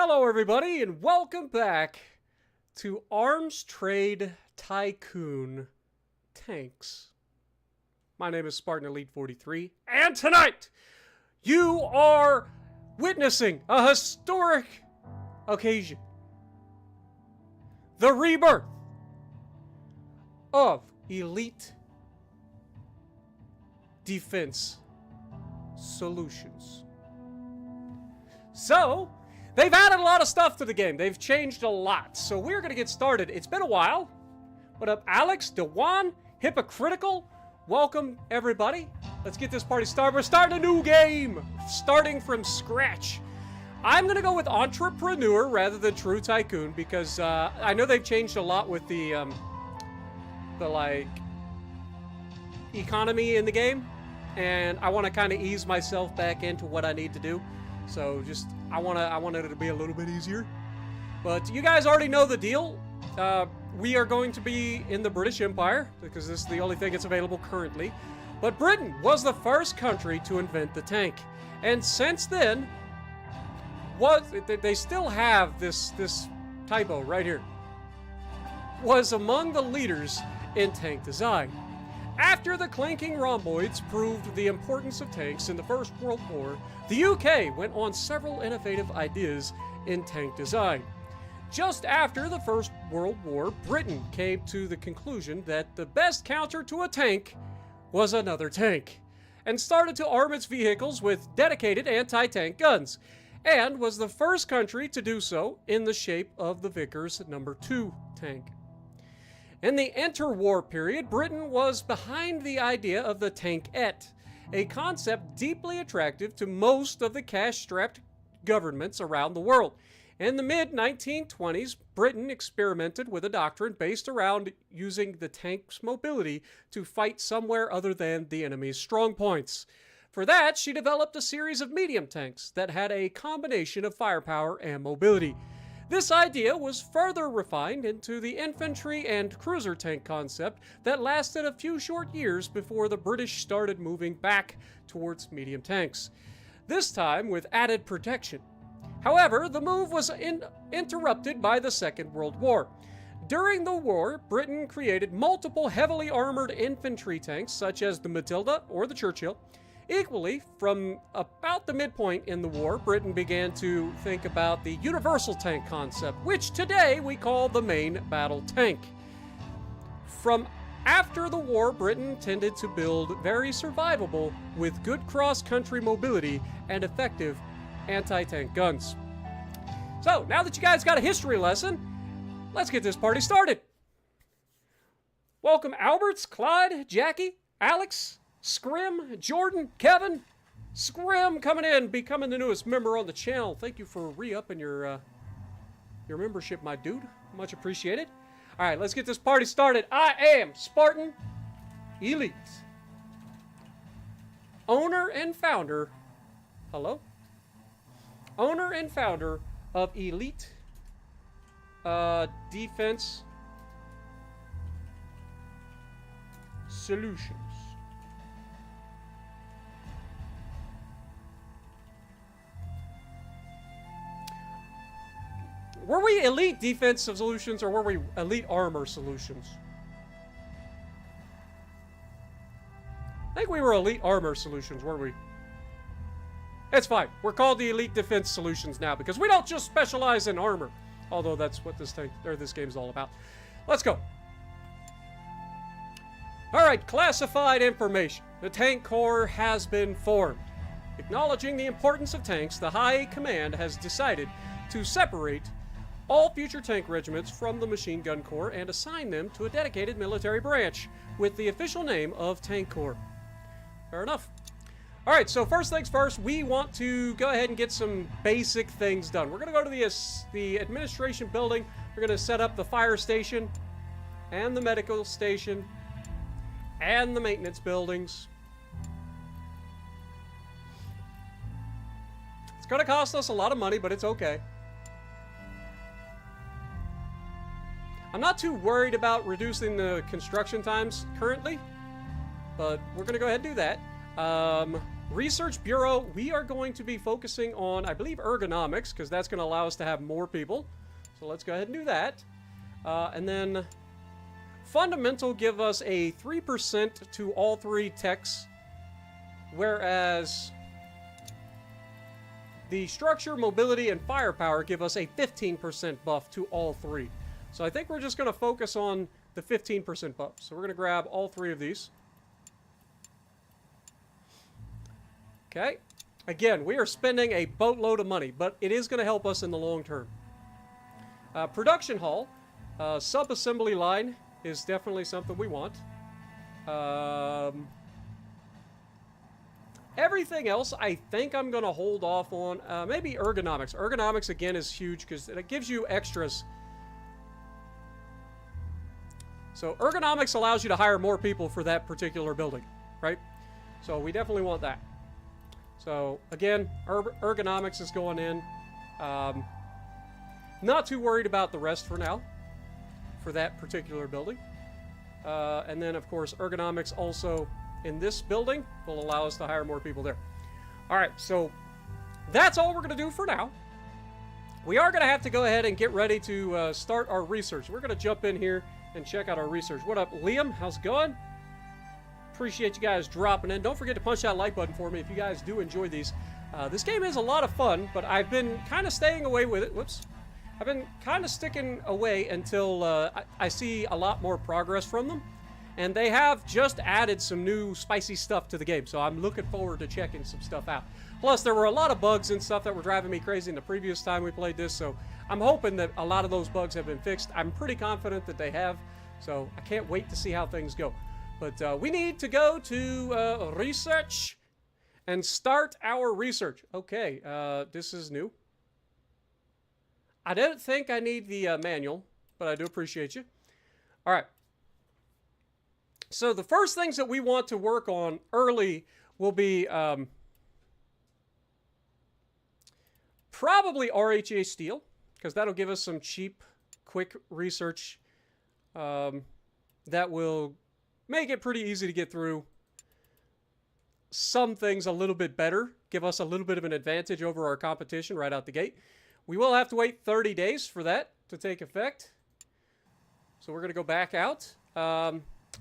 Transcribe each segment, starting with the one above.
Hello everybody and welcome back to Arms Trade Tycoon Tanks. My name is Spartan Elite 43 and tonight you are witnessing a historic occasion. The rebirth of Elite Defense Solutions. So, they've added a lot of stuff to the game. They've changed a lot. So we're going to get started. It's been a while. What up, Alex, Dewan, Hypocritical? Welcome, everybody. Let's get this party started. We're starting a new game. Starting from scratch. I'm going to go with Entrepreneur rather than True Tycoon because I know they've changed a lot with the economy in the game. And I want to kind of ease myself back into what I need to do. So just, I wanted it to be a little bit easier. But you guys already know the deal. We are going to be in the British Empire, because this is the only thing that's available currently. But Britain was the first country to invent the tank. And since then, they still have this typo right here. Was among the leaders in tank design. After the clanking rhomboids proved the importance of tanks in the First World War, the UK went on several innovative ideas in tank design. Just after the First World War, Britain came to the conclusion that the best counter to a tank was another tank, and started to arm its vehicles with dedicated anti-tank guns, and was the first country to do so in the shape of the Vickers No. 2 tank. In the interwar period, Britain was behind the idea of the tankette, a concept deeply attractive to most of the cash-strapped governments around the world. In the mid-1920s, Britain experimented with a doctrine based around using the tank's mobility to fight somewhere other than the enemy's strong points. For that, she developed a series of medium tanks that had a combination of firepower and mobility. This idea was further refined into the infantry and cruiser tank concept that lasted a few short years before the British started moving back towards medium tanks, this time with added protection. However, the move was interrupted by the Second World War. During the war, Britain created multiple heavily armored infantry tanks such as the Matilda or the Churchill. Equally, from about the midpoint in the war, Britain began to think about the universal tank concept, which today we call the main battle tank. From after the war, Britain tended to build very survivable with good cross-country mobility and effective anti-tank guns. So, now that you guys got a history lesson, let's get this party started. Welcome Alberts, Clyde, Jackie, Alex, Scrim, Jordan, Kevin, Scrim coming in, becoming the newest member on the channel. Thank you for re-upping your membership, my dude. Much appreciated. All right, let's get this party started. I am Spartan Elite, owner and founder. Hello, owner and founder of Elite Defense Solutions. Were we Elite Defensive Solutions or were we Elite Armor Solutions? I think we were Elite Armor Solutions, weren't we? It's fine. We're called the Elite Defense Solutions now because we don't just specialize in armor. Although that's what this game is all about. Let's go. Alright, classified information. The Tank Corps has been formed. Acknowledging the importance of tanks, the High Command has decided to separate all future tank regiments from the Machine Gun Corps and assign them to a dedicated military branch with the official name of Tank Corps. Fair enough. Alright, so first things first, we want to go ahead and get some basic things done. We're going to go to the administration building. We're going to set up the fire station and the medical station and the maintenance buildings. It's going to cost us a lot of money, but it's okay. I'm not too worried about reducing the construction times currently, but we're going to go ahead and do that. Research Bureau, we are going to be focusing on, I believe, ergonomics, because that's going to allow us to have more people. So let's go ahead and do that. And then fundamental give us a 3% to all 3 techs, whereas the structure, mobility, and firepower give us a 15% buff to all 3. So I think we're just going to focus on the 15% buff. So we're going to grab all 3 of these. Okay. Again, we are spending a boatload of money, but it is going to help us in the long term. Production hall, sub-assembly line is definitely something we want. Everything else, I think I'm going to hold off on. Maybe ergonomics. Ergonomics, again, is huge because it gives you extras. So ergonomics allows you to hire more people for that particular building, right? So we definitely want that. So again, ergonomics is going in. Not too worried about the rest for now, for that particular building. And then, of course, ergonomics also in this building will allow us to hire more people there. All right, so that's all we're going to do for now. We are going to have to go ahead and get ready to start our research. We're going to jump in here and check out our research. What up, Liam? How's it going? Appreciate you guys dropping in. Don't forget to punch that like button for me if you guys do enjoy these. This game is a lot of fun, but I've been kind of staying away with it. Whoops. I've been kind of sticking away until I see a lot more progress from them. And they have just added some new spicy stuff to the game, so I'm looking forward to checking some stuff out. Plus, there were a lot of bugs and stuff that were driving me crazy in the previous time we played this, so I'm hoping that a lot of those bugs have been fixed. I'm pretty confident that they have, so I can't wait to see how things go. But we need to go to research and start our research. Okay, this is new. I don't think I need the manual, but I do appreciate you. All right. So the first things that we want to work on early will be probably RHA steel, because that'll give us some cheap, quick research that will make it pretty easy to get through. Some things a little bit better, give us a little bit of an advantage over our competition right out the gate. We will have to wait 30 days for that to take effect. So we're going to go back out.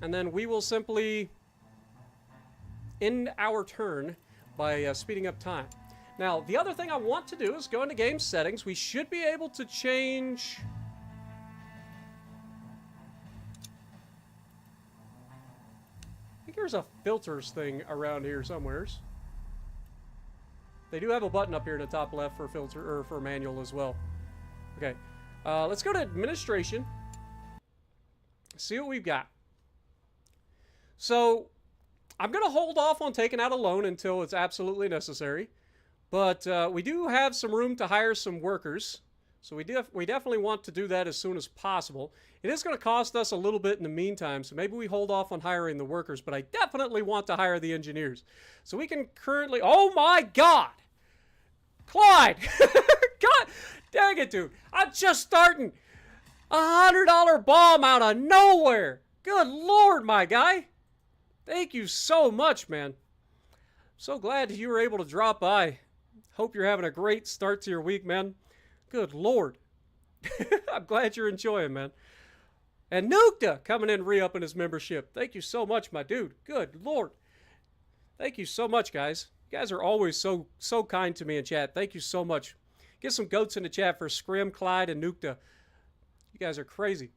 And then we will simply end our turn by speeding up time. Now, the other thing I want to do is go into game settings. We should be able to change... I think there's a filters thing around here somewheres. They do have a button up here in the top left for filter or for manual as well. Okay, let's go to administration. See what we've got. So I'm going to hold off on taking out a loan until it's absolutely necessary. But we do have some room to hire some workers. So we definitely want to do that as soon as possible. It is going to cost us a little bit in the meantime, so maybe we hold off on hiring the workers, but I definitely want to hire the engineers. So we can currently... Oh my God! Clyde! God dang it, dude. I'm just starting $100 bomb out of nowhere. Good Lord, my guy. Thank you so much, man. So glad you were able to drop by. Hope you're having a great start to your week, man. Good Lord. I'm glad you're enjoying, man. And Nukta coming in re-upping his membership. Thank you so much, my dude. Good Lord. Thank you so much, guys. You guys are always so kind to me in chat. Thank you so much. Get some goats in the chat for Scrim, Clyde, and Nukta. You guys are crazy.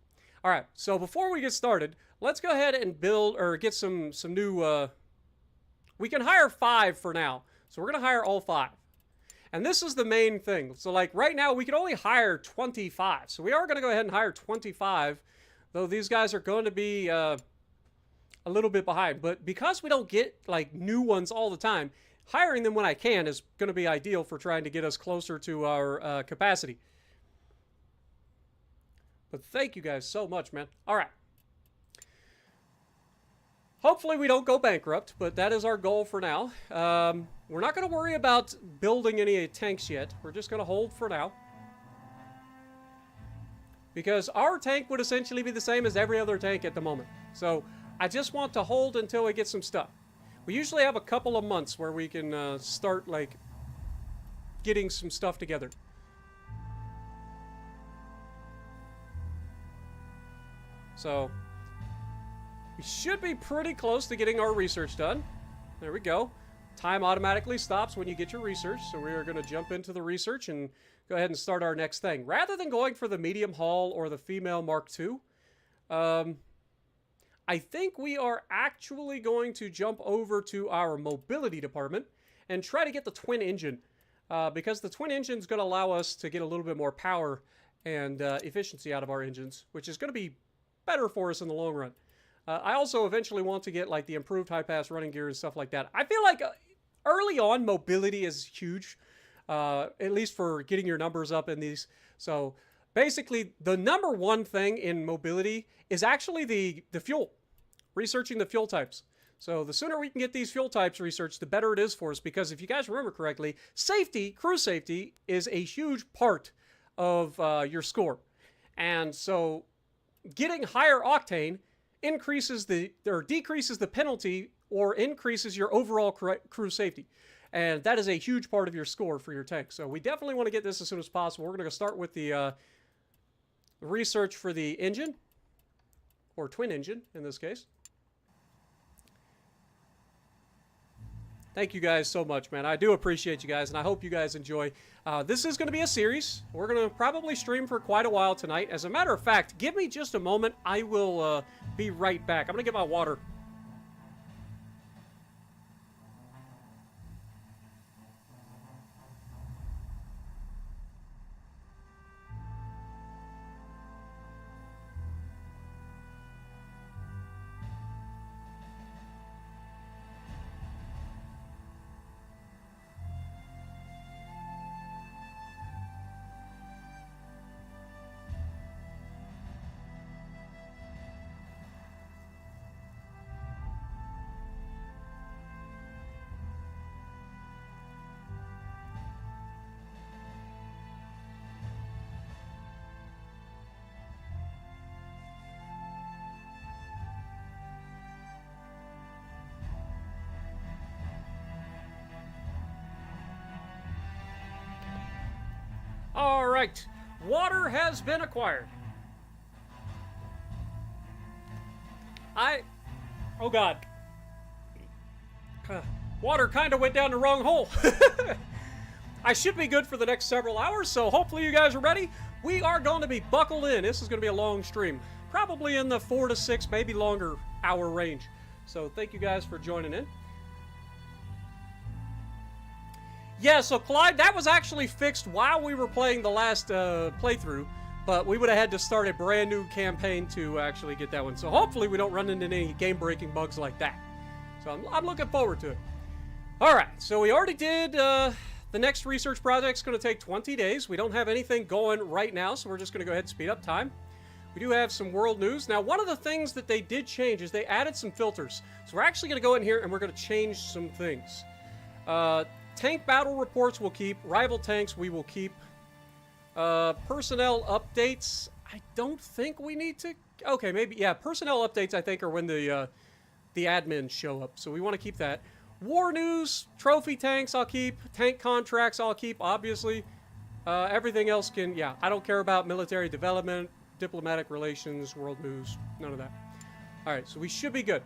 All right, so before we get started, let's go ahead and build or get some new... we can hire 5 for now. So we're going to hire all 5. And this is the main thing. So like right now, we can only hire 25. So we are going to go ahead and hire 25, though these guys are going to be a little bit behind. But because we don't get like new ones all the time, hiring them when I can is going to be ideal for trying to get us closer to our capacity. But thank you guys so much, man. All right. Hopefully we don't go bankrupt, but that is our goal for now. We're not going to worry about building any tanks yet. We're just going to hold for now. Because our tank would essentially be the same as every other tank at the moment. So I just want to hold until we get some stuff. We usually have a couple of months where we can start, like, getting some stuff together. So, we should be pretty close to getting our research done. There we go. Time automatically stops when you get your research, so we are going to jump into the research and go ahead and start our next thing. Rather than going for the medium hull or the female Mark II, I think we are actually going to jump over to our mobility department and try to get the twin engine, because the twin engine is going to allow us to get a little bit more power and efficiency out of our engines, which is going to be better for us in the long run. I also eventually want to get like the improved high pass running gear and stuff like that. I feel like early on mobility is huge, at least for getting your numbers up in these. So basically the number one thing in mobility is actually the fuel, researching the fuel types. So the sooner we can get these fuel types researched, the better it is for us, because if you guys remember correctly, safety, crew safety is a huge part of your score. And so getting higher octane increases or decreases the penalty or increases your overall crew safety. And that is a huge part of your score for your tank. So we definitely want to get this as soon as possible. We're going to start with the research for the engine, or twin engine in this case. Thank you guys so much, man. I do appreciate you guys, and I hope you guys enjoy. This is going to be a series. We're going to probably stream for quite a while tonight. As a matter of fact, give me just a moment. I will be right back. I'm going to get my water. All right, water has been acquired. Oh God. Water kind of went down the wrong hole. I should be good for the next several hours, so hopefully you guys are ready. We are going to be buckled in. This is going to be a long stream. Probably in the 4 to 6, maybe longer hour range. So thank you guys for joining in. Yeah, so Clyde, that was actually fixed while we were playing the last playthrough, but we would have had to start a brand new campaign to actually get that one. So hopefully we don't run into any game-breaking bugs like that. So I'm looking forward to it. All right, so we already did the next research project's going to take 20 days. We don't have anything going right now, so we're just going to go ahead and speed up time. We do have some world news. Now, one of the things that they did change is they added some filters. So we're actually going to go in here and we're going to change some things. Tank battle reports we'll keep. Rival tanks we will keep. Personnel updates, I don't think we need to. Okay, maybe, yeah, personnel updates I think are when the admins show up. So we want to keep that. War news, trophy tanks I'll keep. Tank contracts I'll keep, obviously. Everything else can, yeah, I don't care about military development, diplomatic relations, world news, none of that. All right, so we should be good.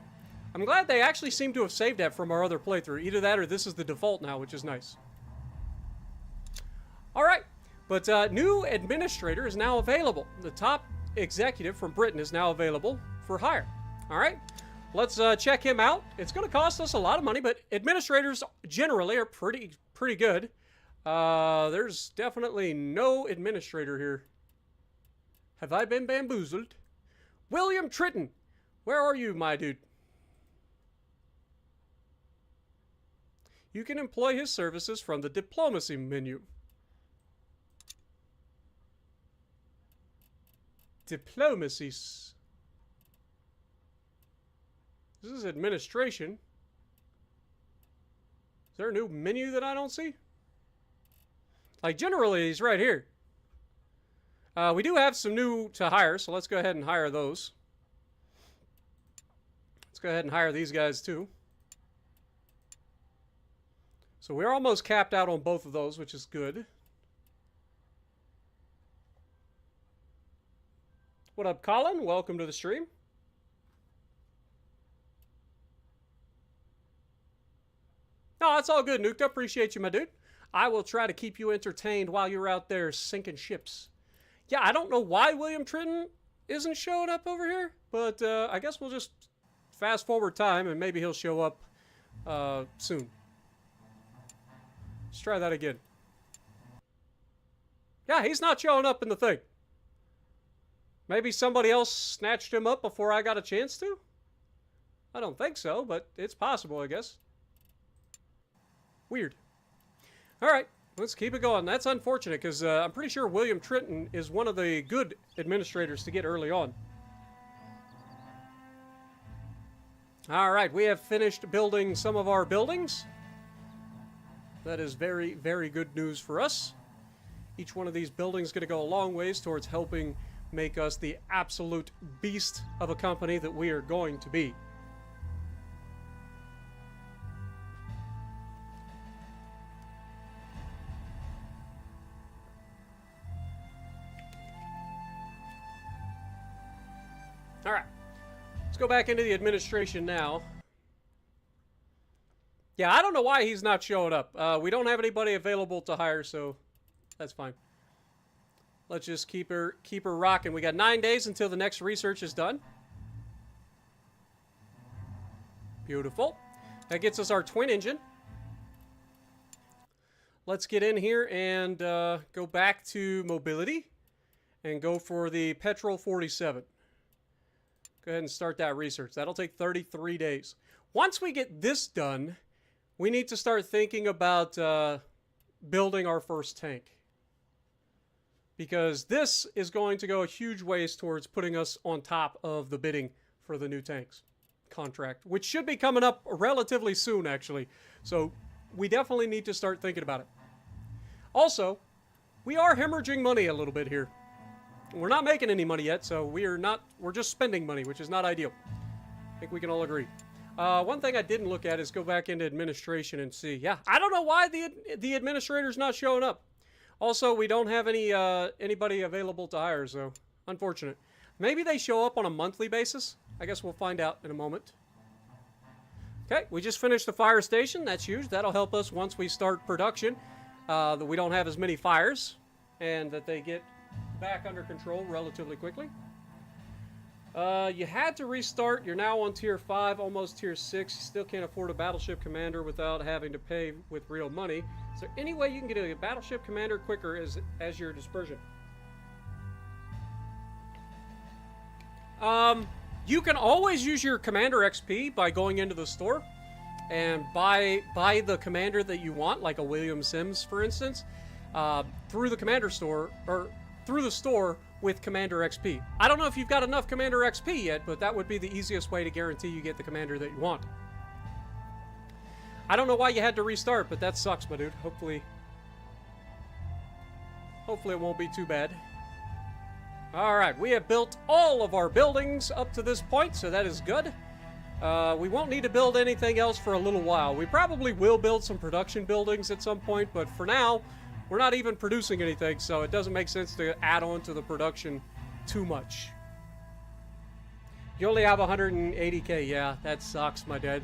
I'm glad they actually seem to have saved that from our other playthrough. Either that or this is the default now, which is nice. All right, but new administrator is now available. The top executive from Britain is now available for hire. All right, let's check him out. It's going to cost us a lot of money, but administrators generally are pretty good. There's definitely no administrator here. Have I been bamboozled? William Tritton, where are you, my dude? You can employ his services from the diplomacy menu. Diplomacies. This is administration. Is there a new menu that I don't see? Like, generally, he's right here. We do have some new to hire, so let's go ahead and hire those. Let's go ahead and hire these guys, too. So we're almost capped out on both of those, which is good. What up, Colin? Welcome to the stream. No, that's all good, Nuked. I appreciate you, my dude. I will try to keep you entertained while you're out there sinking ships. Yeah, I don't know why William Trenton isn't showing up over here, but I guess we'll just fast forward time and maybe he'll show up soon. Let's try that again. Yeah, he's not showing up in the thing. Maybe somebody else snatched him up before I got a chance to? I don't think so, but it's possible, I guess. Weird. Alright, let's keep it going. That's unfortunate, because I'm pretty sure William Trenton is one of the good administrators to get early on. Alright, we have finished building some of our buildings. That is very, very good news for us. Each one of these buildings is going to go a long ways towards helping make us the absolute beast of a company that we are going to be. Alright, let's go back into the administration now. Yeah, I don't know why he's not showing up. We don't have anybody available to hire, so that's fine. Let's just keep her rocking. We got 9 days until the next research is done. Beautiful. That gets us our twin engine. Let's get in here and go back to mobility and go for the Petrol 47. Go ahead and start that research. That'll take 33 days. Once we get this done, we need to start thinking about building our first tank. Because this is going to go a huge ways towards putting us on top of the bidding for the new tanks contract, which should be coming up relatively soon, actually. So we definitely need to start thinking about it. Also, we are hemorrhaging money a little bit here. We're not making any money yet, so we're just spending money, which is not ideal. I think we can all agree. One thing I didn't look at is go back into administration and see. Yeah, I don't know why the administrator's not showing up. Also, we don't have anybody available to hire, so unfortunate. Maybe they show up on a monthly basis. I guess we'll find out in a moment. Okay, we just finished the fire station. That's huge. That'll help us once we start production, that we don't have as many fires, and that they get back under control relatively quickly. You had to restart. You're now on tier 5, almost tier 6. You still can't afford a battleship commander without having to pay with real money. Is there any way you can get a battleship commander quicker as your dispersion? You can always use your commander XP by going into the store and buy the commander that you want, like a William Sims, for instance, through the commander store, or through the store with commander XP. I don't know if you've got enough commander XP yet, but that would be the easiest way to guarantee you get the commander that you want. I don't know why you had to restart, but that sucks, my dude. Hopefully it won't be too bad. Alright, we have built all of our buildings up to this point, so that is good. We won't need to build anything else for a little while. We probably will build some production buildings at some point, but for now, we're not even producing anything, so it doesn't make sense to add on to the production too much. You only have 180k. Yeah, that sucks, my dad.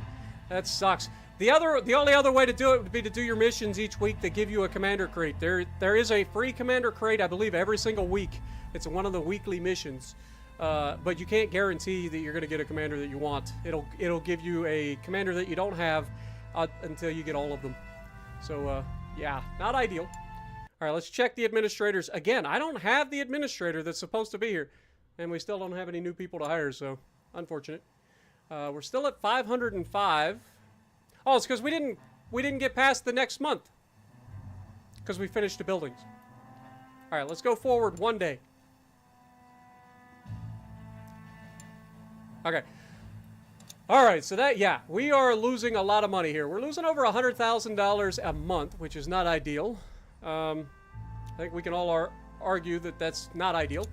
That sucks. The only other way to do it would be to do your missions each week that give you a commander crate. There is a free commander crate, I believe, every single week. It's one of the weekly missions. But you can't guarantee that you're going to get a commander that you want. It'll give you a commander that you don't have until you get all of them. So, yeah, not ideal. All right, let's check the administrators. Again, I don't have the administrator that's supposed to be here. And we still don't have any new people to hire, so unfortunate. We're still at 505. Oh, it's because we didn't get past the next month. Because we finished the buildings. All right, let's go forward one day. Okay. All right, so yeah, we are losing a lot of money here. We're losing over $100,000 a month, which is not ideal. I think we can all argue that that's not ideal.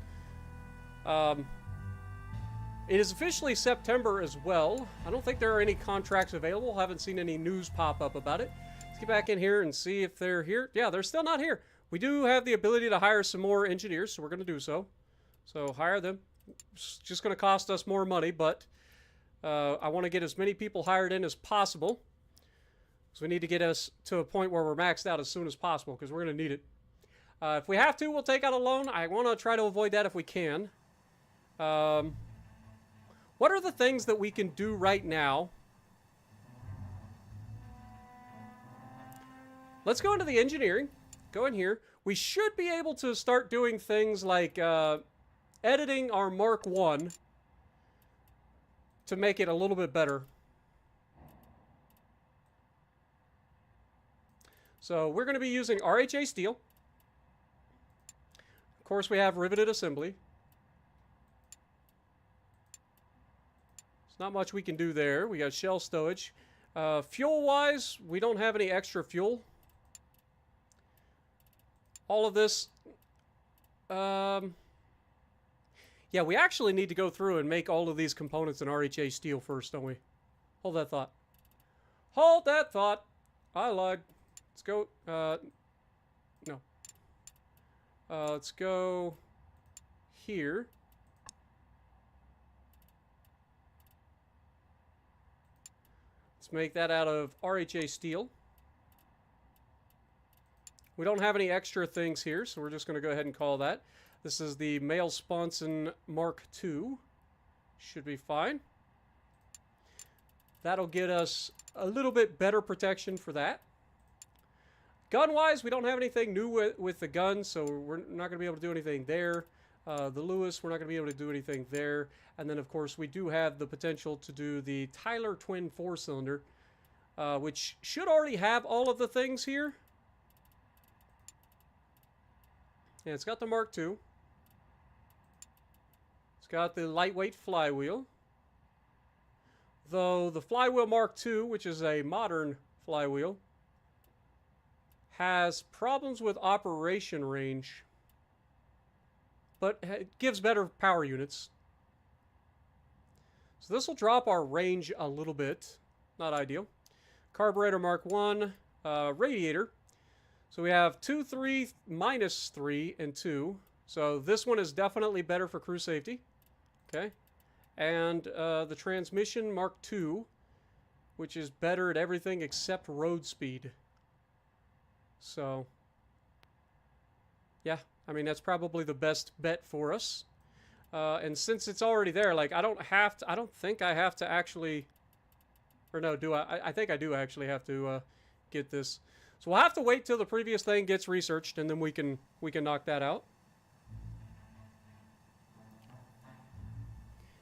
It is officially September as well. I don't think there are any contracts available. Haven't seen any news pop up about it. get back in here and see if they're here. Yeah, they're still not here. We do have the ability to hire some more engineers, so we're going to do so. So hire them. It's just going to cost us more money, but I want to get as many people hired in as possible. So we need to get us to a point where we're maxed out as soon as possible, because we're going to need it. If we have to, we'll take out a loan. I want to try to avoid that if we can. What are the things that we can do right now? Let's go into the engineering. Go in here. We should be able to start doing things like editing our Mark 1 to make it a little bit better. So we're going to be using RHA steel. Of course, we have riveted assembly. There's not much we can do there. We got shell stowage. Fuel-wise, we don't have any extra fuel. All of this... yeah, we actually need to go through and make all of these components in RHA steel first, don't we? Hold that thought. Hold that thought. I lied. Let's go... no. Let's go here. Let's make that out of RHA steel. We don't have any extra things here, so we're just going to go ahead and call that. This is the Male Sponson Mark II. Should be fine. That'll get us a little bit better protection for that. Gun-wise, we don't have anything new with the gun, so we're not going to be able to do anything there. The Lewis, we're not going to be able to do anything there. And then, of course, we do have the potential to do the Tyler Twin 4-cylinder, which should already have all of the things here. Yeah, it's got the Mark II. It's got the lightweight flywheel. Though the flywheel Mark II, which is a modern flywheel, has problems with operation range, but it gives better power units. So this will drop our range a little bit. Not ideal. Carburetor Mark I, radiator. So we have 2, 3, -3, and 2. So this one is definitely better for crew safety. Okay. And the transmission Mark II, which is better at everything except road speed. So, yeah, I mean, that's probably the best bet for us. And since it's already there, like, I don't think I have to actually, or no, do I? I think I do actually have to get this. So we'll have to wait till the previous thing gets researched, and then we can knock that out.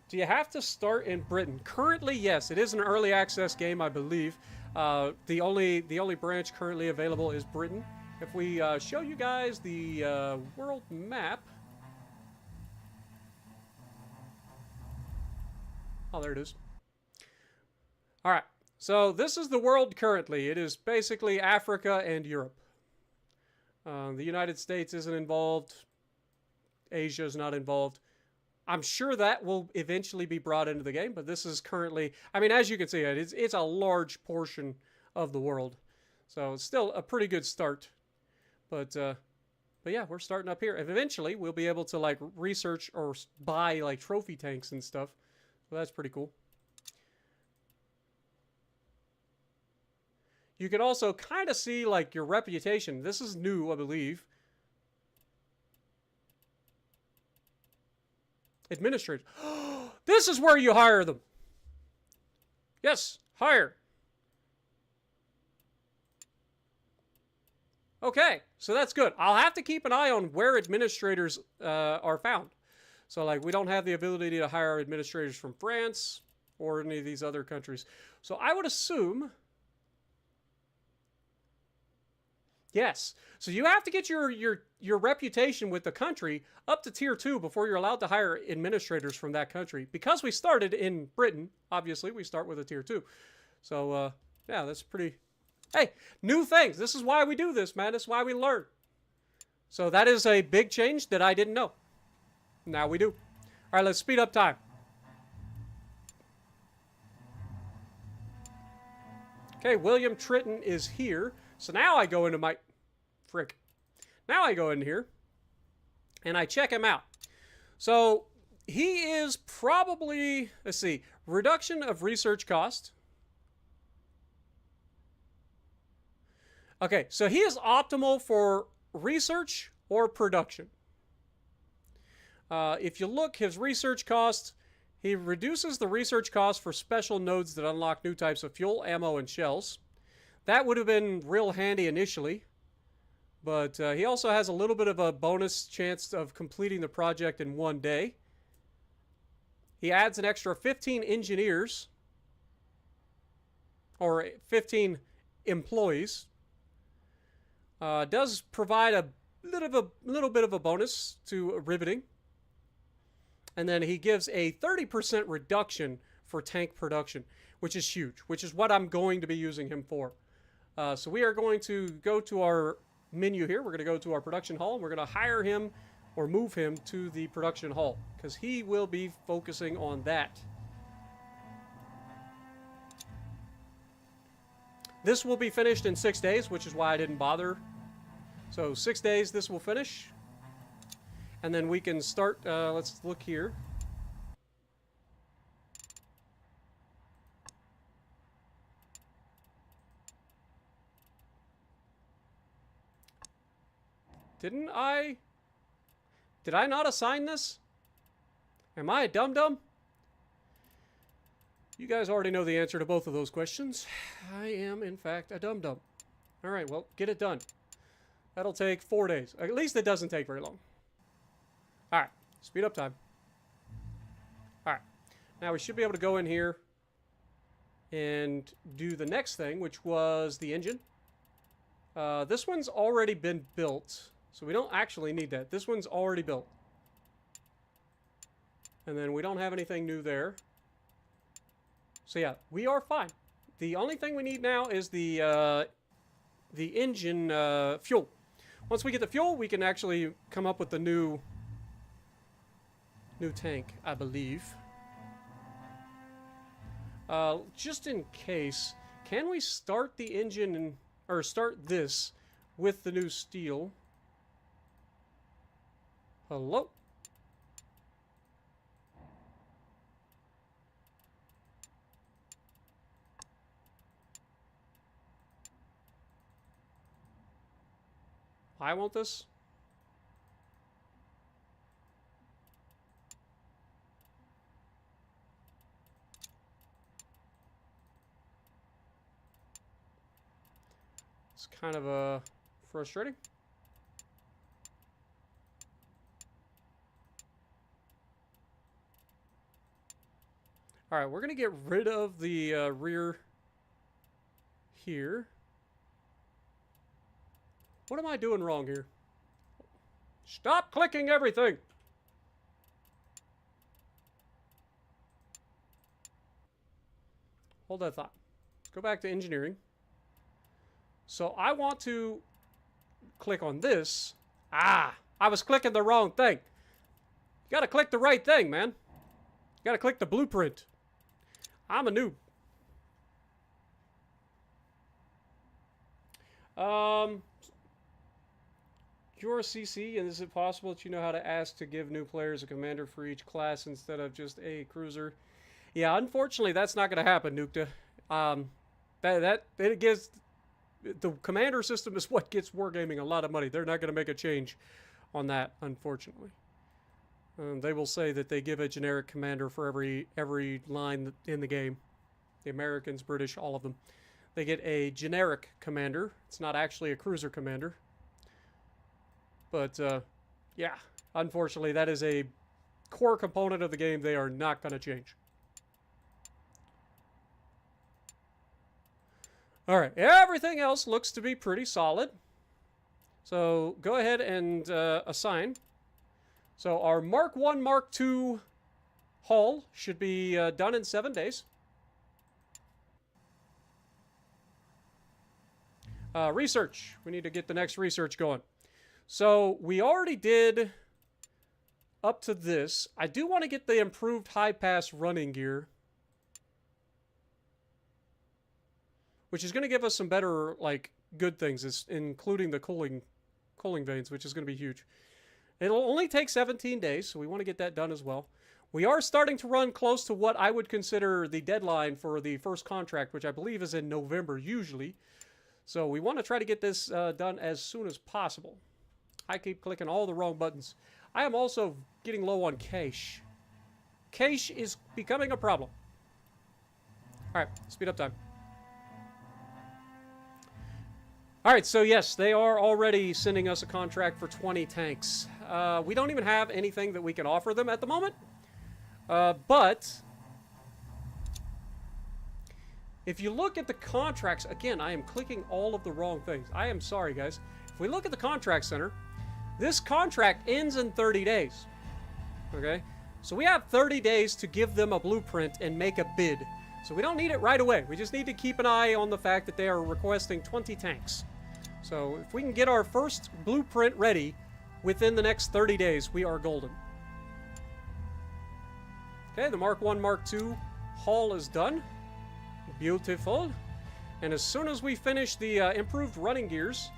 Do you have to start in Britain? Currently, yes. It is an early access game, I believe. The only branch currently available is Britain. If we show you guys the world map. Oh, there it is. All right. So this is the world currently. It is basically Africa and Europe. The United States isn't involved. Asia is not involved. I'm sure that will eventually be brought into the game, but this is currently, I mean, as you can see, it's a large portion of the world. So it's still a pretty good start. But yeah, we're starting up here. And eventually, we'll be able to, like, research or buy, like, trophy tanks and stuff. So that's pretty cool. You can also kind of see, like, your reputation. This is new, I believe. Administrators. This is where you hire them. Yes, hire. Okay, so that's good. I'll have to keep an eye on where administrators are found. So, like, we don't have the ability to hire administrators from France or any of these other countries. So I would assume... Yes. So you have to get your reputation with the country up to tier 2 before you're allowed to hire administrators from that country. Because we started in Britain, obviously, we start with a tier 2. So, yeah, that's pretty... Hey, new things. This is why we do this, man. This is why we learn. So that is a big change that I didn't know. Now we do. All right, let's speed up time. Okay, William Tritton is here. So now I go into my... Frick. Now I go in here, and I check him out. So he is probably... Let's see. Reduction of research cost. Okay, so he is optimal for research or production. If you look, his research cost, he reduces the research cost for special nodes that unlock new types of fuel, ammo, and shells. That would have been real handy initially, but he also has a little bit of a bonus chance of completing the project in 1 day. He adds an extra 15 engineers, or 15 employees. Does provide a little bit of a bonus to riveting. And then he gives a 30% reduction for tank production, which is huge, which is what I'm going to be using him for. So we are going to go to our menu here. We're going to go to our production hall, and we're going to hire him or move him to the production hall because he will be focusing on that. This will be finished in 6 days, which is why I didn't bother. So 6 days this will finish. And then we can start, let's look here. Did I not assign this? Am I a dum-dum? You guys already know the answer to both of those questions. I am, in fact, a dum-dum. All right, well, get it done. That'll take 4 days. At least it doesn't take very long. All right, speed up time. All right, now we should be able to go in here and do the next thing, which was the engine. This one's already been built, so we don't actually need that. This one's already built. And then we don't have anything new there. So yeah, we are fine. The only thing we need now is the engine fuel. Once we get the fuel, we can actually come up with the new tank, I believe. Just in case, can we start the engine or start this with the new steel? Hello? I want this. It's kind of frustrating. All right, we're going to get rid of the rear here. What am I doing wrong here? Stop clicking everything! Hold that thought. Let's go back to engineering. So I want to click on this. Ah, I was clicking the wrong thing. You gotta click the right thing, man. You gotta click the blueprint. I'm a noob. You're a CC, and is it possible that you know how to ask to give new players a commander for each class instead of just a cruiser? Yeah, unfortunately, that's not going to happen, Nukta. It gives the commander system is what gets Wargaming a lot of money. They're not going to make a change on that, unfortunately. They will say that they give a generic commander for every line in the game. The Americans, British, all of them. They get a generic commander. It's not actually a cruiser commander. But, yeah, unfortunately, that is a core component of the game they are not going to change. All right, everything else looks to be pretty solid. So go ahead and assign. So our Mark 1, Mark 2 hull should be done in 7 days. Research. We need to get the next research going. So we already did up to this. I do want to get the improved high pass running gear, which is going to give us some better, like, good things, including the cooling veins, which is going to be huge. It'll only take 17 days, so we want to get that done as well. We are starting to run close to what I would consider the deadline for the first contract, which I believe is in November usually. So we want to try to get this done as soon as possible. I keep clicking all the wrong buttons. I am also getting low on cache. Cache is becoming a problem. All right, speed up time. All right, so yes, they are already sending us a contract for 20 tanks. We don't even have anything that we can offer them at the moment. But if you look at the contracts, again, I am clicking all of the wrong things. I am sorry, guys. If we look at the contract center, this contract ends in 30 days. Okay? So we have 30 days to give them a blueprint and make a bid. So we don't need it right away. We just need to keep an eye on the fact that they are requesting 20 tanks. So if we can get our first blueprint ready within the next 30 days, we are golden. Okay, the Mark 1, Mark 2 haul is done. Beautiful. And as soon as we finish the improved running gears,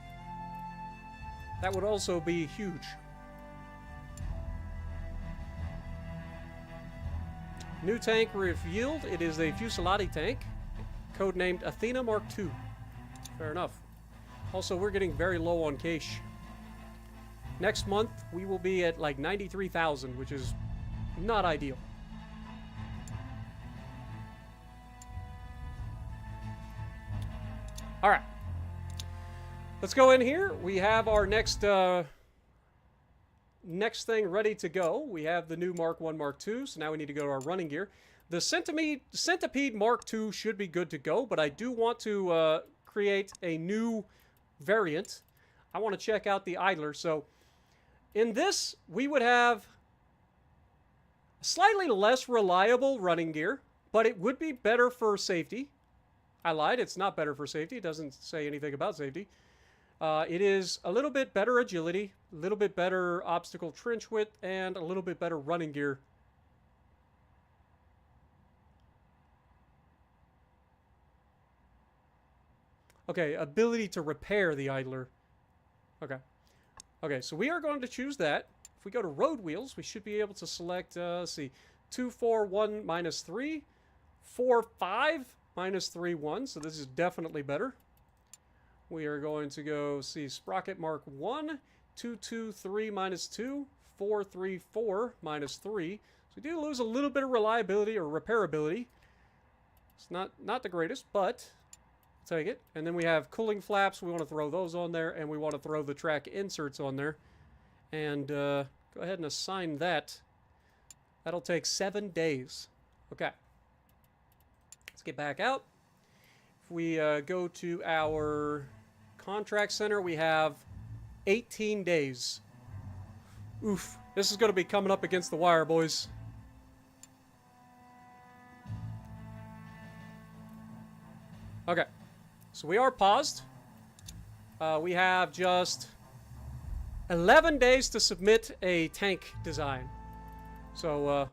that would also be huge. New tank revealed. It is a Fusilati tank, codenamed Athena Mark II. Fair enough. Also, we're getting very low on cache. Next month, we will be at like 93,000, which is not ideal. All right. Let's go in here. We have our next thing ready to go. We have the new Mark 1, Mark 2, so now we need to go to our running gear. The Centipede Mark 2 should be good to go, but I do want to create a new variant. I want to check out the idler. So in this, we would have slightly less reliable running gear, but it would be better for safety. I lied. It's not better for safety. It doesn't say anything about safety. It is a little bit better agility, a little bit better obstacle trench width, and a little bit better running gear. Okay, ability to repair the idler. Okay. Okay, so we are going to choose that. If we go to road wheels, we should be able to select, let's see, 2, 4, 1, minus 3, 4, 5, minus 3, 1. So this is definitely better. We are going to go see Sprocket Mark 1, 2, 2, 3, minus 2, 4, 3, 4, minus 3. So we do lose a little bit of reliability or repairability. It's not the greatest, but I'll take it. And then we have cooling flaps. We want to throw those on there, and we want to throw the track inserts on there. And go ahead and assign that. That'll take 7 days. Okay. Let's get back out. If we go to our contract center, we have 18 days. Oof. This is going to be coming up against the wire, boys. Okay. So we are paused. We have just 11 days to submit a tank design. So,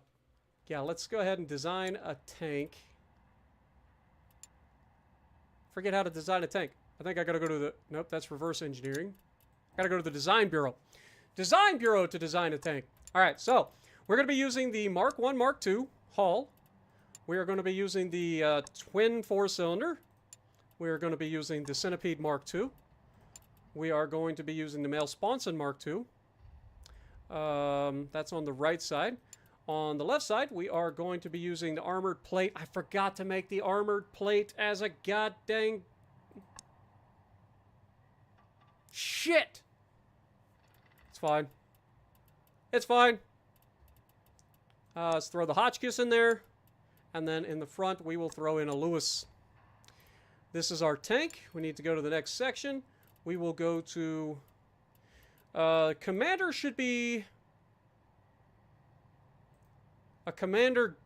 yeah, let's go ahead and design a tank. Forget how to design a tank. I think I gotta go to the... Nope, that's reverse engineering. Gotta go to the Design Bureau. Design Bureau to design a tank. Alright, so we're gonna be using the Mark 1, Mark 2 hull. We are gonna be using the twin 4-cylinder. We are gonna be using the Centipede Mark 2. We are going to be using the Male Sponson Mark 2. That's on the right side. On the left side, we are going to be using the armored plate. I forgot to make the armored plate as a goddamn... Shit! It's fine. It's fine. Let's throw the Hotchkiss in there. And then in the front, we will throw in a Lewis. This is our tank. We need to go to the next section. We will go to... Commander should be... A Commander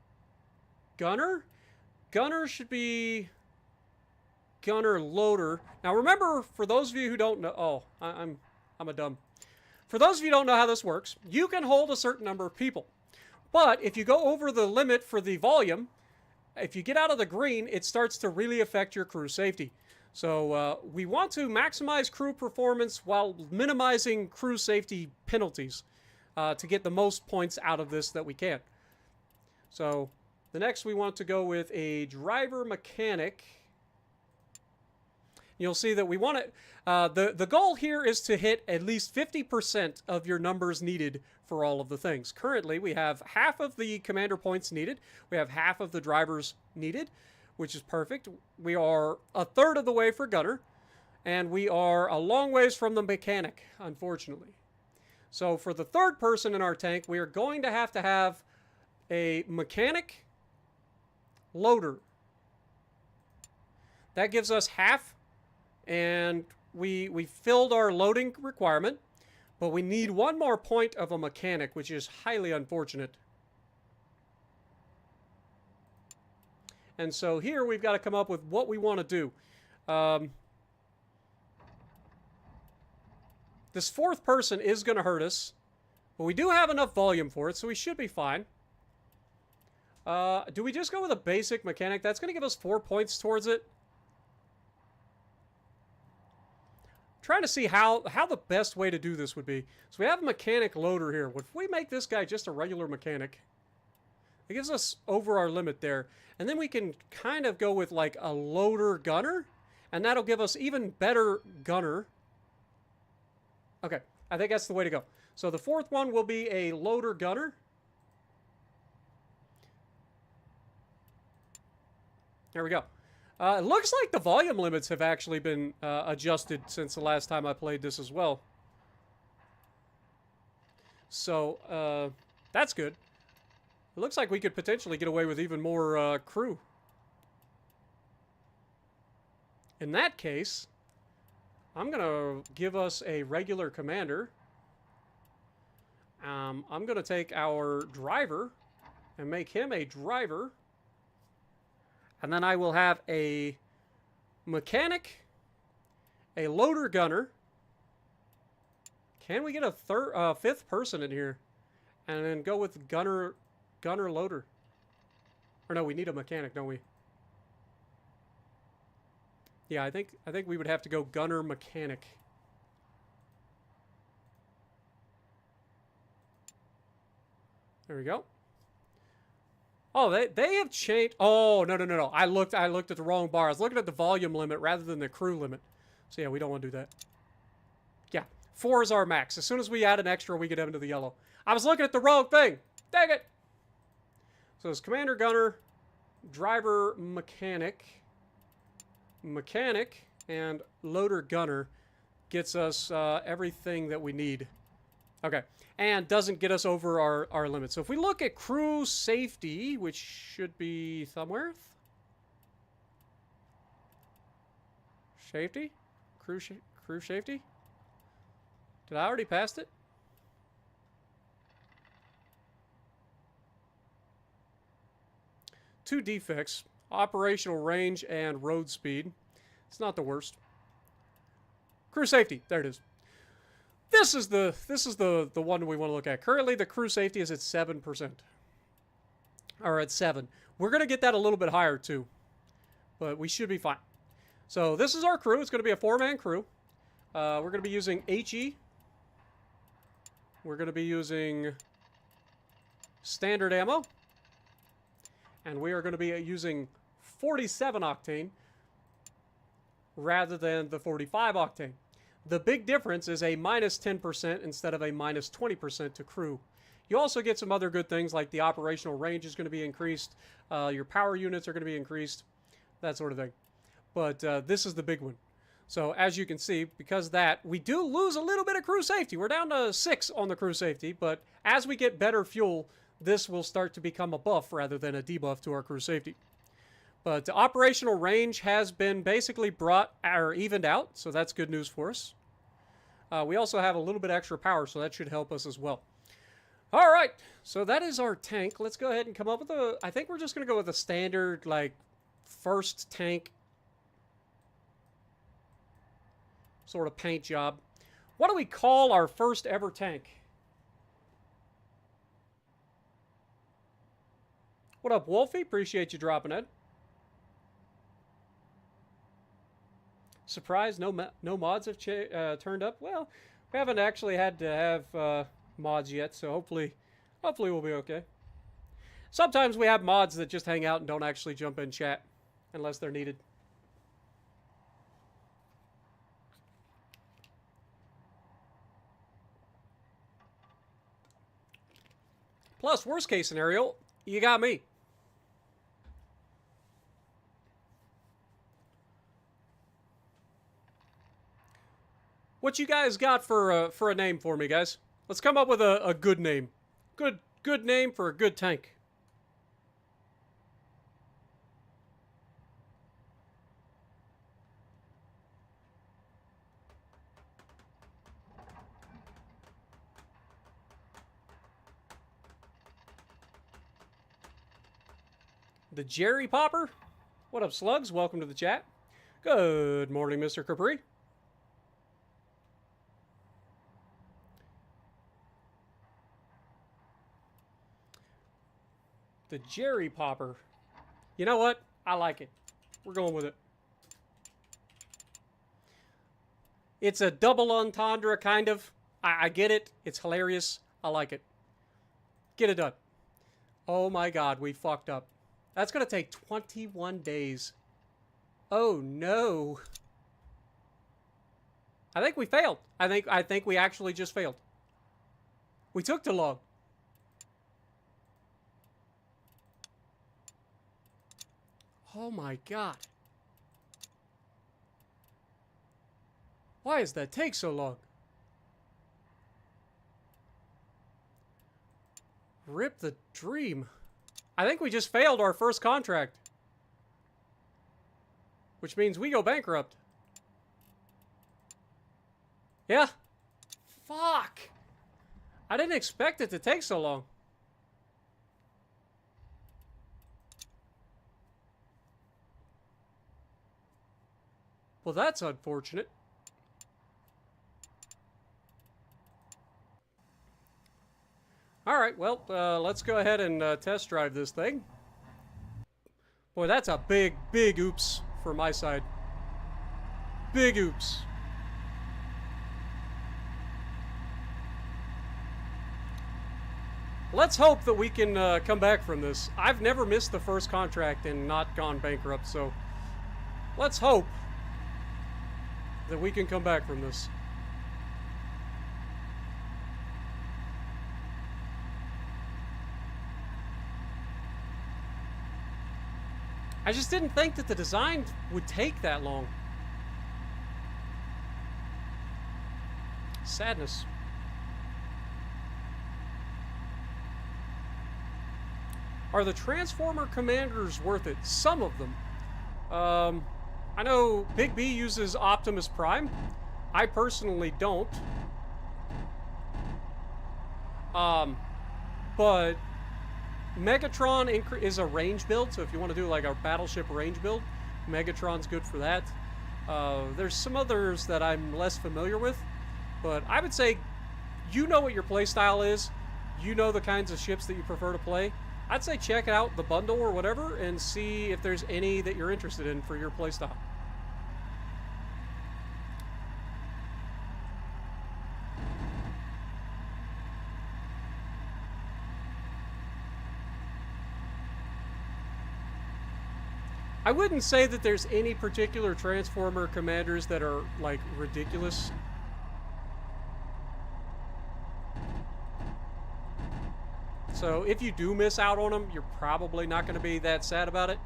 Gunner? Gunner should be Gunner Loader. Now remember, for those of you who don't know... Oh, I'm a dumb. For those of you who don't know how this works, you can hold a certain number of people. But if you go over the limit for the volume, if you get out of the green, it starts to really affect your crew safety. So we want to maximize crew performance while minimizing crew safety penalties to get the most points out of this that we can. So the next we want to go with a driver mechanic. You'll see that we want it. The goal here is to hit at least 50% of your numbers needed for all of the things. Currently, we have half of the commander points needed. We have half of the drivers needed, which is perfect. We are a third of the way for gunner, and we are a long ways from the mechanic, unfortunately. So for the third person in our tank, we are going to have a mechanic loader. That gives us half, and we filled our loading requirement, but we need one more point of a mechanic, which is highly unfortunate. And so here we've got to come up with what we want to do. This fourth person is going to hurt us, but we do have enough volume for it, so we should be fine. Do we just go with a basic mechanic? That's going to give us 4 points towards it. Trying to see how the best way to do this would be. So we have a mechanic loader here. What if we make this guy just a regular mechanic? It gives us over our limit there. And then we can kind of go with like a loader gunner. And that'll give us even better gunner. Okay, I think that's the way to go. So the fourth one will be a loader gunner. There we go. It looks like the volume limits have actually been adjusted since the last time I played this as well. So, that's good. It looks like we could potentially get away with even more crew. In that case, I'm going to give us a regular commander. I'm going to take our driver and make him a driver. And then I will have a mechanic, a loader gunner. Can we get a fifth person in here? And then go with gunner loader. Or no, we need a mechanic, don't we? Yeah, I think we would have to go gunner mechanic. There we go. Oh, they have changed. Oh, no. I looked at the wrong bar. I was looking at the volume limit rather than the crew limit. So yeah, we don't want to do that. Yeah, 4 is our max. As soon as we add an extra, we get into the yellow. I was looking at the wrong thing. Dang it. So it's commander gunner, driver mechanic, and loader gunner gets us everything that we need. Okay, and doesn't get us over our limit. So if we look at crew safety, which should be somewhere. Safety? Crew safety? Did I already pass it? Two defects, operational range and road speed. It's not the worst. Crew safety, there it is. This is the one we want to look at. Currently, the crew safety is at 7%. Or at 7. We're going to get that a little bit higher, too. But we should be fine. So, this is our crew. It's going to be a 4-man crew. We're going to be using HE. We're going to be using standard ammo. And we are going to be using 47 octane rather than the 45 octane. The big difference is a minus 10% instead of a minus 20% to crew. You also get some other good things like the operational range is going to be increased. Your power units are going to be increased. That sort of thing. But this is the big one. So as you can see, because of that, we do lose a little bit of crew safety. We're down to 6 on the crew safety. But as we get better fuel, this will start to become a buff rather than a debuff to our crew safety. But the operational range has been basically brought or evened out, so that's good news for us. We also have a little bit extra power, so that should help us as well. All right, so that is our tank. Let's go ahead and come up with a... I think we're just going to go with a standard, like, first tank sort of paint job. What do we call our first ever tank? What up, Wolfie? Appreciate you dropping it. Surprised no mods have turned up. Well, we haven't actually had to have mods yet, so hopefully we'll be okay. Sometimes we have mods that just hang out and don't actually jump in chat unless they're needed. Plus, worst case scenario, you got me. What you guys got for a name for me, guys? Let's come up with a good name. Good name for a good tank. The Jerry Popper? What up, slugs? Welcome to the chat. Good morning, Mr. Capri. The Jerry Popper. You know what? I like it. We're going with it. It's a double entendre, kind of. I get it. It's hilarious. I like it. Get it done. Oh my god, we fucked up. That's going to take 21 days. Oh no. I think we failed. I think we actually just failed. We took too long. Oh my god. Why does that take so long? Rip the dream. I think we just failed our first contract. Which means we go bankrupt. Yeah. Fuck. I didn't expect it to take so long. Well, that's unfortunate. Alright, well, let's go ahead and test drive this thing. Boy, that's a big oops for my side. Big oops. Let's hope that we can come back from this. I've never missed the first contract and not gone bankrupt, so let's hope that we can come back from this. I just didn't think that the design would take that long. Sadness. Are the Transformer commanders worth it? Some of them. I know Big B uses Optimus Prime. I personally don't. But Megatron is a range build, so if you want to do like a battleship range build, Megatron's good for that. There's some others that I'm less familiar with, but I would say you know what your playstyle is. You know the kinds of ships that you prefer to play. I'd say check out the bundle or whatever and see if there's any that you're interested in for your playstyle. I wouldn't say that there's any particular Transformer commanders that are, like, ridiculous. So if you do miss out on them, you're probably not going to be that sad about it.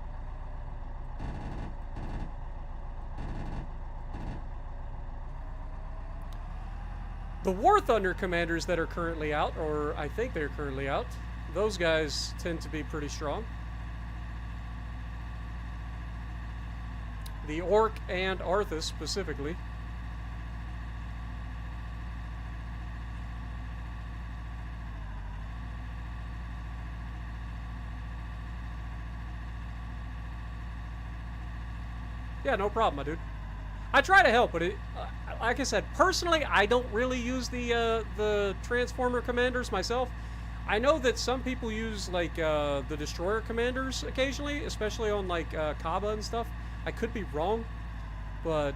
The War Thunder commanders that are currently out, or I think they're currently out, those guys tend to be pretty strong. The Orc and Arthas specifically. Yeah, no problem, my dude. I try to help, but like I said, personally, I don't really use the Transformer commanders myself. I know that some people use like the Destroyer commanders occasionally, especially on like Kaba and stuff. I could be wrong, but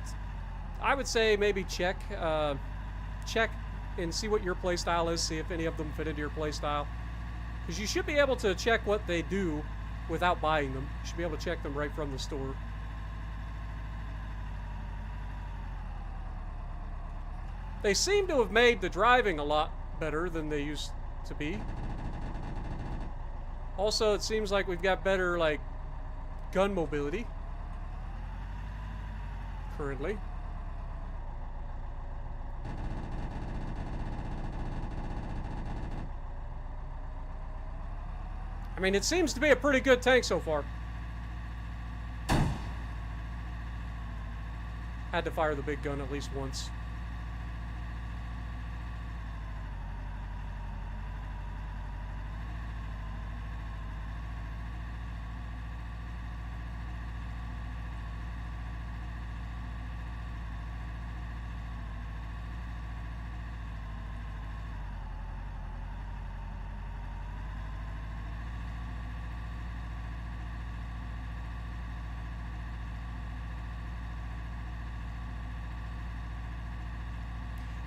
I would say maybe check and see what your playstyle is. See if any of them fit into your playstyle. Because you should be able to check what they do without buying them. You should be able to check them right from the store. They seem to have made the driving a lot better than they used to be. Also, it seems like we've got better, like, gun mobility. Currently. I mean, it seems to be a pretty good tank so far. Had to fire the big gun at least once.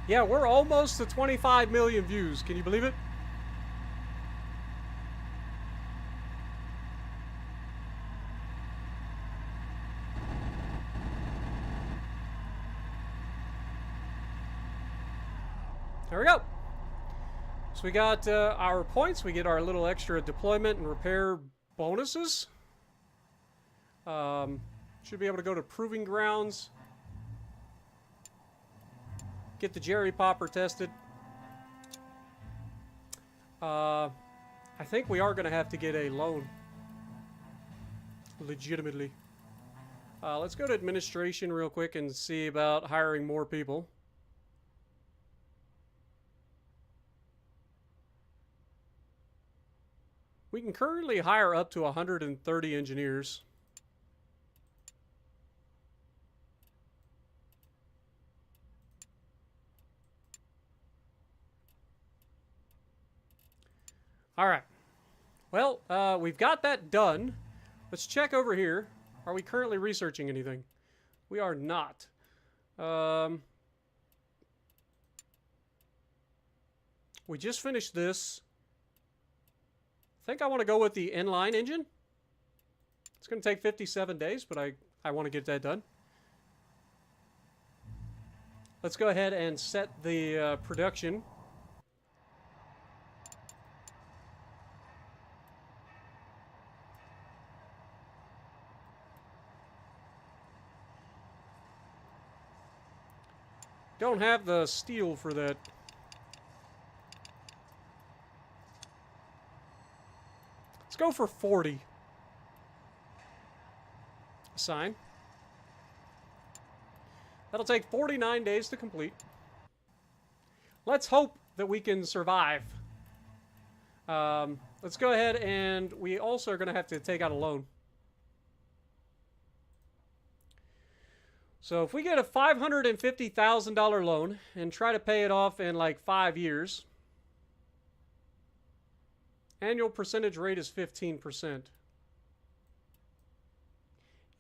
Yeah, we're almost to 25 million views. Can you believe it? There we go. So we got our points. We get our little extra deployment and repair bonuses. Should be able to go to Proving Grounds. Get the Jerry Popper tested. I think we are going to have to get a loan. Legitimately. Let's go to administration real quick and see about hiring more people. We can currently hire up to 130 engineers. All right. Well, we've got that done. Let's check over here. Are we currently researching anything? We are not. We just finished this. I think I want to go with the inline engine. It's going to take 57 days, but I want to get that done. Let's go ahead and set the production. Don't have the steel for that. Let's go for 40. Assign. That'll take 49 days to complete. Let's hope that we can survive. Let's go ahead and we also are going to have to take out a loan. So if we get a $550,000 loan and try to pay it off in like 5 years, annual percentage rate is 15%.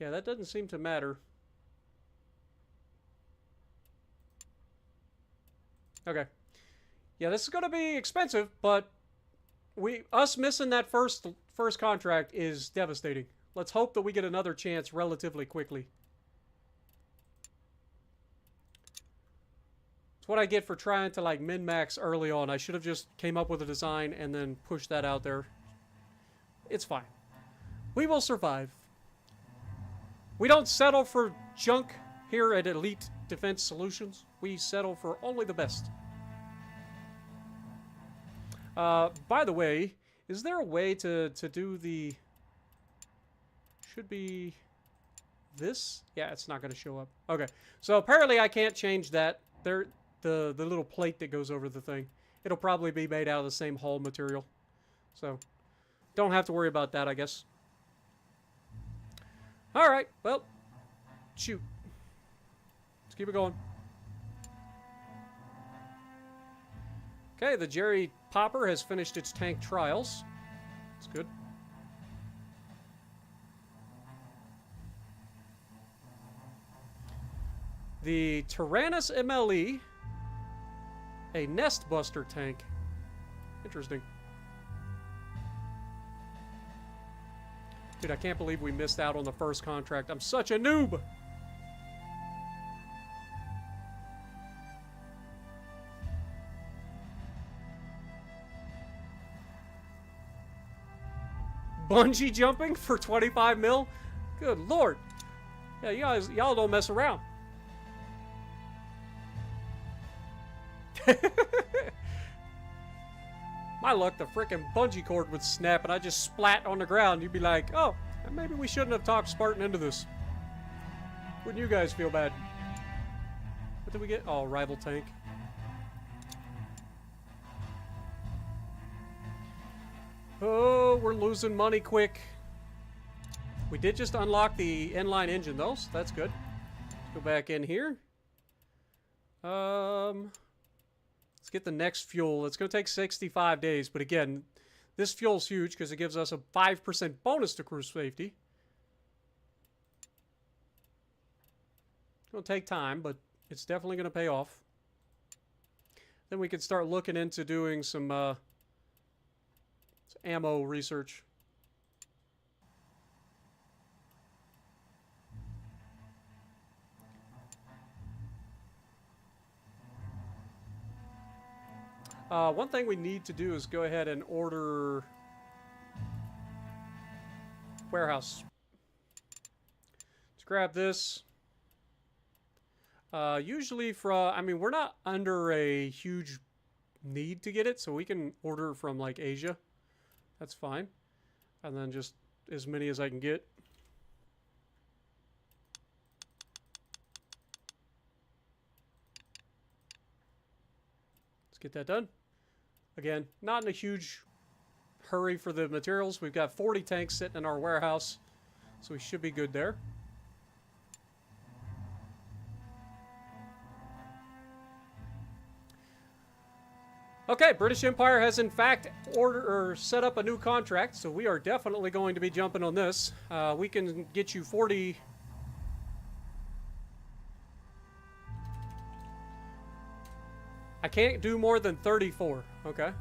Yeah, that doesn't seem to matter. Okay. Yeah, this is going to be expensive, but us missing that first contract is devastating. Let's hope that we get another chance relatively quickly. It's what I get for trying to like min-max early on. I should have just came up with a design and then pushed that out there. It's fine. We will survive. We don't settle for junk here at Elite Defense Solutions. We settle for only the best. By the way, is there a way to do the... Should be this? Yeah, it's not going to show up. Okay, so apparently I can't change that. The little plate that goes over the thing. It'll probably be made out of the same hull material. So, don't have to worry about that, I guess. Alright, well, shoot. Let's keep it going. Okay, the Jerry Popper has finished its tank trials. That's good. The Tyrannus MLE, a Nest Buster tank. Interesting. Dude, I can't believe we missed out on the first contract. I'm such a noob! Bungee jumping for 25 mil? Good lord. Yeah, y'all don't mess around. My luck, the frickin' bungee cord would snap and I just splat on the ground. You'd be like, oh, maybe we shouldn't have talked Spartan into this. Wouldn't you guys feel bad? What did we get? Oh, rival tank. Oh, we're losing money quick. We did just unlock the inline engine though, so that's good. Let's go back in here. Let's get the next fuel. It's going to take 65 days, but again, this fuel's huge because it gives us a 5% bonus to crew safety. It's going to take time, but it's definitely going to pay off. Then we could start looking into doing some ammo research. One thing we need to do is go ahead and order warehouse. Let's grab this. Usually I mean, we're not under a huge need to get it, so we can order from like Asia. That's fine. And then just as many as I can get. Let's get that done. Again, not in a huge hurry for the materials. We've got 40 tanks sitting in our warehouse, so we should be good there. Okay, British Empire has in fact set up a new contract, so we are definitely going to be jumping on this. We can get you 40... I can't do more than 34. Okay.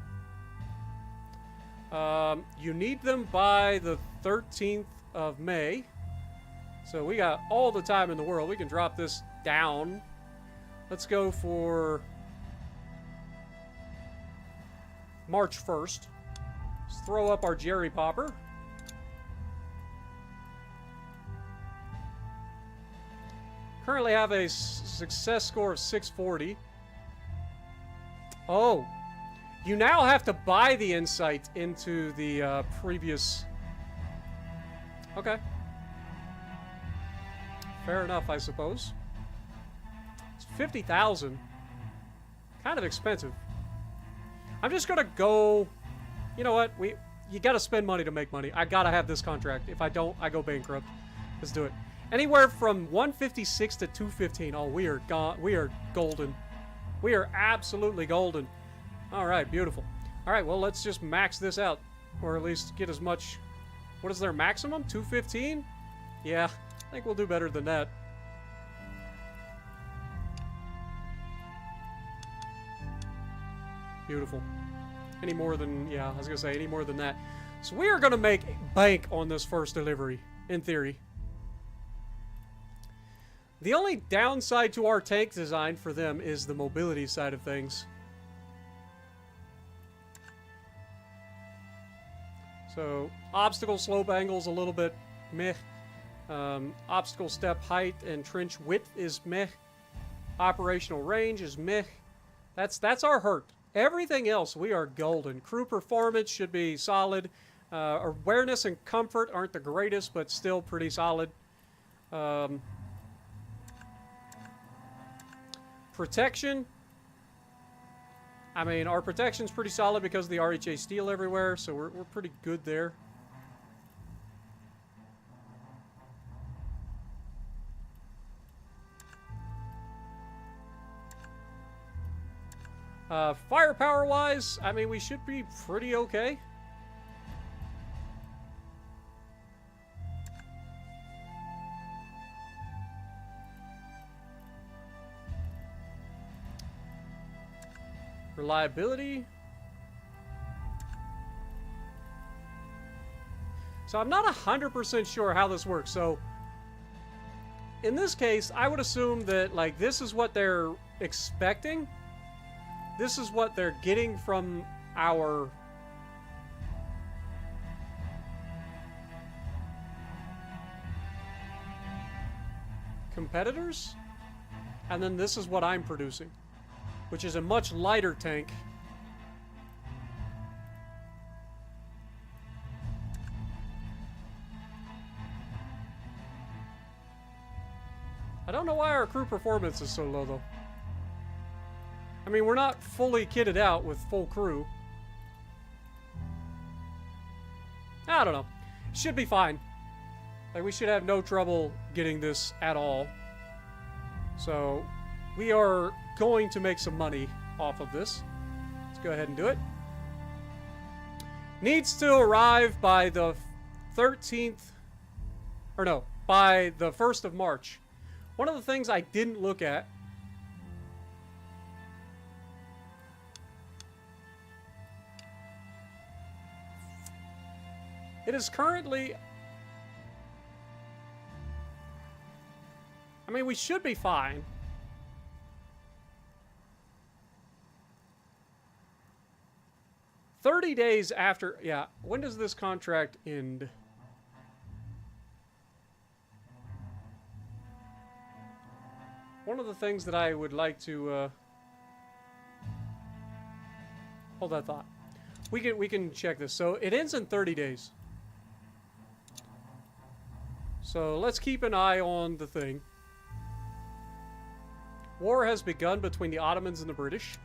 You need them by the 13th of May. So we got all the time in the world. We can drop this down. Let's go for March 1st. Let's throw up our Jerry Popper. Currently have a success score of 640. Oh, you now have to buy the insight into the previous... Okay. Fair enough, I suppose. It's 50,000. Kind of expensive. I'm just gonna go... You know what? You gotta spend money to make money. I gotta have this contract. If I don't, I go bankrupt. Let's do it. Anywhere from 156 to 215. Oh, we are golden. We are absolutely golden. All right, beautiful. All right, well, let's just max this out. Or at least get as much... What is their maximum? 215? Yeah, I think we'll do better than that. Beautiful. Any more than... Yeah, I was going to say any more than that. So we are going to make bank on this first delivery, in theory. The only downside to our tank design for them is the mobility side of things. So, obstacle slope angle's a little bit meh. Obstacle step height and trench width is meh. Operational range is meh. That's our hurt. Everything else, we are golden. Crew performance should be solid. Awareness and comfort aren't the greatest, but still pretty solid. Protection. I mean, our protection's pretty solid because of the RHA steel everywhere, so we're pretty good there. Firepower-wise, I mean, we should be pretty okay. Reliability. So I'm not 100% sure how this works. So in this case, I would assume that like this is what they're expecting. This is what they're getting from our competitors. And then this is what I'm producing, which is a much lighter tank. I don't know why our crew performance is so low, though. I mean, we're not fully kitted out with full crew. I don't know. Should be fine. Like, we should have no trouble getting this at all. So, we are going to make some money off of this. Let's go ahead and do it. Needs to arrive by the 13th, or no, by the 1st of March. One of the things I didn't look at it is currently, I mean, we should be fine. $30 days after, yeah, when does this contract end? One of the things that I would like to hold that thought. We can check this. So it ends in 30 days. So let's keep an eye on the thing. War has begun between the Ottomans and the British.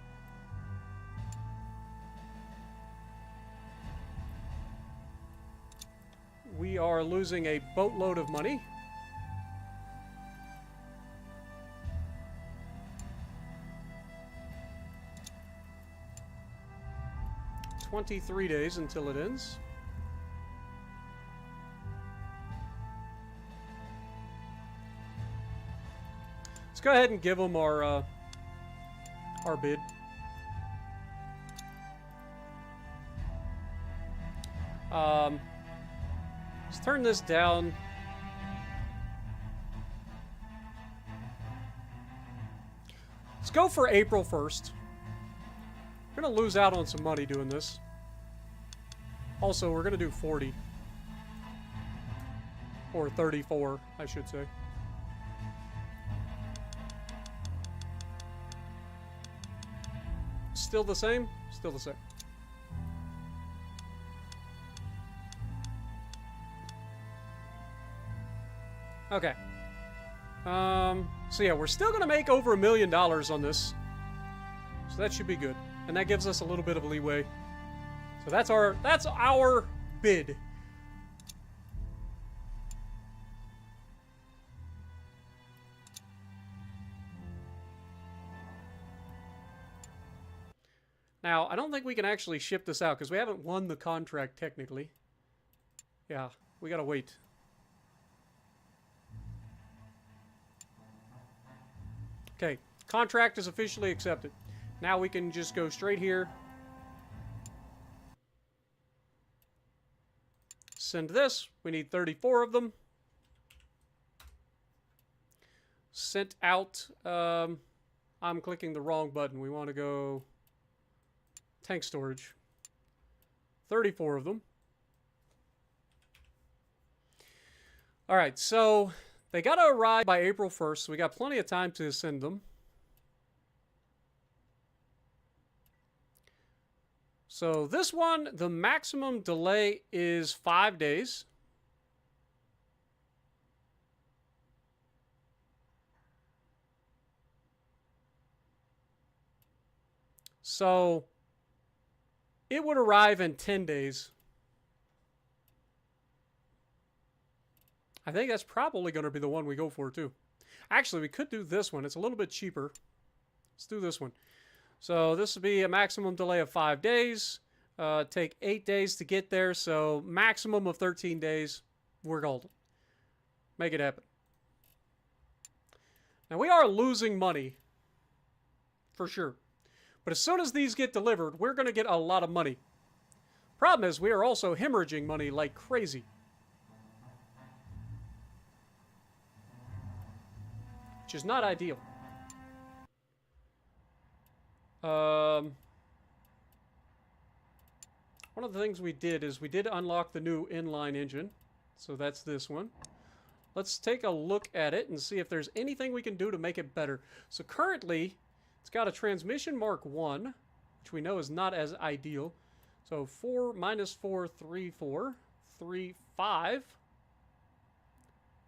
We are losing a boatload of money. $23 days until it ends. Let's go ahead and give them our bid. Let's turn this down. Let's go for April 1st. We're going to lose out on some money doing this. Also, we're going to do 40. Or 34, I should say. Still the same? Still the same. Okay. So yeah, we're still going to make over $1 million on this. So that should be good. And that gives us a little bit of leeway. So that's our bid. Now, I don't think we can actually ship this out because we haven't won the contract technically. Yeah, we gotta wait. Okay, contract is officially accepted. Now we can just go straight here. Send this. We need 34 of them. Sent out. I'm clicking the wrong button. We want to go tank storage. 34 of them. All right, so they got to arrive by April 1st, so we got plenty of time to send them. So this one, the maximum delay is 5 days. So it would arrive in 10 days. I think that's probably going to be the one we go for too. Actually, we could do this one. It's a little bit cheaper. Let's do this one. So this would be a maximum delay of 5 days. Take 8 days to get there. So maximum of 13 days. We're golden. Make it happen. Now we are losing money. For sure. But as soon as these get delivered, we're going to get a lot of money. Problem is, we are also hemorrhaging money like crazy. Which is not ideal. One of the things we did is we did unlock the new inline engine. So that's this one. Let's take a look at it and see if there's anything we can do to make it better. So currently, it's got a transmission Mark 1, which we know is not as ideal. So 4 minus 4, 3, 4. 3, 5.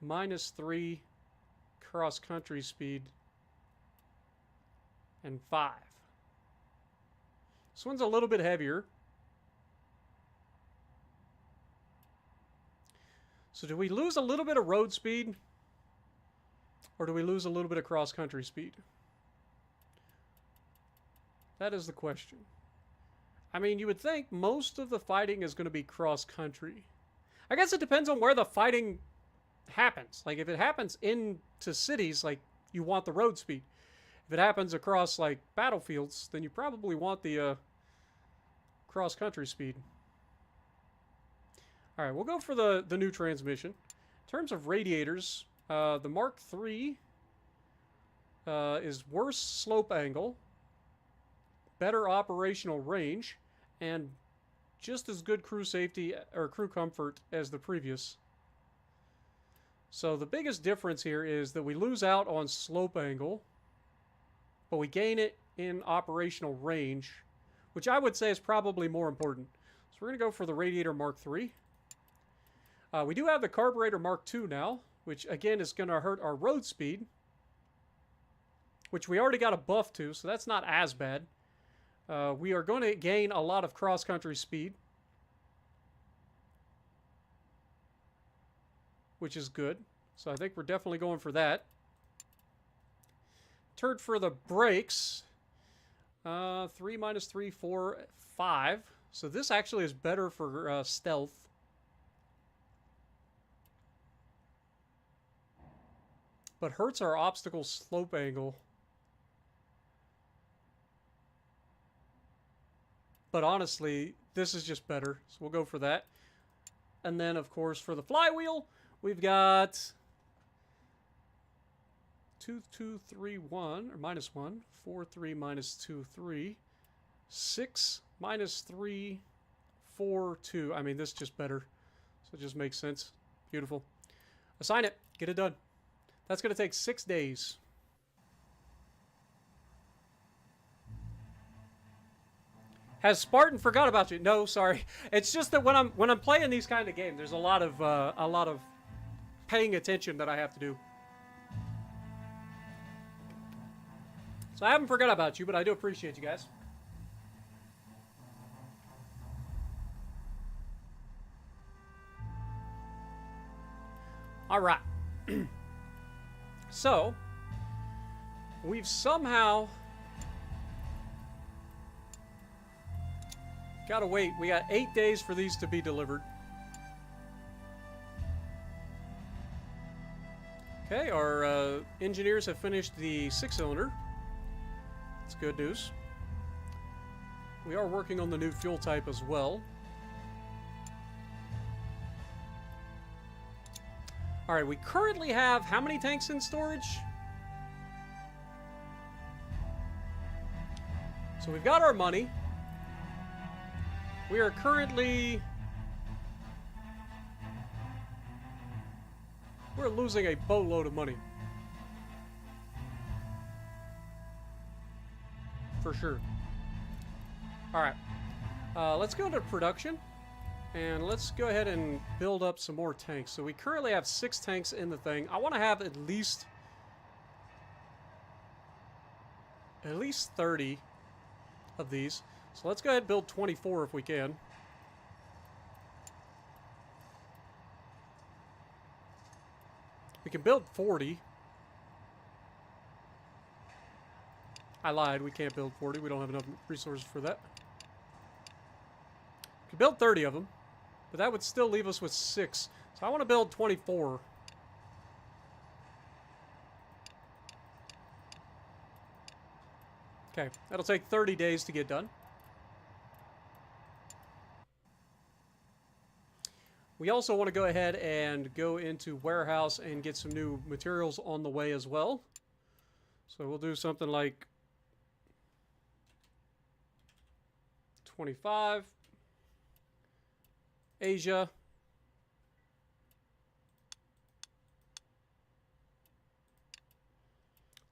Minus 3 cross-country speed. And 5. This one's a little bit heavier. So do we lose a little bit of road speed? Or do we lose a little bit of cross-country speed? That is the question. I mean, you would think most of the fighting is going to be cross-country. I guess it depends on where the fighting happens. Like, if it happens into cities, like, you want the road speed. If it happens across, like, battlefields, then you probably want the cross-country speed. All right, we'll go for the new transmission. In terms of radiators, the Mark III is worse slope angle, better operational range, and just as good crew safety or crew comfort as the previous. So the biggest difference here is that we lose out on slope angle, but we gain it in operational range, which I would say is probably more important. So we're going to go for the Radiator Mark III. We do have the Carburetor Mark II now, which again is going to hurt our road speed, which we already got a buff to, so that's not as bad. We are going to gain a lot of cross-country speed, which is good. So I think we're definitely going for that. Turd for the brakes. 3 minus 3, 4, 5. So this actually is better for stealth. But hurts our obstacle slope angle. But honestly, this is just better. So we'll go for that. And then, of course, for the flywheel, we've got 2, 2, 3, 1, or minus 1. 4, 3, minus 2, 3. 6, minus 3, 4, 2. I mean, this is just better. So it just makes sense. Beautiful. Assign it. Get it done. That's going to take 6 days. Has Spartan forgot about you? No, sorry. It's just that when I'm playing these kind of games, there's a lot of paying attention that I have to do. So I haven't forgot about you, but I do appreciate you guys. All right. So, we've somehow got to wait. We got 8 days for these to be delivered. Okay, our engineers have finished the 6-cylinder. That's good news. We are working on the new fuel type as well. All right, we currently have how many tanks in storage? So we've got our money. We are currently... We're losing a boatload of money. For sure. All right. Let's go into production. And let's go ahead and build up some more tanks. So we currently have 6 tanks in the thing. I want to have at least 30 of these. So let's go ahead and build 24 if we can. We can build 40. I lied. We can't build 40. We don't have enough resources for that. We can build 30 of them. But that would still leave us with 6. So I want to build 24. Okay, that'll take 30 days to get done. We also want to go ahead and go into warehouse and get some new materials on the way as well. So we'll do something like 25, Asia,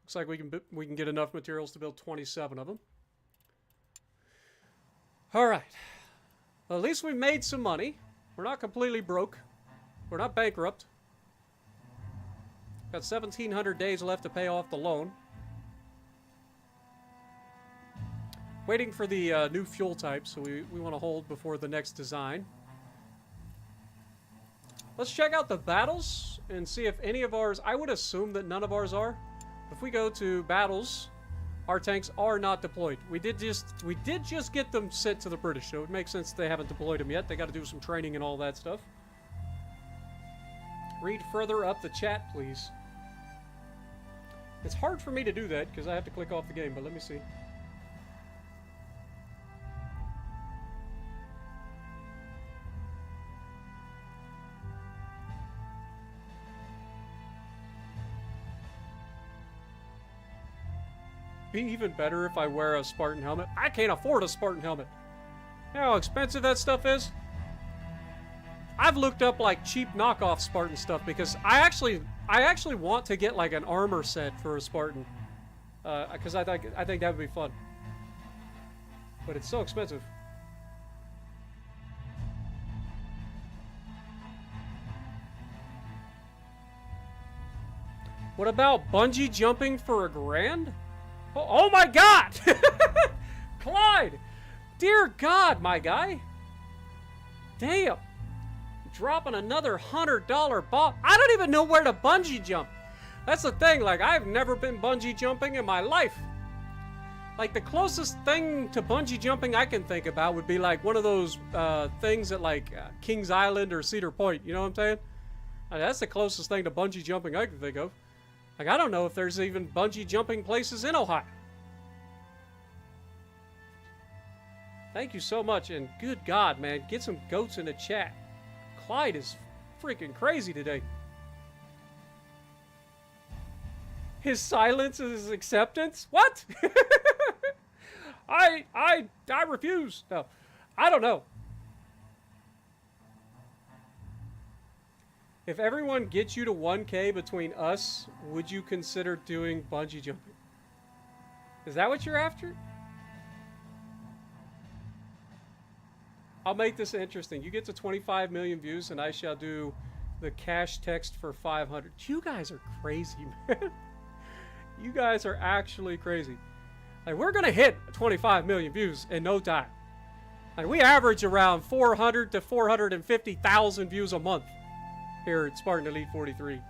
looks like we can get enough materials to build 27 of them. All right, well, at least we made some money. We're not completely broke. We're not bankrupt. Got 1,700 days left to pay off the loan. Waiting for the new fuel type, so we want to hold before the next design. Let's check out the battles and see if any of ours... I would assume that none of ours are. If we go to battles, our tanks are not deployed. We did just get them sent to the British, so it makes sense they haven't deployed them yet. They got to do some training and all that stuff. Read further up the chat, please. It's hard for me to do that because I have to click off the game, but let me see. Be even better if I wear a Spartan helmet. I can't afford a Spartan helmet. You know how expensive that stuff is? I've looked up like cheap knockoff Spartan stuff because I actually want to get like an armor set for a Spartan. Because I think that would be fun. But it's so expensive. What about bungee jumping for $1,000? Oh my God! Clyde! Dear God, my guy! Damn! Dropping another $100 bomb. I don't even know where to bungee jump. That's the thing, like, I've never been bungee jumping in my life. Like, the closest thing to bungee jumping I can think about would be like one of those things at like Kings Island or Cedar Point, you know what I'm saying? That's the closest thing to bungee jumping I can think of. Like, I don't know if there's even bungee jumping places in Ohio. Thank you so much, and good God, man, get some goats in the chat. Clyde is freaking crazy today. His silence is his acceptance? What? I refuse. No, I don't know. If everyone gets you to 1K between us, would you consider doing bungee jumping? Is that what you're after? I'll make this interesting. You get to 25 million views and I shall do the cash text for 500. You guys are crazy, man. You guys are actually crazy. Like, we're going to hit 25 million views in no time. Like, we average around 400 to 450,000 views a month here at Spartan Elite 43.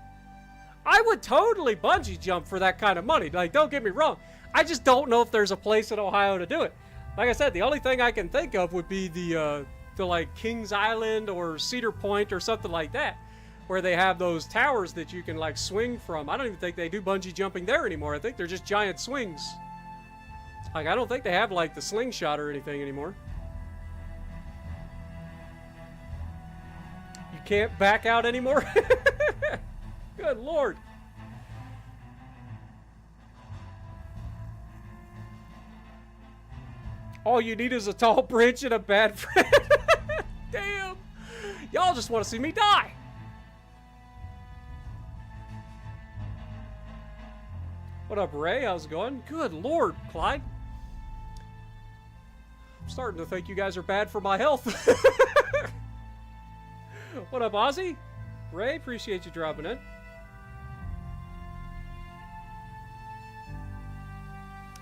I would totally bungee jump for that kind of money. Like, don't get me wrong. I just don't know if there's a place in Ohio to do it. Like I said, the only thing I can think of would be the like Kings Island or Cedar Point or something like that, where they have those towers that you can like swing from. I don't even think they do bungee jumping there anymore. I think they're just giant swings. Like, I don't think they have like the slingshot or anything anymore. You can't back out anymore? Good Lord. All you need is a tall branch and a bad friend. Damn. Y'all just want to see me die. What up, Ray? How's it going? Good Lord, Clyde. I'm starting to think you guys are bad for my health. What up, Ozzy? Ray, appreciate you dropping in.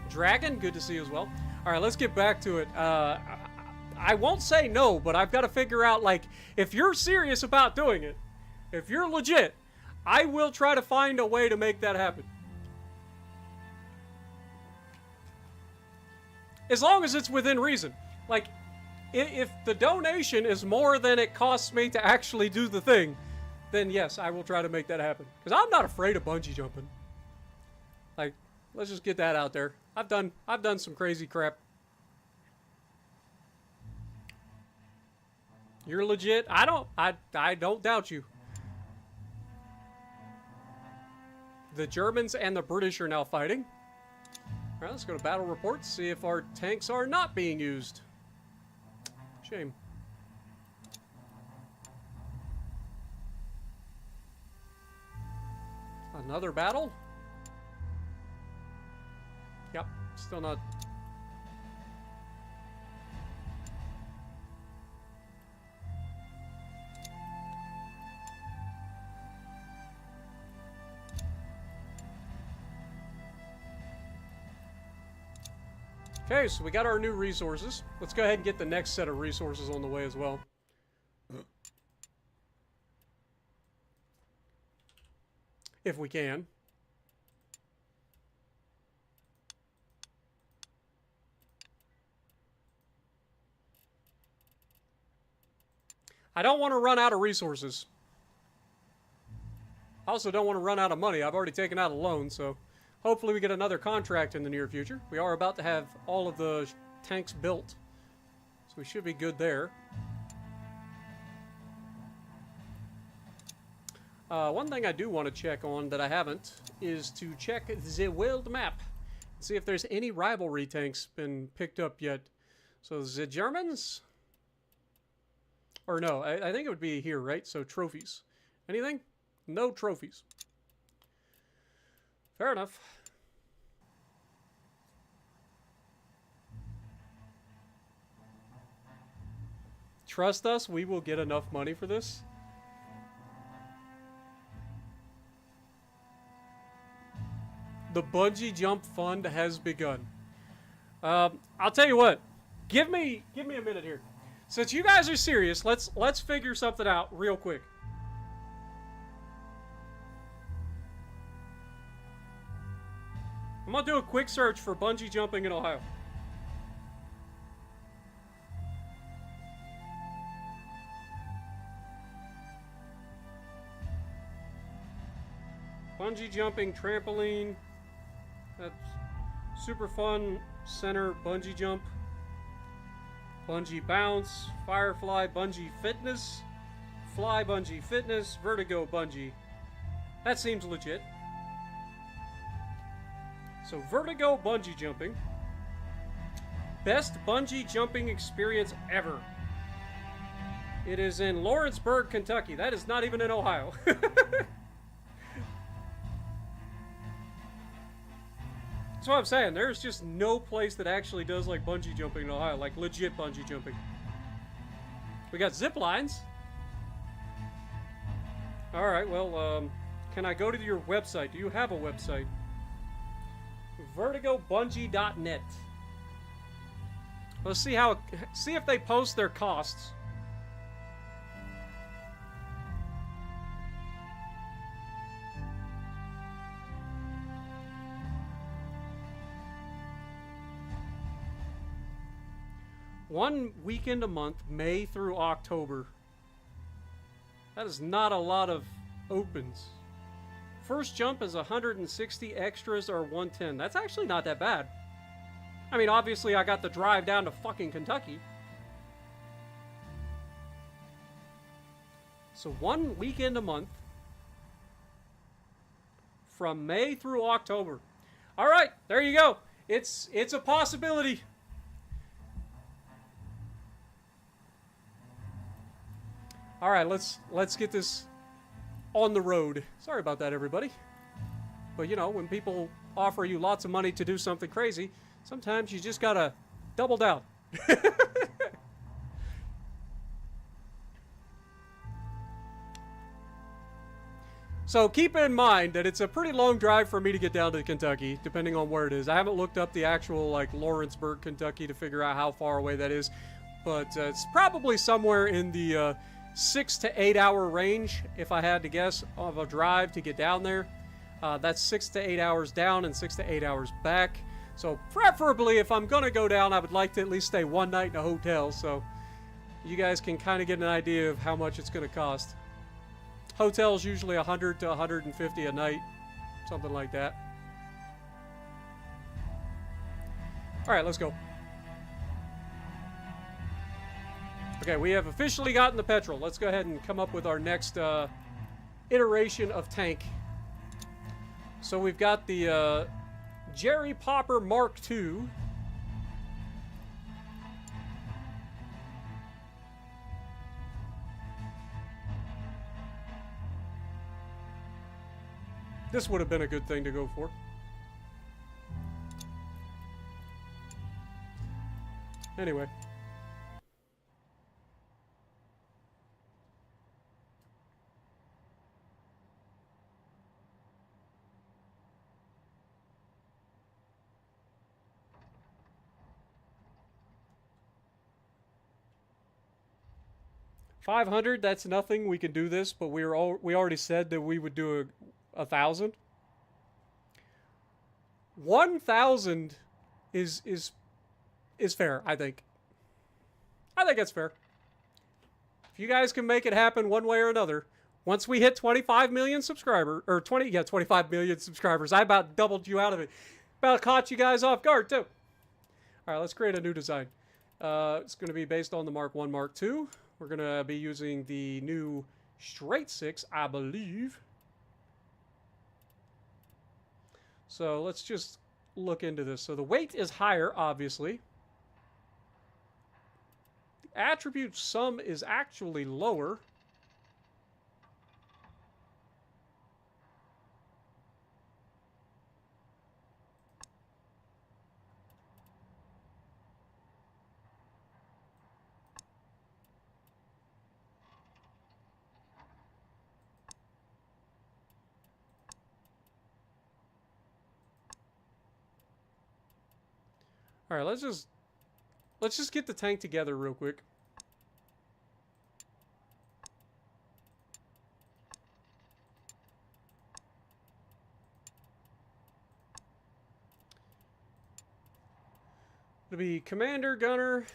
Dragon, good to see you as well. All right, let's get back to it. I won't say no, but I've got to figure out, like, if you're serious about doing it, if you're legit, I will try to find a way to make that happen. As long as it's within reason. Like, if the donation is more than it costs me to actually do the thing, then yes, I will try to make that happen. Because I'm not afraid of bungee jumping. Like, Let's just get that out there. I've done some crazy crap. You're legit. I don't doubt you. The Germans and the British are now fighting. All right, let's go to battle reports, see if our tanks are not being used. Shame. Another battle? Yep, still not. Okay, so we got our new resources. Let's go ahead and get the next set of resources on the way as well. If we can. I don't want to run out of resources. I also don't want to run out of money. I've already taken out a loan, so hopefully we get another contract in the near future. We are about to have all of the tanks built, so we should be good there. One thing I do want to check on that I haven't is to check the world map. See if there's any rivalry tanks been picked up yet. So the Germans... Or no, I think it would be here, right? So trophies. Anything? No trophies. Fair enough. Trust us, we will get enough money for this. The bungee jump fund has begun. I'll tell you what. Give me a minute here. Since you guys are serious, let's figure something out real quick. I'm gonna do a quick search for bungee jumping in Ohio. Bungee jumping, trampoline. That's super fun. Center bungee jump. Bungee bounce, firefly bungee fitness, fly bungee fitness, vertigo bungee. That seems legit. So vertigo bungee jumping. Best bungee jumping experience ever. It is in Lawrenceburg, Kentucky. That is not even in Ohio. That's what I'm saying. There's just no place that actually does like bungee jumping in Ohio, like legit bungee jumping. We got zip lines. All right, well, can I go to your website? Do you have a website? VertigoBungee.net. Let's see see if they post their costs. One weekend a month, May through October. That is not a lot of opens. First jump is 160, extras are 110. That's actually not that bad. I mean, obviously I got the drive down to fucking Kentucky. So one weekend a month from May through October. All right, there you go. It's a possibility. All right, let's get this on the road. Sorry about that, everybody. But you know, when people offer you lots of money to do something crazy, sometimes you just gotta double down. So keep in mind that it's a pretty long drive for me to get down to Kentucky, depending on where it is. I haven't looked up the actual, like, Lawrenceburg, Kentucky to figure out how far away that is. But it's probably somewhere in the 6 to 8 hour range, if I had to guess, of a drive to get down there. That's 6 to 8 hours down and 6 to 8 hours back. So preferably, if I'm going to go down, I would like to at least stay one night in a hotel. So you guys can kind of get an idea of how much it's going to cost. Hotels usually 100 to 150 a night, something like that. Alright, let's go. Okay, we have officially gotten the petrol. Let's go ahead and come up with our next iteration of tank. So we've got the Jerry Popper Mark II. This would have been a good thing to go for. Anyway. $500, that's nothing. We can do this, but we already said that we would do 1,000. 1,000 is fair, I think. I think that's fair. If you guys can make it happen one way or another, once we hit 25 million subscribers, or 25 million subscribers, I about doubled you out of it. About caught you guys off guard, too. All right, let's create a new design. It's going to be based on the Mark I, Mark II. We're going to be using the new straight 6, I believe. So let's just look into this. So the weight is higher, obviously. The attribute sum is actually lower. All right, let's just get the tank together real quick. It'll be commander, gunner,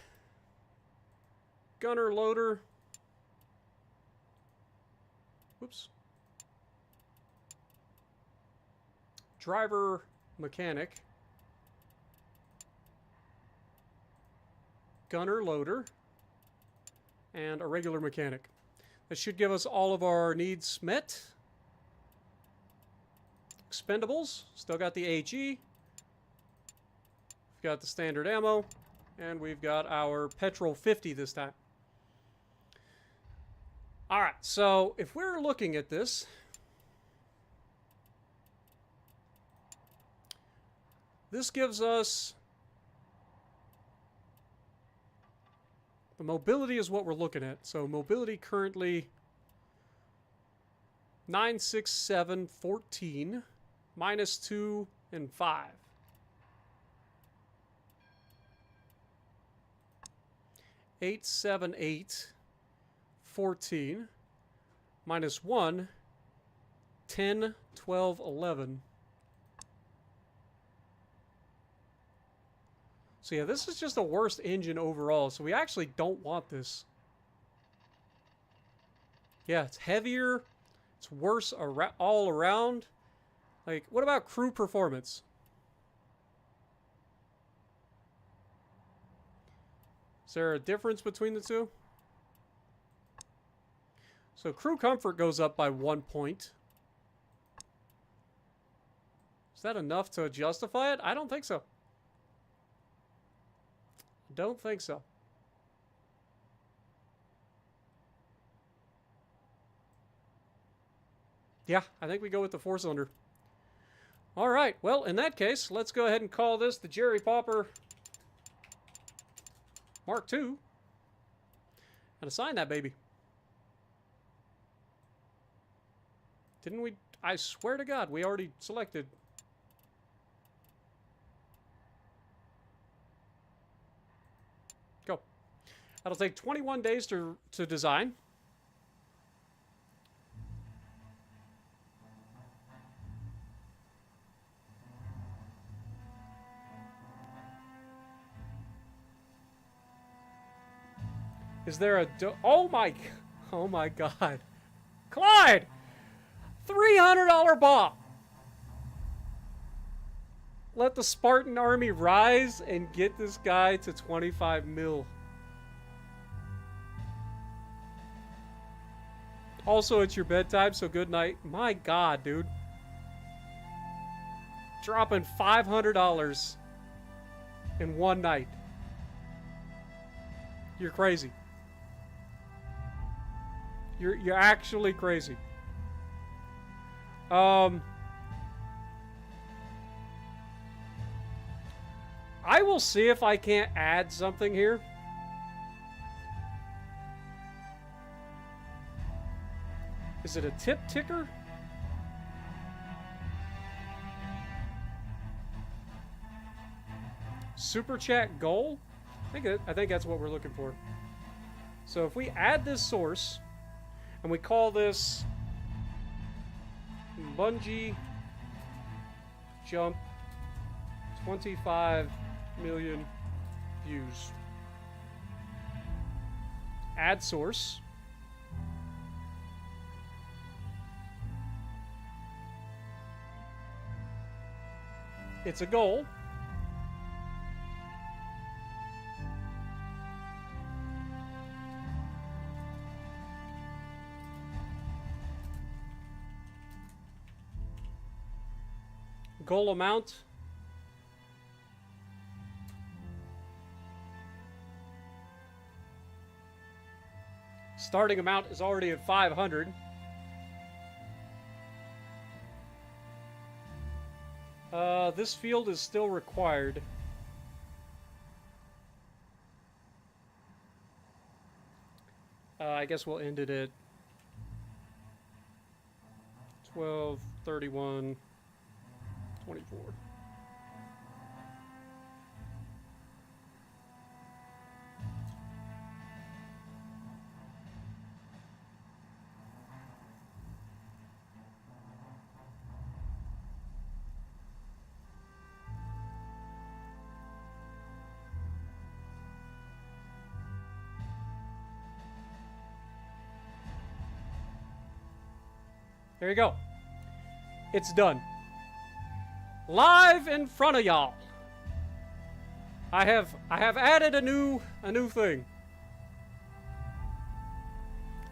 gunner, loader. Whoops. Driver, mechanic. Gunner, loader, and a regular mechanic. That should give us all of our needs met. Expendables, still got the HE. We've got the standard ammo, and we've got our petrol 50 this time. All right, so if we're looking at this, this gives us the mobility is what we're looking at. So mobility currently 9, 6, 7, 14, minus 2, and 5. 8, 7, 8, 14, minus 1, 10, 12, 11. So yeah, this is just the worst engine overall, so we actually don't want this. Yeah, it's heavier, it's worse all around. Like, what about crew performance? Is there a difference between the two? So crew comfort goes up by 1 point. Is that enough to justify it? I don't think so. Don't think so. Yeah, I think we go with the 4-cylinder. All right, well, in that case, let's go ahead and call this the Jerry Popper Mark II and assign that baby. Didn't we? I swear to God, we already selected. Go. That'll take 21 days to design. Is there a oh my God, Clyde, $300 bomb. Let the Spartan army rise and get this guy to 25 mil. Also, it's your bedtime, so good night. My God, dude. Dropping $500 in one night. You're crazy. You're actually crazy. I will see if I can't add something here. Is it a tip ticker? Super chat goal? I think that's what we're looking for. So if we add this source and we call this bungee jump 25 million views. Add source. It's a goal. Goal amount. Starting amount is already at 500. This field is still required. I guess we'll end it at 12:31. 24. There you go. It's done. Live in front of y'all. I have added a new thing.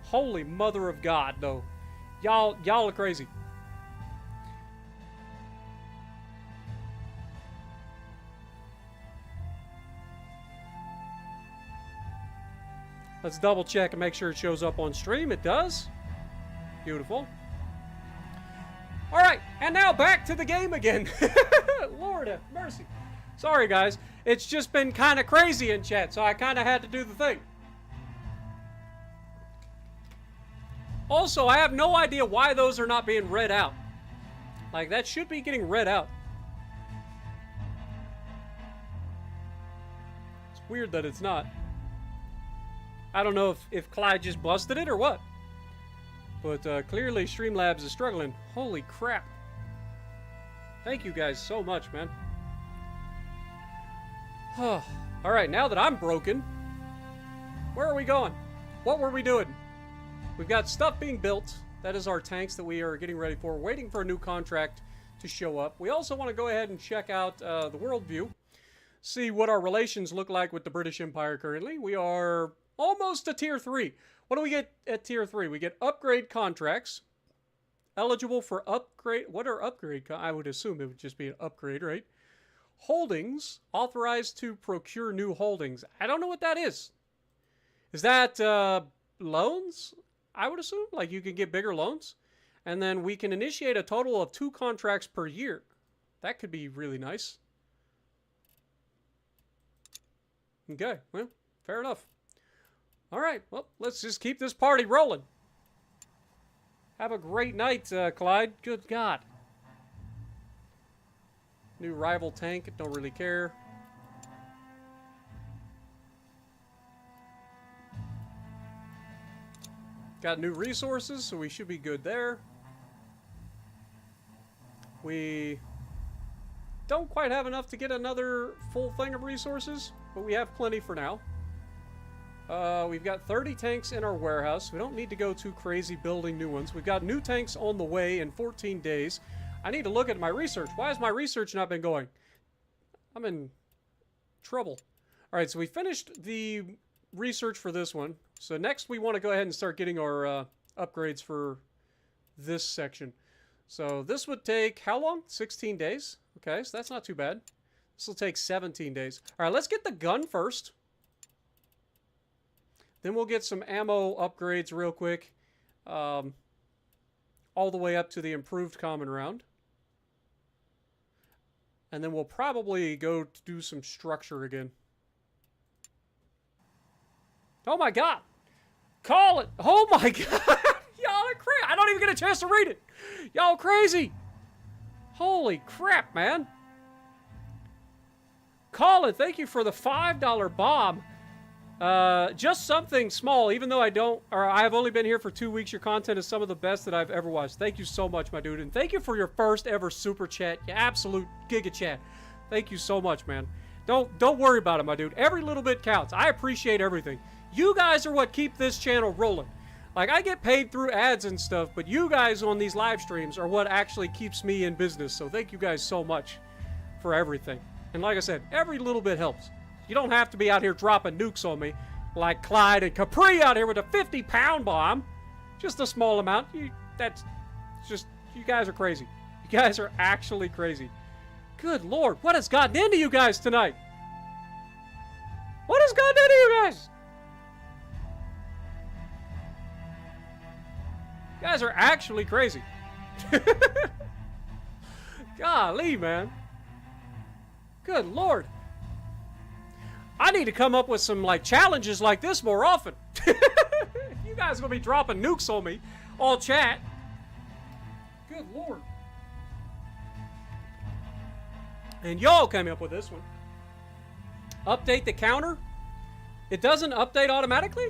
Holy mother of God, though. Y'all are crazy. Let's double check and make sure it shows up on stream. It does. Beautiful. All right, and now back to the game again. Lord have mercy. Sorry, guys. It's just been kind of crazy in chat, so I kind of had to do the thing. Also, I have no idea why those are not being read out. Like, that should be getting read out. It's weird that it's not. I don't know if Clyde just busted it or what. But clearly Streamlabs is struggling. Holy crap. Thank you guys so much, man. Alright, now that I'm broken, where are we going? What were we doing? We've got stuff being built. That is our tanks that we are getting ready for. We're waiting for a new contract to show up. We also want to go ahead and check out the world view. See what our relations look like with the British Empire currently. We are almost to tier 3. What do we get at tier 3? We get upgrade contracts. Eligible for upgrade. What are upgrade? I would assume it would just be an upgrade, right? Holdings. Authorized to procure new holdings. I don't know what that is. Is that loans? I would assume. Like you can get bigger loans. And then we can initiate a total of 2 contracts per year. That could be really nice. Okay. Well, fair enough. All right, well, let's just keep this party rolling. Have a great night, Clyde. Good God. New rival tank, don't really care. Got new resources, so we should be good there. We don't quite have enough to get another full thing of resources, but we have plenty for now. We've got 30 tanks in our warehouse. We don't need to go too crazy building new ones. We've got new tanks on the way in 14 days. I need to look at my research. Why has my research not been going? I'm in trouble. All right, so we finished the research for this one. So next we want to go ahead and start getting our upgrades for this section. So this would take how long? 16 days. Okay, so that's not too bad. This will take 17 days. All right, let's get the gun first. Then we'll get some ammo upgrades real quick. All the way up to the improved common round. And then we'll probably go to do some structure again. Oh my god! Call it! Oh my god! Y'all are crazy! I don't even get a chance to read it! Y'all crazy! Holy crap, man! Colin, thank you for the $5 bomb. Just something small, even though I've only been here for 2 weeks, your content is some of the best that I've ever watched. Thank you so much, my dude. And thank you for your first ever super chat. You absolute giga chat. Thank you so much, man. Don't worry about it, my dude. Every little bit counts. I appreciate everything. You guys are what keep this channel rolling. Like, I get paid through ads and stuff, but you guys on these live streams are what actually keeps me in business. So thank you guys so much for everything. And like I said, every little bit helps. You don't have to be out here dropping nukes on me like Clyde and Capri out here with a 50-pound bomb. Just a small amount. You guys are crazy. You guys are actually crazy. Good Lord, what has gotten into you guys tonight? What has gotten into you guys? You guys are actually crazy. Golly, man. Good Lord. I need to come up with some, like, challenges like this more often. You guys are going to be dropping nukes on me all chat. Good Lord. And y'all came up with this one. Update the counter. It doesn't update automatically?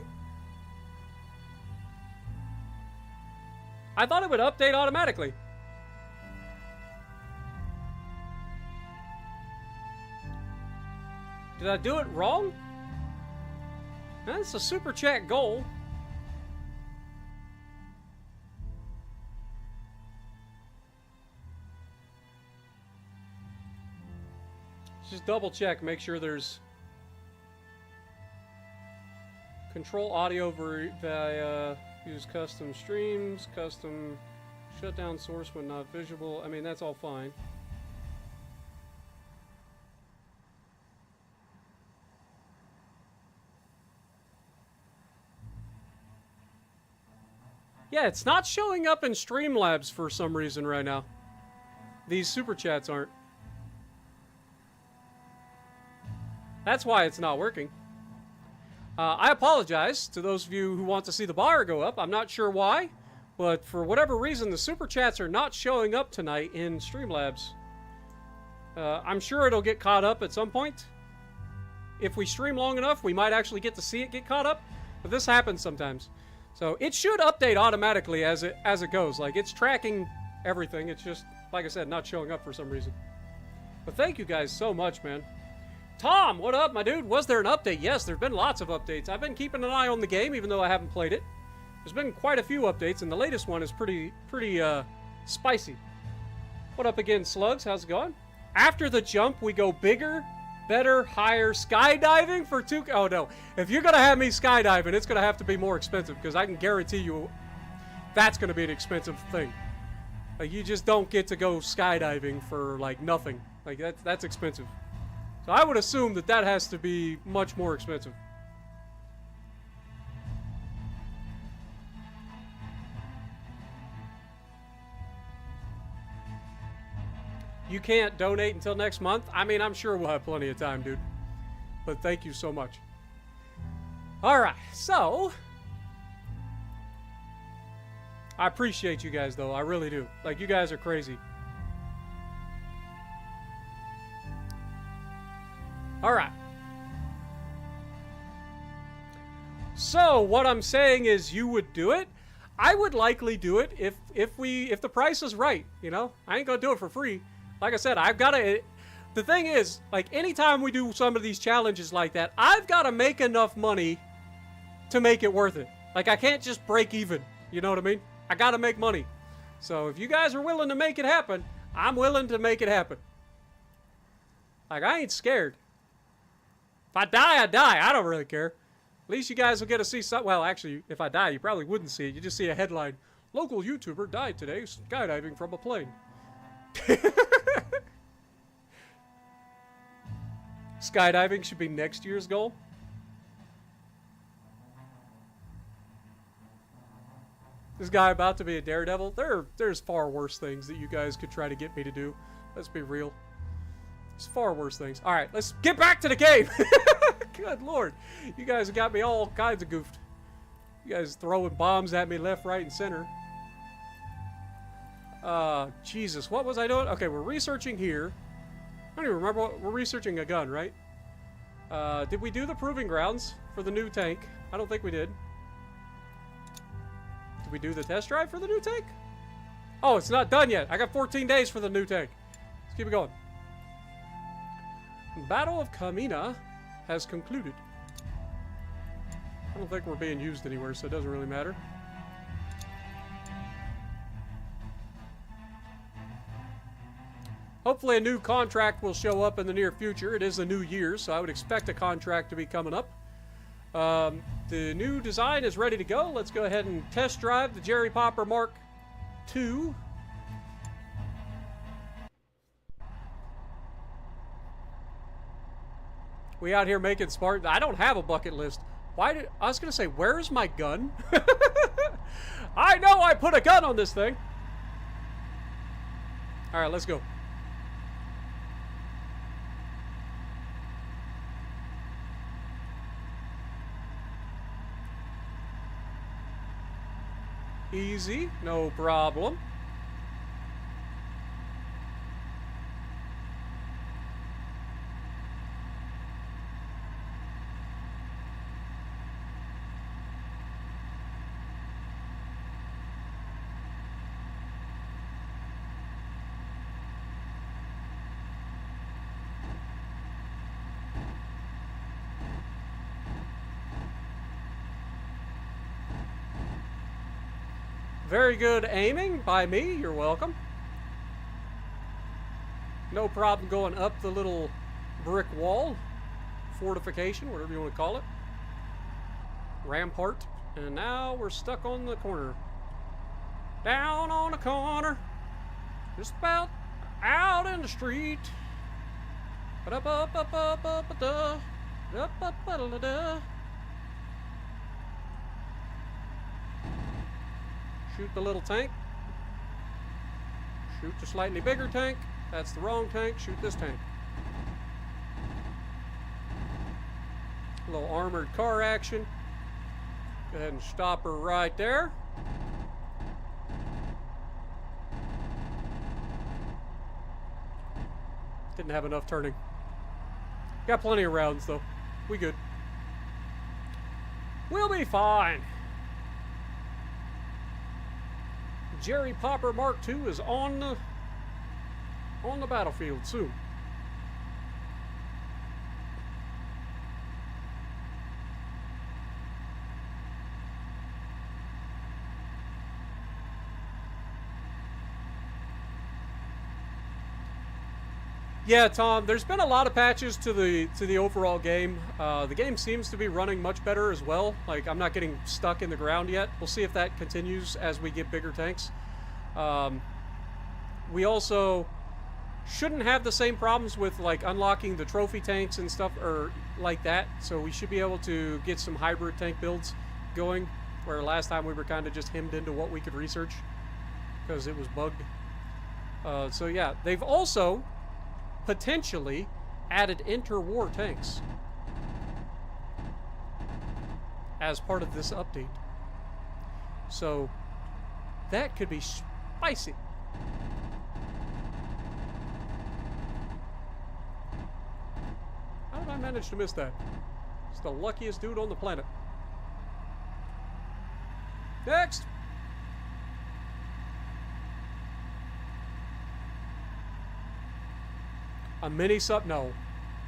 I thought it would update automatically. Did I do it wrong? That's a super chat goal. Just double check, make sure there's control audio via use custom streams, custom shutdown source when not visible. I mean, that's all fine. Yeah, it's not showing up in Streamlabs for some reason right now. These super chats aren't. That's why it's not working. I apologize to those of you who want to see the bar go up. I'm not sure why, but for whatever reason, the super chats are not showing up tonight in Streamlabs. I'm sure it'll get caught up at some point. If we stream long enough, we might actually get to see it get caught up, but this happens sometimes. So it should update automatically as it goes. Like, it's tracking everything. It's just, like I said, not showing up for some reason. But thank you guys so much, man. Tom, what up, my dude? Was there an update? Yes, there's been lots of updates. I've been keeping an eye on the game, even though I haven't played it. There's been quite a few updates, and the latest one is pretty spicy. What up again, Slugs? How's it going? After the jump, we go bigger, better, higher, skydiving for 2... Oh, no. If you're going to have me skydiving, it's going to have to be more expensive, because I can guarantee you that's going to be an expensive thing. Like, you just don't get to go skydiving for, like, nothing. Like, that's expensive. So I would assume that that has to be much more expensive. You can't donate until next month? I mean, I'm sure we'll have plenty of time, dude. But thank you so much. Alright, so... I appreciate you guys, though. I really do. Like, you guys are crazy. Alright. So, what I'm saying is you would do it. I would likely do it if the price is right, you know? I ain't gonna do it for free. Like I said, I've gotta... The thing is, like, anytime we do some of these challenges like that, I've gotta make enough money to make it worth it. Like, I can't just break even, you know what I mean? I gotta make money. So, if you guys are willing to make it happen, I'm willing to make it happen. Like, I ain't scared. If I die, I die. I don't really care. At least you guys will get to see some. Well, actually, if I die, you probably wouldn't see it. You just see a headline. Local YouTuber died today skydiving from a plane. Skydiving should be next year's goal. This guy about to be a daredevil. There's far worse things that you guys could try to get me to do. Let's be real. There's far worse things. All right, let's get back to the game. Good Lord. You guys have got me all kinds of goofed. You guys throwing bombs at me left, right, and center. Jesus, what was I doing? Okay, we're researching here. I don't even remember what we're researching. A gun, right? Did we do the proving grounds for the new tank? I don't think we did. Did we do the test drive for the new tank? Oh, it's not done yet. I got 14 days for the new tank. Let's keep it going. Battle of Kamina has concluded. I don't think we're being used anywhere, so it doesn't really matter. Hopefully a new contract will show up in the near future. It is the new year, so I would expect a contract to be coming up. The new design is ready to go. Let's go ahead and test drive the Jerry Popper Mark II. We out here making smart. I don't have a bucket list. Why did I was gonna say, where's my gun? I know I put a gun on this thing. All right, let's go. Easy, no problem. Very good aiming by me. You're welcome. No problem going up the little brick wall. Fortification, whatever you want to call it. Rampart. And now we're stuck on the corner. Down on the corner. Just about out in the street. Up, up, up, up, up, da. Up, up, up, da. Shoot the little tank. Shoot the slightly bigger tank. That's the wrong tank. Shoot this tank. A little armored car action. Go ahead and stop her right there. Didn't have enough turning. Got plenty of rounds though. We good. We'll be fine. Jerry Popper Mark II is on the battlefield soon. Yeah, Tom, there's been a lot of patches to the overall game. The game seems to be running much better as well. Like, I'm not getting stuck in the ground yet. We'll see if that continues as we get bigger tanks. We also shouldn't have the same problems with, like, unlocking the trophy tanks and stuff, or like that. So we should be able to get some hybrid tank builds going, where last time we were kind of just hemmed into what we could research because it was bugged. So yeah, they've also potentially added interwar tanks as part of this update. So that could be spicy. How did I manage to miss that? It's the luckiest dude on the planet. Next! A mini sub? No.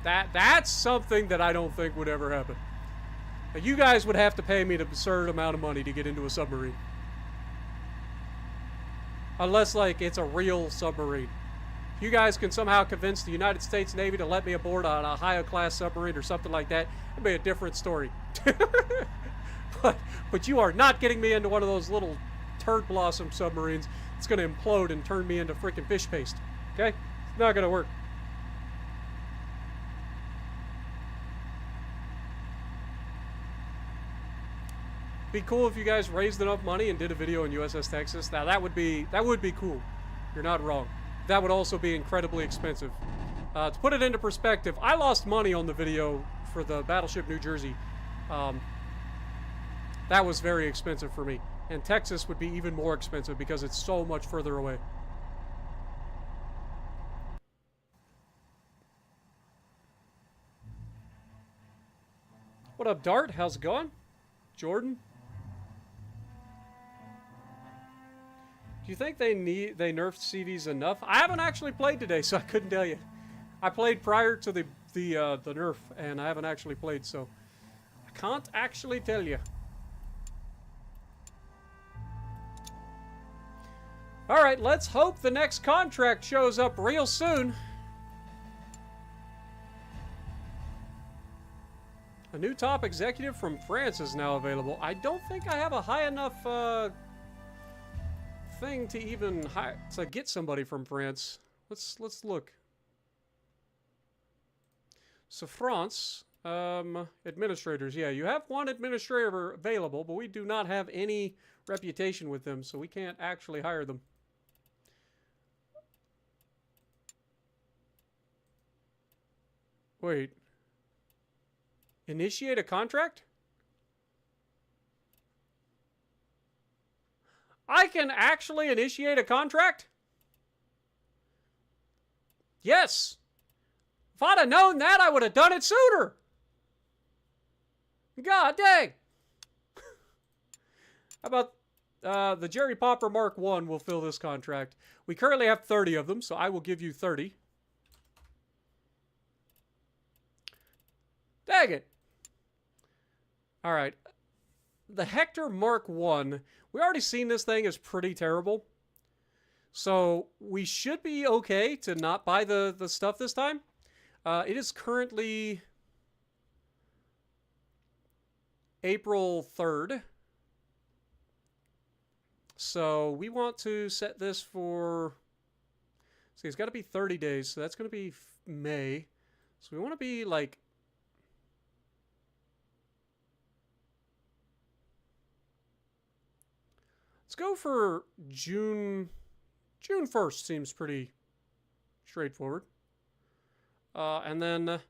That's something that I don't think would ever happen. Now, you guys would have to pay me an absurd amount of money to get into a submarine. Unless, like, it's a real submarine. If you guys can somehow convince the United States Navy to let me aboard on a Ohio-class submarine or something like that, it'd be a different story. But you are not getting me into one of those little turd blossom submarines. It's going to implode and turn me into freaking fish paste. Okay? It's not going to work. Be cool if you guys raised enough money and did a video on USS Texas. Now that would be cool. You're not wrong. That would also be incredibly expensive. To put it into perspective, I lost money on the video for the Battleship New Jersey. That was very expensive for me. And Texas would be even more expensive because it's so much further away. What up, Dart? How's it going? Jordan? Do you think they nerfed CVs enough? I haven't actually played today, so I couldn't tell you. I played prior to the nerf, and I haven't actually played, so I can't actually tell you. All right, let's hope the next contract shows up real soon. A new top executive from France is now available. I don't think I have a high enough thing to even to get somebody from France. Let's look. So France, administrators. Yeah, you have one administrator available, but we do not have any reputation with them, so we can't actually hire them. Wait. Initiate a contract? I can actually initiate a contract? Yes. If I'd have known that, I would have done it sooner. God dang. How about the Jerry Popper Mark I will fill this contract. We currently have 30 of them, so I will give you 30. Dang it. All right. The Hector Mark I, we already seen this thing is pretty terrible. So we should be okay to not buy the stuff this time. It is currently April 3rd. So we want to set this for, see, it's got to be 30 days. So that's going to be May. So we want to be like, let's go for June 1st. Seems pretty straightforward. And then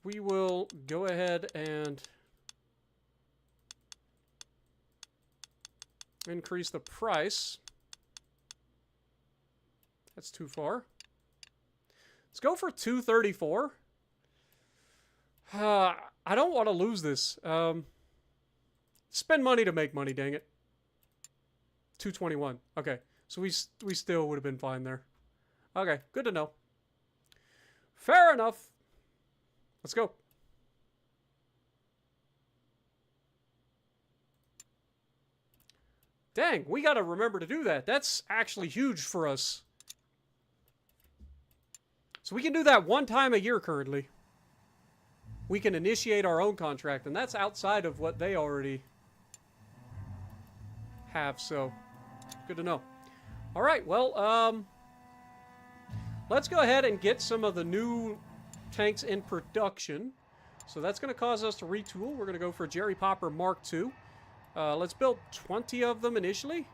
we will go ahead and increase the price. That's too far. Let's go for 234. I don't want to lose this. Spend money to make money, dang it. 221. Okay, so we still would have been fine there. Okay, good to know. Fair enough. Let's go. Dang, we got to remember to do that. That's actually huge for us. So we can do that one time a year currently. We can initiate our own contract, and that's outside of what they already have, so good to know. All right, well, let's go ahead and get some of the new tanks in production. So that's going to cause us to retool. We're going to go for Jerry Popper Mark II. Let's build 20 of them initially.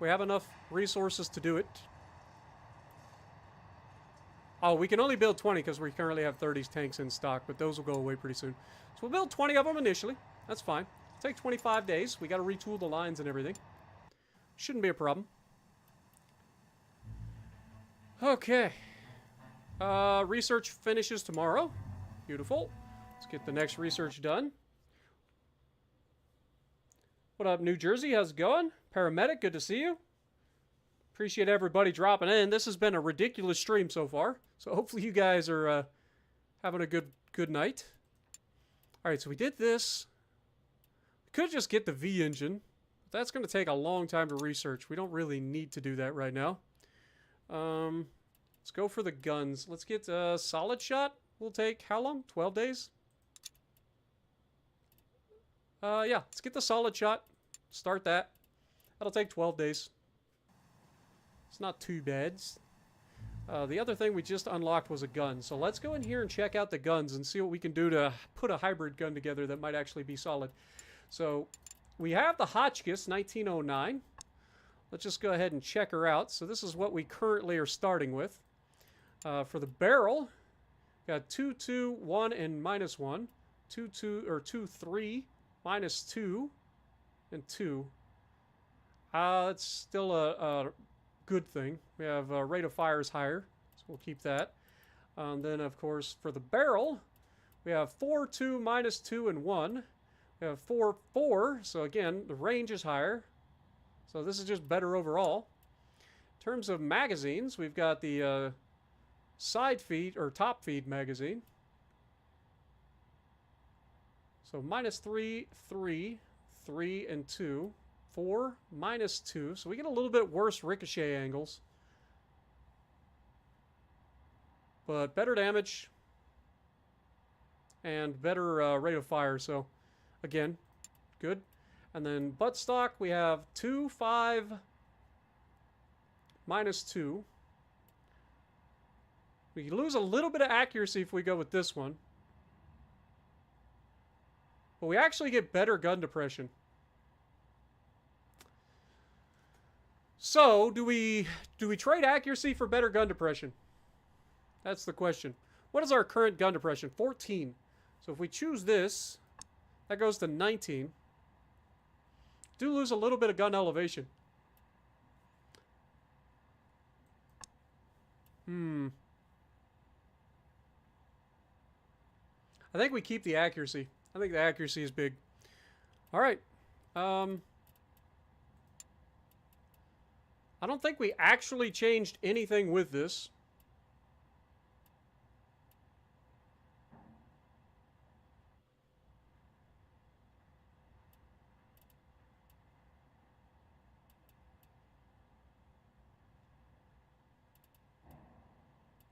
We have enough resources to do it. Oh, we can only build 20 because we currently have 30 tanks in stock, but those will go away pretty soon. So we'll build 20 of them initially. That's fine. It'll take 25 days. We got to retool the lines and everything. Shouldn't be a problem. Okay. Research finishes tomorrow. Beautiful. Let's get the next research done. What up, New Jersey? How's it going? Paramedic, good to see you. Appreciate everybody dropping in. This has been a ridiculous stream so far. So hopefully you guys are having a good night. All right, so we did this. We could just get the V engine. That's going to take a long time to research. We don't really need to do that right now. Let's go for the guns. Let's get a solid shot. We'll take how long? 12 days? Yeah, let's get the solid shot. Start that. That'll take 12 days. It's not too bad. The other thing we just unlocked was a gun. So let's go in here and check out the guns and see what we can do to put a hybrid gun together that might actually be solid. So we have the Hotchkiss 1909. Let's just go ahead and check her out. So this is what we currently are starting with. For the barrel, got 2, 2, 1, and -1. 2, 2, or 2, 3, -2, and 2. That's still a good thing. We have rate of fire is higher, so we'll keep that. Then, of course, for the barrel, we have 4, 2, -2, and 1. We have 4, 4, so again, the range is higher. So this is just better overall. In terms of magazines, we've got the side feed, or top feed magazine. So -3, 3, 3, and 2. 4, -2. So we get a little bit worse ricochet angles. But better damage. And better rate of fire. So, again, good. And then buttstock, we have 2, 5, -2. We lose a little bit of accuracy if we go with this one. But we actually get better gun depression. So, do we trade accuracy for better gun depression? That's the question. What is our current gun depression? 14. So if we choose this, that goes to 19. Do lose a little bit of gun elevation. I think we keep the accuracy. I think the accuracy is big. All right. I don't think we actually changed anything with this.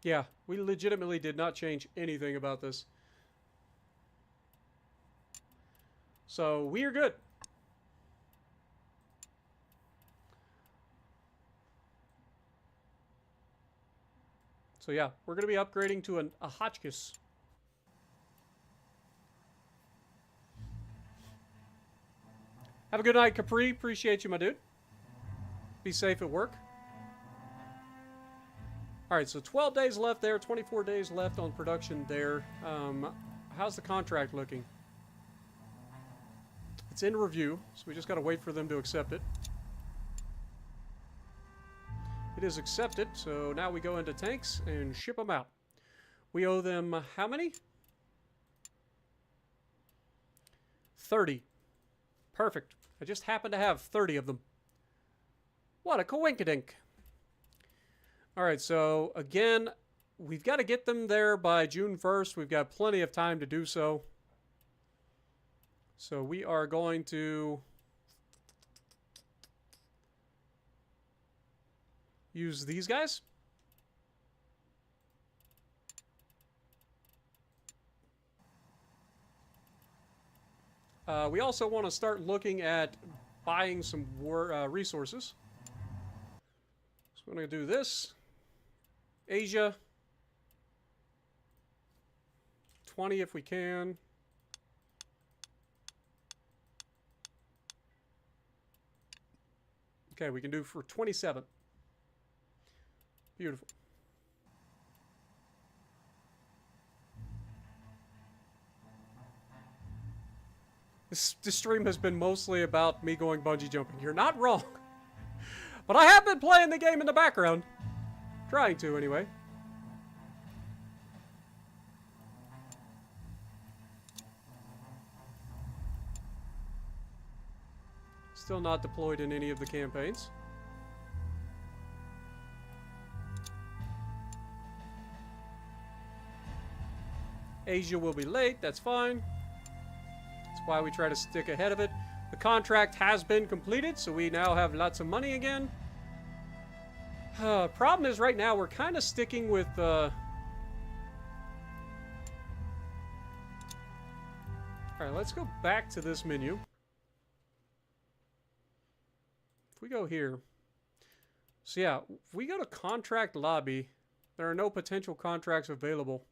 Yeah, we legitimately did not change anything about this. So we are good. So yeah, we're going to be upgrading to a Hotchkiss. Have a good night, Capri. Appreciate you, my dude. Be safe at work. Alright, so 12 days left there, 24 days left on production there. How's the contract looking? It's in review, so we just got to wait for them to accept it. It is accepted, so now we go into tanks and ship them out. We owe them how many? 30. Perfect. I just happen to have 30 of them. What a coinkydink. Alright, so again, we've got to get them there by June 1st. We've got plenty of time to do so. So we are going to use these guys. We also want to start looking at buying some resources. So we're going to do this. Asia. 20 if we can. Okay, we can do for 27. Beautiful. This stream has been mostly about me going bungee jumping. You're not wrong. But I have been playing the game in the background. Trying to, anyway. Still not deployed in any of the campaigns. Asia will be late, that's fine. That's why we try to stick ahead of it. The contract has been completed, so we now have lots of money again. Problem is, right now, we're kind of sticking with... Alright, let's go back to this menu. If we go here... So yeah, if we go to contract lobby, there are no potential contracts available.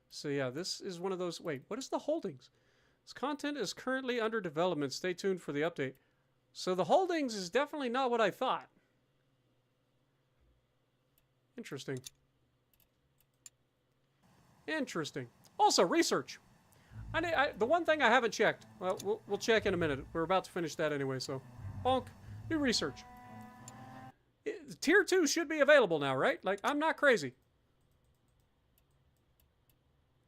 So yeah, this is one of those... Wait, what is the holdings? This content is currently under development. Stay tuned for the update. So the holdings is definitely not what I thought. Interesting. Interesting. Also, research. The one thing I haven't checked. Well, we'll check in a minute. We're about to finish that anyway, so... Bonk. New research. Tier 2 should be available now, right? Like, I'm not crazy.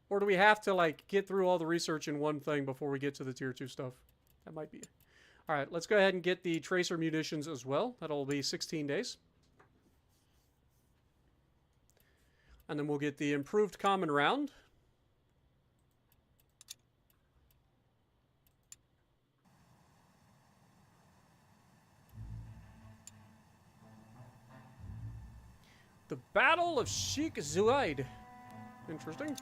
Or do we have to, like, get through all the research in one thing before we get to the Tier 2 stuff? That might be it. Alright, let's go ahead and get the tracer munitions as well. That'll be 16 days. And then we'll get the improved common round. The Battle of Sheikh Zuaid. Interesting.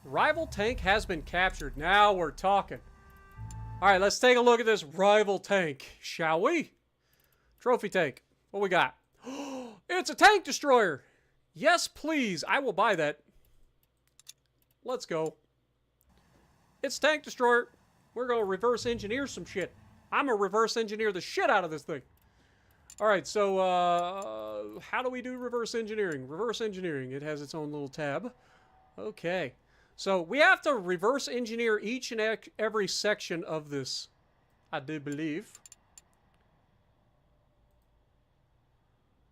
Rival tank has been captured. Now we're talking. Alright, let's take a look at this rival tank, shall we? Trophy tank. What we got? It's a tank destroyer! Yes, please. I will buy that. Let's go. It's tank destroyer. We're going to reverse engineer some shit. I'm going to reverse engineer the shit out of this thing. Alright, so, how do we do reverse engineering? Reverse engineering. It has its own little tab. Okay. So, we have to reverse engineer each and every section of this, I do believe.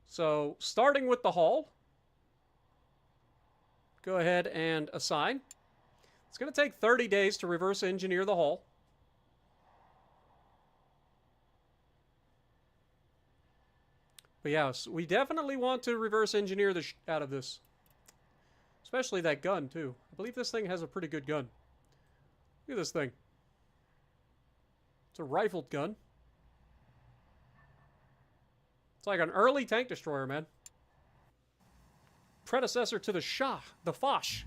So, starting with the hull. Go ahead and assign. It's going to take 30 days to reverse engineer the hull. But yeah, so we definitely want to reverse engineer the out of this. Especially that gun, too. I believe this thing has a pretty good gun. Look at this thing. It's a rifled gun. It's like an early tank destroyer, man. Predecessor to the Shah, the Foch.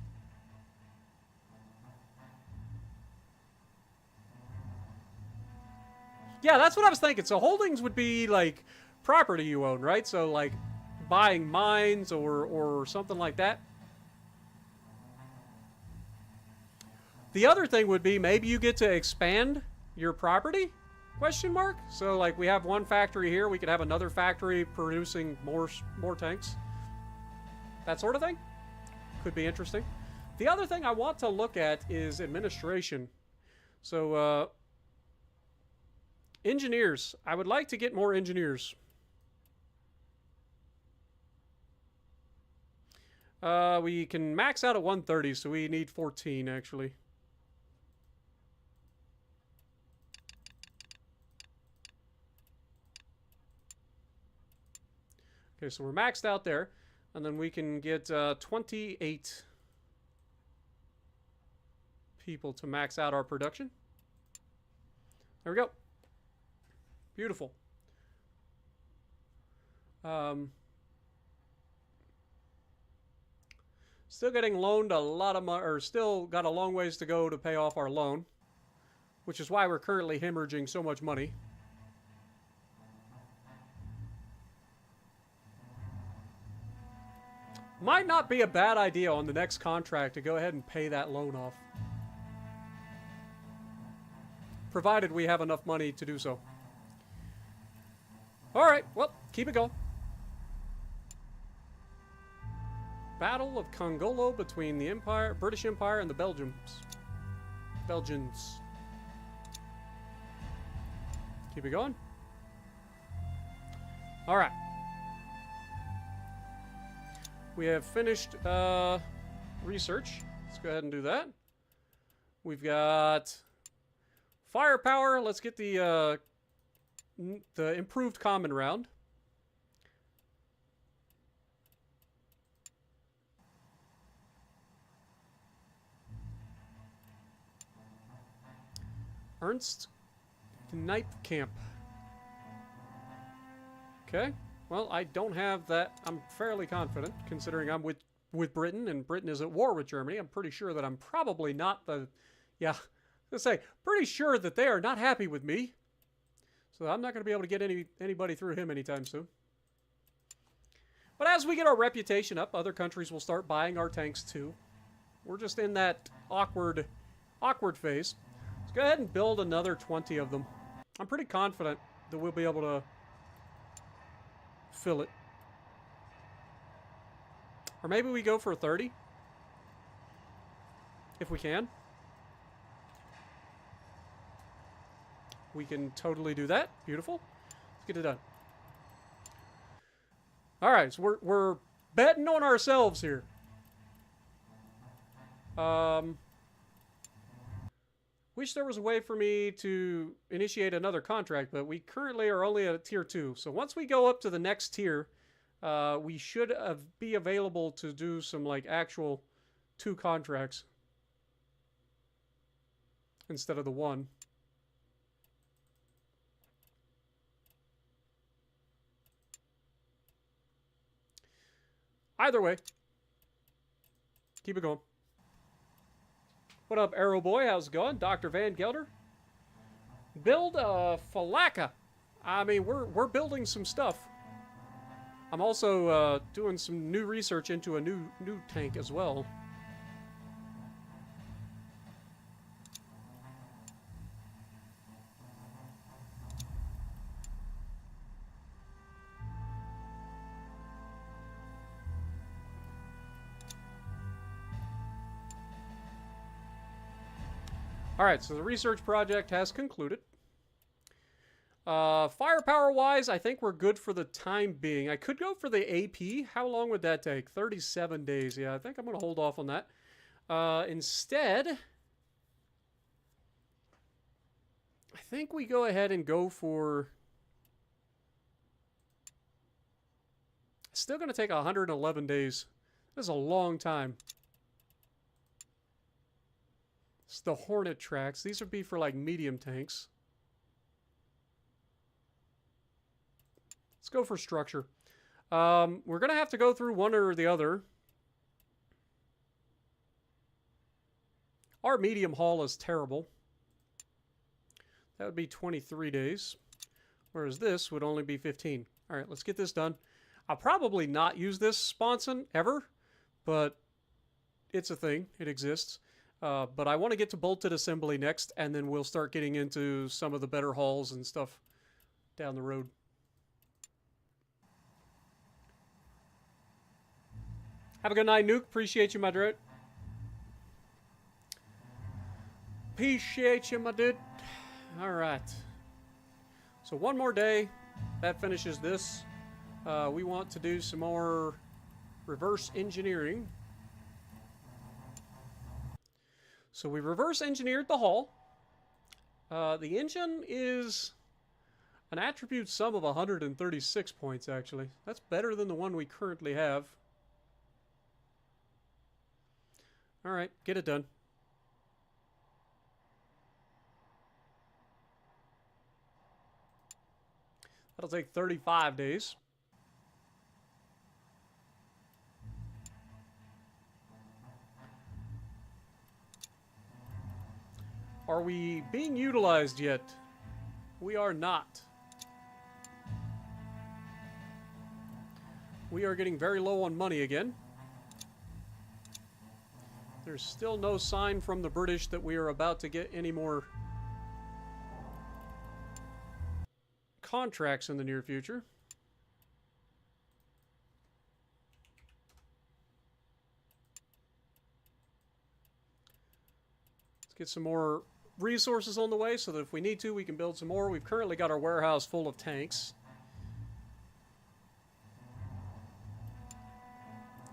Yeah, that's what I was thinking. So holdings would be like property you own, right? So like buying mines or something like that. The other thing would be maybe you get to expand your property? Question mark? So like we have one factory here, we could have another factory producing more tanks. That sort of thing. Could be interesting. The other thing I want to look at is administration. So engineers. I would like to get more engineers. We can max out at 130, so we need 14 actually. Okay, so we're maxed out there. And then we can get 28 people to max out our production. There we go. Beautiful. Still getting loaned a lot of money, or still got a long ways to go to pay off our loan, which is why we're currently hemorrhaging so much money. Might not be a bad idea on the next contract to go ahead and pay that loan off. Provided we have enough money to do so. Alright, well, keep it going. Battle of Congolo between the British Empire and the Belgians. Keep it going. Alright. We have finished research. Let's go ahead and do that. We've got firepower. Let's get the improved common round. Ernst Knipe Camp. Okay. Well, I don't have that. I'm fairly confident, considering I'm with Britain, and Britain is at war with Germany. I'm pretty sure that I'm probably not the... Yeah, let's say, pretty sure that they are not happy with me. So I'm not going to be able to get anybody through him anytime soon. But as we get our reputation up, other countries will start buying our tanks too. We're just in that awkward phase. Let's go ahead and build another 20 of them. I'm pretty confident that we'll be able to fill it. Or maybe we go for 30. If we can. We can totally do that. Beautiful. Let's get it done. Alright, so we're betting on ourselves here. Wish there was a way for me to initiate another contract, but we currently are only at tier 2. So once we go up to the next tier, we should be available to do some like actual 2 contracts instead of the 1. Either way, keep it going. What up, Arrow Boy? How's it going? Dr. Van Gelder? Build a Falaka. I mean, we're building some stuff. I'm also doing some new research into a new tank as well. Alright, so the research project has concluded. Firepower-wise, I think we're good for the time being. I could go for the AP. How long would that take? 37 days. Yeah, I think I'm going to hold off on that. Instead, I think we go ahead and go for... It's still going to take 111 days. This is a long time. It's the Hornet tracks. These would be for like medium tanks. Let's go for structure. We're going to have to go through one or the other. Our medium haul is terrible. That would be 23 days. Whereas this would only be 15. All right, let's get this done. I'll probably not use this sponson ever, but it's a thing. It exists. But I want to get to bolted assembly next, and then we'll start getting into some of the better hauls and stuff down the road. Have a good night, Nuke. Appreciate you, my dude. Appreciate you, my dude. All right. So one more day. That finishes this. We want to do some more reverse engineering. So we reverse engineered the hull. The engine is an attribute sum of 136 points, actually. That's better than the one we currently have. Alright, get it done. That'll take 35 days. Are we being utilized yet? We are not. We are getting very low on money again. There's still no sign from the British that we are about to get any more contracts in the near future. Let's get some more resources on the way so that if we need to, we can build some more. We've currently got our warehouse full of tanks.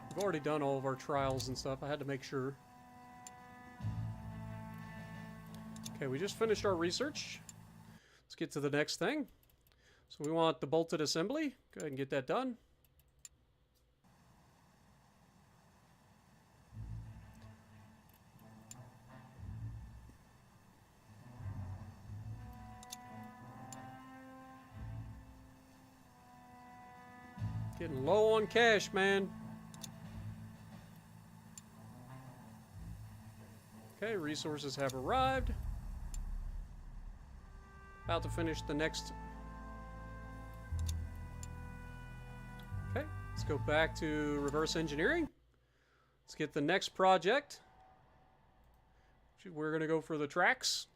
We've already done all of our trials and stuff. I had to make sure. Okay, we just finished our research. Let's get to the next thing. So we want the bolted assembly. Go ahead and get that done. Getting low on cash, man. Okay, resources have arrived. About to finish the next. Okay, let's go back to reverse engineering. Let's get the next project. We're going to go for the tracks.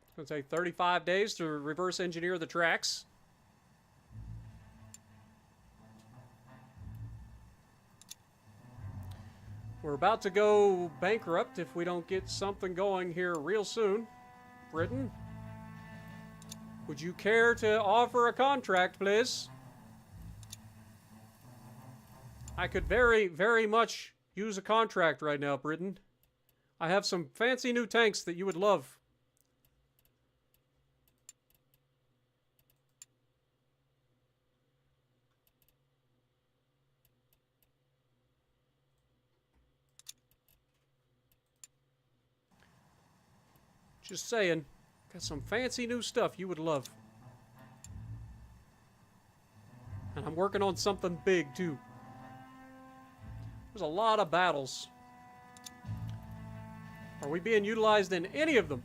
It's going to take 35 days to reverse engineer the tracks. We're about to go bankrupt if we don't get something going here real soon. Britain, would you care to offer a contract, please? I could very, very much use a contract right now, Britain. I have some fancy new tanks that you would love. Just saying. Got some fancy new stuff you would love. And I'm working on something big, too. There's a lot of battles. Are we being utilized in any of them?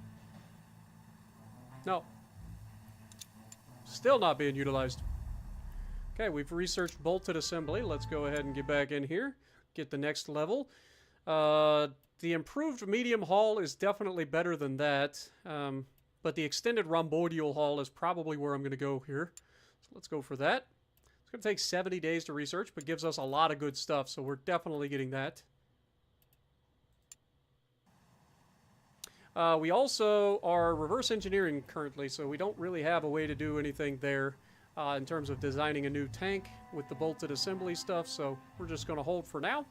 No. Still not being utilized. Okay, we've researched bolted assembly. Let's go ahead and get back in here. Get the next level. The improved medium hull is definitely better than that. But the extended rhomboidal hull is probably where I'm going to go here. So let's go for that. It's going to take 70 days to research, but gives us a lot of good stuff. So we're definitely getting that. We also are reverse engineering currently, so we don't really have a way to do anything there in terms of designing a new tank with the bolted assembly stuff. So we're just going to hold for now.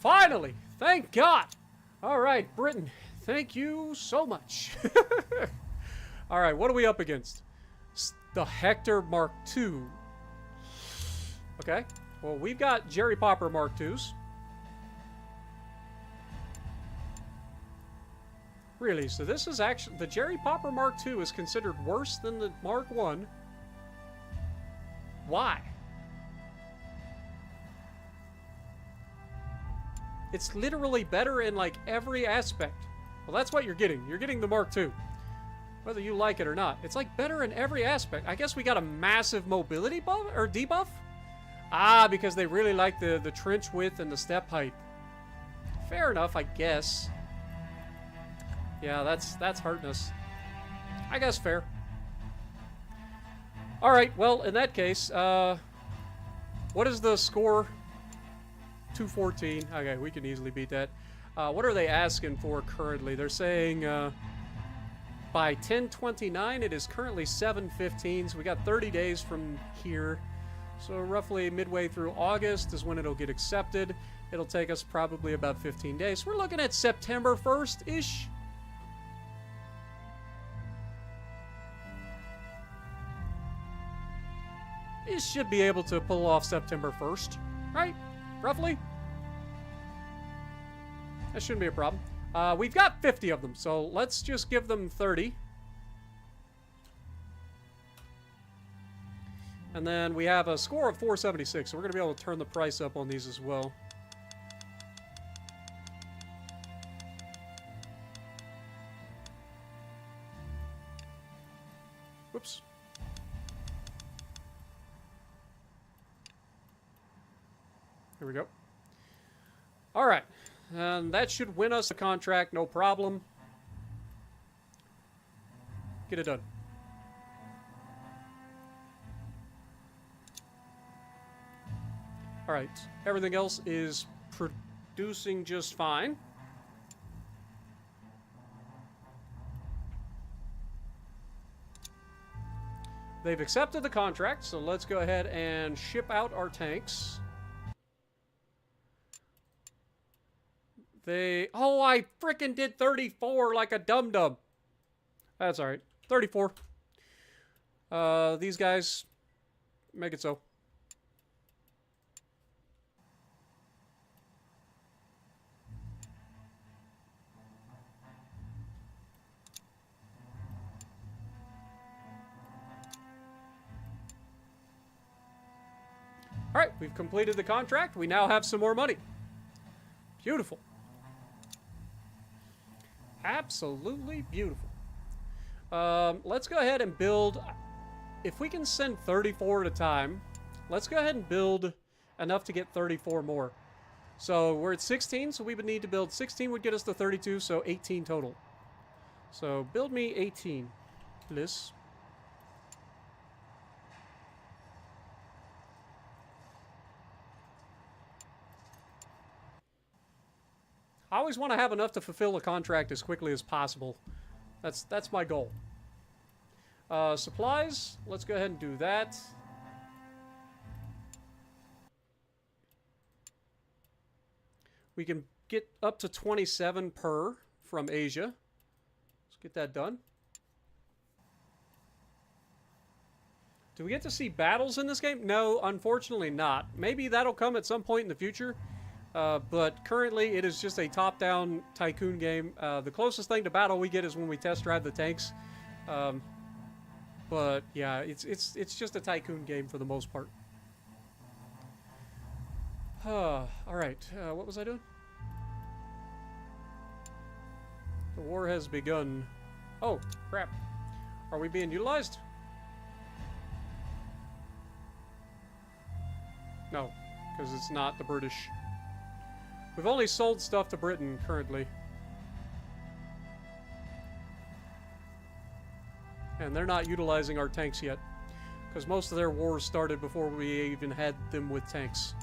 Finally! Thank God! All right, Britain, thank you so much. All right, what are we up against? The Hector Mark II. Okay, well, we've got Jerry Popper Mark IIs. Really, so this is actually... The Jerry Popper Mark II is considered worse than the Mark I. Why? It's literally better in, like, every aspect. Well, that's what you're getting. You're getting the Mark II. Whether you like it or not. It's, like, better in every aspect. I guess we got a massive mobility buff, or debuff? Ah, because they really like the trench width and the step height. Fair enough, I guess. Yeah, that's hurting us. I guess fair. Alright, well, in that case, what is the score? 214. Okay, we can easily beat that. What are they asking for currently? They're saying by 10/29, it is currently 7/15, so we got 30 days from here. So roughly midway through August is when it'll get accepted. It'll take us probably about 15 days. We're looking at September 1st-ish. It should be able to pull off September 1st, right? Roughly. That shouldn't be a problem. We've got 50 of them, so let's just give them 30. And then we have a score of 476, so we're going to be able to turn the price up on these as well. Whoops. Here we go. All right. And that should win us a contract, no problem. Get it done. All right. Everything else is producing just fine. They've accepted the contract, so let's go ahead and ship out our tanks. Oh, I frickin' did 34 like a dum-dum. That's alright. 34. These guys, make it so. All right, we've completed the contract. We now have some more money. Beautiful. Absolutely beautiful. Let's go ahead and build. If we can send 34 at a time, let's go ahead and build enough to get 34 more. So we're at 16, so we would need to build 16 would get us to 32, so 18 total. So build me 18, please. I always want to have enough to fulfill a contract as quickly as possible. That's my goal. Supplies, let's go ahead and do that. We can get up to 27 per from Asia. Let's get that done. Do we get to see battles in this game? No, unfortunately not. Maybe that'll come at some point in the future. But currently, it is just a top-down Tycoon game. The closest thing to battle we get is when we test drive the tanks. But yeah, it's just a Tycoon game for the most part. All right, what was I doing? The war has begun. Oh, crap. Are we being utilized? No, because it's not the British. We've only sold stuff to Britain currently. And they're not utilizing our tanks yet, because most of their wars started before we even had them with tanks.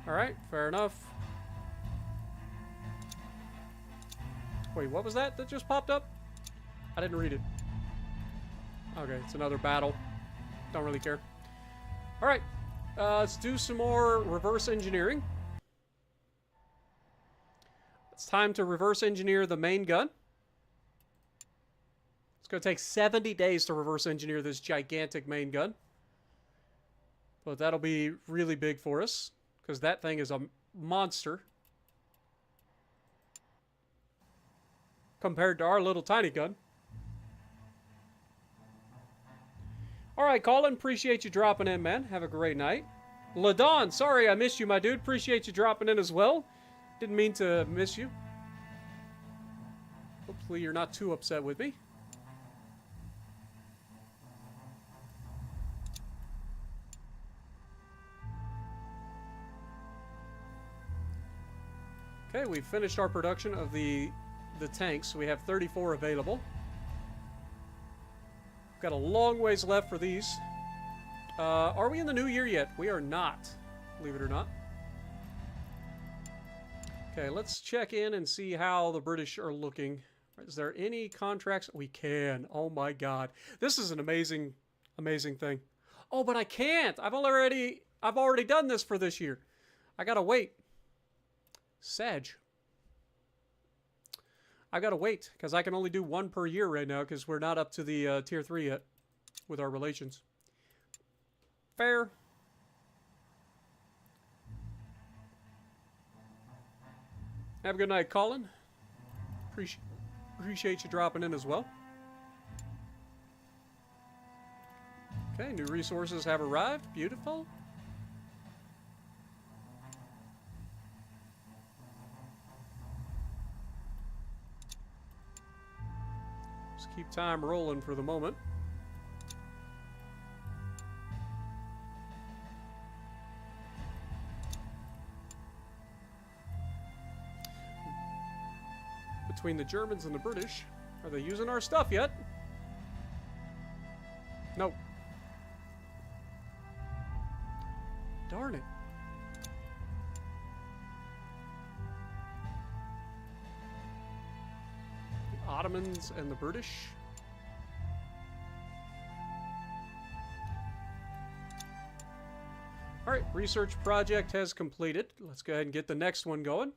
Alright, fair enough. Wait, what was that just popped up? I didn't read it. Okay, it's another battle. Don't really care. Alright, let's do some more reverse engineering. It's time to reverse engineer the main gun. It's going to take 70 days to reverse engineer this gigantic main gun. But that'll be really big for us, because that thing is a monster compared to our little tiny gun. Alright, Colin, appreciate you dropping in, man. Have a great night. Ladon, sorry I missed you, my dude. Appreciate you dropping in as well. Didn't mean to miss you. Hopefully you're not too upset with me. Okay, we've finished our production of the tanks. We have 34 available. Got a long ways left for these. Are we in the new year yet? We are not, believe it or not. Okay, let's check in and see how the British are looking. Is there any contracts? We can. Oh my god. This is an amazing, amazing thing. Oh, but I can't. I've already done this for this year. I gotta wait. Sag. I gotta wait, because I can only do one per year right now, because we're not up to the tier 3 yet with our relations. Fair. Have a good night, Colin. Appreciate you dropping in as well. Okay, new resources have arrived. Beautiful. Just keep time rolling for the moment. Between the Germans and the British, are they using our stuff yet? No. Darn it. The Ottomans and the British. Alright, research project has completed. Let's go ahead and get the next one going.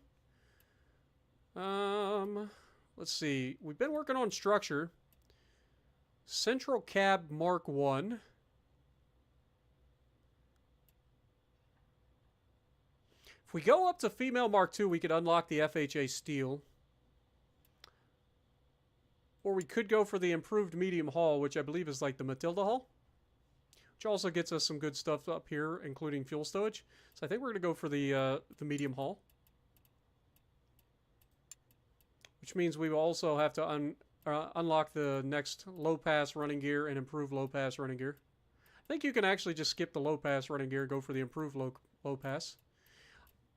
Let's see. We've been working on structure. Central Cab Mark 1. If we go up to Female Mark 2, we could unlock the FHA Steel. Or we could go for the improved medium hull, which I believe is like the Matilda hull. Which also gets us some good stuff up here, including fuel stowage. So I think we're going to go for the medium hull. Which means we will also have to unlock the next low pass running gear and improve low pass running gear. I think you can actually just skip the low pass running gear, go for the improved low pass.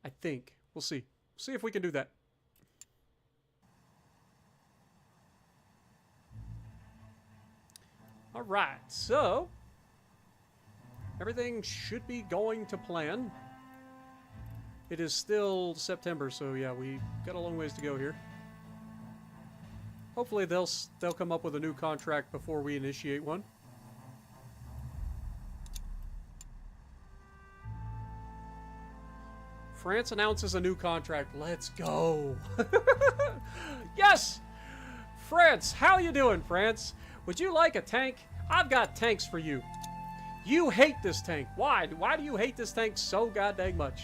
I think. We'll see. See if we can do that. Alright, so everything should be going to plan. It is still September, so yeah, we got a long ways to go here. Hopefully they'll come up with a new contract before we initiate one. France announces a new contract. Let's go. Yes! France, how you doing, France? Would you like a tank? I've got tanks for you. You hate this tank. Why? Why do you hate this tank so goddamn much?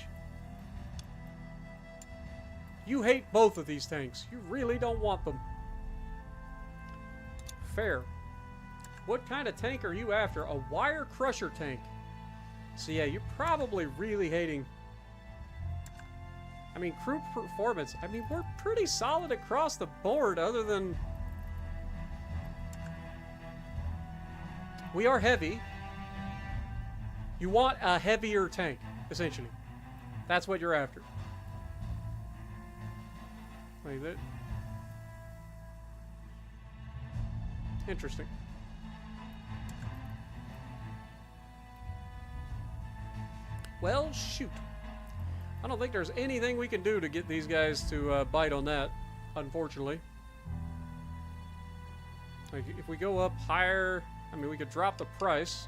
You hate both of these tanks. You really don't want them. Fair. What kind of tank are you after? A wire crusher tank. So yeah, you're probably really hating... I mean, crew performance. I mean, we're pretty solid across the board other than... We are heavy. You want a heavier tank, essentially. That's what you're after. Like that. Interesting. Well, shoot. I don't think there's anything we can do to get these guys to bite on that, unfortunately. Like, if we go up higher... I mean, we could drop the price.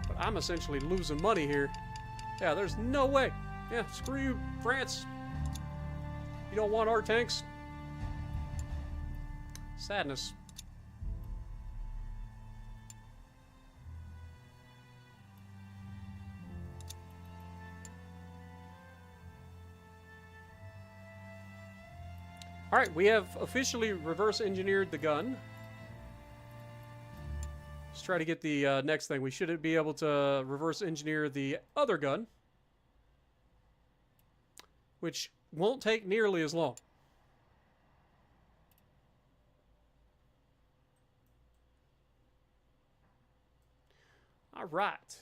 But I'm essentially losing money here. Yeah, there's no way. Yeah, screw you, France. You don't want our tanks? Sadness. Alright, we have officially reverse engineered the gun. Let's try to get the next thing. We should be able to reverse engineer the other gun, which won't take nearly as long. All right.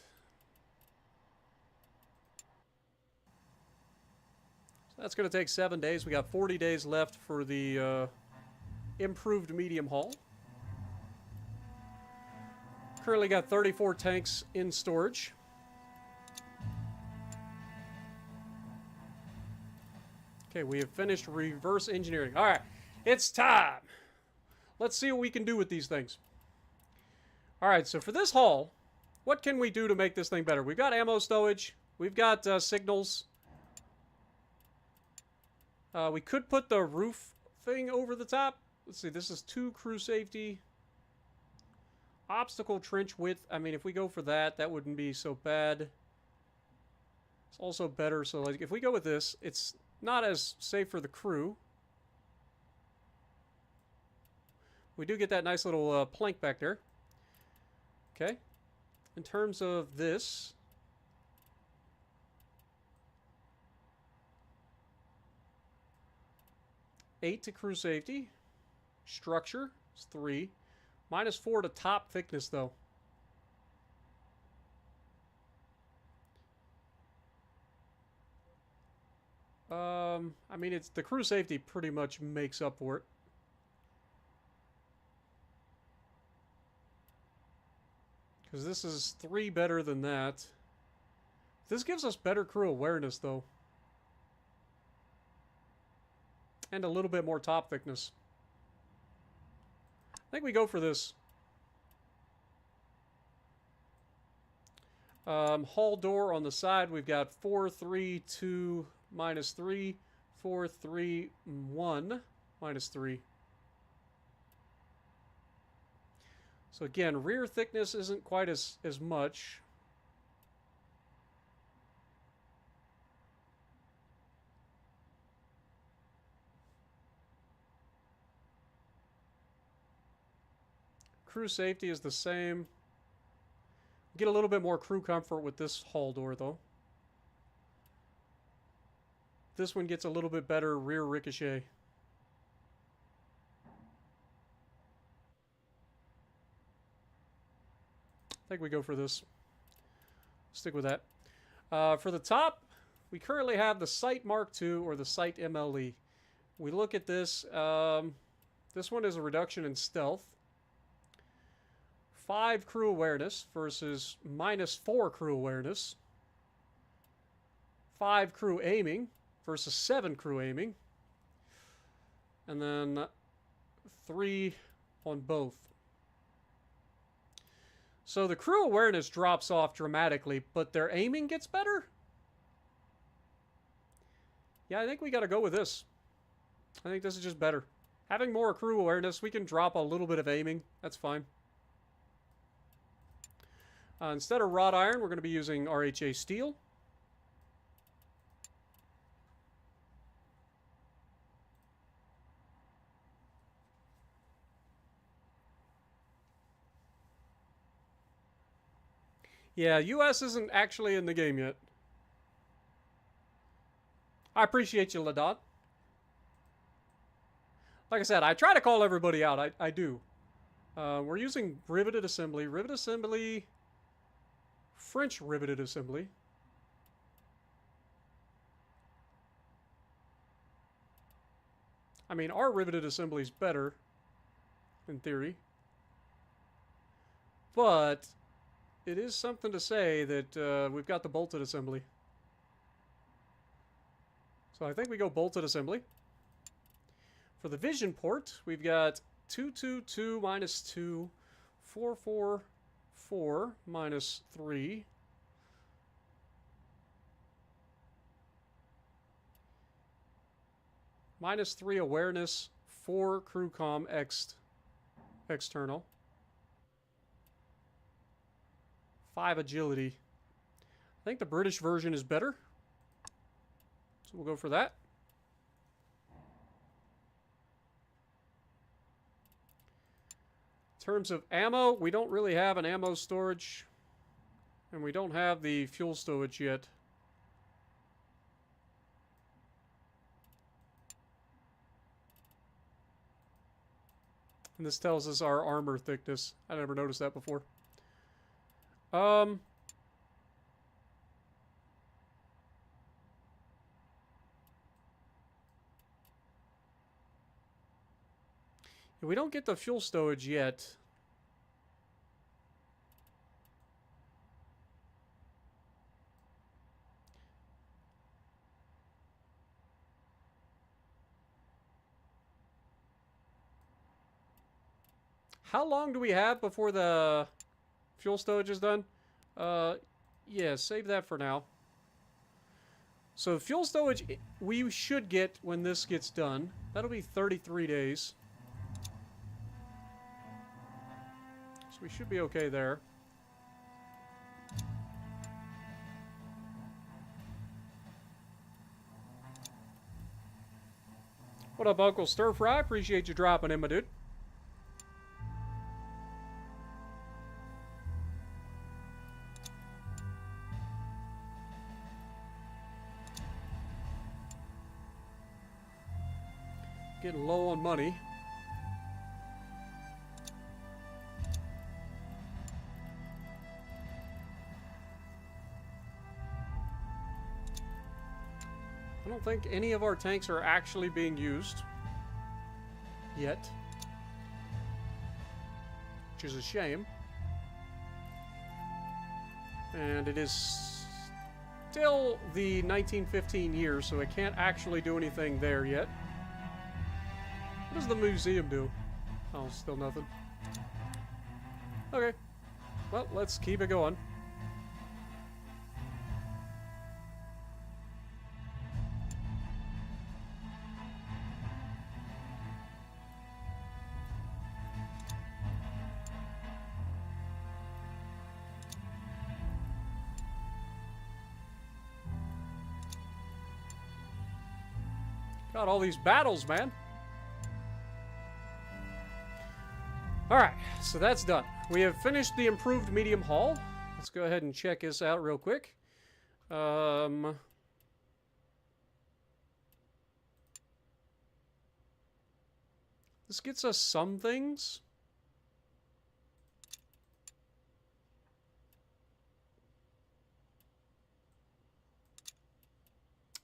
So that's going to take 7 days. We got 40 days left for the improved medium hull. Currently got 34 tanks in storage. Okay, we have finished reverse engineering. All right, it's time. Let's see what we can do with these things. All right, so for this hull, what can we do to make this thing better? We've got ammo stowage. We've got signals. We could put the roof thing over the top. Let's see, this is 2 crew safety. Obstacle trench width. I mean, if we go for that, that wouldn't be so bad. It's also better. So, like, if we go with this, it's not as safe for the crew. We do get that nice little plank back there. Okay. In terms of this, eight to crew safety. Structure is 3. -4 to top thickness, though. I mean, it's the crew safety pretty much makes up for it. Because this is 3 better than that. This gives us better crew awareness, though. And a little bit more top thickness. I think we go for this. Hull door on the side, we've got 4, 3, 2, -3, 4, 3, 1, -3. So again, rear thickness isn't quite as much. Crew safety is the same. Get a little bit more crew comfort with this hull door, though. This one gets a little bit better rear ricochet. I think we go for this. Stick with that. For the top, we currently have the Sight Mark II or the Sight MLE. We look at this. This one is a reduction in stealth. 5 crew awareness versus -4 crew awareness. 5 crew aiming versus 7 crew aiming. And then 3 on both. So the crew awareness drops off dramatically, but their aiming gets better? Yeah, I think we got to go with this. I think this is just better. Having more crew awareness, we can drop a little bit of aiming. That's fine. Instead of wrought iron, we're going to be using RHA steel. Yeah, US isn't actually in the game yet. I appreciate you, Ladot. Like I said, I try to call everybody out. I do. We're using riveted assembly. Riveted assembly... French riveted assembly. I mean, our riveted assembly is better, in theory. But it is something to say that we've got the bolted assembly. So I think we go bolted assembly. For the vision port, we've got 222 minus 2, 444 minus 3. Minus 3 awareness, 4 crew comm external. 5 agility. I think the British version is better. So we'll go for that. In terms of ammo, we don't really have an ammo storage. And we don't have the fuel storage yet. And this tells us our armor thickness. I never noticed that before. We don't get the fuel stowage yet. How long do we have before the fuel stowage is done? Yeah, save that for now. So fuel stowage we should get when this gets done. That'll be 33 days. So we should be okay there. What up, Uncle Stir Fry? Appreciate you dropping in, my dude. Getting low on money. I don't think any of our tanks are actually being used yet, which is a shame. And it is still the 1915 year, so it can't actually do anything there yet. What does the museum do? Oh, still nothing. Okay. Well, let's keep it going. Got all these battles, man. Alright, so that's done. We have finished the improved medium hull. Let's go ahead and check this out real quick. This gets us some things.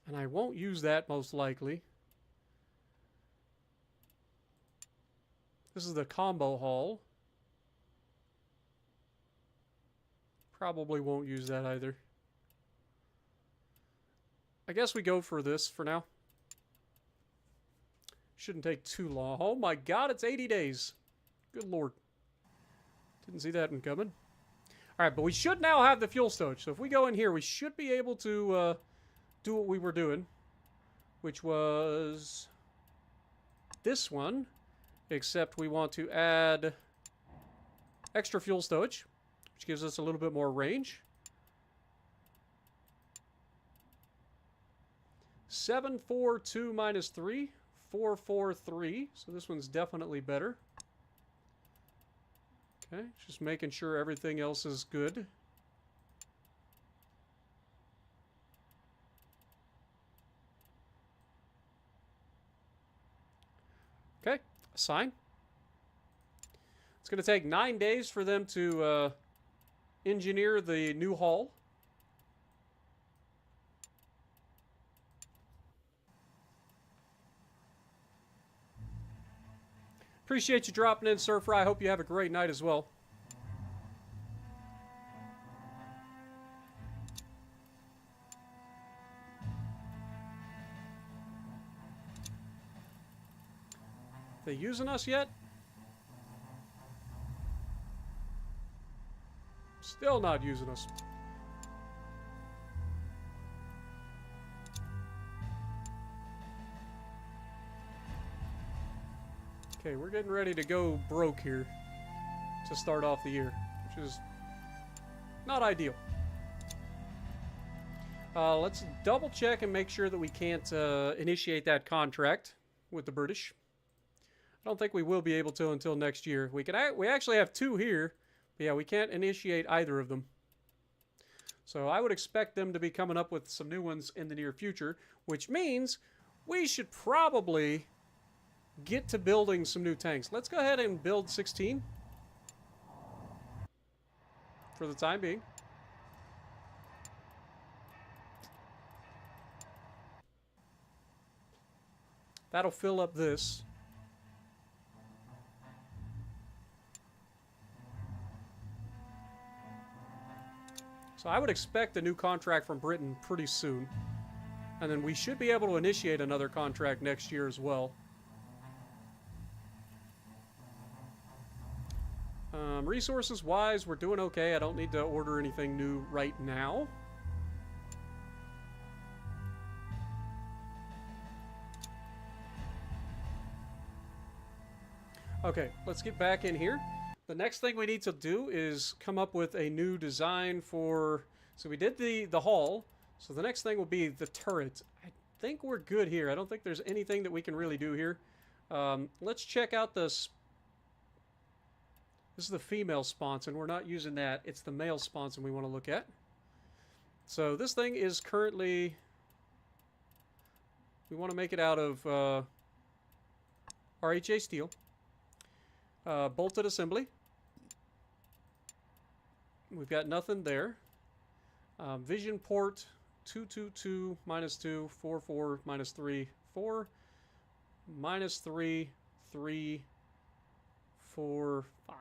And I won't use that most likely. This is the combo hull. Probably won't use that either. I guess we go for this for now. Shouldn't take too long. Oh my god, it's 80 days. Good lord. Didn't see that one coming. Alright, but we should now have the fuel stowage. So if we go in here, we should be able to do what we were doing. Which was this one. Except we want to add extra fuel stowage, which gives us a little bit more range. 742 minus 3, 443. So this one's definitely better. Okay, just making sure everything else is good. Okay, assign. It's going to take 9 days for them to engineer the new hull. Appreciate you dropping in, Surfer. I hope you have a great night as well. They using us yet? Still not using us. Okay, we're getting ready to go broke here to start off the year, which is not ideal. Let's double check and make sure that we can't initiate that contract with the British. I don't think we will be able to until next year. We actually have 2 here, but yeah, we can't initiate either of them. So I would expect them to be coming up with some new ones in the near future, which means we should probably get to building some new tanks. Let's go ahead and build 16 for the time being. That'll fill up this. So I would expect a new contract from Britain pretty soon. And then we should be able to initiate another contract next year as well. Resources-wise, we're doing okay. I don't need to order anything new right now. Okay, let's get back in here. The next thing we need to do is come up with a new design for... So we did the hull. So the next thing will be the turret. I think we're good here. I don't think there's anything that we can really do here. Let's check out this. This is the female sponson. We're not using that. It's the male sponson we want to look at. So this thing is currently... We want to make it out of RHA steel. Bolted assembly. We've got nothing there. Vision port 222 minus 2, 44 minus 3, 4 minus 3, 3, 4, 5.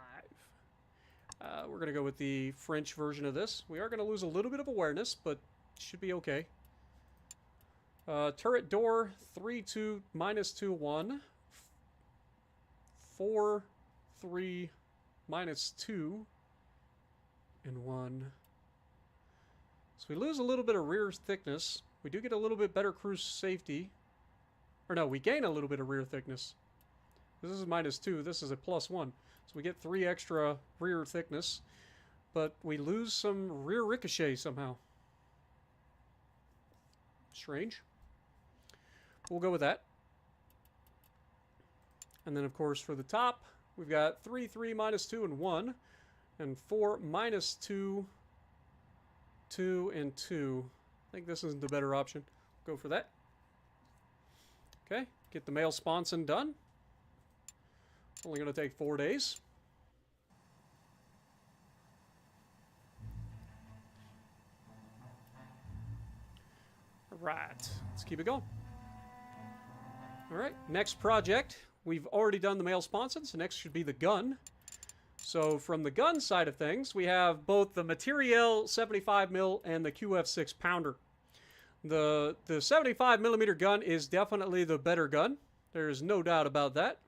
We're going to go with the French version of this. We are going to lose a little bit of awareness, but should be okay. Turret door 3, 2 minus 2, 1. 4, 3 minus 2 and 1. So we lose a little bit of rear thickness. We do get a little bit better cruise safety. Or no, we gain a little bit of rear thickness. This is minus 2. This is a plus 1. So we get 3 extra rear thickness. But we lose some rear ricochet somehow. Strange. We'll go with that. And then, of course, for the top, we've got 3, 3, -2, and 1. And 4, -2, 2, and 2. I think this isn't the better option. Go for that. Okay, get the male sponson done. Only going to take 4 days. Alright, let's keep it going. Alright, next project. We've already done the male sponson, so next should be the gun. So from the gun side of things, we have both the Materiel 75mm and the QF6 pounder. The 75mm gun is definitely the better gun. There's no doubt about that.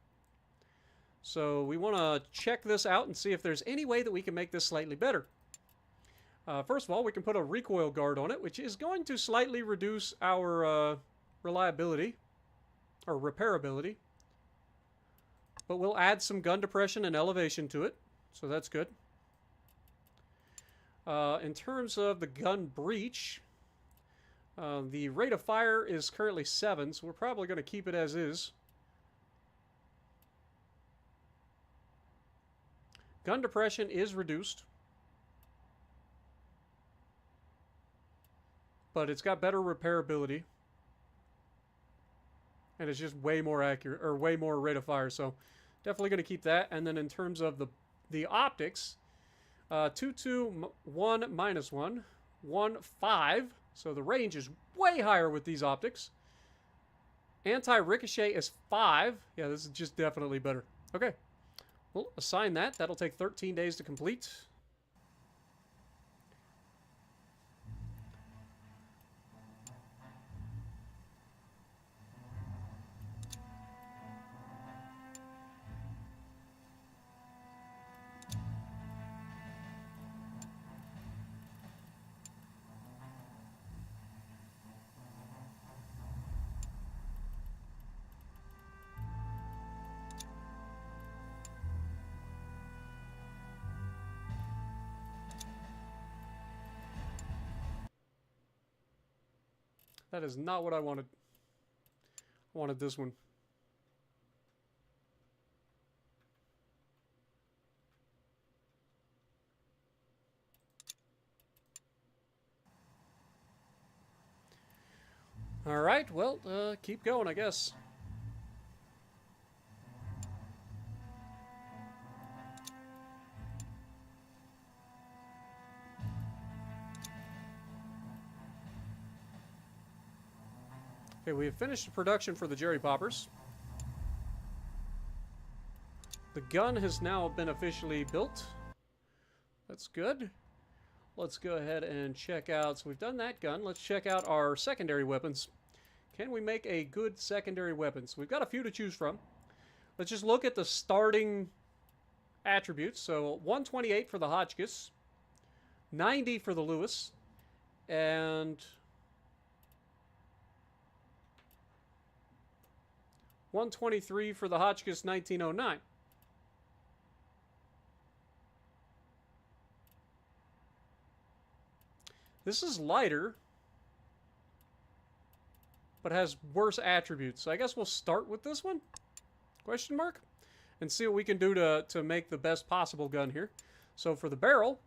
So we want to check this out and see if there's any way that we can make this slightly better. First of all, we can put a recoil guard on it, which is going to slightly reduce our reliability or repairability. But we'll add some gun depression and elevation to it, so that's good. In terms of the gun breach, the rate of fire is currently 7, so we're probably going to keep it as is. Gun depression is reduced, but it's got better repairability, and it's just way more accurate, or way more rate of fire, so definitely going to keep that. And then in terms of the optics, 2, 2, 1, -1, 1, 5, so the range is way higher with these optics. Anti-ricochet is 5. Yeah, this is just definitely better. Okay, we'll assign that. That'll take 13 days to complete. That is not what I wanted. I wanted this one. Alright, well, keep going, I guess. Okay, we have finished the production for the Jerry Poppers. The gun has now been officially built. That's good. Let's go ahead and check out. So we've done that gun. Let's check out our secondary weapons. Can we make a good secondary weapon? So we've got a few to choose from. Let's just look at the starting attributes. So 128 for the Hotchkiss, 90 for the Lewis, and 123 for the Hotchkiss 1909. This is lighter, but has worse attributes. So I guess we'll start with this one, question mark, and see what we can do to make the best possible gun here. So for the barrel,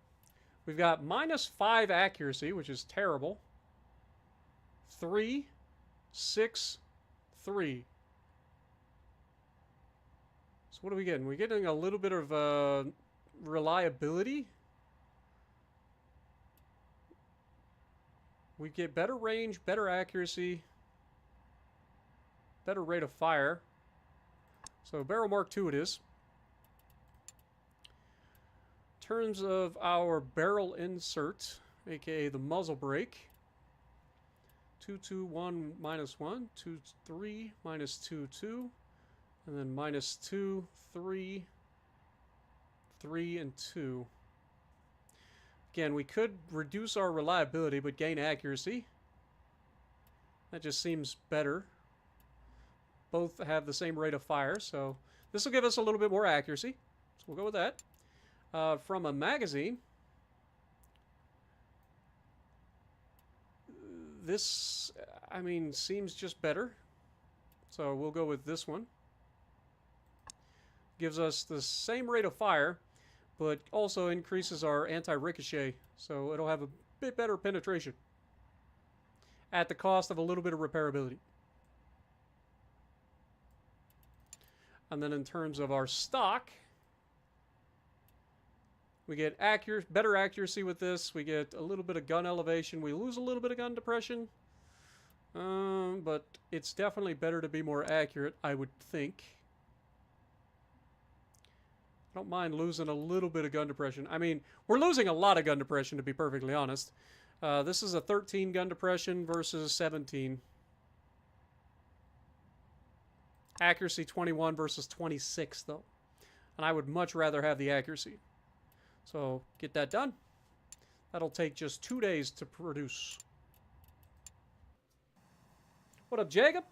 we've got -5 accuracy, which is terrible. 3, 6, 3. So what are we getting? We're getting a little bit of reliability. We get better range, better accuracy, better rate of fire. So barrel mark 2 it is. In terms of our barrel insert, aka the muzzle brake, 2, 2, 1, -1, 2, 3, -2, 2. And then -2, 3, 3, and 2. Again, we could reduce our reliability, but gain accuracy. That just seems better. Both have the same rate of fire, so this will give us a little bit more accuracy. So we'll go with that. From a magazine, this, I mean, seems just better. So we'll go with this one. gives us the same rate of fire, but also increases our anti-ricochet, so it'll have a bit better penetration at the cost of a little bit of repairability. And then in terms of our stock, we get better accuracy with this. We get a little bit of gun elevation. We lose a little bit of gun depression. But it's definitely better to be more accurate, I would think. I don't mind losing a little bit of gun depression. I mean, we're losing a lot of gun depression, to be perfectly honest. This is a 13 gun depression versus 17. Accuracy 21 versus 26, though. And I would much rather have the accuracy. So, get that done. That'll take just 2 days to produce. What up, Jacob?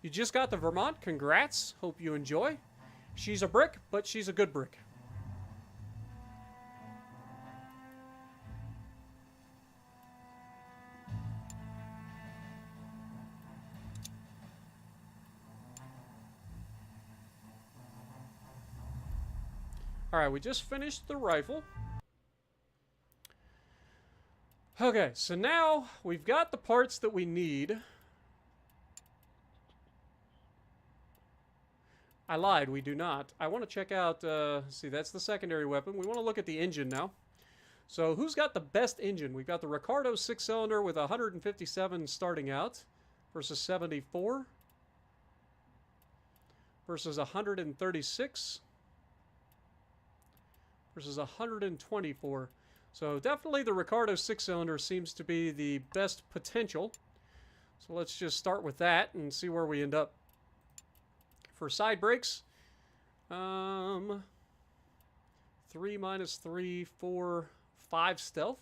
You just got the Vermont. Congrats. Hope you enjoy. She's a brick, but she's a good brick. Alright, we just finished the rifle. Okay, so now we've got the parts that we need. I lied, we do not. I want to check out, see, that's the secondary weapon. We want to look at the engine now. So, who's got the best engine? We've got the Ricardo 6-cylinder with 157 starting out versus 74 versus 136 versus 124. So, definitely the Ricardo 6-cylinder seems to be the best potential. So, let's just start with that and see where we end up. For side brakes, 3 minus 3, 4, 5 stealth.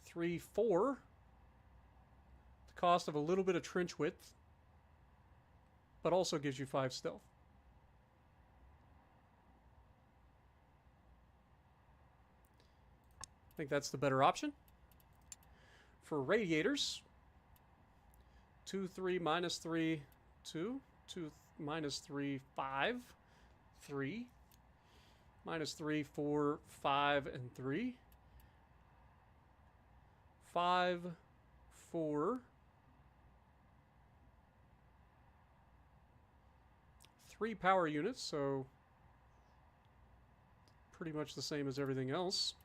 3, 4. The cost of a little bit of trench width, but also gives you 5 stealth. I think that's the better option. For radiators, 2, 3, minus 3, 2, 2, minus 3, 5, 3, minus 3, 4, 5, and 3, 5, 4, 3 power units, so pretty much the same as everything else.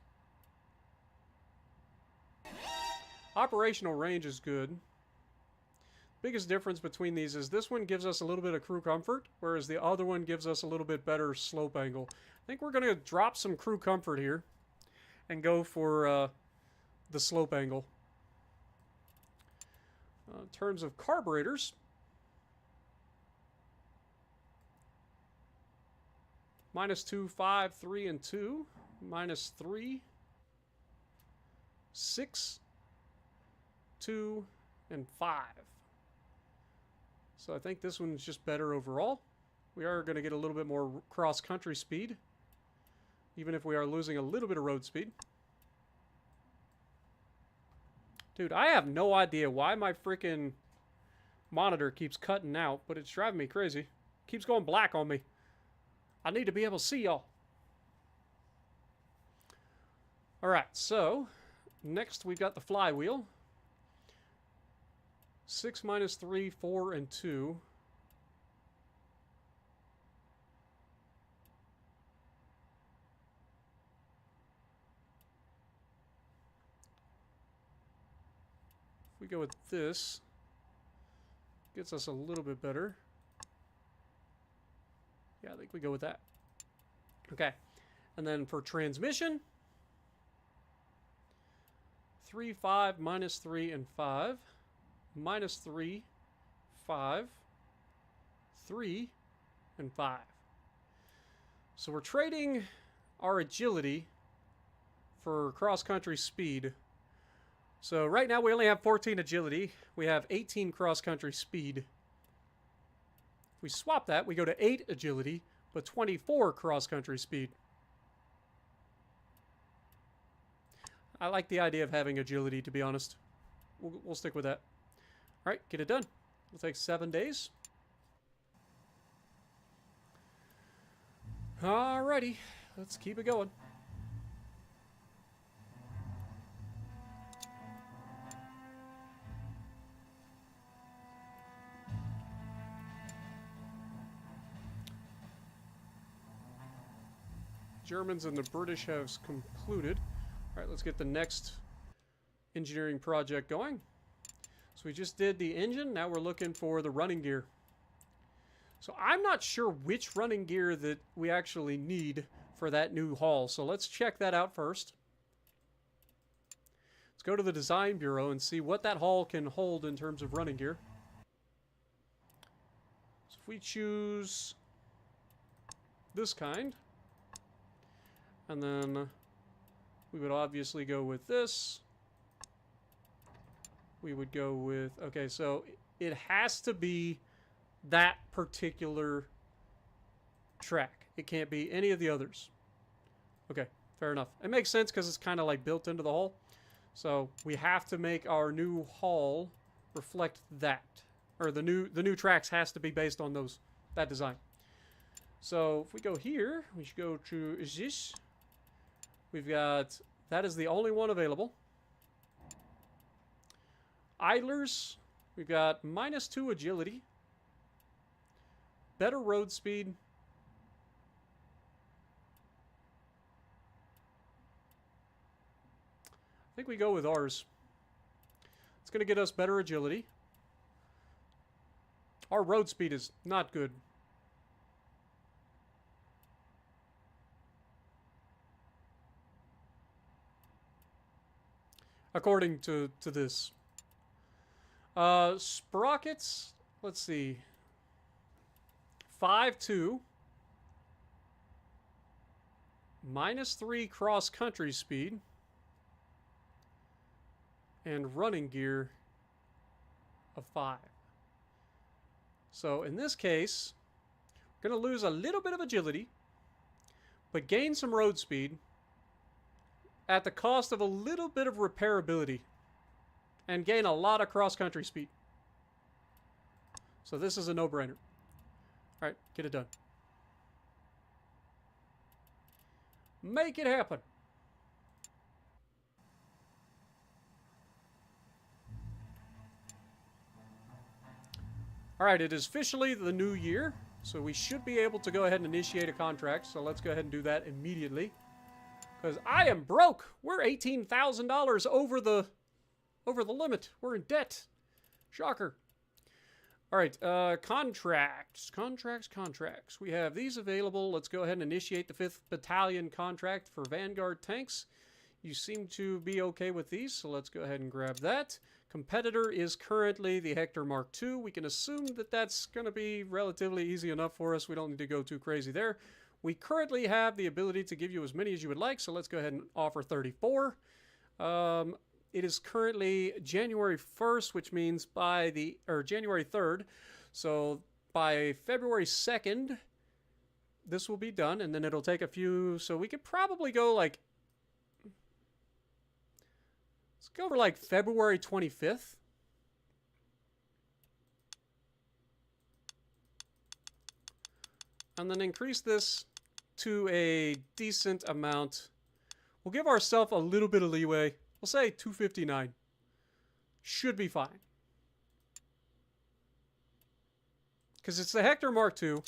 Operational range is good. Biggest difference between these is this one gives us a little bit of crew comfort, whereas the other one gives us a little bit better slope angle. I think we're going to drop some crew comfort here and go for the slope angle. In terms of carburetors, minus 2, 5, 3, and 2, minus 3, 6, 2, and 5. So I think this one's just better overall. We are going to get a little bit more cross-country speed, even if we are losing a little bit of road speed. Dude, I have no idea why my freaking monitor keeps cutting out, but it's driving me crazy. It keeps going black on me. I need to be able to see y'all. Alright, so next we've got the flywheel. 6 minus 3, 4, and 2. If we go with this, gets us a little bit better. Yeah, I think we go with that. Okay. And then for transmission, 3, 5, minus 3, and 5. Minus 3, 5, 3, and 5. So we're trading our agility for cross-country speed. So right now we only have 14 agility. We have 18 cross-country speed. If we swap that, we go to 8 agility, but 24 cross-country speed. I like the idea of having agility, to be honest. We'll stick with that. Alright, get it done. It'll take 7 days. Alrighty, let's keep it going. Germans and the British have concluded. All right, let's get the next engineering project going. So we just did the engine. Now we're looking for the running gear. So I'm not sure which running gear that we actually need for that new hull. So let's check that out first. Let's go to the design bureau and see what that hull can hold in terms of running gear. So if we choose this kind, and then we would obviously go with this. We would go with, okay, so it has to be that particular track. It can't be any of the others. Okay, fair enough. It makes sense because it's kind of like built into the hull. So we have to make our new hull reflect that. Or the new tracks has to be based on that design. So if we go here, we should go to this. We've got, that is the only one available. Idlers, we've got -2 agility. Better road speed. I think we go with ours. It's going to get us better agility. Our road speed is not good. According to this. Sprockets, let's see. 5.2. -3 cross-country speed. And running gear of 5. So in this case, we're going to lose a little bit of agility, but gain some road speed at the cost of a little bit of repairability and gain a lot of cross-country speed. So this is a no-brainer. All right, get it done. Make it happen. All right, it is officially the new year, so we should be able to go ahead and initiate a contract. So let's go ahead and do that immediately. Because I am broke. We're $18,000 over the limit. We're in debt. Shocker. All right, contracts. We have these available. Let's go ahead and initiate the 5th Battalion contract for Vanguard tanks. You seem to be okay with these, so let's go ahead and grab that. Competitor is currently the Hector Mark II. We can assume that that's going to be relatively easy enough for us. We don't need to go too crazy there. We currently have the ability to give you as many as you would like, so let's go ahead and offer 34. It is currently January 1st, which means January 3rd. So by February 2nd, this will be done, and then it'll take a few. So we could probably go like, let's go for like February 25th. And then increase this to a decent amount. We'll give ourselves a little bit of leeway. We'll say 259. Should be fine. Because it's the Hector Mark II.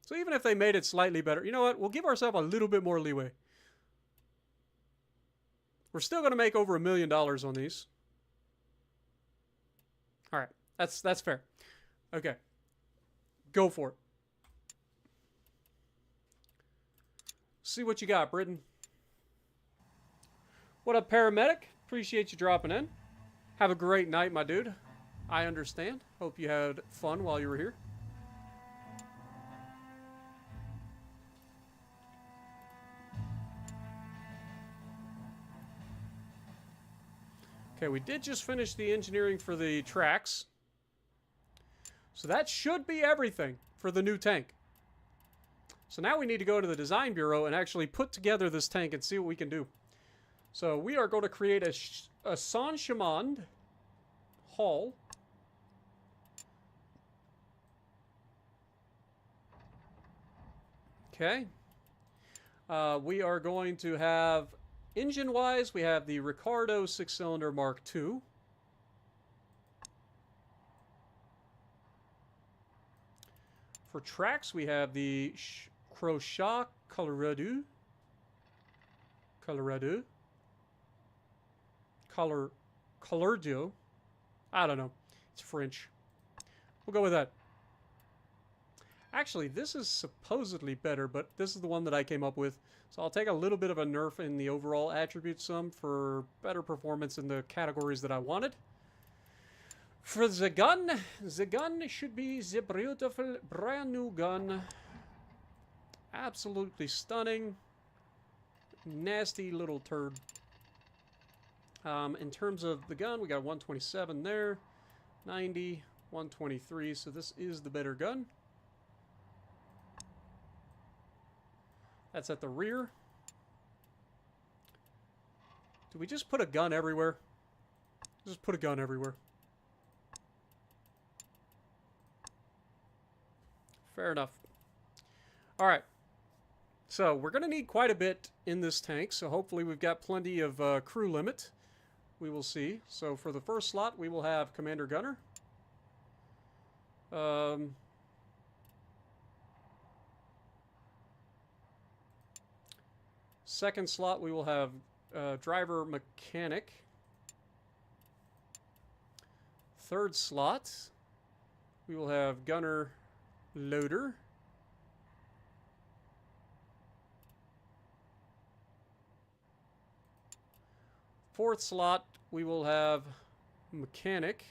So even if they made it slightly better, you know what? We'll give ourselves a little bit more leeway. We're still going to make over $1 million on these. All right. That's fair. Okay. Go for it. See what you got, Britain. What up, paramedic? Appreciate you dropping in. Have a great night, my dude. I understand. Hope you had fun while you were here. Okay, we did just finish the engineering for the tracks. So that should be everything for the new tank. So now we need to go to the design bureau and actually put together this tank and see what we can do. So we are going to create a Saint-Chamond hull. Okay. We are going to have, engine-wise, we have the Ricardo 6-cylinder Mark II. For tracks, we have the Crochat Colorado. Colorado. I don't know. It's French. We'll go with that. Actually, this is supposedly better, but this is the one that I came up with. So I'll take a little bit of a nerf in the overall attribute sum for better performance in the categories that I wanted. For the gun should be the beautiful brand new gun. Absolutely stunning. Nasty little turd. In terms of the gun, we got 127 there. 90, 123, so this is the better gun. That's at the rear. Do we just put a gun everywhere? Just put a gun everywhere. Fair enough. Alright. So, we're going to need quite a bit in this tank, so hopefully we've got plenty of crew limit. We will see. So, for the first slot, we will have Commander Gunner. Second slot, we will have Driver Mechanic. Third slot, we will have Gunner Loader. Fourth slot, we will have Mechanic.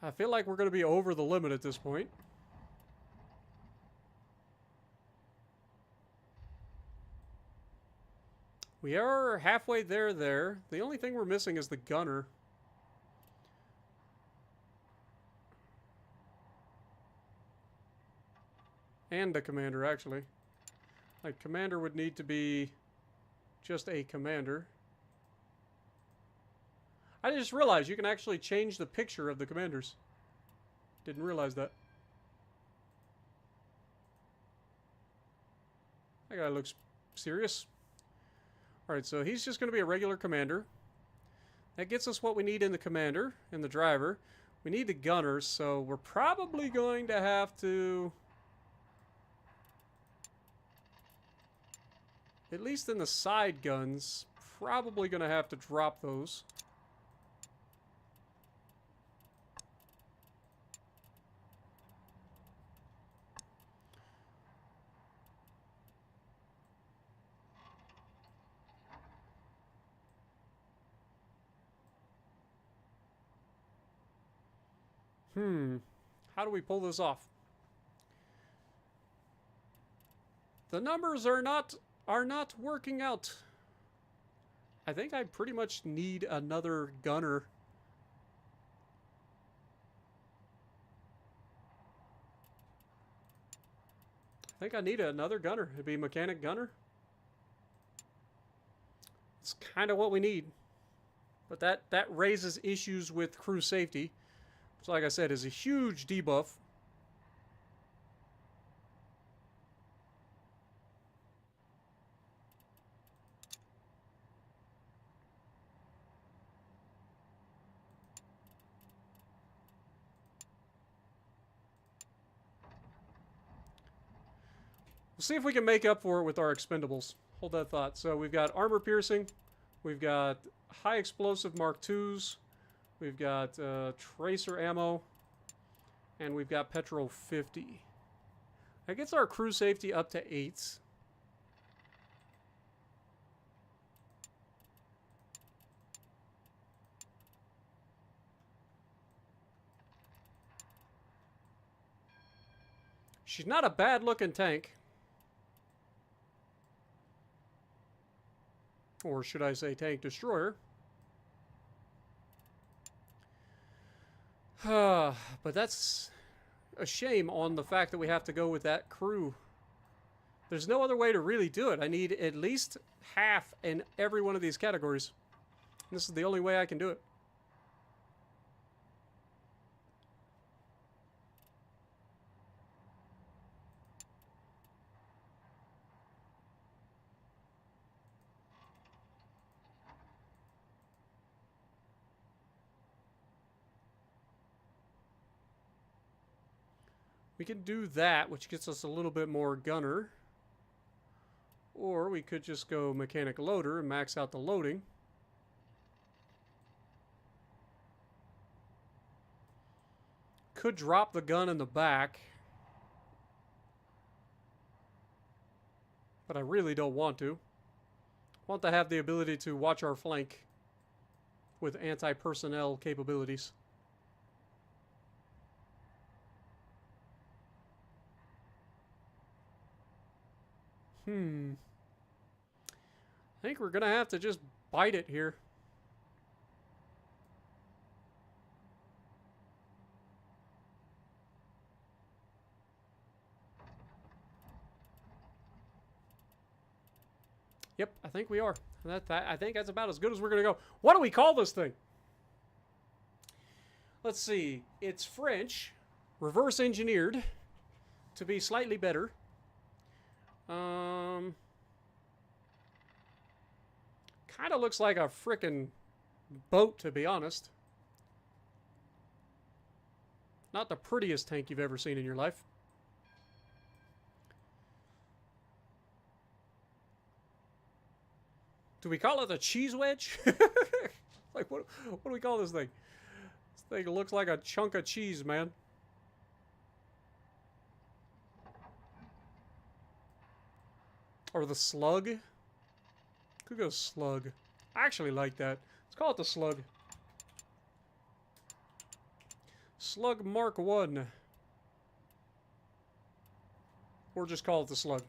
I feel like we're going to be over the limit at this point. We are halfway there. The only thing we're missing is the gunner. And the commander, actually. Like, commander would need to be just a commander. I just realized you can actually change the picture of the commanders. Didn't realize that. That guy looks serious. Alright, so he's just going to be a regular commander. That gets us what we need in the commander and the driver. We need the gunners, so we're probably going to have to... at least in the side guns, probably going to have to drop those. How do we pull this off? The numbers are not working out. I think I pretty much need another gunner. I think I need another gunner. It'd be mechanic gunner. It's kind of what we need. But that raises issues with crew safety. Which, like I said, is a huge debuff. We'll see if we can make up for it with our expendables. Hold that thought. So we've got armor piercing. We've got high explosive Mark IIs. We've got tracer ammo. And we've got petrol 50. That gets our crew safety up to 8. She's not a bad looking tank. Or should I say tank destroyer. But that's a shame on the fact that we have to go with that crew. There's no other way to really do it. I need at least half in every one of these categories. This is the only way I can do it. We can do that, which gets us a little bit more gunner. Or we could just go mechanic loader and max out the loading. Could drop the gun in the back. But I really don't want to. I want to have the ability to watch our flank with anti-personnel capabilities. I think we're gonna have to just bite it here. Yep, I think we are. I think that's about as good as we're gonna go. What do we call this thing? Let's see. It's French, reverse engineered to be slightly better. Kind of looks like a frickin' boat, to be honest. Not the prettiest tank you've ever seen in your life. Do we call it a cheese wedge? Like, what do we call this thing? This thing looks like a chunk of cheese, man. Or the slug. Could go slug. I actually like that. Let's call it the slug. Slug Mark 1. Or just call it the slug.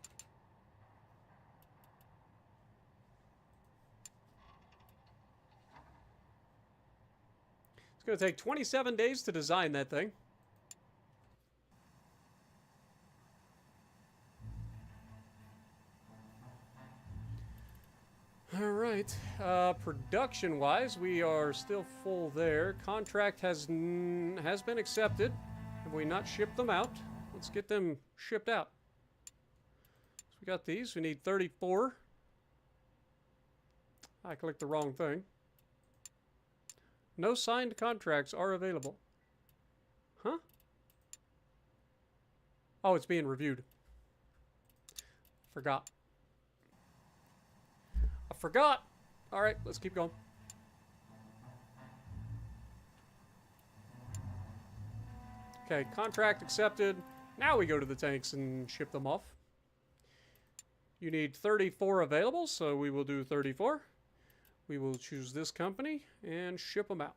It's going to take 27 days to design that thing. Alright, production-wise, we are still full there. Contract has been accepted. Have we not shipped them out? Let's get them shipped out. So we got these. We need 34. I clicked the wrong thing. No signed contracts are available. Huh? Oh, it's being reviewed. Forgot. I forgot. All right, let's keep going. Okay, contract accepted. Now we go to the tanks and ship them off. You need 34 available, so we will do 34. We will choose this company and ship them out.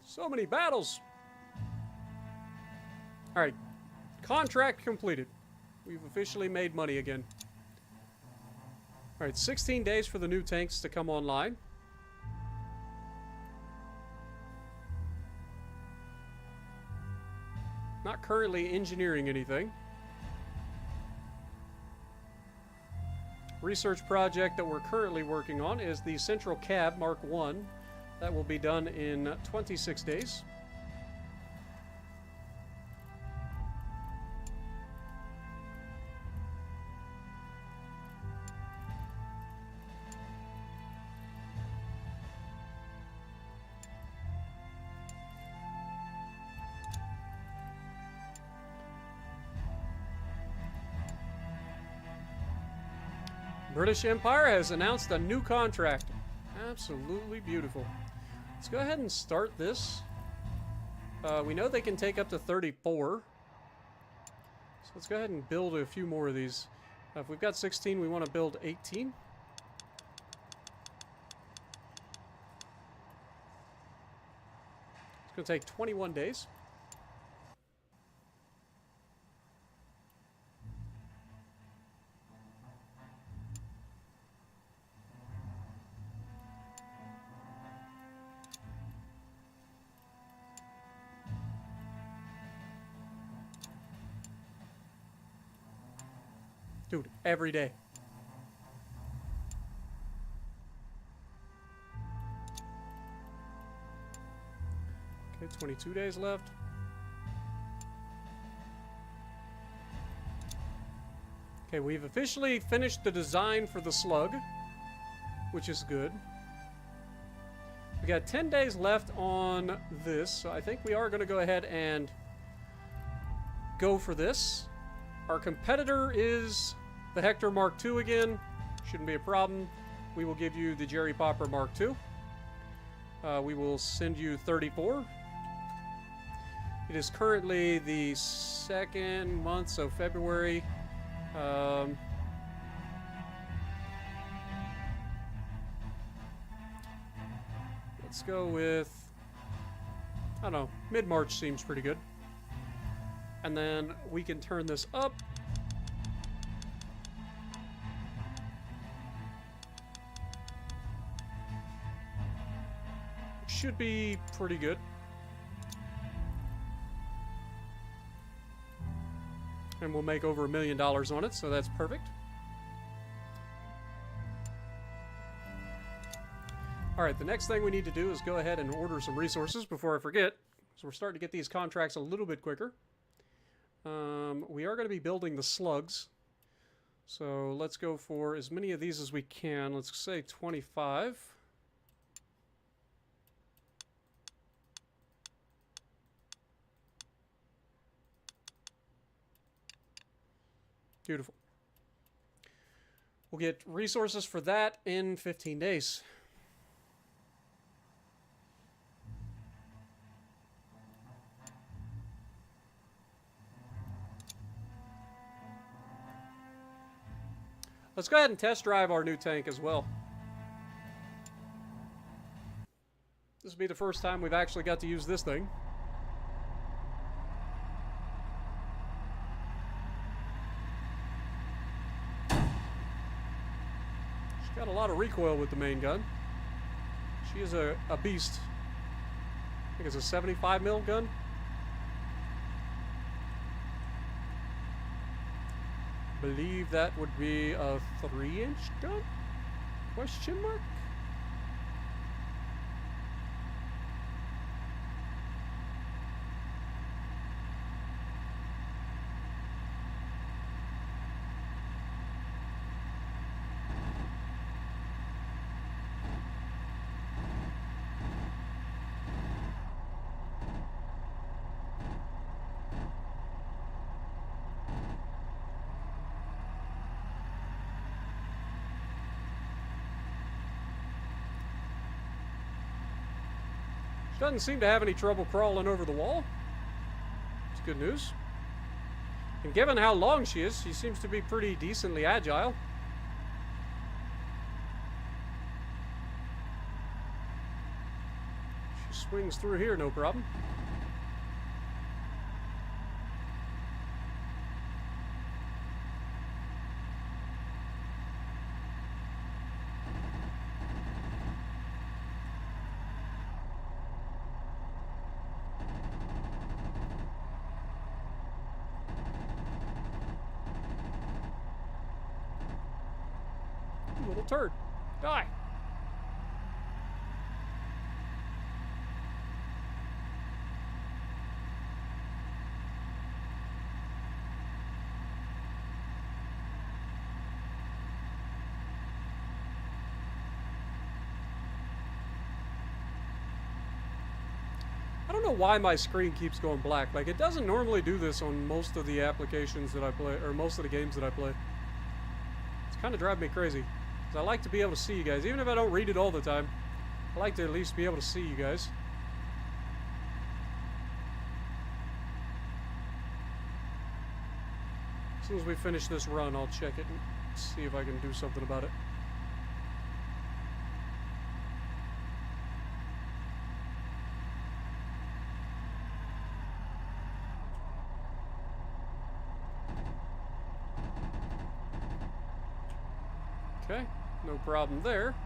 So many battles. All right, contract completed. We've officially made money again. All right, 16 days for the new tanks to come online. Not currently engineering anything. Research project that we're currently working on is the Central Cab Mark 1. That will be done in 26 days. British Empire has announced a new contract. Absolutely beautiful. Let's go ahead and start this. We know they can take up to 34. So let's go ahead and build a few more of these. If we've got 16, we want to build 18. It's going to take 21 days. Dude, every day. Okay, 22 days left. Okay, we've officially finished the design for the slug, which is good. We got 10 days left on this, so I think we are going to go ahead and go for this. Our competitor is the Hector Mark II again. Shouldn't be a problem. We will give you the Jerry Popper Mark II. We will send you 34. It is currently the second month, so February. Let's go with, I don't know, mid-March seems pretty good. And then we can turn this up. Should be pretty good. And we'll make over $1 million on it, so that's perfect. Alright, the next thing we need to do is go ahead and order some resources before I forget. So we're starting to get these contracts a little bit quicker. We are going to be building the slugs. So let's go for as many of these as we can. Let's say 25. Beautiful. We'll get resources for that in 15 days. Let's go ahead and test drive our new tank as well. This will be the first time we've actually got to use this thing. She's got a lot of recoil with the main gun. She is a beast. I think it's a 75 mil gun. Believe that would be a 3-inch gun? Question mark? Doesn't seem to have any trouble crawling over the wall. It's good news. And given how long she is, she seems to be pretty decently agile. She swings through here, no problem. Little turd. Die. I don't know why my screen keeps going black. Like, it doesn't normally do this on most of the applications that I play, or most of the games that I play. It's kind of driving me crazy. I like to be able to see you guys. Even if I don't read it all the time, I like to at least be able to see you guys. As soon as we finish this run, I'll check it and see if I can do something about it. Okay. No problem there.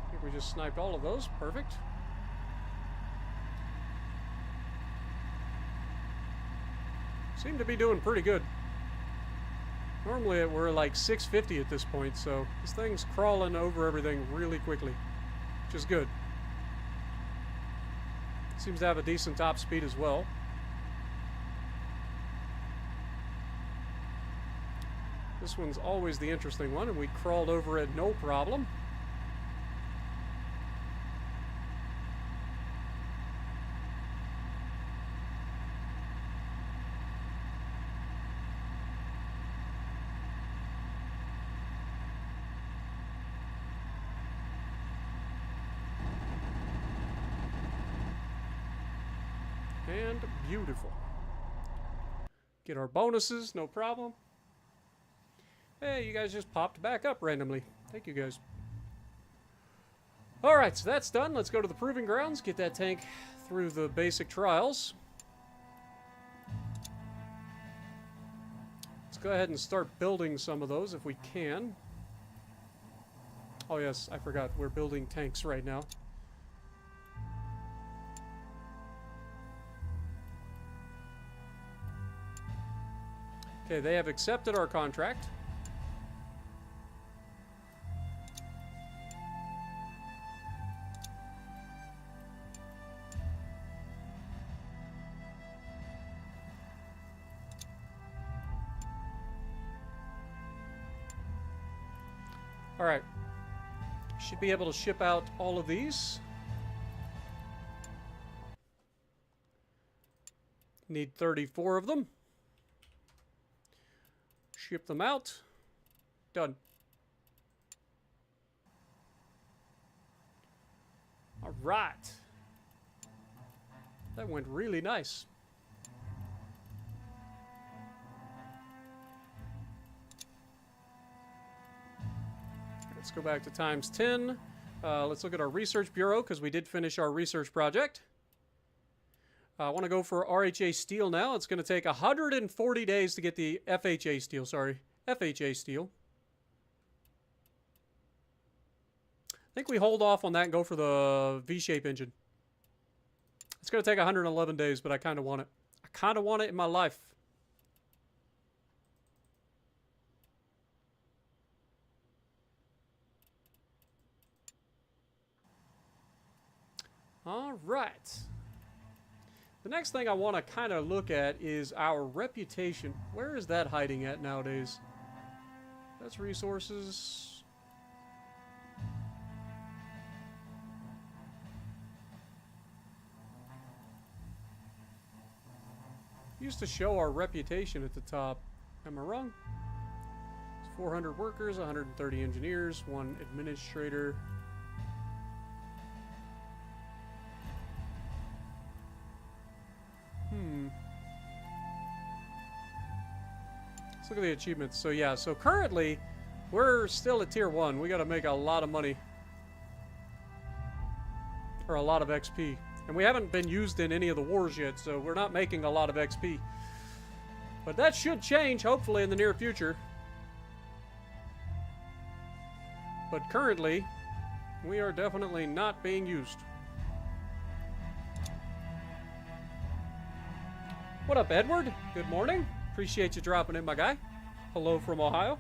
I think we just sniped all of those. Perfect. Seem to be doing pretty good. Normally we're like 650 at this point, so this thing's crawling over everything really quickly, which is good. Seems to have a decent top speed as well. This one's always the interesting one, and we crawled over it no problem. And beautiful. Get our bonuses, no problem. Hey, you guys just popped back up randomly. Thank you, guys. Alright, so that's done. Let's go to the Proving Grounds, get that tank through the basic trials. Let's go ahead and start building some of those if we can. Oh yes, I forgot. We're building tanks right now. Okay, they have accepted our contract. All right. Should be able to ship out all of these. Need 34 of them. Ship them out. Done. All right. That went really nice. Let's go back to times 10. Let's look at our research bureau because we did finish our research project. I want to go for RHA steel now. It's going to take 140 days to get the FHA steel. Sorry, FHA steel. I think we hold off on that and go for the V-shape engine. It's going to take 111 days, but I kind of want it. I kind of want it in my life. All right. The next thing I want to kind of look at is our reputation. Where is that hiding at nowadays? That's resources. Used to show our reputation at the top. Am I wrong? It's 400 workers, 130 engineers, 1 administrator. Let's look at the achievements. So yeah, so currently we're still at tier 1. We got to make a lot of money. Or a lot of XP. And we haven't been used in any of the wars yet, so we're not making a lot of XP. But that should change, hopefully, in the near future. But currently, we are definitely not being used. What up, Edward? Good morning. Appreciate you dropping in, my guy. Hello from Ohio.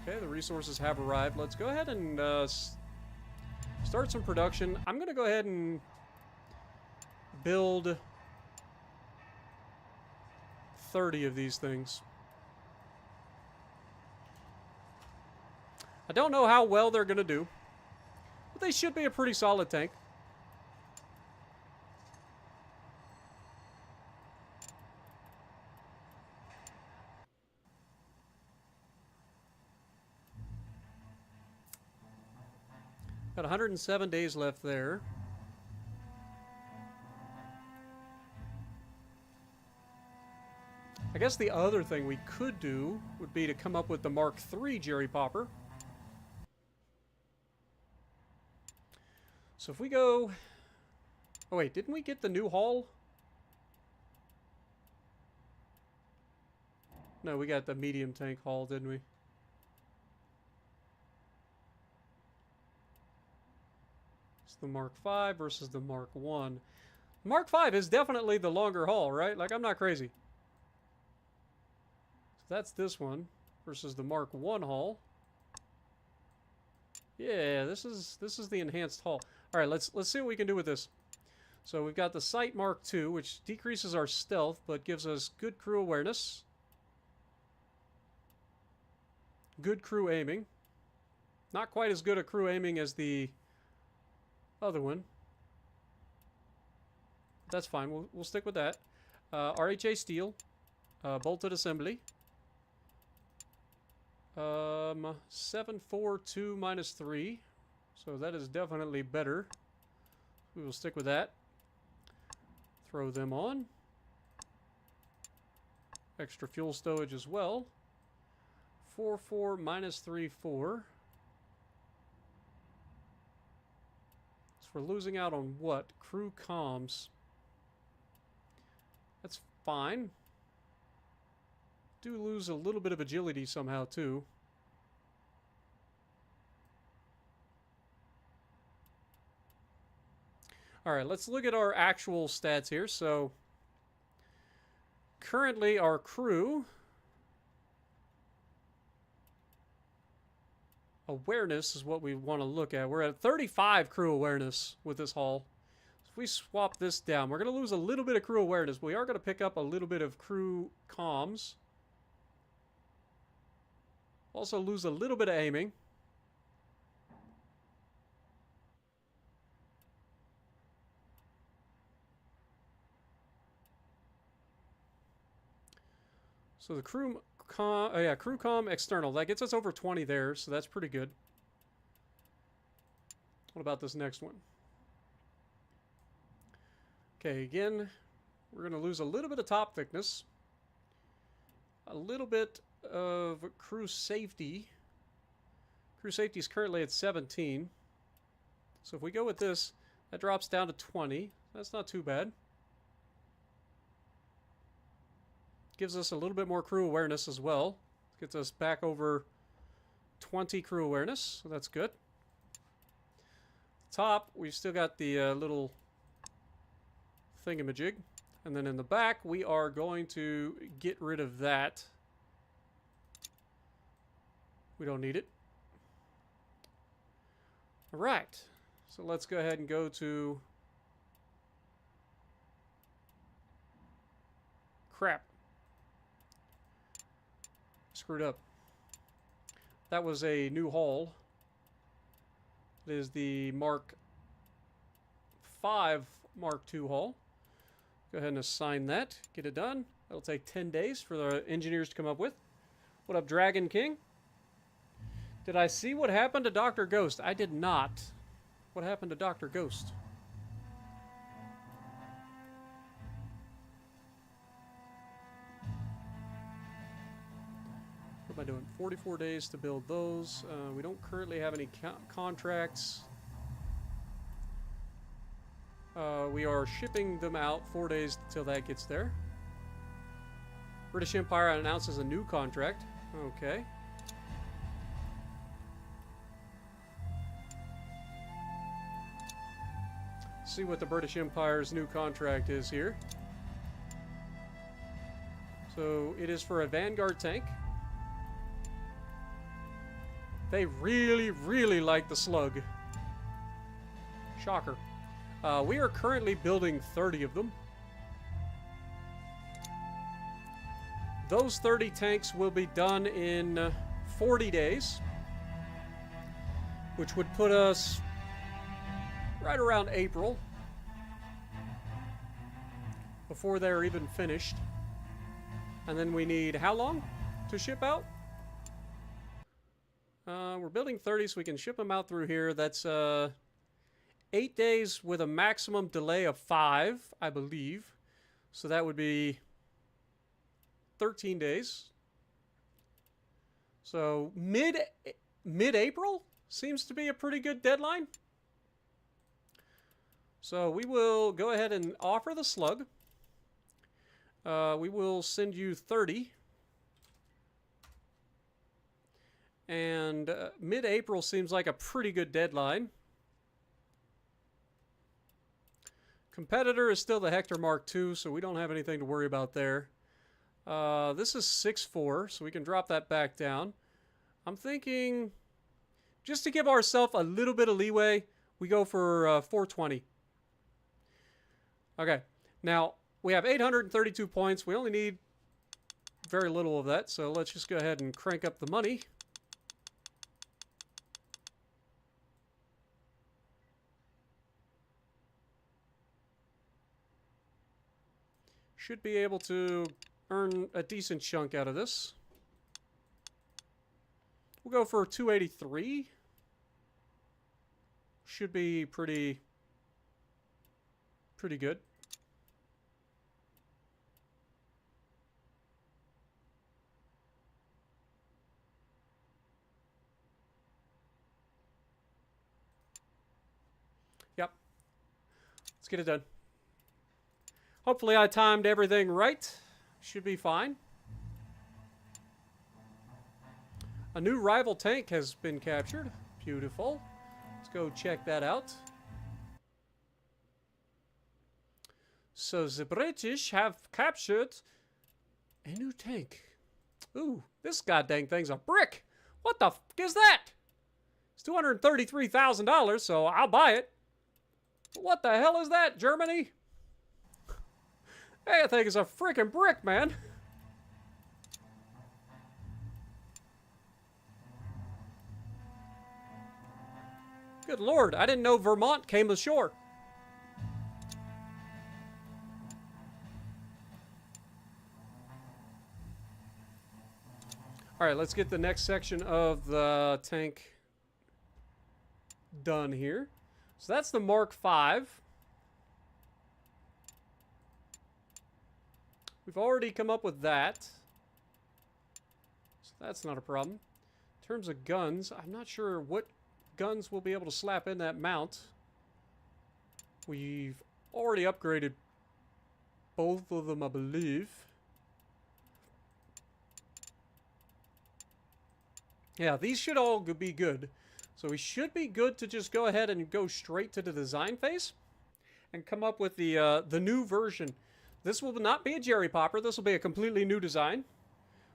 Okay, the resources have arrived. Let's go ahead and start some production. I'm going to go ahead and build 30 of these things. I don't know how well they're going to do, but they should be a pretty solid tank. Got 107 days left there. I guess the other thing we could do would be to come up with the Mark III Jerry Popper. So if we go... Oh wait, didn't we get the new hull? No, we got the medium tank hull, didn't we? The Mark V versus the Mark I. Mark V is definitely the longer hull, right? Like, I'm not crazy. So that's this one versus the Mark I hull. Yeah, this is the enhanced hull. All right, let's see what we can do with this. So we've got the Sight Mark II, which decreases our stealth, but gives us good crew awareness. Good crew aiming. Not quite as good a crew aiming as the other one. That's fine. We'll stick with that. RHA steel. Bolted assembly. 742 minus 3. So that is definitely better. We will stick with that. Throw them on. Extra fuel stowage as well. 4 minus 3 4. So we're losing out on what? Crew comms. That's fine. Do lose a little bit of agility somehow too. Alright, let's look at our actual stats here. So, currently our crew awareness is what we want to look at. We're at 35 crew awareness with this hull. So if we swap this down, we're going to lose a little bit of crew awareness, but we are going to pick up a little bit of crew comms. Also lose a little bit of aiming. So the crew comm external, that gets us over 20 there, so that's pretty good. What about this next one? Okay, again, we're going to lose a little bit of top thickness. A little bit of crew safety. Crew safety is currently at 17. So if we go with this, that drops down to 20. That's not too bad. Gives us a little bit more crew awareness as well. Gets us back over 20 crew awareness, so that's good. Top, we've still got the little thingamajig. And then in the back, we are going to get rid of that. We don't need it. All right, so let's go ahead and go to... Crap. Screwed up. That was a new hull. It is the Mark V Mark II hull. Go ahead and assign that. Get it done. That'll take 10 days for the engineers to come up with. What up, Dragon King? Did I see what happened to Dr. Ghost? I did not. What happened to Dr. Ghost? What am I doing? 44 days to build those. We don't currently have any contracts. We are shipping them out 4 days till that gets there. British Empire announces a new contract. Okay. See what the British Empire's new contract is here. So it is for a Vanguard tank. They really, really like the slug. Shocker. We are currently building 30 of them. Those 30 tanks will be done in 40 days, which would put us right around April before they're even finished. And then we need how long to ship out? We're building 30 so we can ship them out through here. That's 8 days with a maximum delay of 5, I believe. So that would be 13 days. So mid-April seems to be a pretty good deadline. So we will go ahead and offer the slug. We will send you 30. And mid-April seems like a pretty good deadline. Competitor is still the Hector Mark II, so we don't have anything to worry about there. This is 6.4, so we can drop that back down. I'm thinking just to give ourselves a little bit of leeway, we go for 420. Okay, now we have 832 points. We only need very little of that, so let's just go ahead and crank up the money. Should be able to earn a decent chunk out of this. We'll go for 283. Should be pretty good. Yep. Let's get it done. Hopefully I timed everything right. Should be fine. A new rival tank has been captured. Beautiful. Let's go check that out. So the British have captured a new tank. Ooh, this goddamn thing's a brick. What the f is that? It's $233,000, so I'll buy it. What the hell is that, Germany? Hey, I think it's a freaking brick, man. Good Lord, I didn't know Vermont came ashore. All right, let's get the next section of the tank done here. So that's the Mark V. We've already come up with that. So that's not a problem. In terms of guns, I'm not sure what guns we'll be able to slap in that mount. We've already upgraded both of them, I believe. Yeah, these should all be good. So we should be good to just go ahead and go straight to the design phase and come up with the new version. This will not be a Jerry Popper. This will be a completely new design.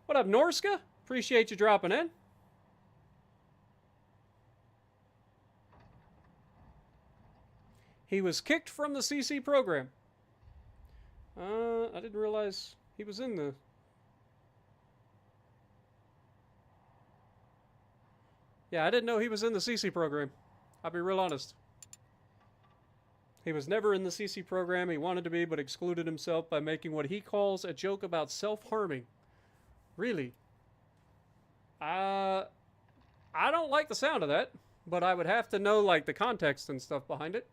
What up, Norska? Appreciate you dropping in. He was kicked from the CC program. I didn't realize he was in the... Yeah, I didn't know he was in the CC program. I'll be real honest. He was never in the CC program. He wanted to be, but excluded himself by making what he calls a joke about self-harming. Really? I don't like the sound of that, but I would have to know, like, the context and stuff behind it.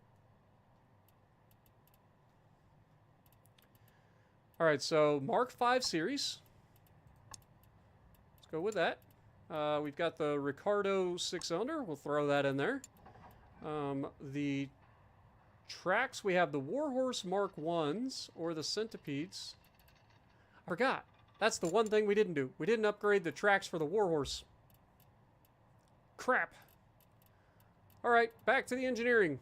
Alright, so Mark V series. Let's go with that. We've got the Ricardo 6-cylinder. We'll throw that in there. The tracks, we have the Warhorse Mark 1s or the Centipedes. I forgot. That's the one thing we didn't do. We didn't upgrade the tracks for the Warhorse. Crap. Alright, back to the engineering.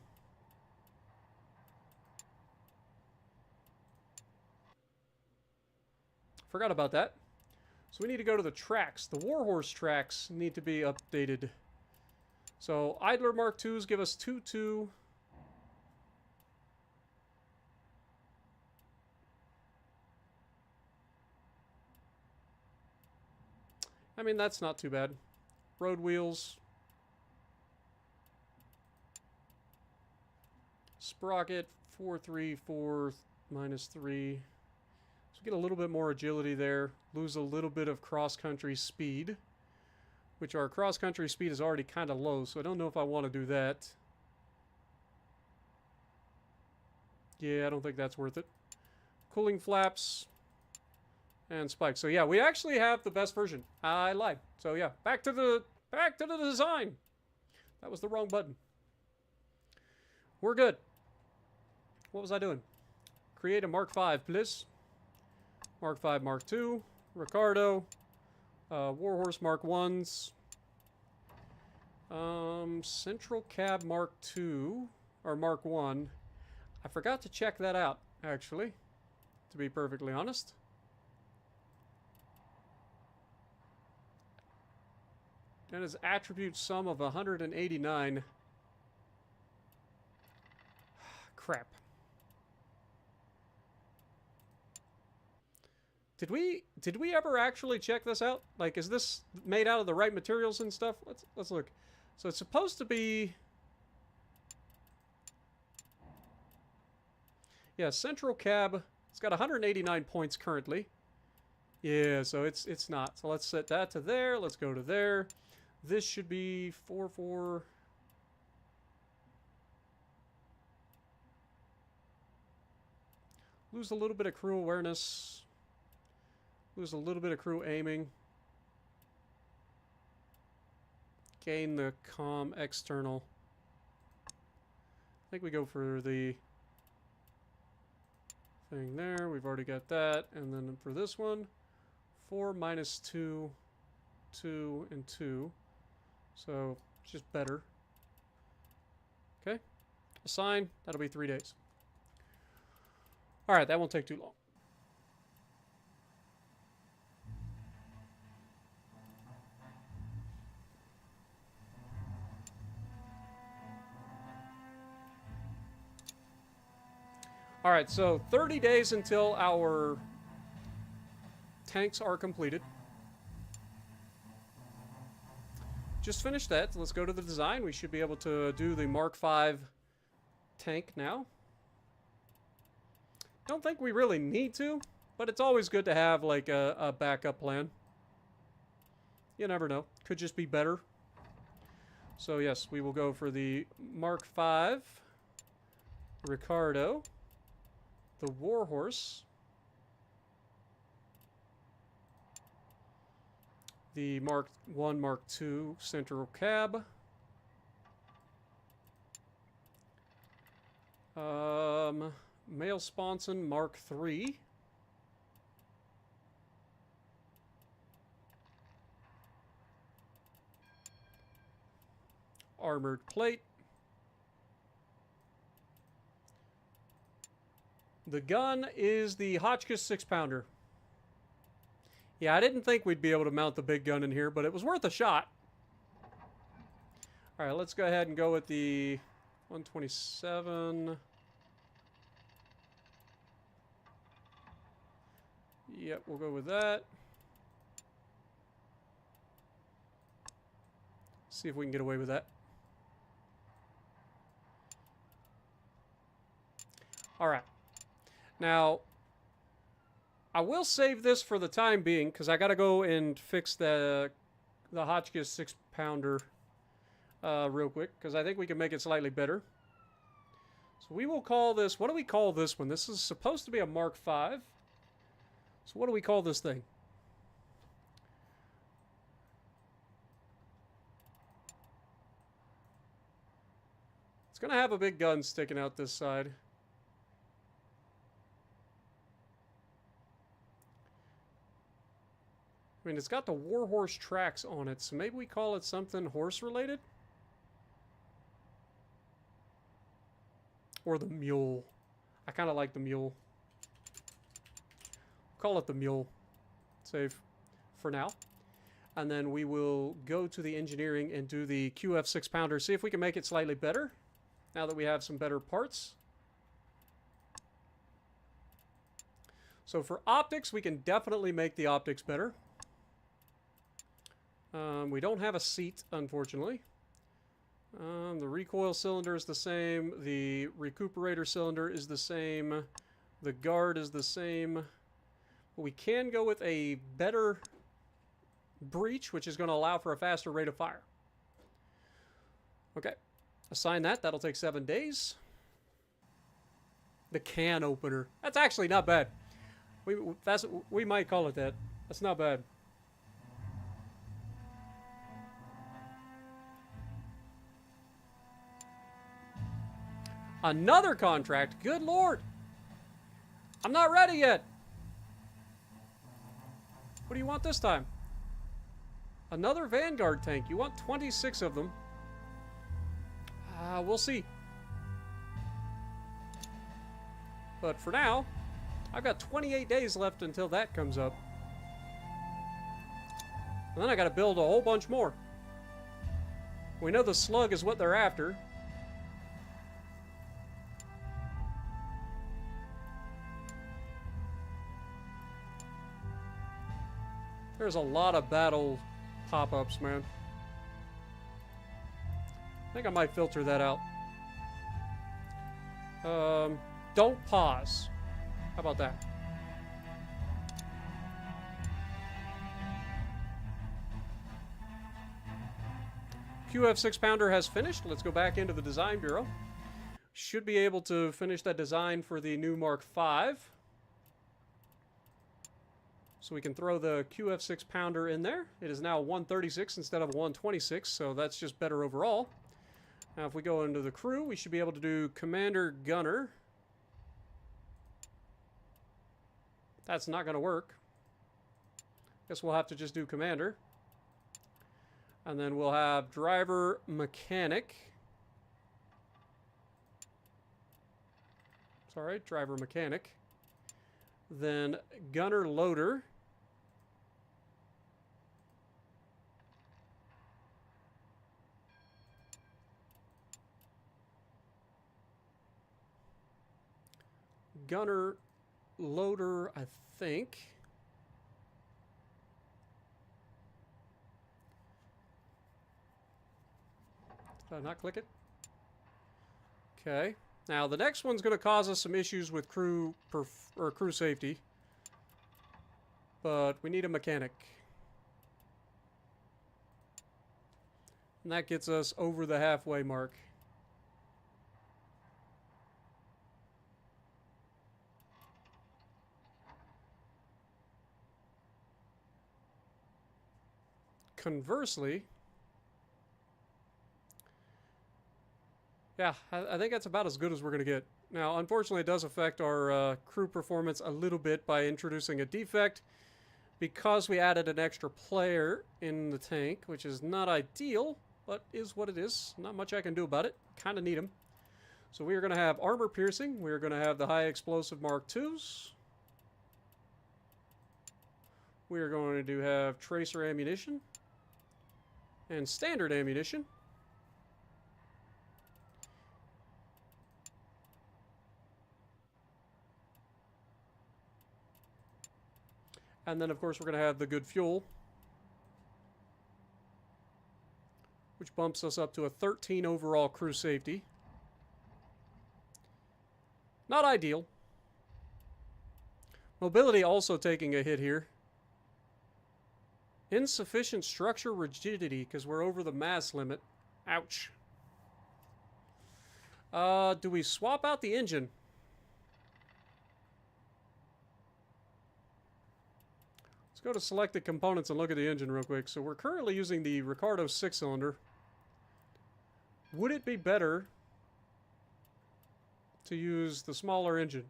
Forgot about that. So we need to go to the tracks. The Warhorse tracks need to be updated. So Idler Mark IIs give us 2-2. I mean, that's not too bad. Road wheels. Sprocket 4-3-4 -3. So get a little bit more agility there. Lose a little bit of cross-country speed, which our cross-country speed is already kind of low, so I don't know if I want to do that. Yeah, I don't think that's worth it. Cooling flaps and spikes. So yeah, we actually have the best version. I lied. So yeah, back to the design. That was the wrong button. We're good. What was I doing? Create a Mark V, please. Mark V, Mark II, Ricardo, Warhorse Mark 1s, Central Cab Mark II, or Mark 1. I forgot to check that out, actually, to be perfectly honest. That is attribute sum of 189. Crap. Did we ever actually check this out? Like, is this made out of the right materials and stuff? Let's look. So it's supposed to be... Yeah, central cab. It's got 189 points currently. Yeah, so it's not. So let's set that to there. Let's go to there. This should be 4. Lose a little bit of crew awareness. Lose a little bit of crew aiming. Gain the comm external. I think we go for the thing there. We've already got that. And then for this one, 4 minus 2, 2, and 2. So, just better. Okay. Assign. That'll be 3 days. Alright, that won't take too long. Alright, so 30 days until our tanks are completed. Just finished that. Let's go to the design. We should be able to do the Mark V tank now. Don't think we really need to, but it's always good to have like a backup plan. You never know. Could just be better. So yes, we will go for the Mark V, Ricardo, the Warhorse, the Mark I, Mark II central cab, male sponson Mark III, armored plate. The gun is the Hotchkiss 6-pounder. Yeah, I didn't think we'd be able to mount the big gun in here, but it was worth a shot. Alright, let's go ahead and go with the 127. Yep, we'll go with that. See if we can get away with that. Alright. Now, I will save this for the time being, because I got to go and fix the Hotchkiss 6-pounder real quick, because I think we can make it slightly better. So we will call this, what do we call this one? This is supposed to be a Mark V. So what do we call this thing? It's going to have a big gun sticking out this side. I mean, it's got the Warhorse tracks on it, so maybe we call it something horse-related? Or the mule. I kind of like the mule. Call it the mule. Save for now. And then we will go to the engineering and do the QF 6-pounder. See if we can make it slightly better. Now that we have some better parts. So for optics, we can definitely make the optics better. We don't have a seat, unfortunately. The recoil cylinder is the same. The recuperator cylinder is the same. The guard is the same. But we can go with a better breech, which is going to allow for a faster rate of fire. Okay. Assign that. That'll take 7 days. The can opener. That's actually not bad. We might call it that. That's not bad. Another contract? Good Lord. I'm not ready yet. What do you want this time? Another Vanguard tank. You want 26 of them. We'll see. But for now, I've got 28 days left until that comes up. And then I gotta build a whole bunch more. We know the slug is what they're after. There's a lot of battle pop-ups, man. I think I might filter that out. Don't pause. How about that? QF 6-pounder has finished. Let's go back into the design bureau. Should be able to finish that design for the new Mark V. So we can throw the QF 6-pounder in there. It is now 136 instead of 126, so that's just better overall. Now if we go into the crew, we should be able to do Commander Gunner. That's not going to work. Guess we'll have to just do Commander. And then we'll have Driver Mechanic. Sorry, Driver Mechanic. Then Gunner Loader. Gunner Loader, I think. Did I not click it? Okay. Now the next one's going to cause us some issues with crew safety, but we need a mechanic, and that gets us over the halfway mark. Conversely, yeah, I think that's about as good as we're going to get. Now, unfortunately, it does affect our crew performance a little bit by introducing a defect because we added an extra player in the tank, which is not ideal, but is what it is. Not much I can do about it. Kind of need them. So we are going to have armor piercing. We are going to have the high explosive Mark IIs. We are going to have tracer ammunition and standard ammunition. And then, of course, we're going to have the good fuel, which bumps us up to a 13 overall crew safety. Not ideal. Mobility also taking a hit here. Insufficient structure rigidity because we're over the mass limit. Ouch. Do we swap out the engine? Let's go to selected components and look at the engine real quick. So we're currently using the Ricardo 6-cylinder. Would it be better to use the smaller engine?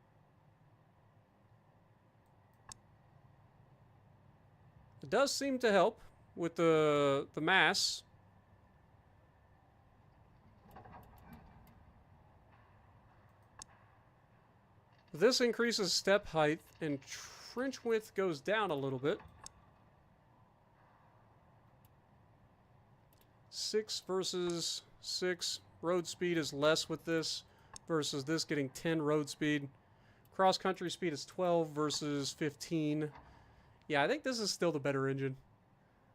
It does seem to help with the mass. This increases step height and trench width goes down a little bit. 6 versus 6. Road speed is less with this versus this getting 10 road speed. Cross-country speed is 12 versus 15. Yeah, I think this is still the better engine.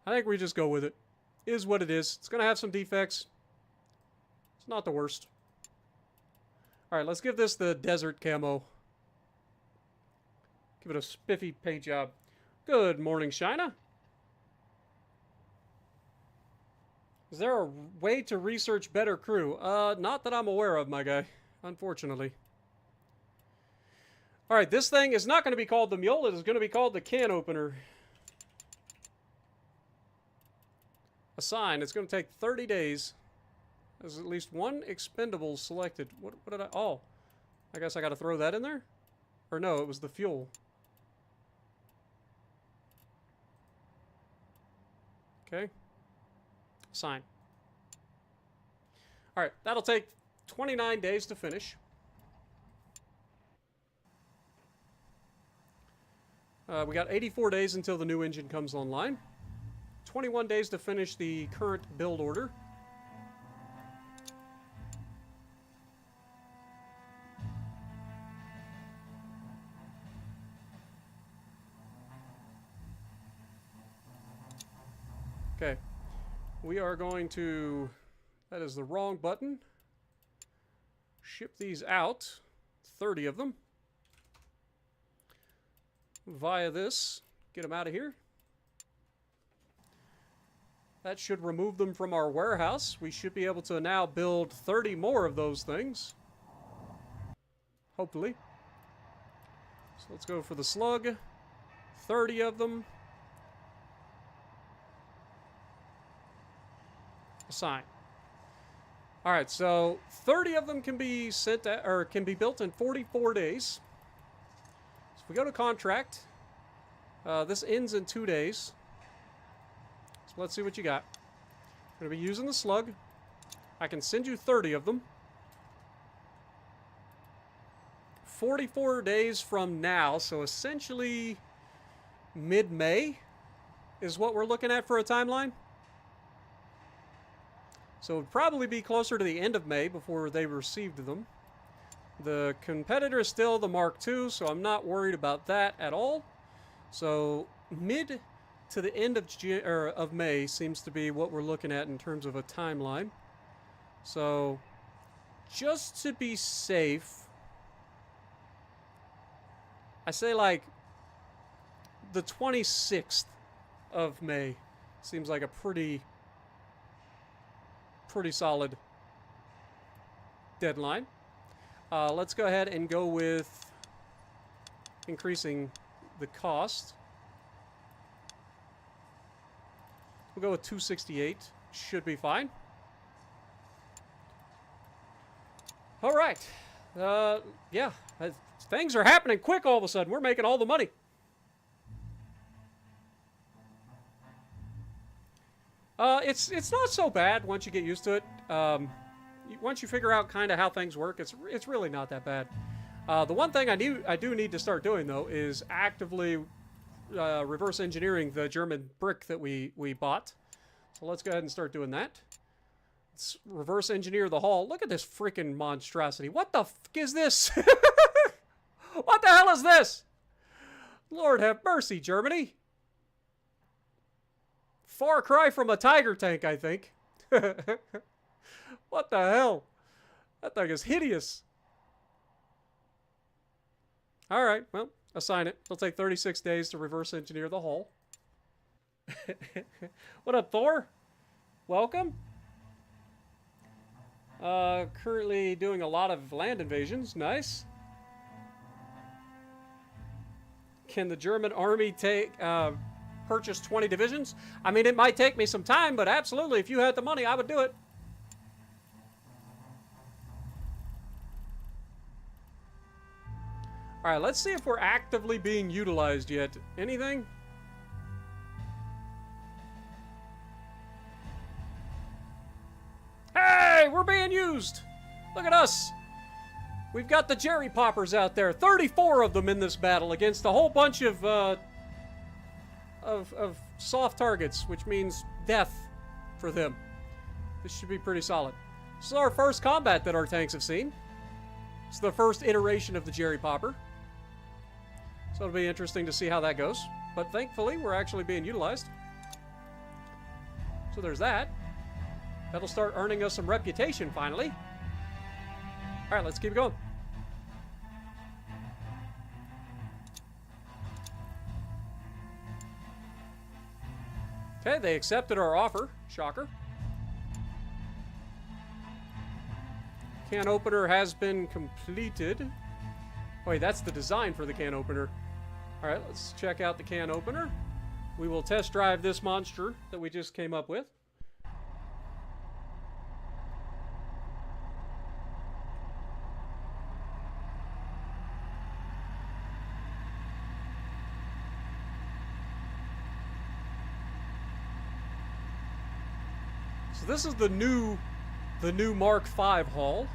I think we just go with it. Is what it is. It's going to have some defects. It's not the worst. Alright, let's give this the desert camo. Give it a spiffy paint job. Good morning, China. Is there a way to research better crew? Not that I'm aware of, my guy. Unfortunately. Alright, this thing is not going to be called the Mule. It is going to be called the Can Opener. Assign. It's going to take 30 days. There's at least one expendable selected. What did I... Oh. I guess I got to throw that in there? Or no, it was the fuel. Okay. Assign. Alright, that'll take 29 days to finish. We got 84 days until the new engine comes online. 21 days to finish the current build order. Okay. We are going to... That is the wrong button. Ship these out. 30 of them. Via this. Get them out of here. That should remove them from our warehouse. We should be able to now build 30 more of those things. Hopefully. So let's go for the slug. 30 of them. Assign. Alright, so 30 of them can be sent or can be built in 44 days. So if we go to contract, this ends in 2 days. So let's see what you got. I'm going to be using the slug. I can send you 30 of them. 44 days from now, so essentially mid-May is what we're looking at for a timeline. So it would probably be closer to the end of May before they received them. The competitor is still the Mark II, so I'm not worried about that at all. So mid to the end of May seems to be what we're looking at in terms of a timeline. So just to be safe, I say like the 26th of May seems like a pretty solid deadline. Let's go ahead and go with increasing the cost. We'll go with 268. Should be fine. All right. Yeah. Things are happening quick all of a sudden. We're making all the money. It's not so bad once you get used to it. Once you figure out kind of how things work, it's really not that bad. The one thing I do need to start doing though is actively reverse engineering the German brick that we bought. So let's go ahead and start doing that. Let's reverse engineer the hull. Look at this freaking monstrosity. What the f is this? What the hell is this? Lord have mercy, Germany. Far cry from a Tiger tank, I think. What the hell? That thing is hideous. Alright, well, assign it. It'll take 36 days to reverse engineer the hull. What up, Thor? Welcome. Currently doing a lot of land invasions. Nice. Can the German army purchase 20 divisions? I mean, it might take me some time, but absolutely, if you had the money, I would do it. All right, let's see if we're actively being utilized yet. Anything? Hey, we're being used. Look at us. We've got the Jerry Poppers out there. 34 of them in this battle against a whole bunch of soft targets, which means death for them. This should be pretty solid. This is our first combat that our tanks have seen. It's the first iteration of the Jerry Popper. So it'll be interesting to see how that goes. But thankfully, we're actually being utilized. So there's that. That'll start earning us some reputation finally. All right, let's keep it going. Okay, they accepted our offer. Shocker. Can opener has been completed. Wait, that's the design for the can opener. All right, let's check out the can opener. We will test drive this monster that we just came up with. So this is the new Mark V hull.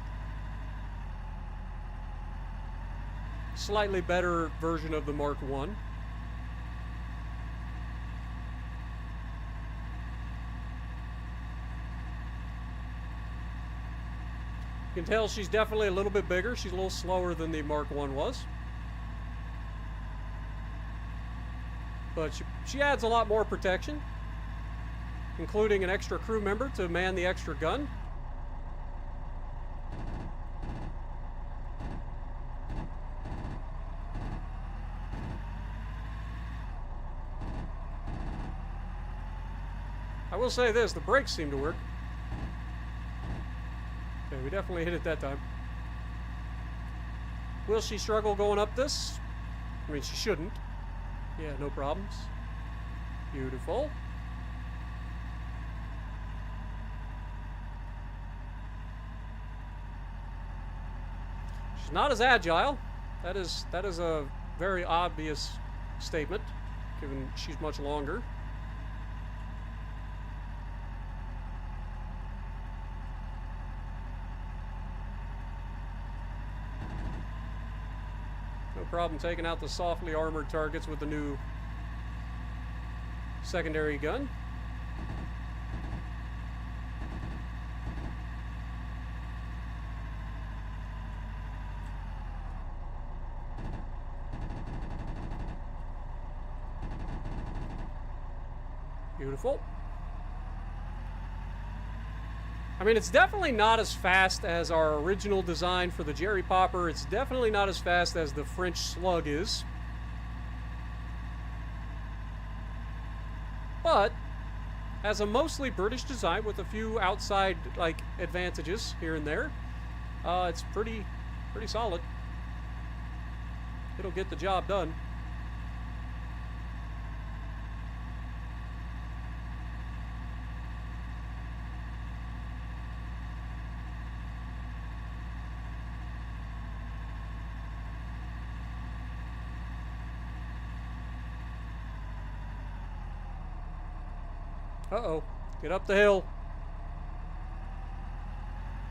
Slightly better version of the Mark I. You can tell she's definitely a little bit bigger. She's a little slower than the Mark I was. But she adds a lot more protection. including an extra crew member to man the extra gun. I will say this, the brakes seem to work. Okay, we definitely hit it that time. Will she struggle going up this? I mean, she shouldn't. Yeah, no problems. Beautiful. She's not as agile. That is a very obvious statement, given she's much longer. No problem taking out the softly armored targets with the new secondary gun. Beautiful. I mean, it's definitely not as fast as our original design for the Jerry Popper. It's definitely not as fast as the French Slug is. But as a mostly British design with a few outside like advantages here and there, it's pretty solid. It'll get the job done. Uh-oh. Get up the hill.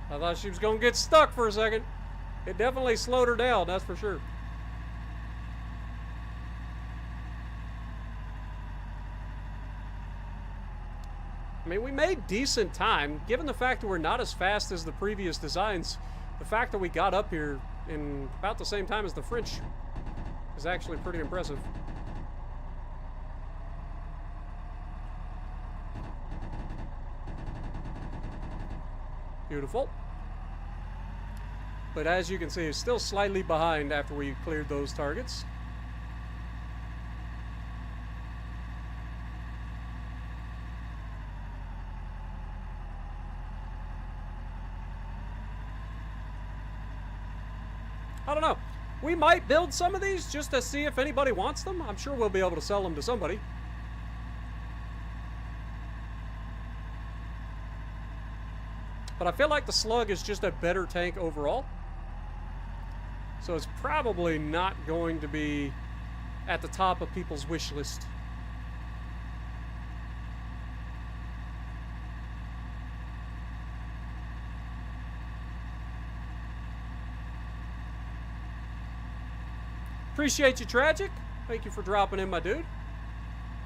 I thought she was going to get stuck for a second. It definitely slowed her down, that's for sure. I mean, we made decent time. Given the fact that we're not as fast as the previous designs, the fact that we got up here in about the same time as the French is actually pretty impressive. Beautiful. But as you can see, it's still slightly behind after we cleared those targets. I don't know. We might build some of these just to see if anybody wants them. I'm sure we'll be able to sell them to somebody. But I feel like the Slug is just a better tank overall. So it's probably not going to be at the top of people's wish list. Appreciate you, Tragic. Thank you for dropping in, my dude.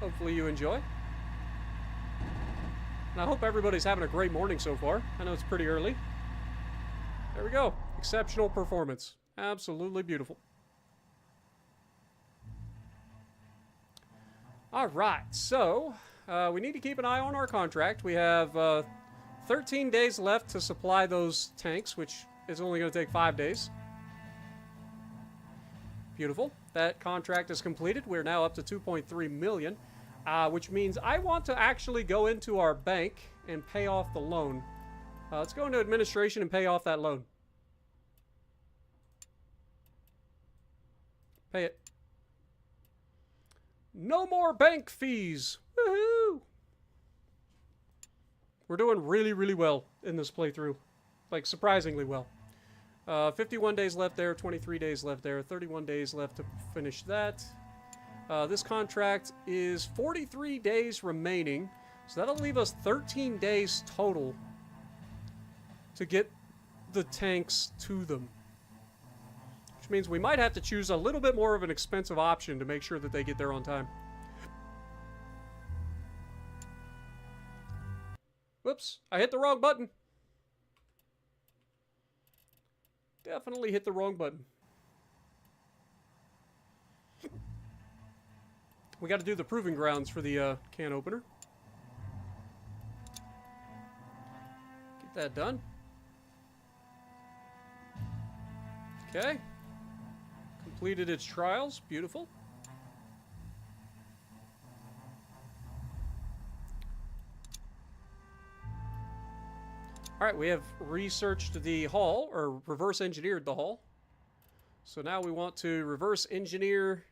Hopefully you enjoy. And I hope everybody's having a great morning so far. I know it's pretty early. There we go. Exceptional performance. Absolutely beautiful. All right, so we need to keep an eye on our contract. We have 13 days left to supply those tanks, which is only going to take 5 days. Beautiful. That contract is completed. We're now up to 2.3 million. Which means I want to actually go into our bank and pay off the loan. Let's go into administration and pay off that loan. Pay it. No more bank fees. Woohoo! We're doing really, really well in this playthrough. Like, surprisingly well. 51 days left there, 23 days left there, 31 days left to finish that. This contract is 43 days remaining, so that'll leave us 13 days total to get the tanks to them. Which means we might have to choose a little bit more of an expensive option to make sure that they get there on time. Whoops, I hit the wrong button. Definitely hit the wrong button. We got to do the proving grounds for the can opener. That done. Okay. Completed its trials. Beautiful. Alright, we have researched the hull, or reverse engineered the hull. So now we want to reverse engineer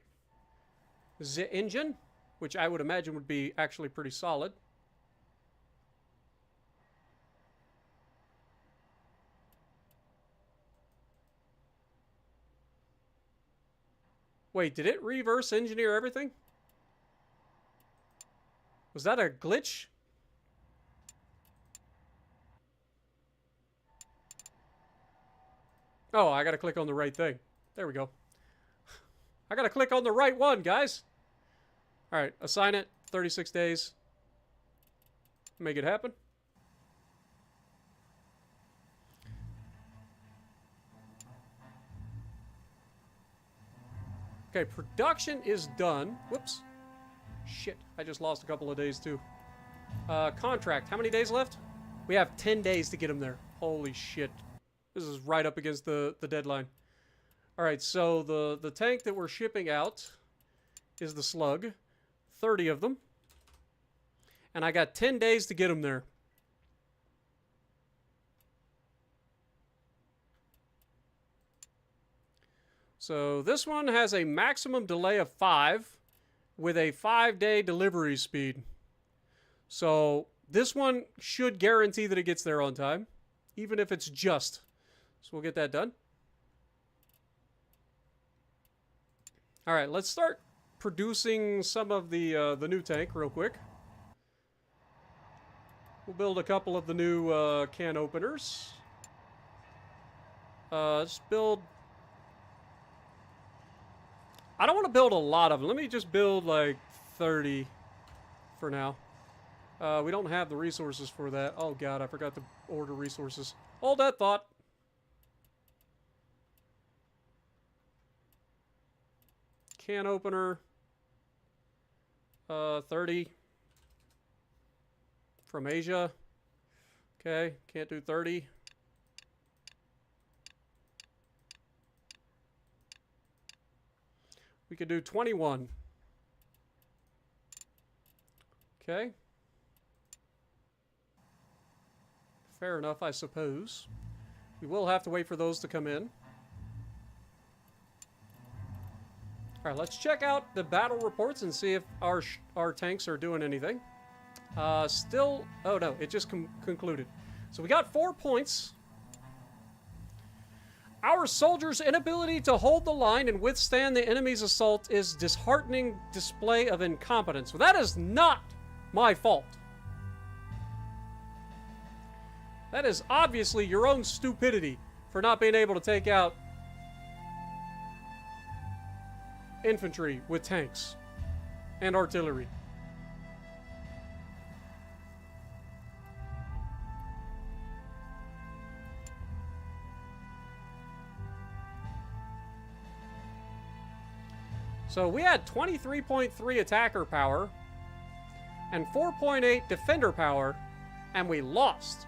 the engine, which I would imagine would be actually pretty solid. Wait, did it reverse engineer everything? Was that a glitch? Oh, I gotta click on the right thing. There we go. I gotta click on the right one, guys. Alright, assign it. 36 days. Make it happen. Okay, production is done. Whoops. Shit, I just lost a couple of days too. Contract, how many days left? We have 10 days to get them there. Holy shit. This is right up against the deadline. Alright, so the tank that we're shipping out is the Slug. 30 of them. And I got 10 days to get them there. So this one has a maximum delay of 5 with a 5-day delivery speed. So this one should guarantee that it gets there on time, even if it's just. So we'll get that done. All right, let's start producing some of the new tank real quick. We'll build a couple of the new can openers. Let's build... I don't want to build a lot of them. Let me just build like 30 for now. We don't have the resources for that. Oh god, I forgot to order resources. Hold that thought. Can opener. 30. From Asia. Okay, can't do 30. We could do 21. Okay. Fair enough, I suppose. We will have to wait for those to come in. Alright, let's check out the battle reports and see if our tanks are doing anything. Still... Oh, no, it just concluded. So we got 4 points. Our soldiers' inability to hold the line and withstand the enemy's assault is disheartening display of incompetence. Well, that is not my fault. That is obviously your own stupidity for not being able to take out infantry with tanks and artillery. So we had 23.3 attacker power and 4.8 defender power, and we lost.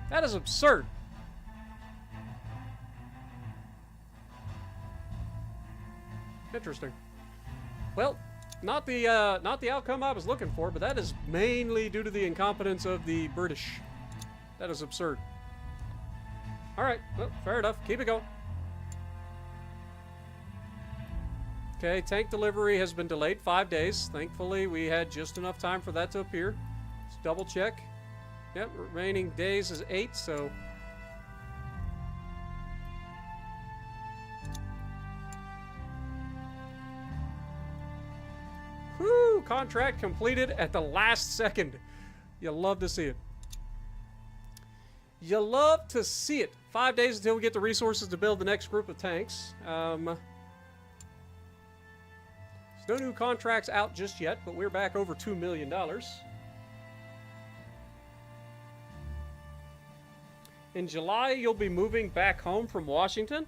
That is absurd. Interesting. Well, not the outcome I was looking for, but that is mainly due to the incompetence of the British. That is absurd. All right, well, fair enough. Keep it going. Okay, tank delivery has been delayed 5 days. Thankfully, we had just enough time for that to appear. Let's double check. Yep, remaining days is 8, so... Whew! Contract completed at the last second. You love to see it. You love to see it. 5 days until we get the resources to build the next group of tanks. There's no new contracts out just yet, but we're back over $2 million. In July, you'll be moving back home from Washington.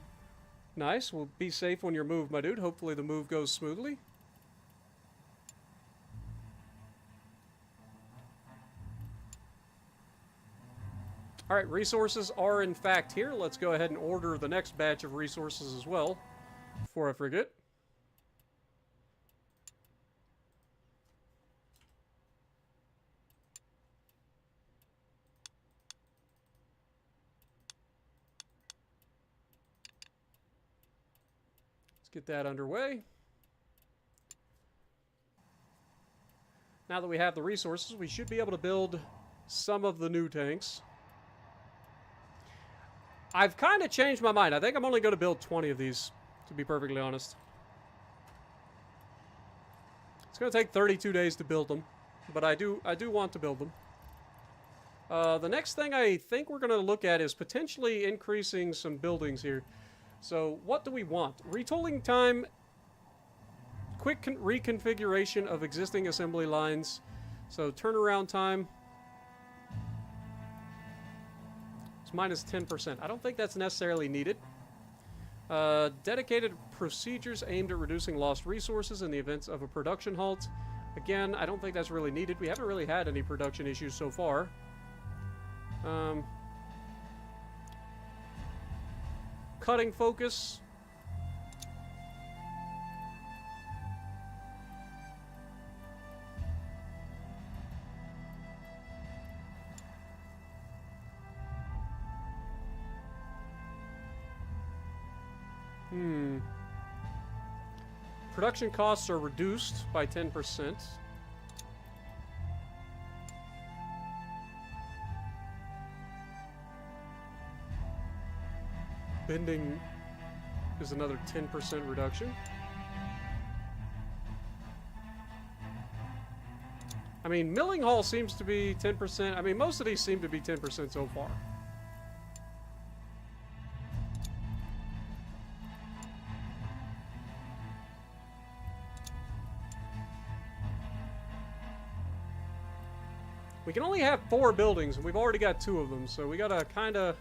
Nice. Well, be safe when you're moved, my dude. Hopefully the move goes smoothly. All right, resources are in fact here. Let's go ahead and order the next batch of resources as well before I forget. Let's get that underway. Now that we have the resources, we should be able to build some of the new tanks. I've kind of changed my mind. I think I'm only going to build 20 of these, to be perfectly honest. It's going to take 32 days to build them, but I do want to build them. The next thing I think we're going to look at is potentially increasing some buildings here. So what do we want? Retooling time, quick reconfiguration of existing assembly lines. So turnaround time. It's minus 10%. I don't think that's necessarily needed. Dedicated procedures aimed at reducing lost resources in the event of a production halt. Again, I don't think that's really needed. We haven't really had any production issues so far. Cutting focus. Production costs are reduced by 10%. Bending is another 10% reduction. I mean, milling hall seems to be 10%. I mean, most of these seem to be 10% so far. We can only have 4 buildings, and we've already got 2 of them, so we gotta kinda...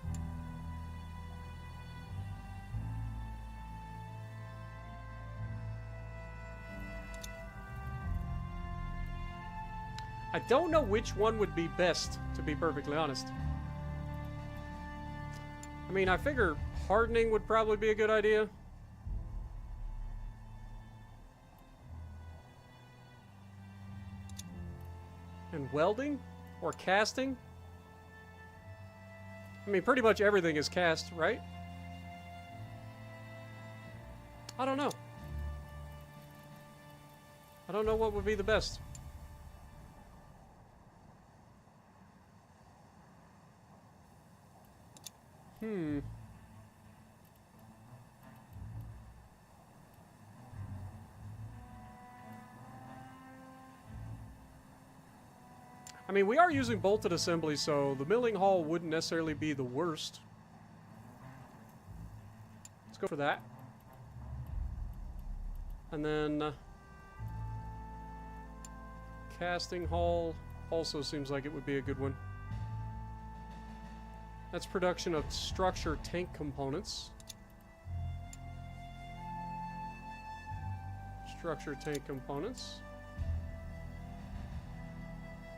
I don't know which one would be best, to be perfectly honest. I mean, I figure hardening would probably be a good idea. And welding? Or casting? I mean, pretty much everything is cast, right? I don't know. I don't know what would be the best. I mean, we are using bolted assembly, so the milling hall wouldn't necessarily be the worst. Let's go for that. And then casting hall also seems like it would be a good one. That's production of structure tank components. Structure tank components.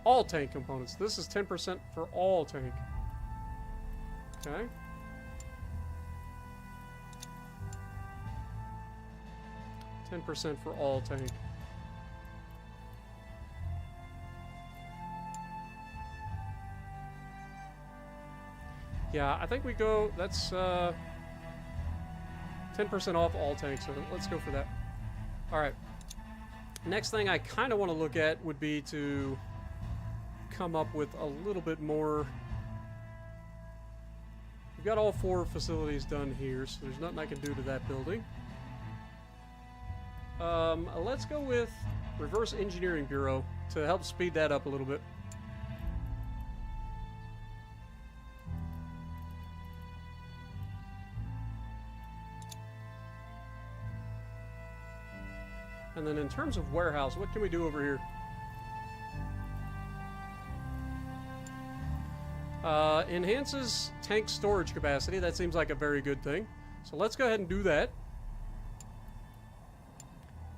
All tank components. This is 10% for all tank. Okay. %10 for all tank. Yeah, I think we go, that's 10% off all tanks, so let's go for that. Alright. Next thing I kind of want to look at would be to come up with a little bit more. We've got all 4 facilities done here, so there's nothing I can do to that building. Let's go with Reverse Engineering Bureau to help speed that up a little bit. And then in terms of warehouse, what can we do over here? Enhances tank storage capacity. That seems like a very good thing. So let's go ahead and do that.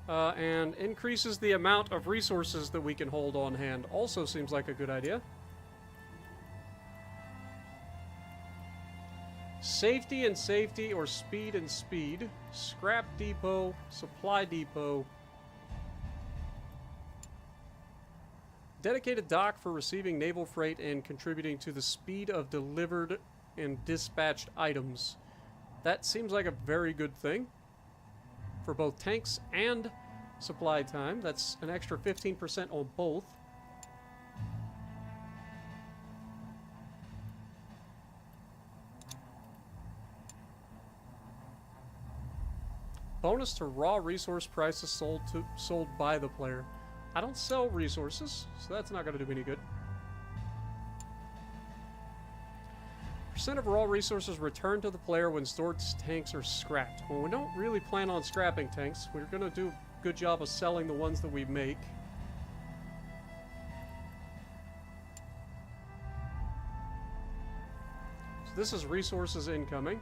And increases the amount of resources that we can hold on hand. Also seems like a good idea. Safety and safety, or speed and speed. Scrap depot, supply depot. Dedicated dock for receiving naval freight and contributing to the speed of delivered and dispatched items. That seems like a very good thing for both tanks and supply time. That's an extra 15% on both. Bonus to raw resource prices sold by the player. I don't sell resources, so that's not going to do me any good. Percent of raw resources returned to the player when stored tanks are scrapped. Well, we don't really plan on scrapping tanks. We're going to do a good job of selling the ones that we make. So this is resources incoming.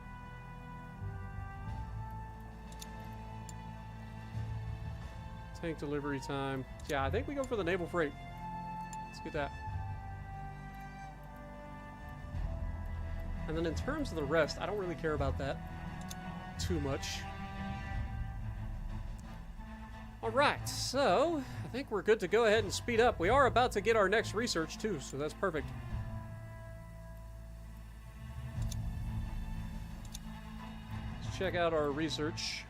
Tank delivery time. Yeah, I think we go for the naval freight. Let's get that. And then in terms of the rest, I don't really care about that too much. Alright, so I think we're good to go ahead and speed up. We are about to get our next research too, so that's perfect. Let's check out our research.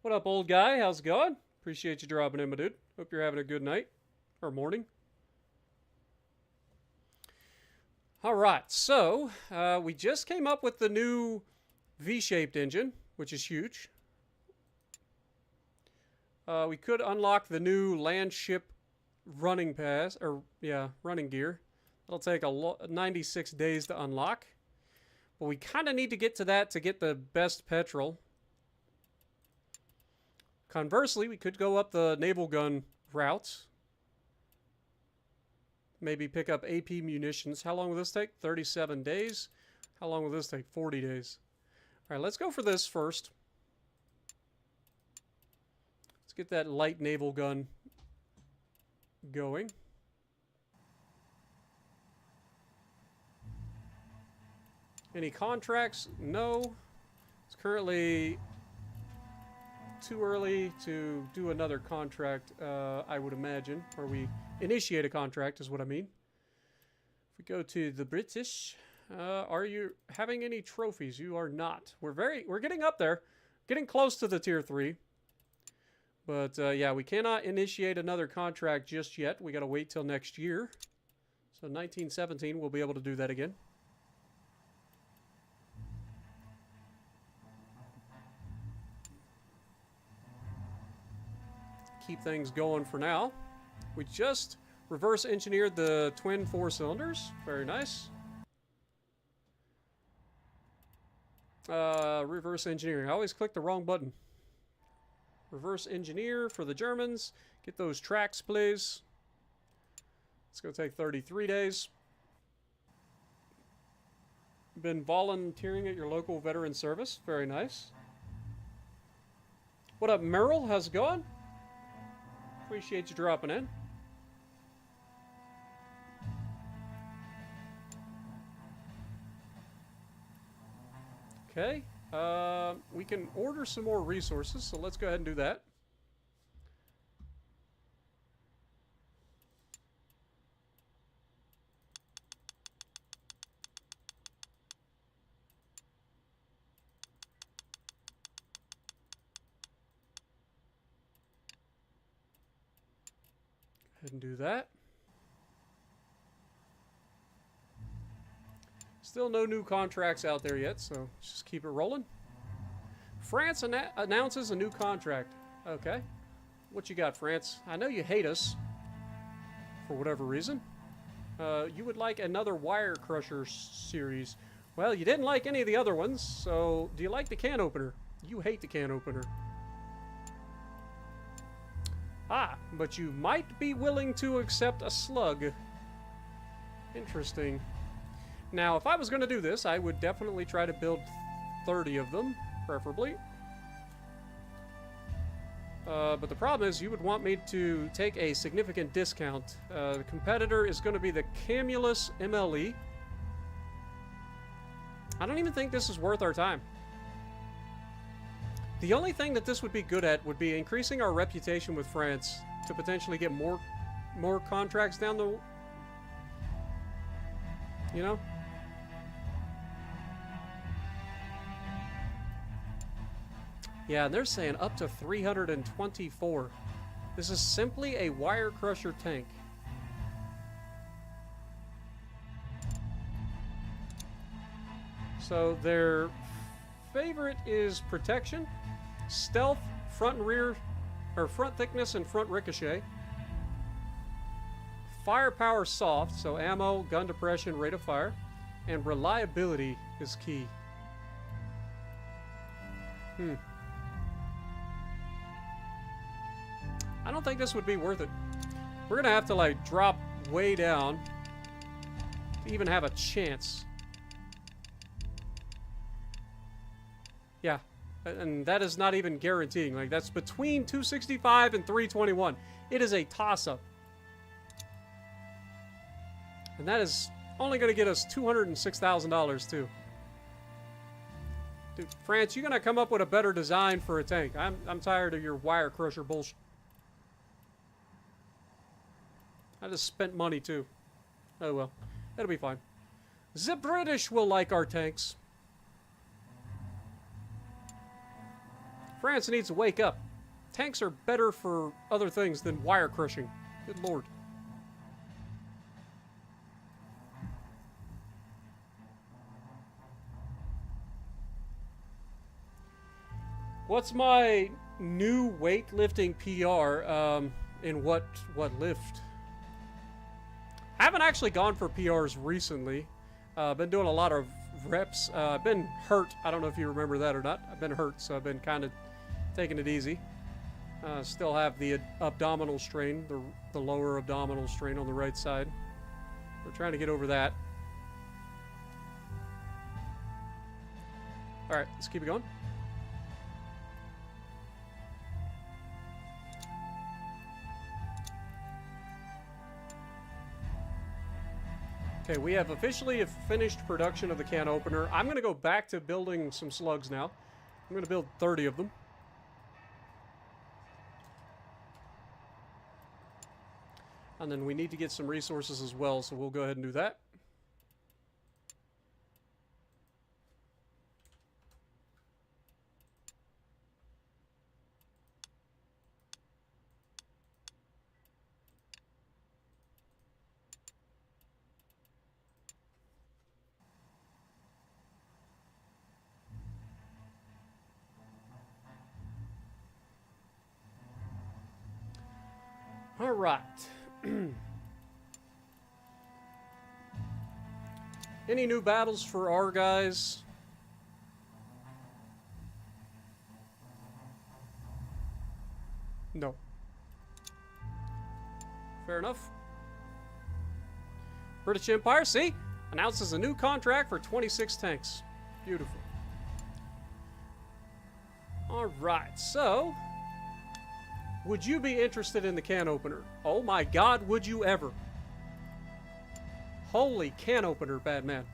What up, old guy? How's it going? Appreciate you dropping in, my dude. Hope you're having a good night. Or morning. Alright, so we just came up with the new V-shaped engine, which is huge. We could unlock the new land ship running pass, or yeah, running gear. It'll take 96 days to unlock. But we kind of need to get to that to get the best petrol. Conversely, we could go up the naval gun route. Maybe pick up AP munitions. How long will this take? 37 days. How long will this take? 40 days. All right, let's go for this first. Let's get that light naval gun going. Any contracts? No. It's currently too early to do another contract, I would imagine. Or we initiate a contract is what I mean. If we go to the British, are you having any trophies? You are not. We're getting up there. Getting close to the tier 3. But yeah, we cannot initiate another contract just yet. We got to wait till next year. So 1917 we'll be able to do that again. Keep things going for now. We just reverse engineered the twin 4 cylinders. Very nice. Reverse engineering. I always click the wrong button. Reverse engineer for the Germans. Get those tracks, please. It's going to take 33 days. Been volunteering at your local veteran service. Very nice. What up, Merrill? How's it going? Appreciate you dropping in. Okay. We can order some more resources, so let's go ahead and do that. Go ahead and do that. Still no new contracts out there yet, so let's just keep it rolling. France announces a new contract. Okay. What you got, France? I know you hate us for whatever reason. You would like another Wire Crusher series. Well, you didn't like any of the other ones, so do you like the can opener? You hate the can opener. Ah, but you might be willing to accept a slug. Interesting. Now, if I was going to do this, I would definitely try to build 30 of them, preferably. But the problem is, you would want me to take a significant discount. The competitor is going to be the Camulus MLE. I don't even think this is worth our time. The only thing that this would be good at would be increasing our reputation with France to potentially get more contracts down the... You know? Yeah, and they're saying up to 324. This is simply a wire crusher tank. So their favorite is protection, stealth, front and rear, or front thickness and front ricochet. Firepower soft, so ammo, gun depression, rate of fire, and reliability is key. I don't think this would be worth it. We're gonna have to like drop way down to even have a chance. Yeah, and that is not even guaranteeing. Like, that's between 265 and 321. It is a toss-up. And that is only going to get us $206,000 too. Dude, France, you gonna come up with a better design for a tank. I'm tired of your wire crusher bullshit. I just spent money too. Oh well, that'll be fine. The British will like our tanks. France needs to wake up. Tanks are better for other things than wire crushing. Good lord. What's my new weightlifting PR in what lift? I haven't actually gone for PRs recently. Been doing a lot of reps. I've been hurt. I don't know if you remember that or not. I've been hurt, so I've been kind of taking it easy. Still have the abdominal strain, the lower abdominal strain on the right side. We're trying to get over that. All right, let's keep it going. Okay, we have officially finished production of the can opener. I'm going to go back to building some slugs now. I'm going to build 30 of them. And then we need to get some resources as well, so we'll go ahead and do that. All right. Any new battles for our guys? No. Fair enough. British Empire, see? Announces a new contract for 26 tanks. Beautiful. All right, so... would you be interested in the can opener? Oh my god, would you ever? Holy can opener, bad man.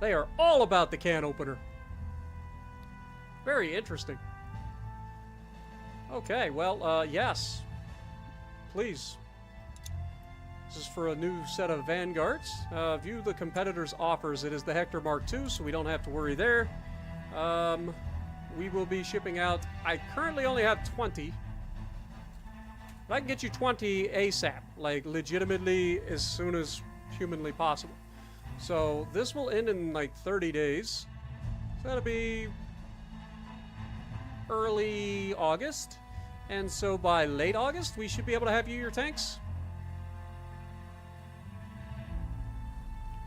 They are all about the can opener. Very interesting. Okay, well, yes. Please. This is for a new set of Vanguards. View the competitor's offers. It is the Hector Mark II, so we don't have to worry there. We will be shipping out... I currently only have 20. But I can get you 20 ASAP. Like, legitimately as soon as humanly possible. So, this will end in, like, 30 days. So, that'll be... early August. And so, by late August, we should be able to have you your tanks.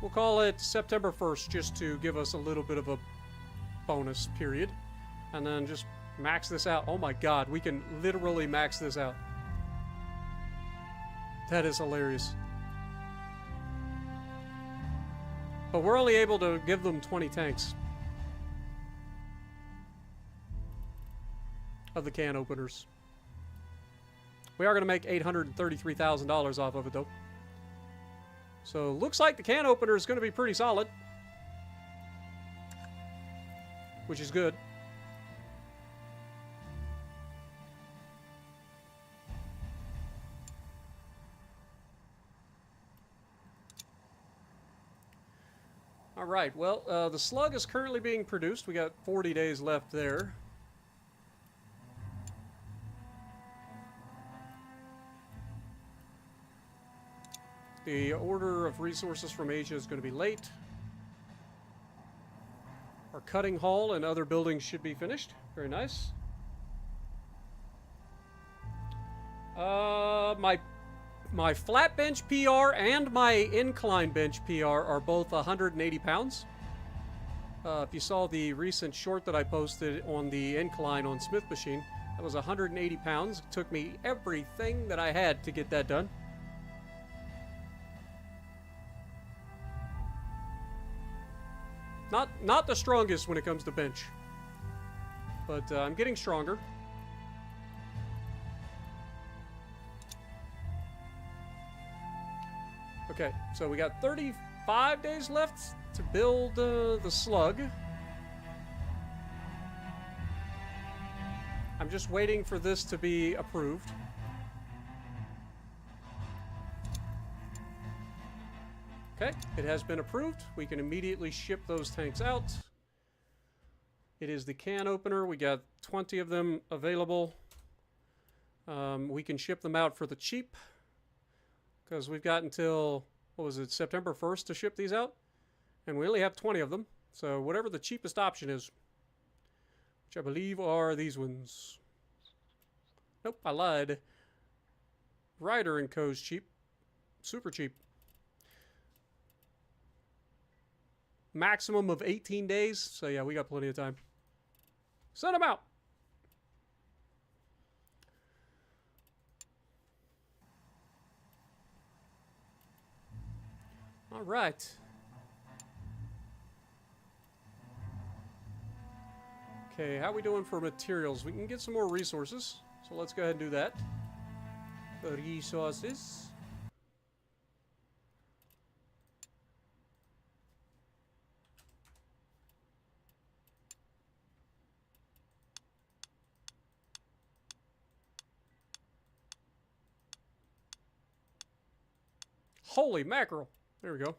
We'll call it September 1st, just to give us a little bit of a bonus period. And then just max this out. Oh my god, we can literally max this out. That is hilarious. But we're only able to give them 20 tanks of the can openers. We are going to make $833,000 off of it, though. So, looks like the can opener is going to be pretty solid. which is good. All right, well, the slug is currently being produced. We got 40 days left there. The order of resources from Asia is going to be late. Our cutting hall and other buildings should be finished. Very nice. My flat bench PR and my incline bench PR are both 180 pounds. If you saw the recent short that I posted on the incline on Smith Machine, that was 180 pounds. It took me everything that I had to get that done. Not the strongest when it comes to bench, but I'm getting stronger. Okay, so we got 35 days left to build the slug. I'm just waiting for this to be approved. Okay, it has been approved. We can immediately ship those tanks out. It is the can opener. We got 20 of them available. We can ship them out for the cheap, because we've got until, what was it, September 1st to ship these out? And we only have 20 of them. So whatever the cheapest option is, which I believe are these ones. Nope, I lied. Ryder & Co.'s cheap. Super cheap. Maximum of 18 days. So yeah, we got plenty of time. Send them out. All right. Okay, how are we doing for materials? We can get some more resources. So let's go ahead and do that. Resources. Holy mackerel. There we go.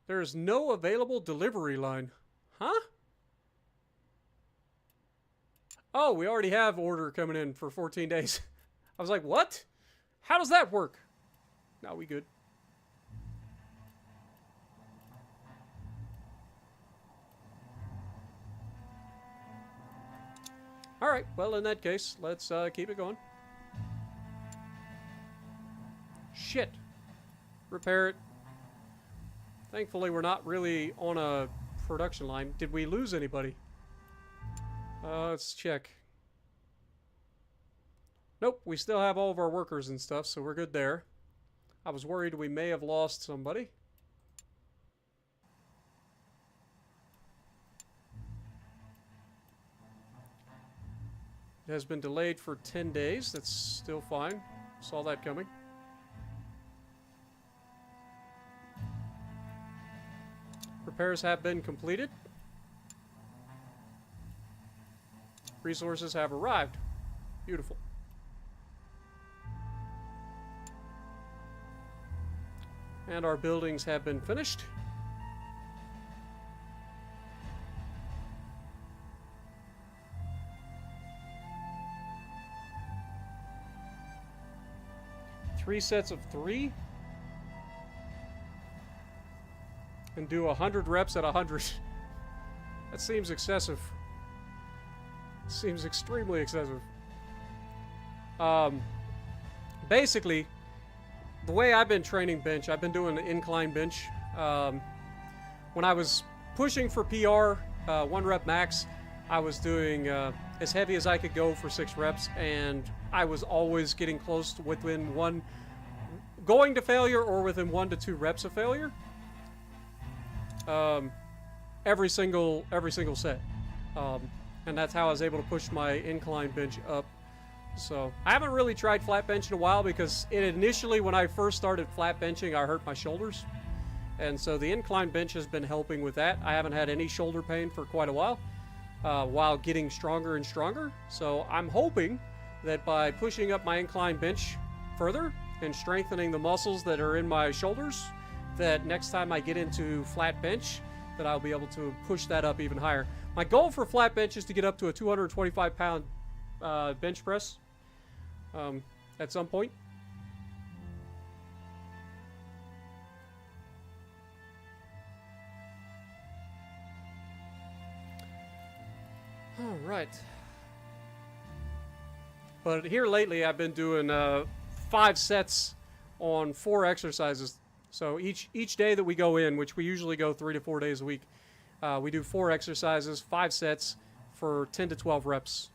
There is no available delivery line. Huh? Oh, we already have order coming in for 14 days. I was like, what? How does that work? No, we good. All right, well, in that case, let's keep it going. Shit. Repair it. Thankfully, we're not really on a production line. Did we lose anybody? Let's check. Nope, we still have all of our workers and stuff, so we're good there. I was worried we may have lost somebody. It has been delayed for 10 days. That's still fine. Saw that coming. Repairs have been completed. Resources have arrived. Beautiful. And our buildings have been finished. Three sets of 3. And do 100 reps at 100. That seems excessive. Seems extremely excessive. Basically, the way I've been training bench, I've been doing an incline bench. When I was pushing for PR, 1 rep max, I was doing as heavy as I could go for 6 reps, and I was always getting close to within 1, going to failure or within 1 to 2 reps of failure. Every single set. And that's how I was able to push my incline bench up. So I haven't really tried flat bench in a while because initially when I first started flat benching, I hurt my shoulders. And so the incline bench has been helping with that. I haven't had any shoulder pain for quite a while getting stronger and stronger. So I'm hoping that by pushing up my incline bench further and strengthening the muscles that are in my shoulders, that next time I get into flat bench, that I'll be able to push that up even higher. My goal for flat bench is to get up to a 225-pound bench press at some point. All right. But here lately, I've been doing 5 sets on 4 exercises. So each day that we go in, which we usually go 3 to 4 days a week, we do 4 exercises, 5 sets for 10 to 12 reps.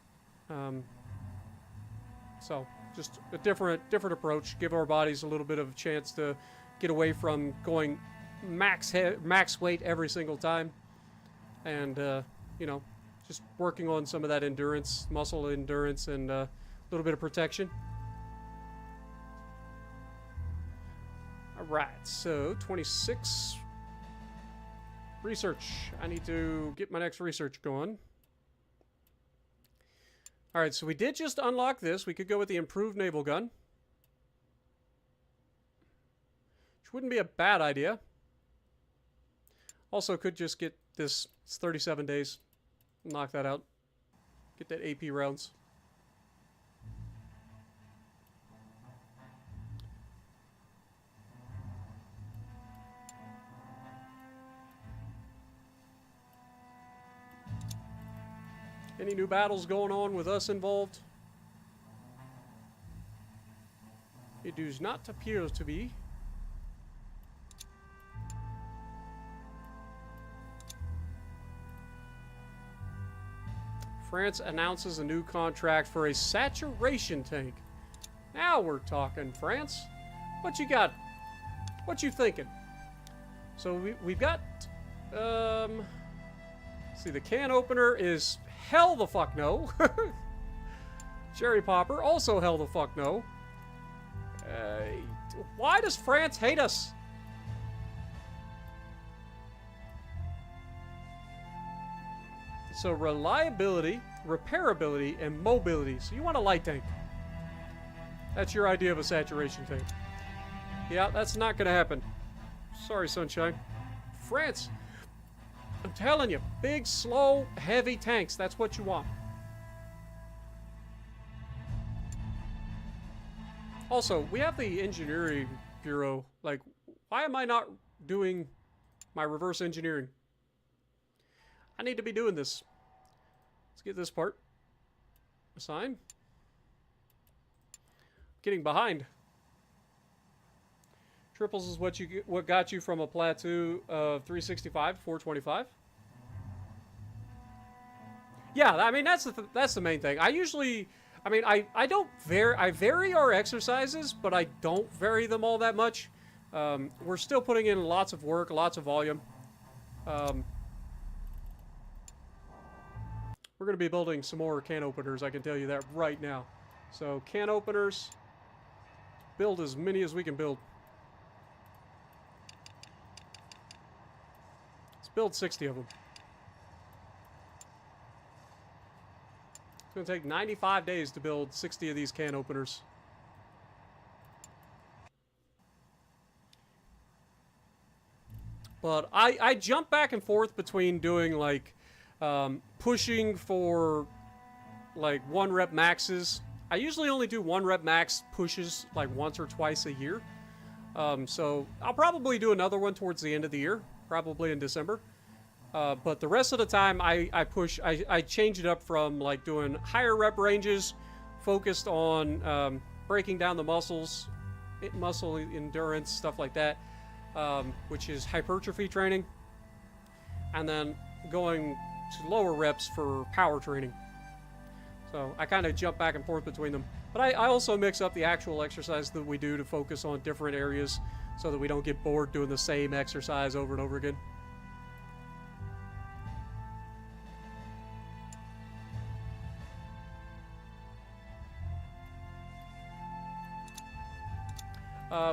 So just a different approach. Give our bodies a little bit of a chance to get away from going max weight every single time, and you know, just working on some of that endurance, muscle endurance, and a little bit of protection. All right, so 26 research. I need to get my next research going. All right, so we did just unlock this. We could go with the improved naval gun, which wouldn't be a bad idea. Also, could just get this. It's 37 days. Knock that out. Get that AP rounds. Any new battles going on with us involved? It does not appear to be. France announces a new contract for a saturation tank. Now we're talking, France. What you got? What you thinking? So we've got, see, the can opener is hell the fuck no. Cherry popper, also hell the fuck no. Why does France hate us? So reliability, repairability, and mobility. So you want a light tank. That's your idea of a saturation tank. Yeah, that's not going to happen. Sorry, sunshine. France, I'm telling you, big, slow, heavy tanks. That's what you want. Also, we have the engineering bureau. Like, why am I not doing my reverse engineering? I need to be doing this. Let's get this part. Assign. Getting behind. Triples is what got you from a plateau of 365 to 425. Yeah, I mean that's the main thing. I usually, I mean I don't vary our exercises, but I don't vary them all that much. We're still putting in lots of work, lots of volume. We're going to be building some more can openers, I can tell you that right now. So can openers, build as many as we can build. Let's build 60 of them. It's going to take 95 days to build 60 of these can openers. But I jump back and forth between doing like pushing for like 1 rep maxes. I usually only do 1 rep max pushes like once or twice a year. So I'll probably do another one towards the end of the year, probably in December. But the rest of the time I change it up from like doing higher rep ranges, focused on breaking down the muscles, muscle endurance, stuff like that, which is hypertrophy training, and then going to lower reps for power training. So I kind of jump back and forth between them. But I also mix up the actual exercise that we do to focus on different areas so that we don't get bored doing the same exercise over and over again.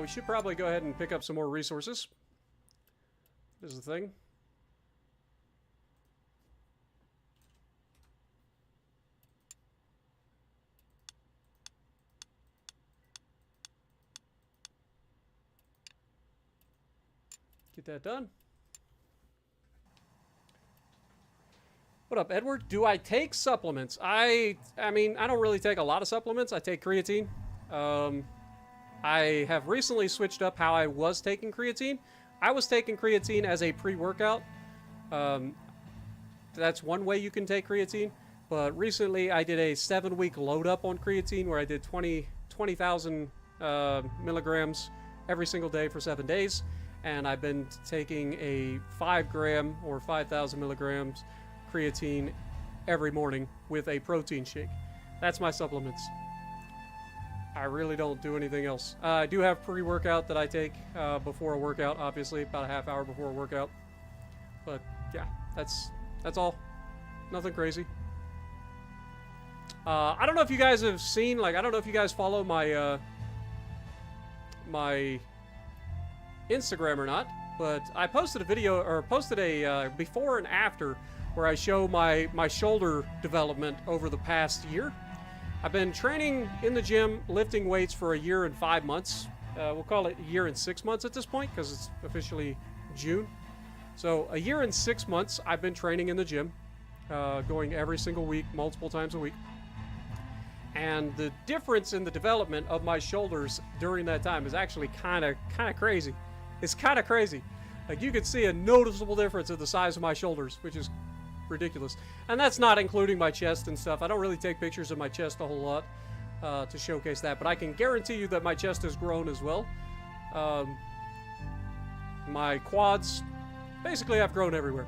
We should probably go ahead and pick up some more resources. is the thing. Get that done. What up, Edward? Do I take supplements? I mean, I don't really take a lot of supplements. I take creatine. I have recently switched up how I was taking creatine. I was taking creatine as a pre-workout. That's one way you can take creatine. But recently, I did a 7-week load up on creatine where I did 20,000 milligrams every single day for 7 days. And I've been taking a 5 gram or 5,000 milligrams creatine every morning with a protein shake. That's my supplements. I really don't do anything else. I do have pre-workout that I take before a workout, obviously, about a half hour before a workout. But yeah, that's all. Nothing crazy. I don't know if you guys have seen, like, I don't know if you guys follow my my Instagram or not, but I posted a video, or posted a before and after, where I show my shoulder development over the past year. I've been training in the gym, lifting weights for 1 year and 5 months. We'll call it 1 year and 6 months at this point, because it's officially June. So 1 year and 6 months I've been training in the gym, going every single week, multiple times a week. And the difference in the development of my shoulders during that time is actually kind of crazy. It's kind of crazy. Like, you could see a noticeable difference in the size of my shoulders, which is ridiculous. And that's not including my chest and stuff. I don't really take pictures of my chest a whole lot to showcase that, but I can guarantee you that my chest has grown as well. My quads, basically, I've grown everywhere,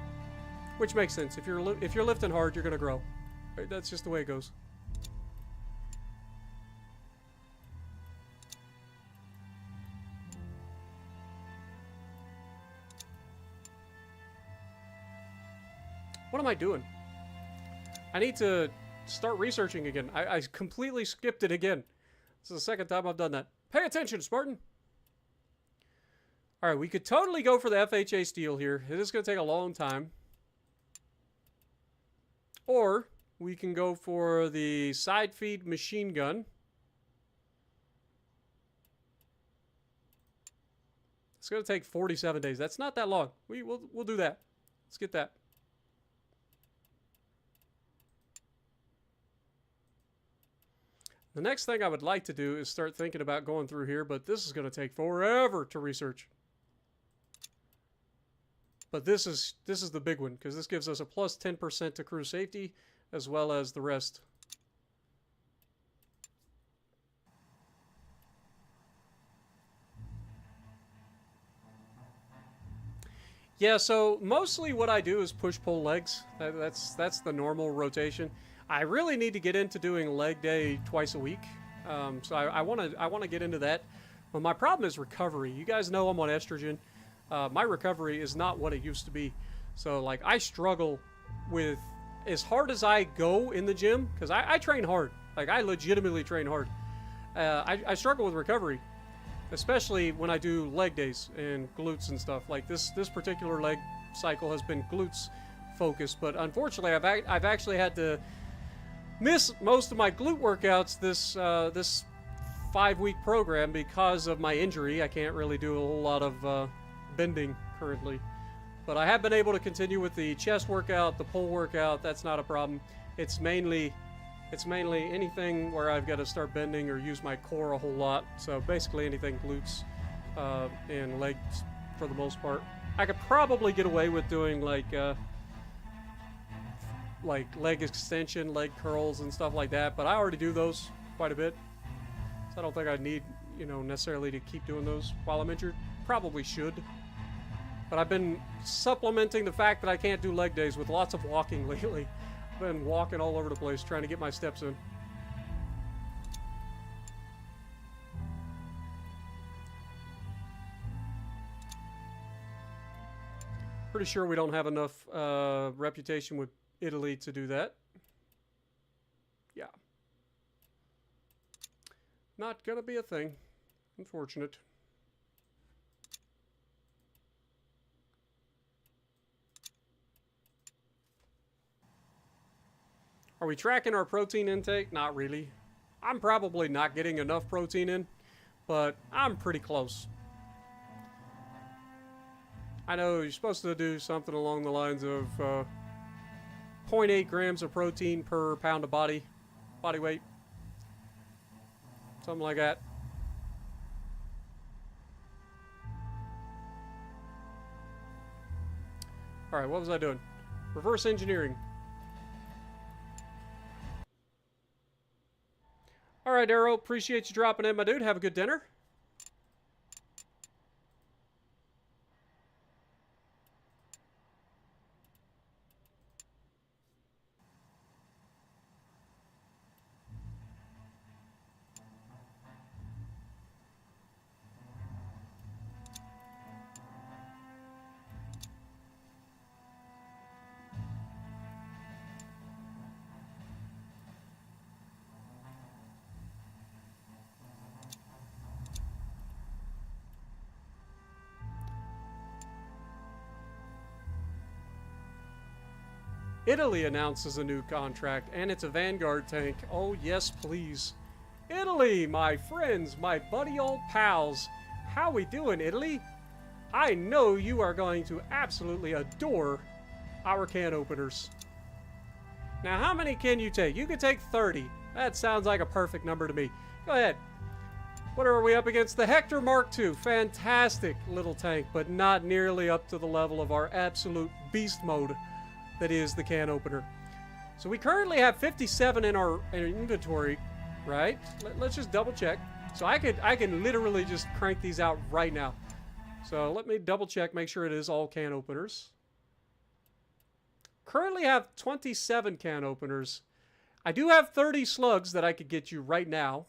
which makes sense. If you're lifting hard, you're gonna grow. Right? That's just the way it goes. What am I doing? I need to start researching again. I completely skipped it again. This is the second time I've done that. Pay attention, Spartan! Alright, we could totally go for the FHA steel here. It is going to take a long time. Or we can go for the side feed machine gun. It's going to take 47 days. That's not that long. We'll do that. Let's get that. The next thing I would like to do is start thinking about going through here, but this is going to take forever to research. But this is the big one, because this gives us a plus 10% to crew safety, as well as the rest. Yeah, so mostly what I do is push-pull legs. That's the normal rotation. I really need to get into doing leg day twice a week, so I want to get into that. But my problem is recovery. You guys know I'm on estrogen. My recovery is not what it used to be. So, like, I struggle with, as hard as I go in the gym, because I train hard. Like, I legitimately train hard. I struggle with recovery, especially when I do leg days and glutes and stuff. Like, this particular leg cycle has been glutes focused, but unfortunately I've actually had to miss most of my glute workouts this 5-week program because of my injury. I can't really do a whole lot of bending currently, but I have been able to continue with the chest workout, the pull workout. That's not a problem. It's mainly anything where I've got to start bending or use my core a whole lot. So basically anything glutes and legs for the most part. I could probably get away with doing like leg extension, leg curls, and stuff like that, but I already do those quite a bit, so I don't think I need, necessarily to keep doing those while I'm injured. Probably should, but I've been supplementing the fact that I can't do leg days with lots of walking lately. I've been walking all over the place trying to get my steps in. Pretty sure we don't have enough reputation with Italy to do that. Yeah. Not gonna be a thing. Unfortunate. Are we tracking our protein intake? Not really. I'm probably not getting enough protein in, but I'm pretty close. I know you're supposed to do something along the lines of 0.8 grams of protein per pound of body weight. Something like that. Alright, what was I doing? Reverse engineering. Alright, Arrow, appreciate you dropping in, my dude. Have a good dinner. Italy announces a new contract, and it's a Vanguard tank. Oh, yes, please. Italy, my friends, my buddy old pals. How we doing, Italy? I know you are going to absolutely adore our can openers. Now, how many can you take? You can take 30. That sounds like a perfect number to me. Go ahead. What are we up against? The Hector Mark II. Fantastic little tank, but not nearly up to the level of our absolute beast mode that is the can opener. So we currently have 57 in our inventory, right? Let's just double check. So I can literally just crank these out right now. So let me double check, make sure it is all can openers. Currently have 27 can openers. I do have 30 slugs that I could get you right now.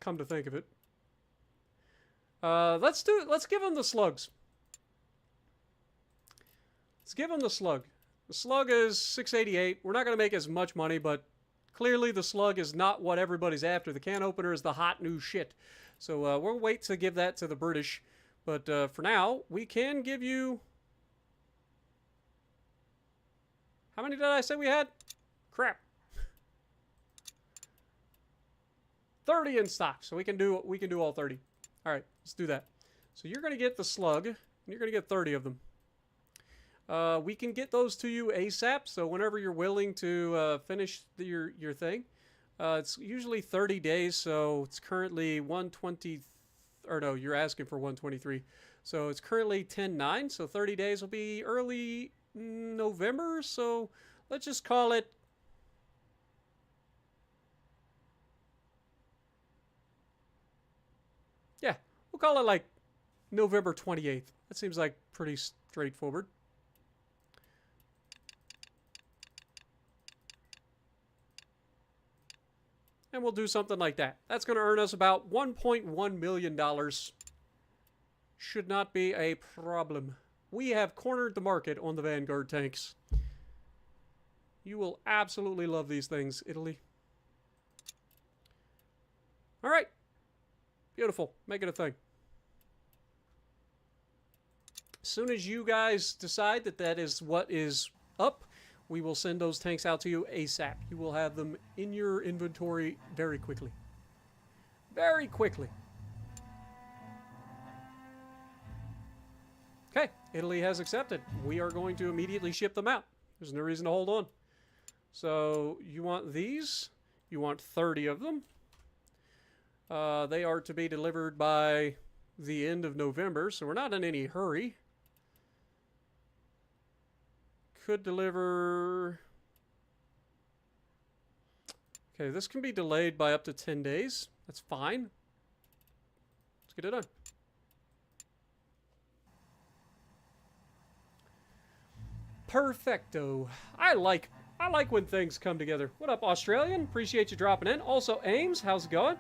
Come to think of it. Let's give them the slugs. Let's give them the slug. The slug is 688. We're not going to make as much money, but clearly the slug is not what everybody's after. The can opener is the hot new shit. So we'll wait to give that to the British. But for now, we can give you... How many did I say we had? Crap. 30 in stock. So we can do all 30. All right, let's do that. So you're going to get the slug, and you're going to get 30 of them. We can get those to you ASAP, so whenever you're willing to finish your thing. It's usually 30 days, so it's currently 120, or no, you're asking for 123. So it's currently 10/9, so 30 days will be early November, so let's just call it... Yeah, we'll call it like November 28th. That seems like pretty straightforward. And we'll do something like that. That's going to earn us about $1.1 million. Should not be a problem. We have cornered the market on the Vanguard tanks. You will absolutely love these things, Italy. All right. Beautiful. Make it a thing. As soon as you guys decide that that is what is up, we will send those tanks out to you ASAP. You will have them in your inventory very quickly. Very quickly. Okay, Italy has accepted. We are going to immediately ship them out. There's no reason to hold on. So, you want these? You want 30 of them. They are to be delivered by the end of November, so we're not in any hurry. Could deliver... Okay, this can be delayed by up to 10 days. That's fine. Let's get it done. Perfecto. I like when things come together. What up, Australian? Appreciate you dropping in. Also, Ames, how's it going?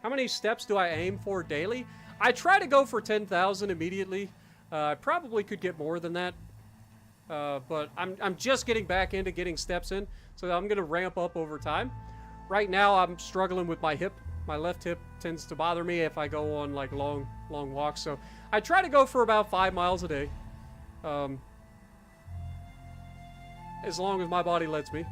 How many steps do I aim for daily? I try to go for 10,000 immediately. I probably could get more than that, but I'm just getting back into getting steps in, so I'm going to ramp up over time. Right now, I'm struggling with my hip. My left hip tends to bother me if I go on like long walks, so I try to go for about 5 miles a day. as long as my body lets me.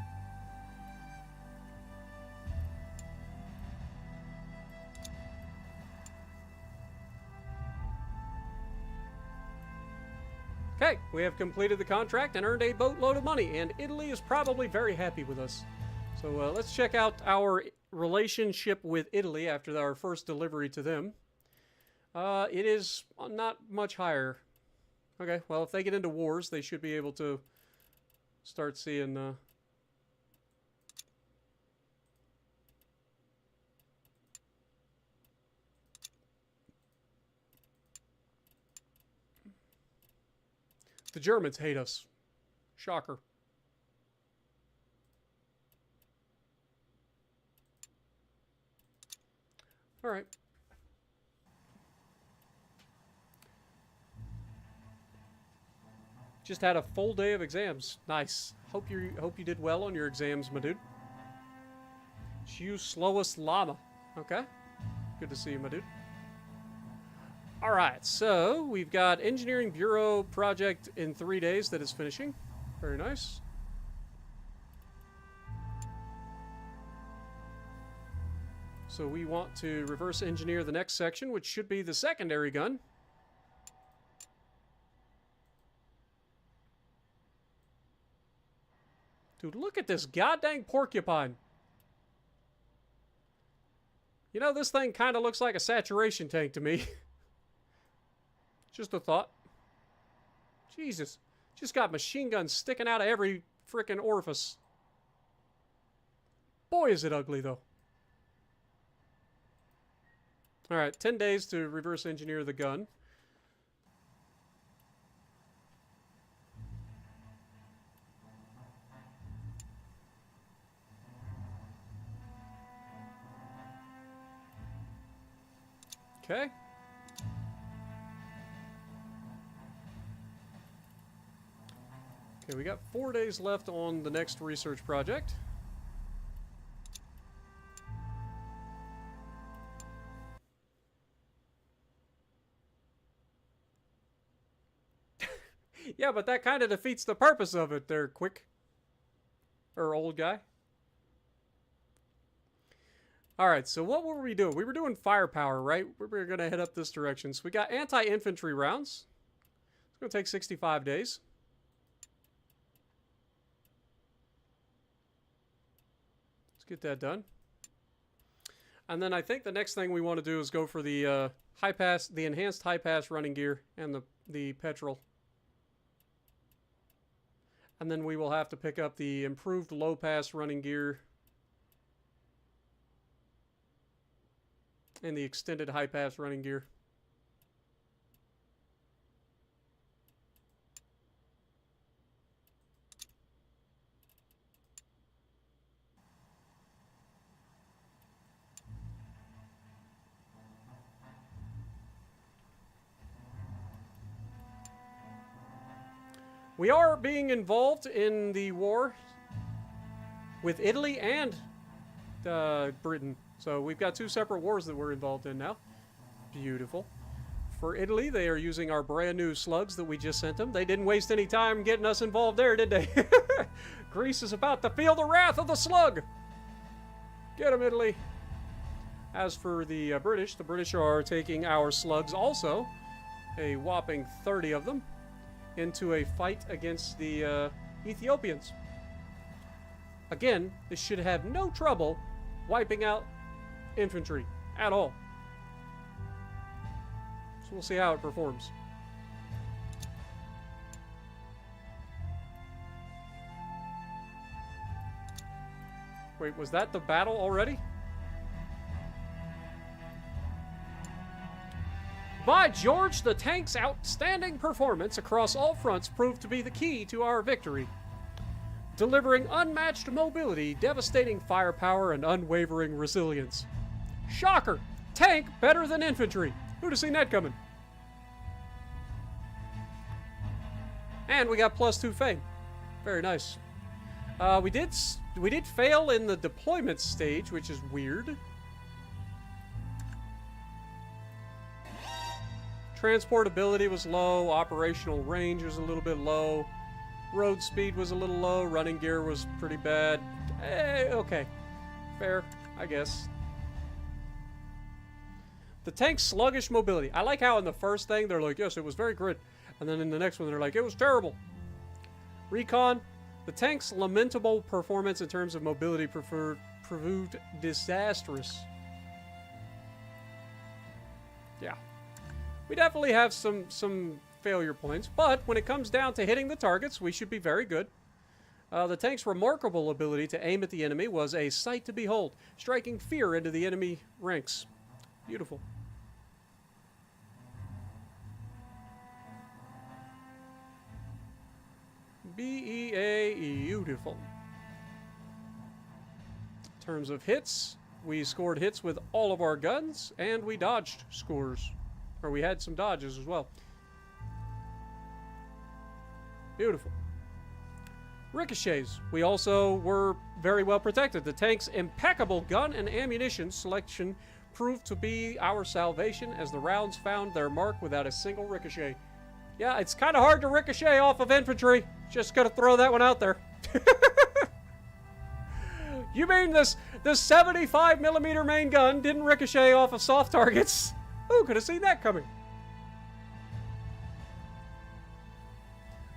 Okay, we have completed the contract and earned a boatload of money, and Italy is probably very happy with us. So let's check out our relationship with Italy after our first delivery to them. It is not much higher. Okay, well, if they get into wars, they should be able to start seeing... The Germans hate us. Shocker. All right. Just had a full day of exams. Nice. Hope you did well on your exams, my dude. It's you slowest llama. Okay. Good to see you, my dude. All right, so we've got Engineering Bureau project in 3 days that is finishing. Very nice. So we want to reverse engineer the next section, which should be the secondary gun. Dude, look at this goddamn porcupine. You know, this thing kind of looks like a saturation tank to me. Just a thought. Jesus. Just got machine guns sticking out of every frickin' orifice. Boy, is it ugly, though. Alright, 10 days to reverse engineer the gun. Okay. Okay, we got 4 days left on the next research project. Yeah, but that kind of defeats the purpose of it there, quick. Or old guy. Alright, so what were we doing? We were doing firepower, right? We were going to head up this direction. So we got anti-infantry rounds. It's going to take 65 days. Let's get that done. And then I think the next thing we want to do is go for the high pass, the enhanced high pass running gear and the petrol. And then we will have to pick up the improved low pass running gear and the extended high pass running gear. We are being involved in the war with Italy and Britain. So we've got 2 separate wars that we're involved in now. Beautiful. For Italy, they are using our brand new slugs that we just sent them. They didn't waste any time getting us involved there, did they? Greece is about to feel the wrath of the slug. Get them, Italy. As for the British are taking our slugs also, a whopping 30 of them, into a fight against the Ethiopians. Again, this should have no trouble wiping out infantry at all. So we'll see how it performs. Wait, was that the battle already? By George, the tank's outstanding performance across all fronts proved to be the key to our victory. Delivering unmatched mobility, devastating firepower, and unwavering resilience. Shocker! Tank better than infantry. Who'd have seen that coming? And we got +2 fame. Very nice. We did fail in the deployment stage, which is weird. Transportability was low. Operational range was a little bit low. Road speed was a little low. Running gear was pretty bad. Okay. Fair, I guess. The tank's sluggish mobility. I like how in the first thing they're like, yes, it was very good. And then in the next one they're like, it was terrible. Recon. The tank's lamentable performance in terms of mobility proved disastrous. Yeah. We definitely have some failure points, but when it comes down to hitting the targets, we should be very good. The tank's remarkable ability to aim at the enemy was a sight to behold, striking fear into the enemy ranks. Beautiful. Beautiful. In terms of hits, we scored hits with all of our guns, and we dodged scores. Or we had some dodges as well. Beautiful. Ricochets. We also were very well protected. The tank's impeccable gun and ammunition selection proved to be our salvation as the rounds found their mark without a single ricochet. Yeah, it's kind of hard to ricochet off of infantry. Just gotta throw that one out there. You mean this 75mm main gun didn't ricochet off of soft targets? Who could have seen that coming?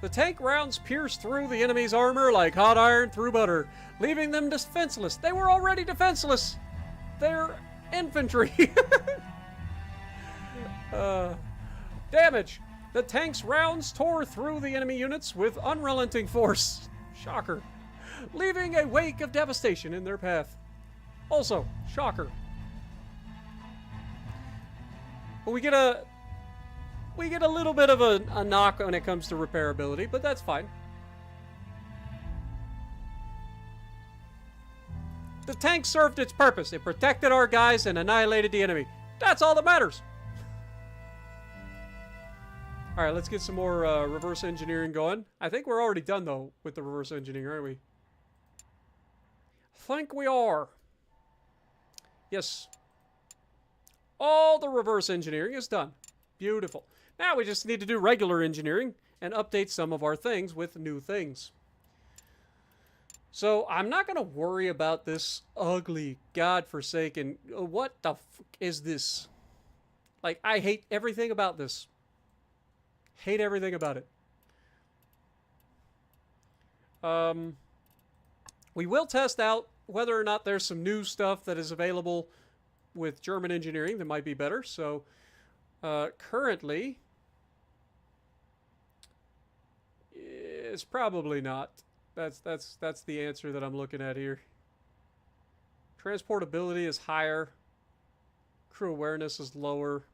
The tank rounds pierced through the enemy's armor like hot iron through butter, leaving them defenseless. They were already defenseless. They're infantry. Damage. The tank's rounds tore through the enemy units with unrelenting force. Shocker. Leaving a wake of devastation in their path. Also, shocker. But we get a little bit of a knock when it comes to repairability, but that's fine. The tank served its purpose. It protected our guys and annihilated the enemy. That's all that matters. Alright, let's get some more reverse engineering going. I think we're already done, though, with the reverse engineering, aren't we? I think we are. Yes. All the reverse engineering is done. Beautiful. Now we just need to do regular engineering and update some of our things with new things. So I'm not going to worry about this ugly, godforsaken, what the fuck is this? Like, I hate everything about this. Hate everything about it. We will test out whether or not there's some new stuff that is available with German engineering that might be better. So currently, it's probably not. That's the answer that I'm looking at here. Transportability is higher. Crew awareness is lower.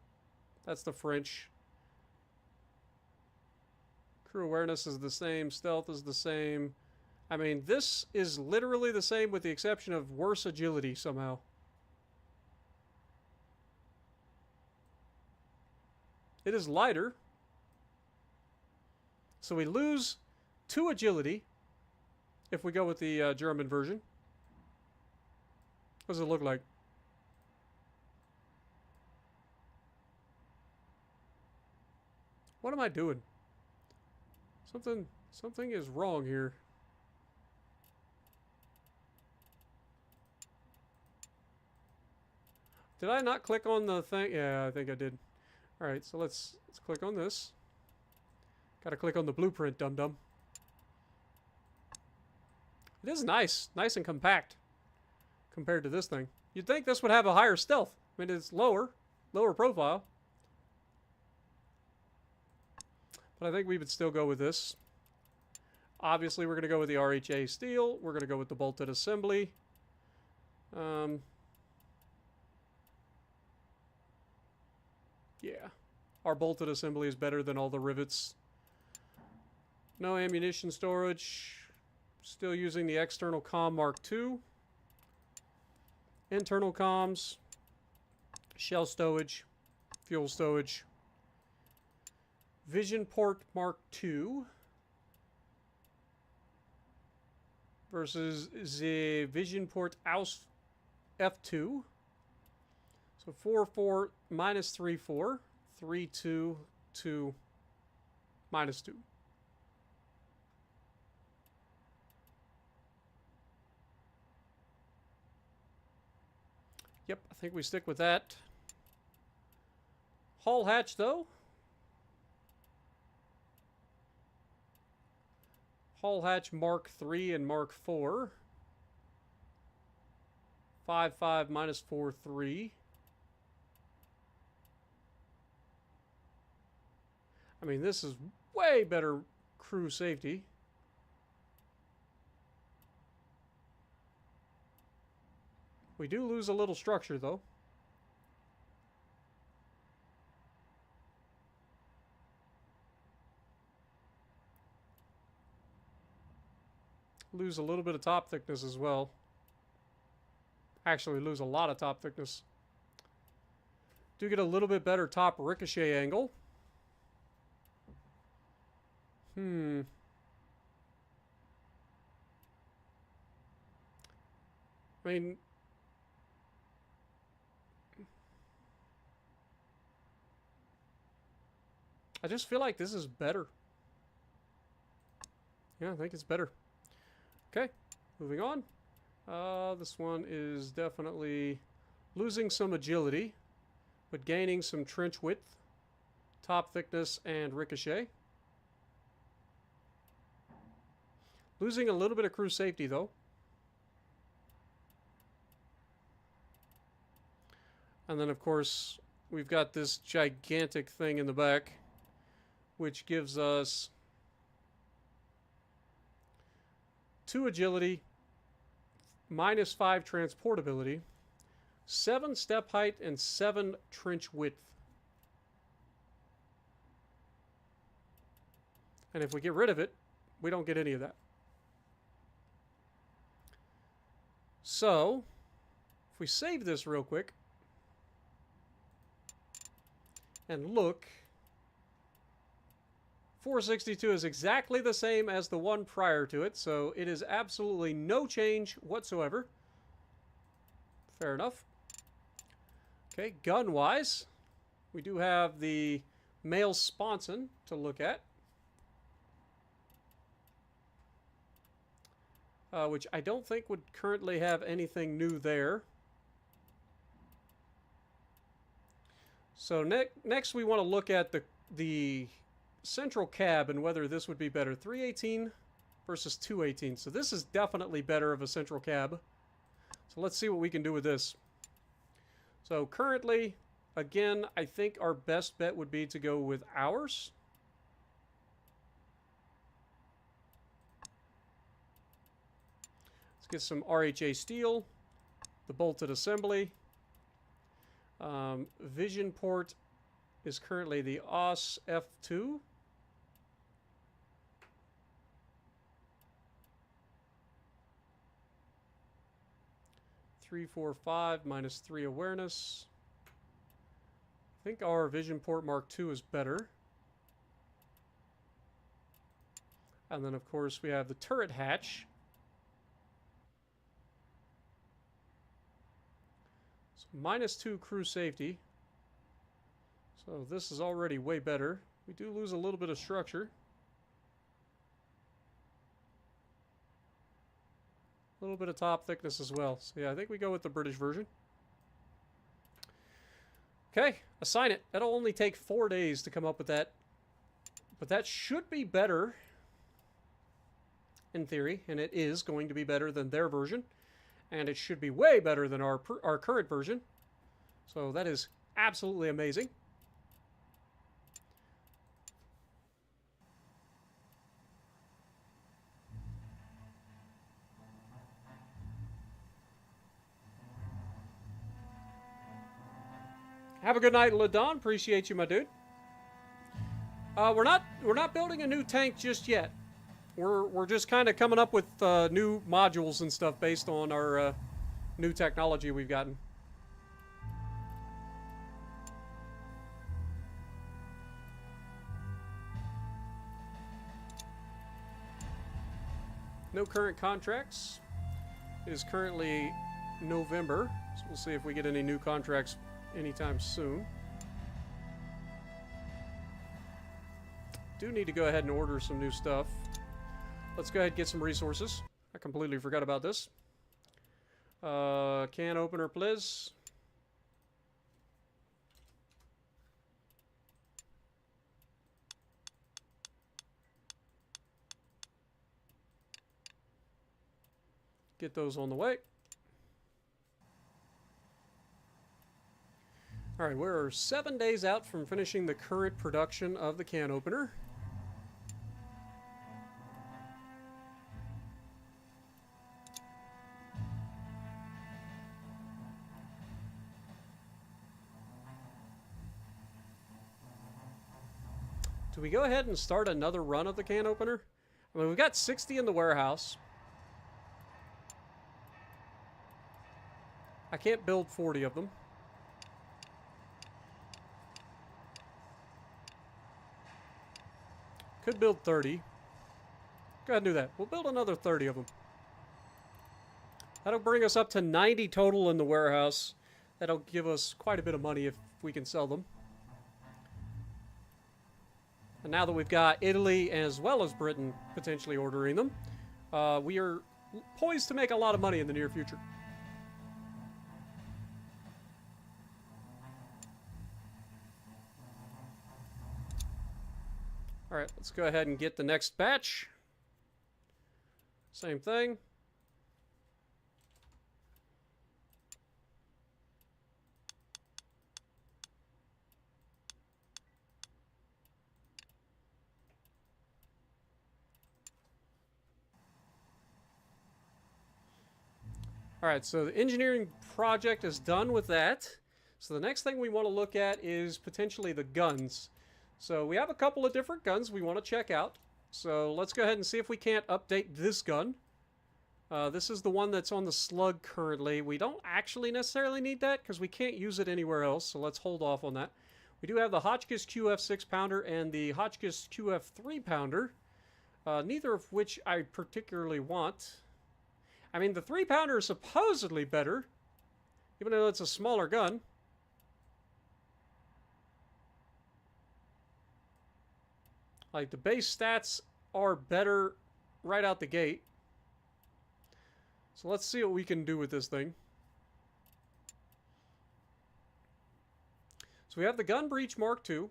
That's the French. Crew awareness is the same. Stealth is the same. I mean, this is literally the same with the exception of worse agility somehow. It is lighter. So we lose 2 agility if we go with the German version. What does it look like? What am I doing? Something is wrong here. Did I not click on the thing? Yeah, I think I did. Alright, so let's click on this. Gotta click on the blueprint, dum-dum. It is nice. Nice and compact compared to this thing. You'd think this would have a higher stealth. I mean, it's lower profile. But I think we would still go with this. Obviously, we're going to go with the RHA steel. We're going to go with the bolted assembly. Yeah. Our bolted assembly is better than all the rivets. No ammunition storage. Still using the external comm Mark II. Internal comms. Shell stowage. Fuel stowage. Vision port Mark II. Versus the Vision port Aus F2. So 4-4 minus 3-4. 3-2 to minus 2. Yep, I think we stick with that. Hull hatch, though. Hull hatch Mark 3 and Mark 4. 5.5 minus 4.3. I mean, this is way better crew safety. We do lose a little structure, though. Lose a little bit of top thickness as well. Actually, lose a lot of top thickness. Do get a little bit better top ricochet angle. I mean, I just feel like this is better. Yeah, I think it's better. Okay, moving on. This one is definitely losing some agility, but gaining some trench width, top thickness, and ricochet. Losing a little bit of crew safety, though. And then, of course, we've got this gigantic thing in the back, which gives us 2 agility, -5 transportability, 7 step height, and 7 trench width. And if we get rid of it, we don't get any of that. So, if we save this real quick and look, 462 is exactly the same as the one prior to it, so it is absolutely no change whatsoever. Fair enough. Okay, gun-wise, we do have the male sponson to look at, which I don't think would currently have anything new there. So next we want to look at the central cab and whether this would be better. 318 versus 218. So this is definitely better of a central cab. So let's see what we can do with this. So currently, again, I think our best bet would be to go with ours. Let's get some RHA steel, the bolted assembly. Vision port is currently the OS F2. 3, 4, 5 minus 3 awareness. I think our Vision Port Mark II is better. And then, of course, we have the turret hatch. So -2 crew safety. So this is already way better. We do lose a little bit of structure. A little bit of top thickness as well. So yeah, I think we go with the British version. Okay, assign it. That'll only take 4 days to come up with that. But that should be better, in theory, and it is going to be better than their version. And it should be way better than our current version. So that is absolutely amazing. Have a good night, Ladon. Appreciate you, my dude. We're not building a new tank just yet. We're just kind of coming up with new modules and stuff based on our new technology we've gotten. No current contracts. It is currently November, so we'll see if we get any new contracts anytime soon. Do need to go ahead and order some new stuff. Let's go ahead and get some resources. I completely forgot about this. Can opener, please. get those on the way. Alright, we're 7 days out from finishing the current production of the can opener. Do we go ahead and start another run of the can opener? I mean, we've got 60 in the warehouse. I can't build 40 of them. Could build 30. Go ahead and do that. We'll build another 30 of them. That'll bring us up to 90 total in the warehouse. That'll give us quite a bit of money if we can sell them. And now that we've got Italy as well as Britain potentially ordering them, we are poised to make a lot of money in the near future. Alright, let's go ahead and get the next batch. Same thing. Alright, so the engineering project is done with that. So the next thing we want to look at is potentially the guns. So we have a couple of different guns we want to check out. So let's go ahead and see if we can't update this gun. This is the one that's on the slug currently. We don't actually necessarily need that because we can't use it anywhere else. So let's hold off on that. We do have the Hotchkiss QF 6-pounder and the Hotchkiss QF 3-pounder. Neither of which I particularly want. I mean, the 3-pounder is supposedly better, even though it's a smaller gun. Like, the base stats are better right out the gate. So let's see what we can do with this thing. So we have the Gun Breech Mark II,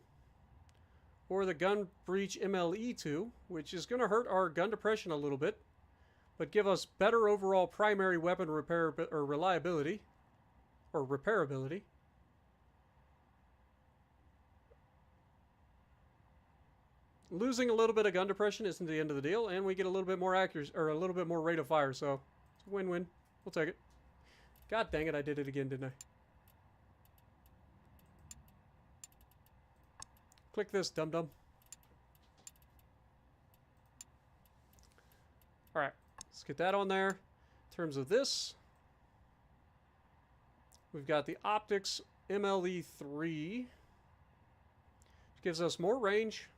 or the Gun Breech MLE2, which is going to hurt our gun depression a little bit, but give us better overall primary weapon repair or reliability, or repairability. Losing a little bit of gun depression isn't the end of the deal, and we get a little bit more accuracy, or a little bit more rate of fire, so it's a win-win. We'll take it. God dang it, I did it again, didn't I? Click this, dum-dum. Alright, let's get that on there. In terms of this, we've got the Optics MLE3, which gives us more range,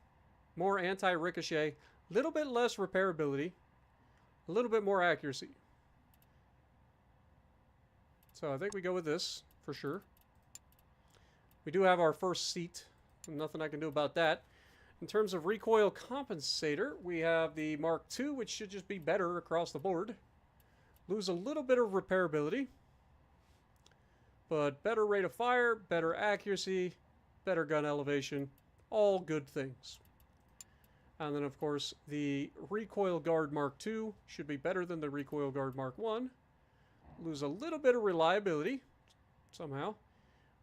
more anti-ricochet, a little bit less repairability, a little bit more accuracy. So I think we go with this, for sure. We do have our first seat. Nothing I can do about that. In terms of recoil compensator, we have the Mark II, which should just be better across the board. Lose a little bit of repairability, but better rate of fire, better accuracy, better gun elevation, all good things. And then, of course, the Recoil Guard Mark II should be better than the Recoil Guard Mark I. Lose a little bit of reliability, somehow.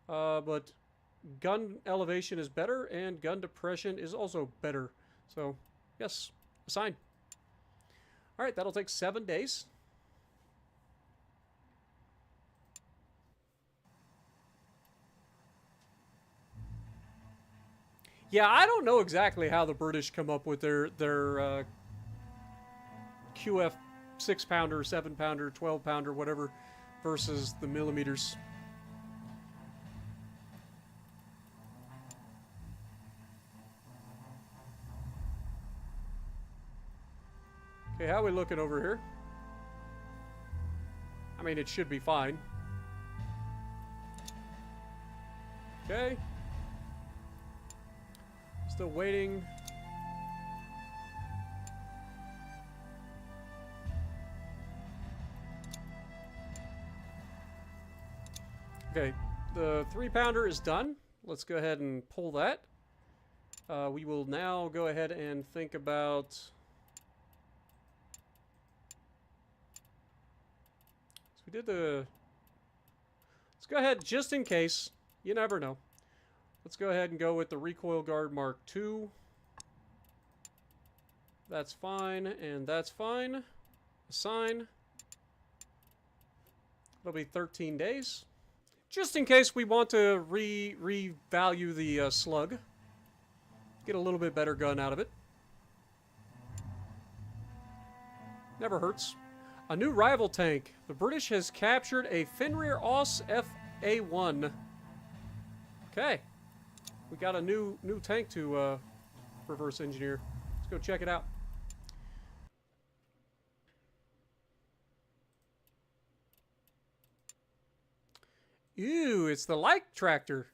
But gun elevation is better, and gun depression is also better. So, yes, assign. Alright, that'll take 7 days. Yeah, I don't know exactly how the British come up with their QF 6-pounder, 7-pounder, 12-pounder, whatever, versus the millimeters. Okay, how are we looking over here? I mean, it should be fine. Okay. Still waiting. Okay, the 3-pounder is done. Let's go ahead and pull that. We will now go ahead and think about We did the... Let's go ahead, just in case. You never know. Let's go ahead and go with the Recoil Guard Mark II. That's fine, and that's fine. Assign. It'll be 13 days. Just in case we want to revalue the slug. Get a little bit better gun out of it. Never hurts. A new rival tank. The British has captured a Fenrir Aus FA1. Okay. We got a new tank to reverse engineer. Let's go check it out. Ew, it's the light tractor.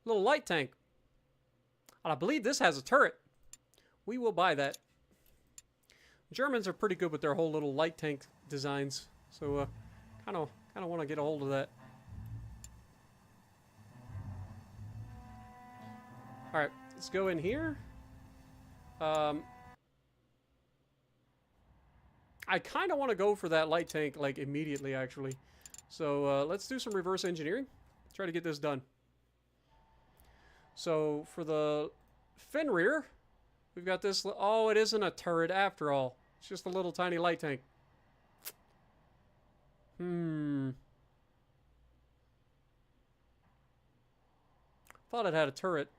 Little light tank. And I believe this has a turret. We will buy that. Germans are pretty good with their whole little light tank designs. So, kind of want to get a hold of that. Alright, let's go in here. I kind of want to go for that light tank, like, immediately, actually. So, let's do some reverse engineering. Try to get this done. So, for the Fenrir, we've got this... Oh, it isn't a turret after all. It's just a little tiny light tank. Thought it had a turret.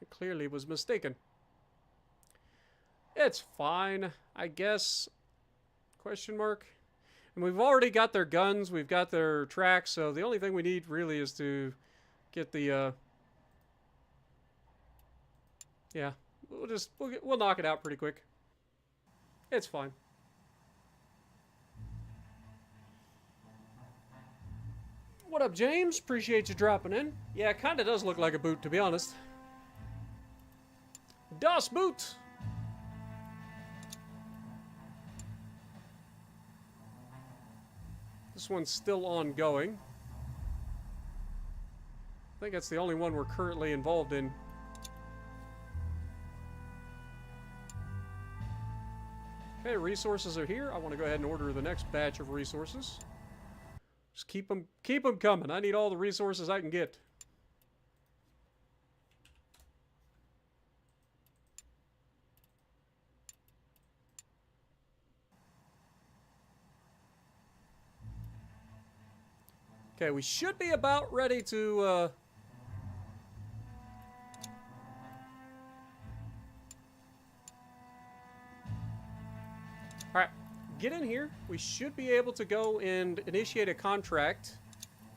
It clearly was mistaken. It's fine, I guess. Question mark. And we've already got their guns, we've got their tracks, so the only thing we need really is to get the yeah, we'll knock it out pretty quick. It's fine. What up, James? Appreciate you dropping in. Yeah, it kind of does look like a boot, to be honest. Das Boot! This one's still ongoing. I think that's the only one we're currently involved in. Okay, resources are here. I want to go ahead and order the next batch of resources. Just keep them coming. I need all the resources I can get. Okay, we should be about ready to, Alright, get in here. We should be able to go and initiate a contract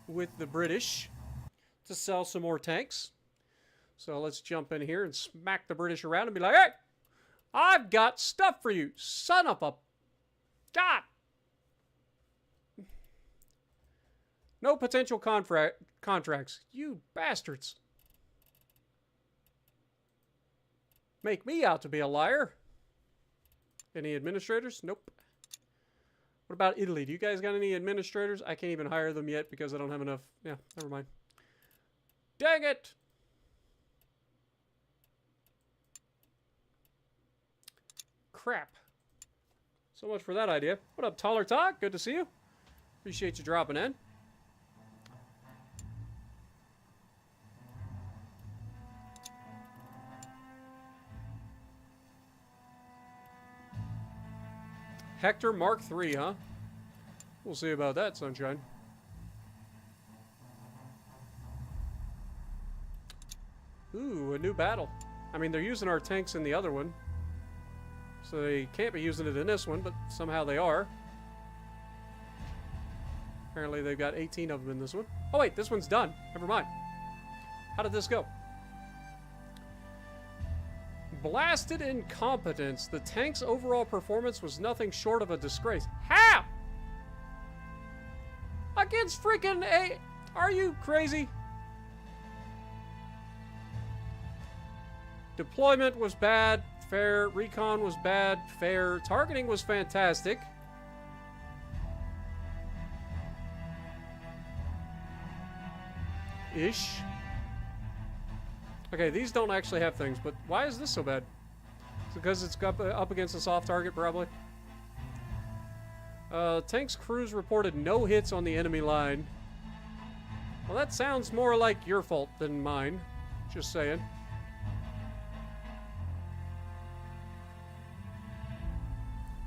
with the British to sell some more tanks. So let's jump in here and smack the British around and be like, hey! I've got stuff for you, son of a... God! No potential contracts. You bastards. Make me out to be a liar. Any administrators? Nope. What about Italy? Do you guys got any administrators? I can't even hire them yet because I don't have enough. Yeah, never mind. Dang it! Crap. So much for that idea. What up, Taller Talk? Good to see you. Appreciate you dropping in. Hector Mark III, huh? We'll see about that, sunshine. Ooh, a new battle. I mean, they're using our tanks in the other one. So they can't be using it in this one, but somehow they are. Apparently they've got 18 of them in this one. Oh wait, this one's done. Never mind. How did this go? Blasted incompetence. The tank's overall performance was nothing short of a disgrace. How? Against freaking A... Are you crazy? Deployment was bad. Fair. Recon was bad. Fair. Targeting was fantastic. Ish. Okay, these don't actually have things, but why is this so bad? because it's up against a soft target, probably. Tank's crews reported no hits on the enemy line. Well, that sounds more like your fault than mine. Just saying.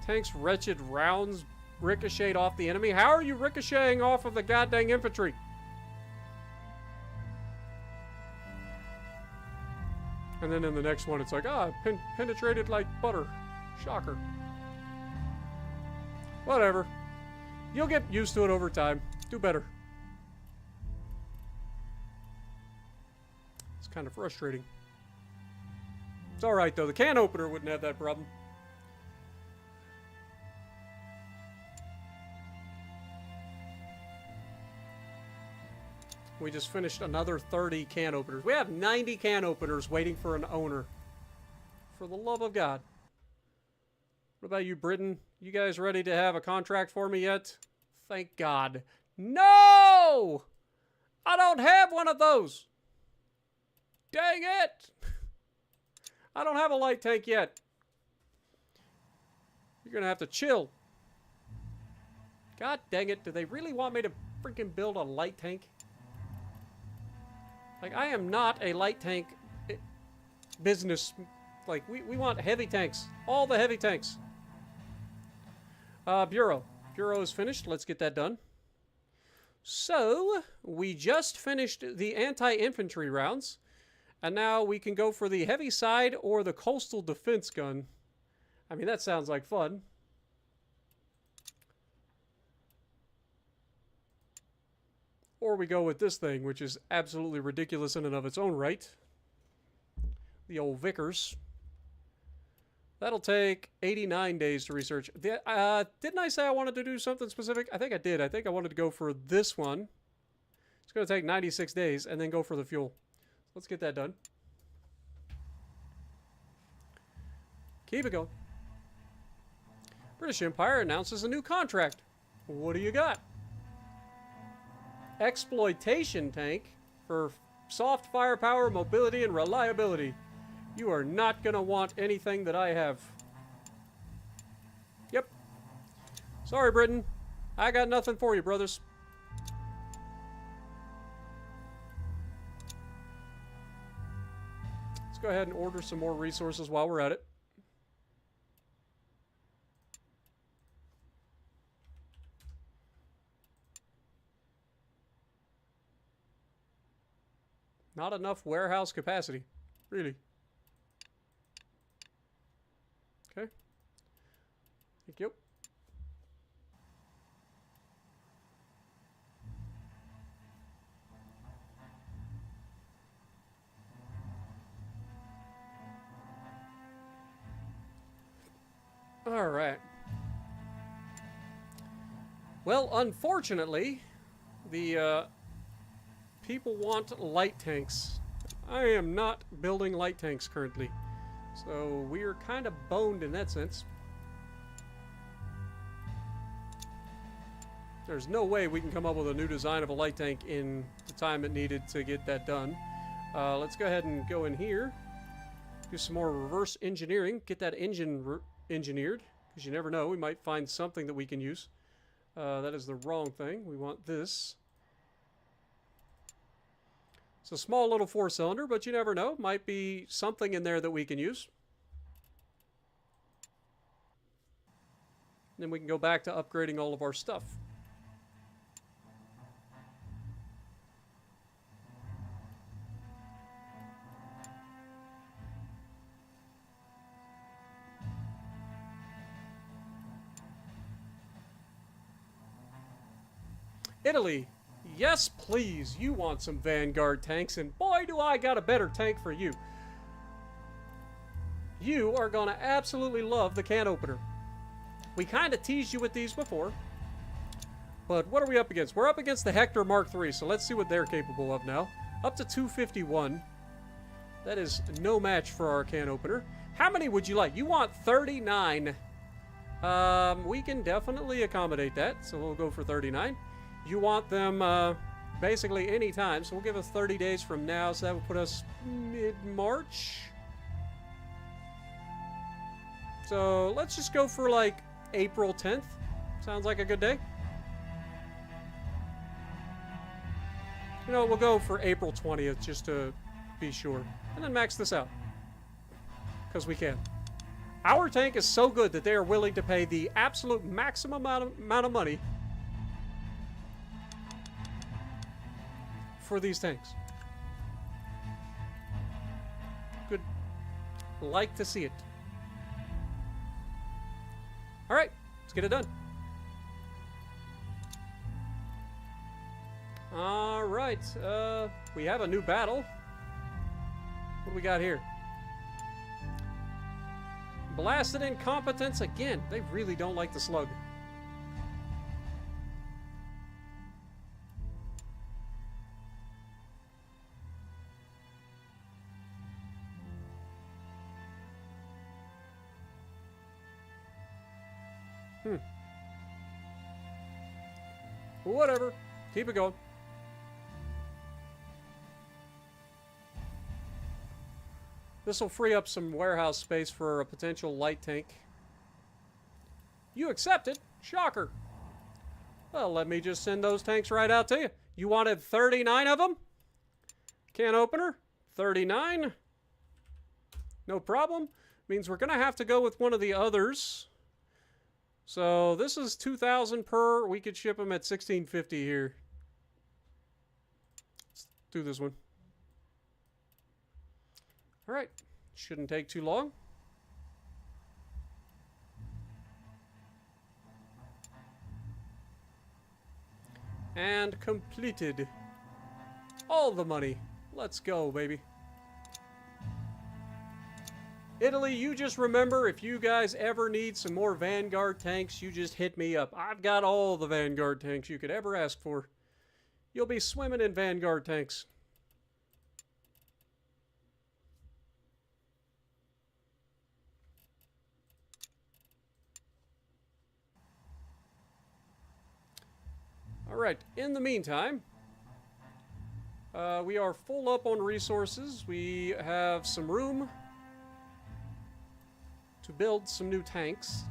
Tank's wretched rounds ricocheted off the enemy. How are you ricocheting off of the goddamn infantry? And then in the next one, it's like, penetrated like butter. Shocker. Whatever. You'll get used to it over time. Do better. It's kind of frustrating. It's alright, though. The can opener wouldn't have that problem. We just finished another 30 can openers. We have 90 can openers waiting for an owner. For the love of God. What about you, Britain? You guys ready to have a contract for me yet? Thank God. No! I don't have one of those. Dang it! I don't have a light tank yet. You're gonna have to chill. God dang it. Do they really want me to freaking build a light tank? Like, I am not a light tank business. Like, we want heavy tanks. All the heavy tanks. Bureau. Bureau is finished. Let's get that done. So, we just finished the anti-infantry rounds. And now we can go for the heavy side or the coastal defense gun. I mean, that sounds like fun. Or we go with this thing, which is absolutely ridiculous in and of its own right. The old Vickers. That'll take 89 days to research. Didn't I say I wanted to do something specific? I think I did. I think I wanted to go for this one. It's going to take 96 days and then go for the fuel. Let's get that done. Keep it going. British Empire announces a new contract. What do you got? Exploitation tank for soft firepower, mobility, and reliability. You are not going to want anything that I have. Yep. Sorry, Britain. I got nothing for you, brothers. Let's go ahead and order some more resources while we're at it. Not enough warehouse capacity. Really. Okay. Thank you. All right. Well, unfortunately, the people want light tanks. I am not building light tanks currently. So we are kind of boned in that sense. There's no way we can come up with a new design of a light tank in the time it needed to get that done. Let's go ahead and go in here. Do some more reverse engineering. Get that engine engineered. Because you never know. We might find something that we can use. That is the wrong thing. We want this. It's a small little 4-cylinder, but you never know. Might be something in there that we can use. Then we can go back to upgrading all of our stuff. Italy. Yes, please. You want some Vanguard tanks, and boy, do I got a better tank for you. You are going to absolutely love the can opener. We kind of teased you with these before, but what are we up against? We're up against the Hector Mark III, so let's see what they're capable of now. Up to 251. That is no match for our can opener. How many would you like? You want 39. We can definitely accommodate that, so we'll go for 39. You want them basically any time, so we'll give us 30 days from now, so that will put us mid-March. So let's just go for like April 10th. Sounds like a good day. You know, we'll go for April 20th just to be sure. And then max this out. Because we can. Our tank is so good that they are willing to pay the absolute maximum amount of money for these tanks. Good. Like to see it. Alright, let's get it done. Alright, we have a new battle. What do we got here? Blasted incompetence again. They really don't like the slug. Whatever. Keep it going. This will free up some warehouse space for a potential light tank. You accepted? Shocker. Well, let me just send those tanks right out to you. You wanted 39 of them? Can opener? 39. No problem. Means we're going to have to go with one of the others. So this is 2,000 per. We could ship them at 1,650 here. Let's do this one. All right. Shouldn't take too long. And completed. All the money. Let's go, baby. Italy, you just remember, if you guys ever need some more Vanguard tanks, you just hit me up. I've got all the Vanguard tanks you could ever ask for. You'll be swimming in Vanguard tanks. Alright, in the meantime, we are full up on resources. We have some room to build some new tanks.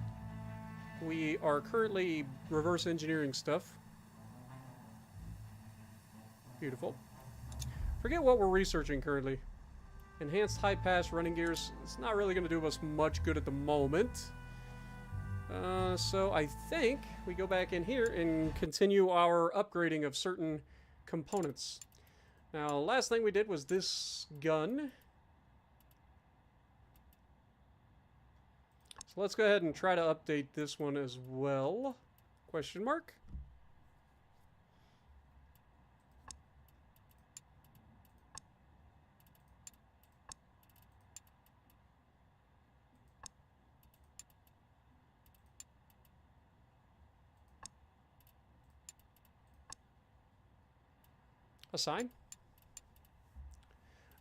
We are currently reverse engineering stuff. Beautiful. Forget what we're researching currently. Enhanced high pass running gears. It's not really going to do us much good at the moment. So I think we go back in here and continue our upgrading of certain components. Now, last thing we did was this gun. So let's go ahead and try to update this one as well. Question mark? Assign.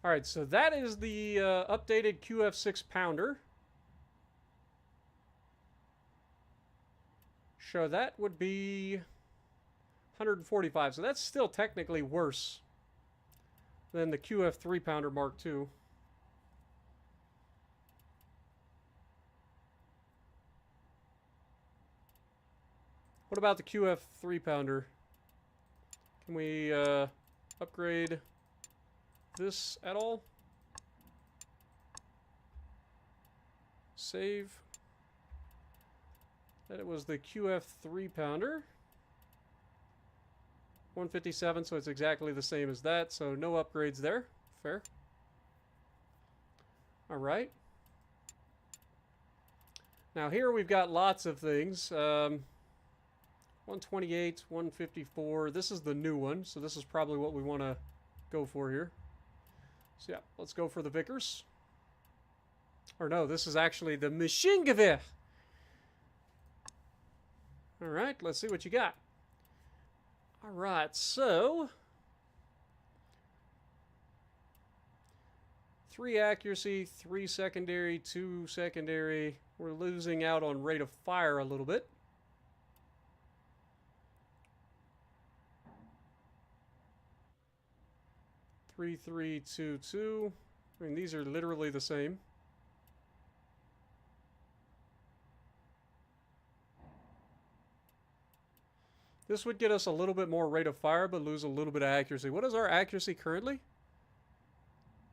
Alright, so that is the updated QF6 pounder. So that would be 145. So that's still technically worse than the QF3 pounder Mark II. What about the QF3 pounder? Can we upgrade this at all? Save. That it was the QF3 pounder. 157, so it's exactly the same as that, so no upgrades there. Fair. Alright. Now here we've got lots of things. 128, 154. This is the new one, so this is probably what we want to go for here. So yeah, let's go for the Vickers. Or no, this is actually the Maschinengewehr. Alright, let's see what you got. Alright, so 3 accuracy, 3 secondary, 2 secondary. We're losing out on rate of fire a little bit. Three, 3, 2, 2. I mean, these are literally the same. This would get us a little bit more rate of fire, but lose a little bit of accuracy. What is our accuracy currently?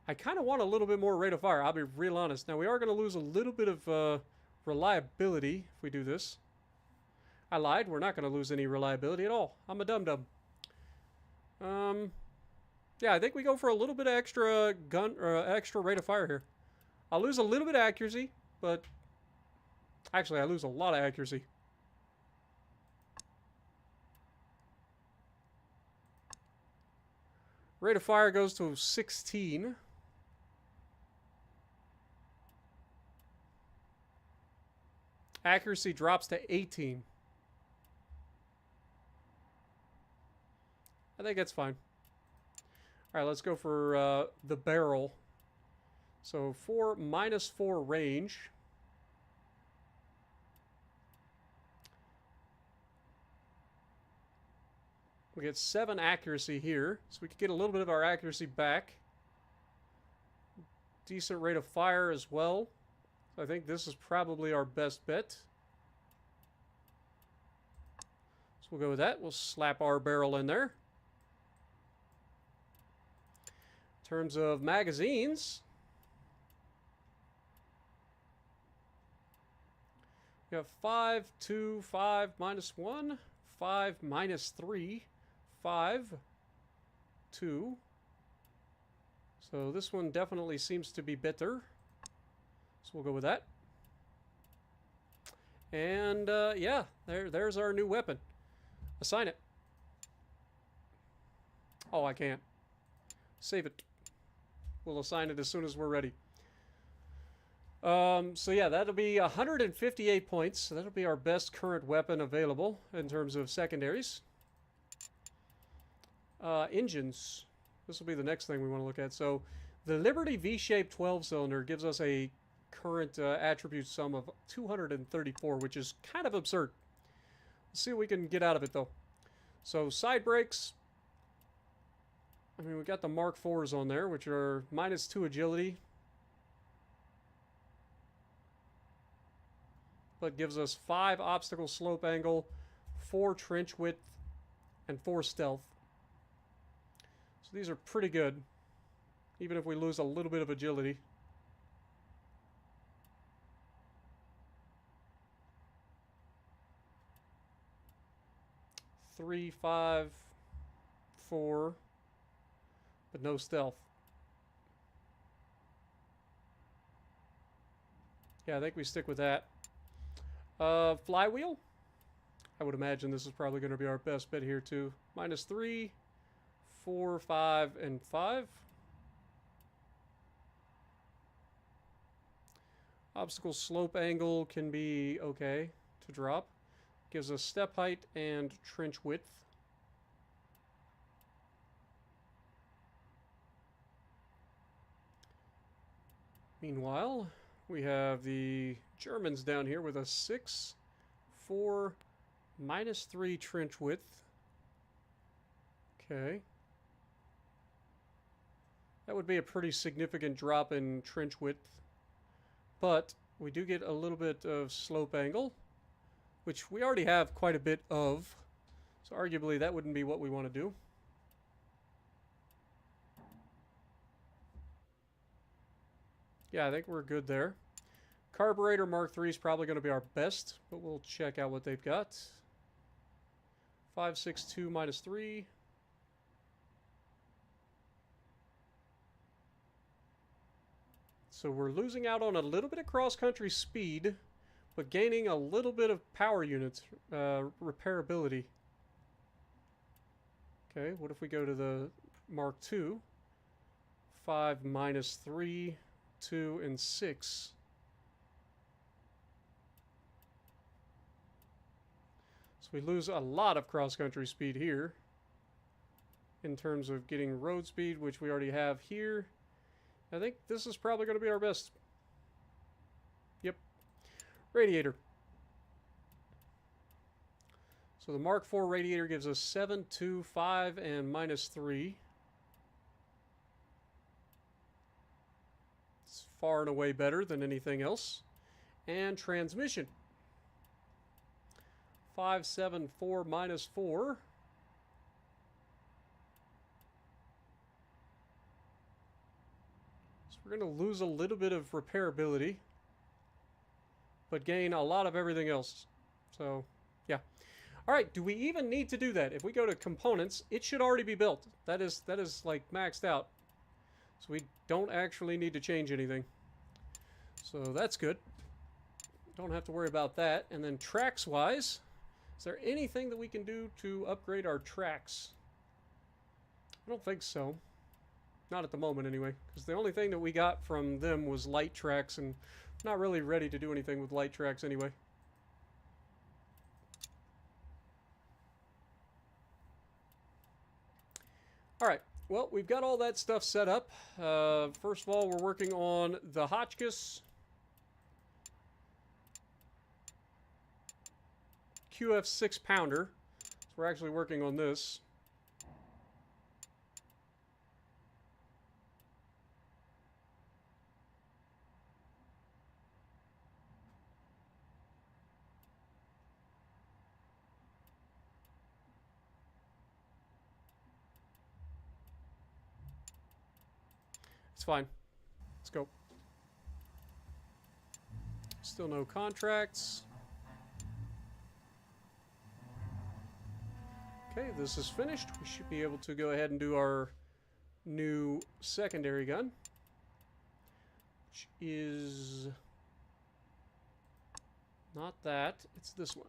I kind of want a little bit more rate of fire, I'll be real honest. Now, we are going to lose a little bit of reliability if we do this. I lied. We're not going to lose any reliability at all. I'm a dum-dum. Yeah, I think we go for a little bit of extra extra rate of fire here. I'll lose a little bit of accuracy, but actually, I lose a lot of accuracy. Rate of fire goes to 16. Accuracy drops to 18. I think that's fine. Alright, let's go for the barrel. So -4 range. We get 7 accuracy here, so we could get a little bit of our accuracy back. Decent rate of fire as well. So I think this is probably our best bet. So we'll go with that. We'll slap our barrel in there. In terms of magazines, we have 5, 2, 5, -1, 5, -3, 5, 2. So this one definitely seems to be better. So we'll go with that. And yeah, there's our new weapon. Assign it. Oh, I can't. Save it. We'll assign it as soon as we're ready. So yeah, that'll be 158 points. So that'll be our best current weapon available in terms of secondaries. Engines. This will be the next thing we want to look at. So the Liberty V-shaped 12-cylinder gives us a current attribute sum of 234, which is kind of absurd. Let's see what we can get out of it, though. So side brakes. I mean, we got the Mark IVs on there, which are -2 agility. But gives us 5 obstacle slope angle, 4 trench width, and 4 stealth. So these are pretty good, even if we lose a little bit of agility. Three, 5, 4, but no stealth. Yeah, I think we stick with that. Flywheel. I would imagine this is probably going to be our best bet here too. -3, 4, 5, and 5. Obstacle slope angle can be okay to drop. Gives us step height and trench width. Meanwhile, we have the Germans down here with a 6, 4, -3 trench width. Okay. That would be a pretty significant drop in trench width. But we do get a little bit of slope angle, which we already have quite a bit of. So arguably that wouldn't be what we want to do. Yeah, I think we're good there. Carburetor Mark III is probably going to be our best, but we'll check out what they've got. 562 -3. So we're losing out on a little bit of cross-country speed, but gaining a little bit of power units, repairability. Okay, what if we go to the Mark II? 5 -3, 2, and 6. So we lose a lot of cross-country speed here in terms of getting road speed, which we already have here. I think this is probably going to be our best. Yep. Radiator. So the Mark IV radiator gives us 7, 2, 5, and -3. It's far and away better than anything else. And transmission. 574 minus 4. So we're going to lose a little bit of repairability, but gain a lot of everything else. So, yeah. All right, do we even need to do that? If we go to components, it should already be built. That is like maxed out. So we don't actually need to change anything. So that's good. Don't have to worry about that. And then tracks-wise, is there anything that we can do to upgrade our tracks? I don't think so. Not at the moment, anyway. Because the only thing that we got from them was light tracks, and not really ready to do anything with light tracks anyway. Alright, well, we've got all that stuff set up. First of all, we're working on the Hotchkiss QF 6-pounder. So we're actually working on this. It's fine. Let's go. Still no contracts. Okay, this is finished. We should be able to go ahead and do our new secondary gun, which is not that, it's this one.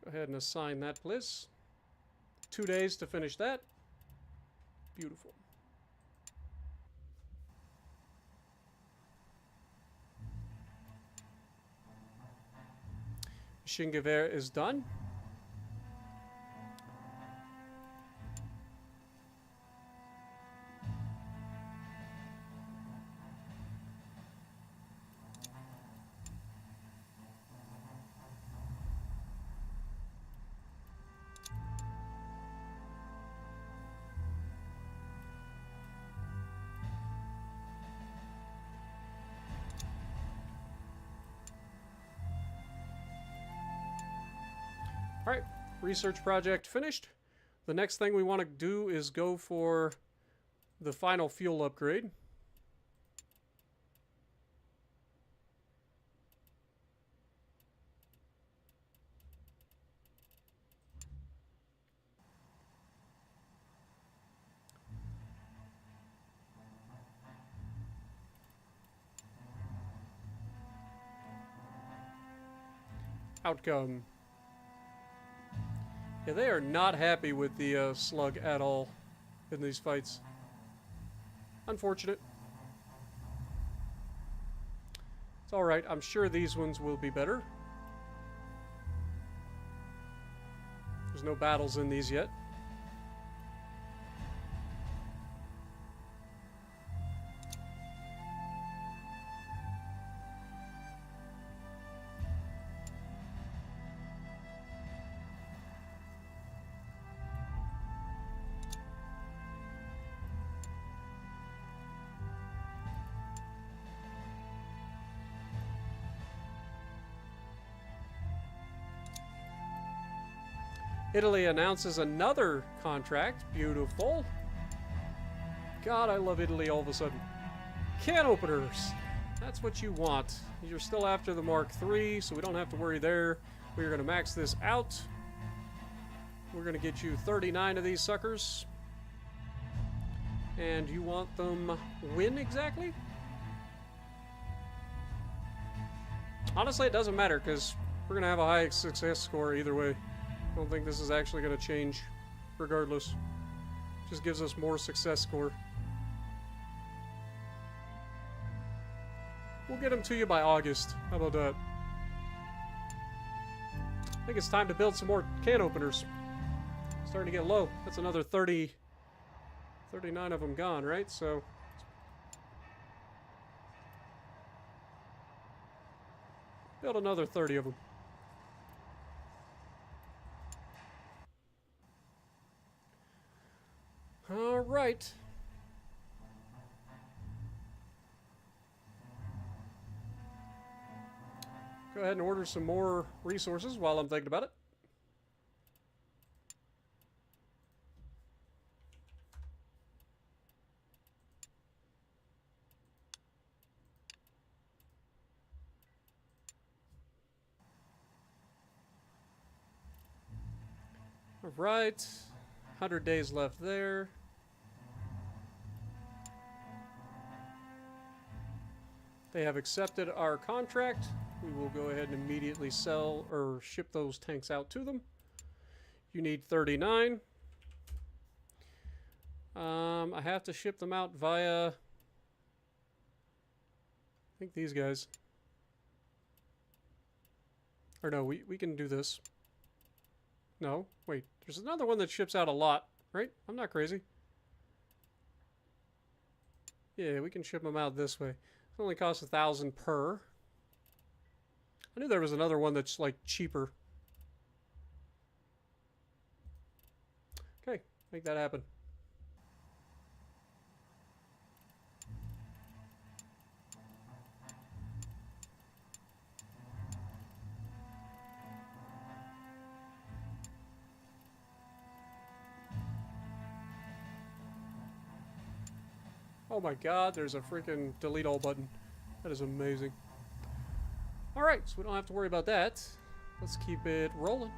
Go ahead and assign that, please. 2 days to finish that. Beautiful. Shingewehr is done. Alright, research project finished. The next thing we want to do is go for the final fuel upgrade. Outcome. Yeah, they are not happy with the slug at all in these fights. Unfortunate. It's alright, I'm sure these ones will be better. There's no battles in these yet. Italy announces another contract. Beautiful. God, I love Italy all of a sudden. Can openers. That's what you want. You're still after the Mark III, so we don't have to worry there. We're going to max this out. We're going to get you 39 of these suckers. And you want them when exactly? Honestly, it doesn't matter, because we're going to have a high success score either way. I don't think this is actually going to change regardless. Just gives us more success score. We'll get them to you by August. How about that? I think it's time to build some more can openers. Starting to get low. That's another 39 of them gone, right? So build another 30 of them. All right. Go go ahead and order some more resources while I'm thinking about it. All right, 100 days left there. They have accepted our contract. We will go ahead and immediately sell or ship those tanks out to them. You need 39. I have to ship them out via, I think these guys. Or no, we can do this. No, wait, there's another one that ships out a lot, right? I'm not crazy. Yeah, we can ship them out this way. It only costs 1,000 per. I knew there was another one that's like cheaper. Okay, make that happen. Oh my god, there's a freaking delete all button. That is amazing. Alright, so we don't have to worry about that. Let's keep it rolling.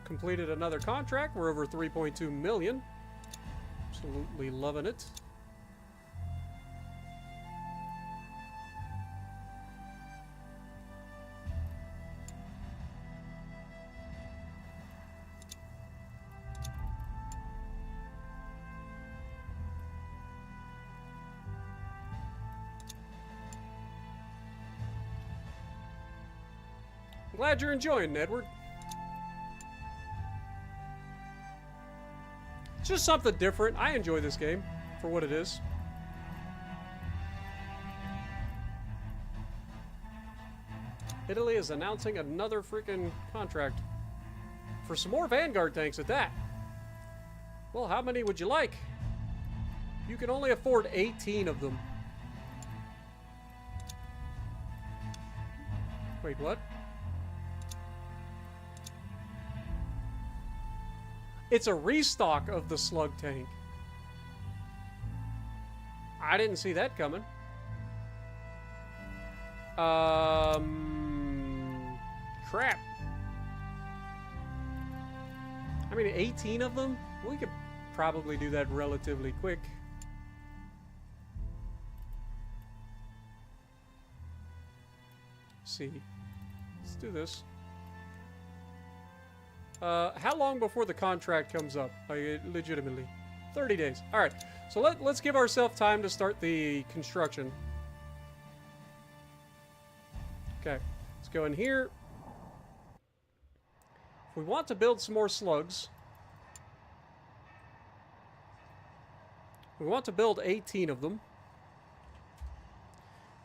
Completed another contract. We're over 3.2 million. Absolutely loving it. Glad you're enjoying, Edward. It's just something different. I enjoy this game for what it is. Italy is announcing another freaking contract for some more Vanguard tanks at that. Well, how many would you like? You can only afford 18 of them. Wait, what? It's a restock of the slug tank. I didn't see that coming. Crap. I mean, 18 of them? We could probably do that relatively quick. Let's see. Let's do this. How long before the contract comes up? Like, legitimately. 30 days. Alright, so let's give ourselves time to start the construction. Okay, let's go in here. If we want to build some more slugs, we want to build 18 of them.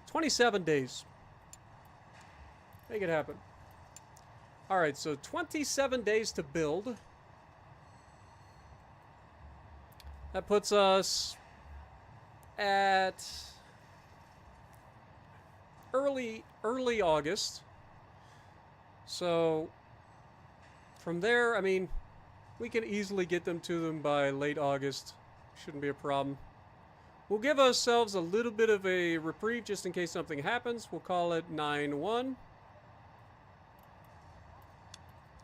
27 days. Make it happen. Alright, so 27 days to build. That puts us at early August. So from there, I mean, we can easily get them to them by late August. Shouldn't be a problem. We'll give ourselves a little bit of a reprieve just in case something happens. We'll call it 9-1.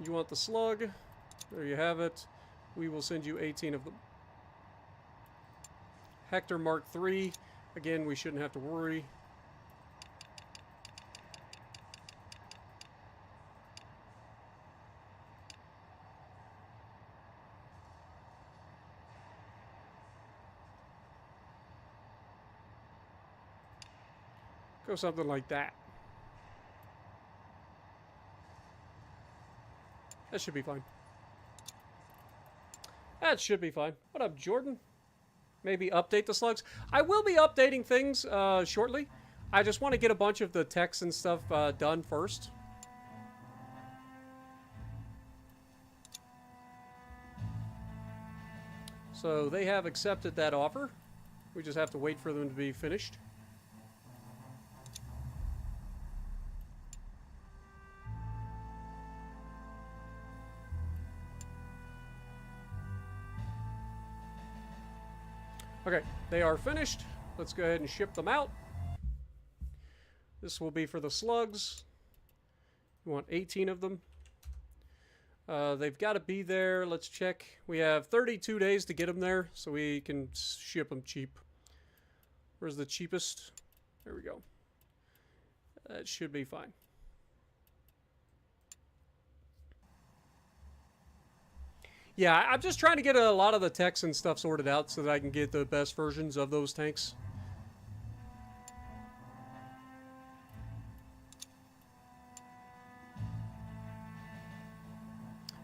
You want the slug? There you have it. We will send you 18 of them. Hector Mark III. Again, we shouldn't have to worry. Go something like that. That should be fine. That should be fine. What up, Jordan? Maybe update the slugs. I will be updating things shortly. I just want to get a bunch of the text and stuff done first. So they have accepted that offer. We just have to wait for them to be finished. Okay, they are finished. Let's go ahead and ship them out. This will be for the slugs. We want 18 of them. They've got to be there. Let's check. We have 32 days to get them there, so we can ship them cheap. Where's the cheapest? There we go. That should be fine. Yeah, I'm just trying to get a lot of the techs and stuff sorted out so that I can get the best versions of those tanks.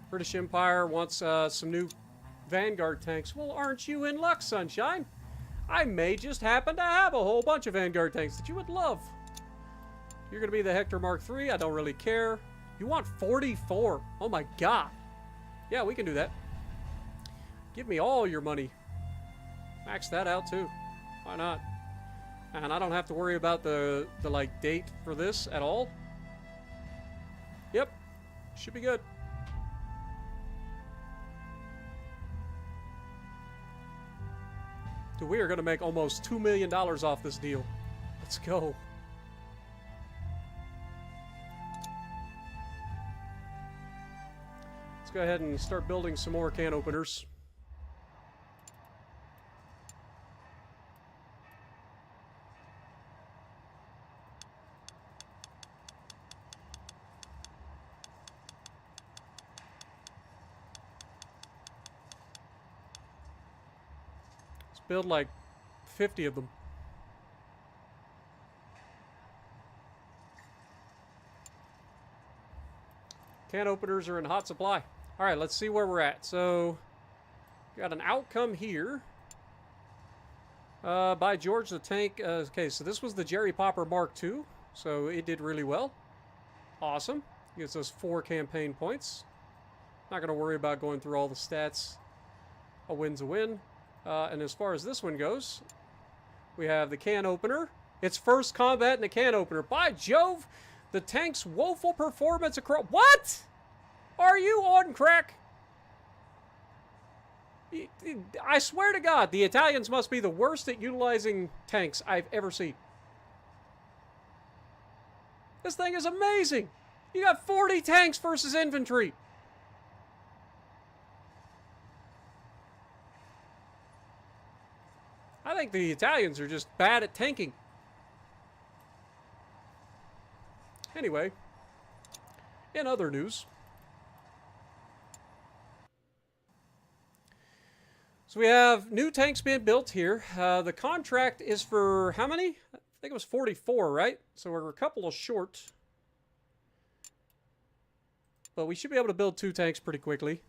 British Empire wants some new Vanguard tanks. Well, aren't you in luck, Sunshine? I may just happen to have a whole bunch of Vanguard tanks that you would love. You're going to be the Hector Mark III. I don't really care. You want 44. Oh my god. Yeah, we can do that. Give me all your money. Max that out too. Why not? And I don't have to worry about the like date for this at all. Yep. Should be good. Dude, we are going to make almost $2 million off this deal. Let's go. Let's go ahead and start building some more can openers. Build like 50 of them. Can openers are in hot supply. All right, let's see where we're at. So, got an outcome here. By George the tank. Okay, so this was the Jerry Popper Mark II. So it did really well. Awesome. Gives us 4 campaign points. Not going to worry about going through all the stats. A win's a win. And as far as this one goes, we have the can opener. Its first combat in the can opener. By Jove, the tank's woeful performance across... What? Are you on crack? I swear to God, the Italians must be the worst at utilizing tanks I've ever seen. This thing is amazing. You got 40 tanks versus infantry. I think the Italians are just bad at tanking. Anyway, in other news. So we have new tanks being built here. The contract is for how many? I think it was 44, right? So we're a couple of short. But we should be able to build 2 tanks pretty quickly.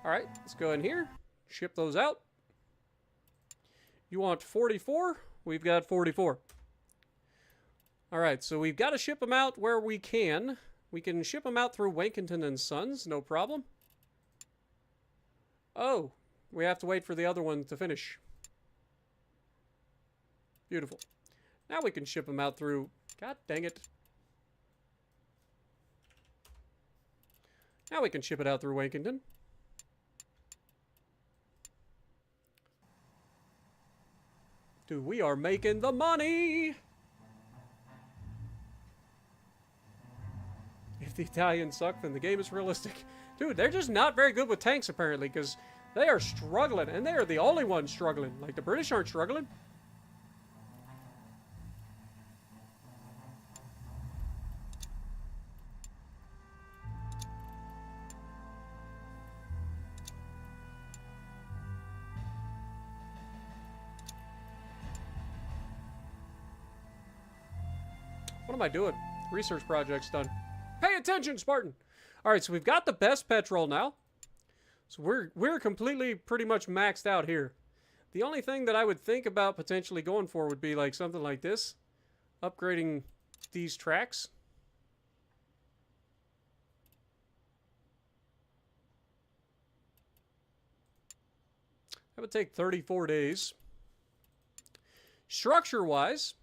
All right, let's go in here, ship those out. You want 44? We've got 44. All right, so we've got to ship them out where we can. We can ship them out through Wankington and Sons, no problem. Oh, we have to wait for the other one to finish. Beautiful. Now we can ship them out through... God dang it. Now we can ship it out through Wankington. Dude, we are making the money! If the Italians suck, then the game is realistic. Dude, they're just not very good with tanks, apparently, because they are struggling, and they are the only ones struggling. Like, the British aren't struggling. What am I doing? Research project's done. Pay attention, Spartan! Alright, so we've got the best petrol now. So we're completely pretty much maxed out here. The only thing that I would think about potentially going for would be like something like this. Upgrading these tracks. That would take 34 days. Structure-wise,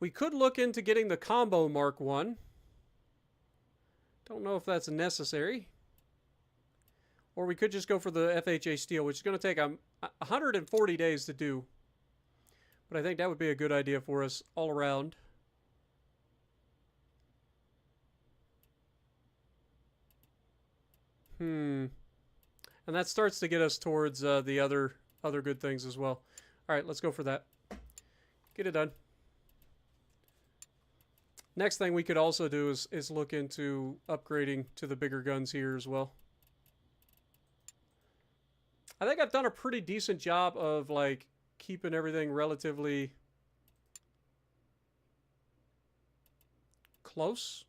we could look into getting the combo Mark 1. Don't know if that's necessary. Or we could just go for the FHA steel, which is going to take 140 days to do. But I think that would be a good idea for us all around. And that starts to get us towards the other good things as well. All right, let's go for that. Get it done. Next thing we could also do is look into upgrading to the bigger guns here as well. I think I've done a pretty decent job of, like, keeping everything relatively close.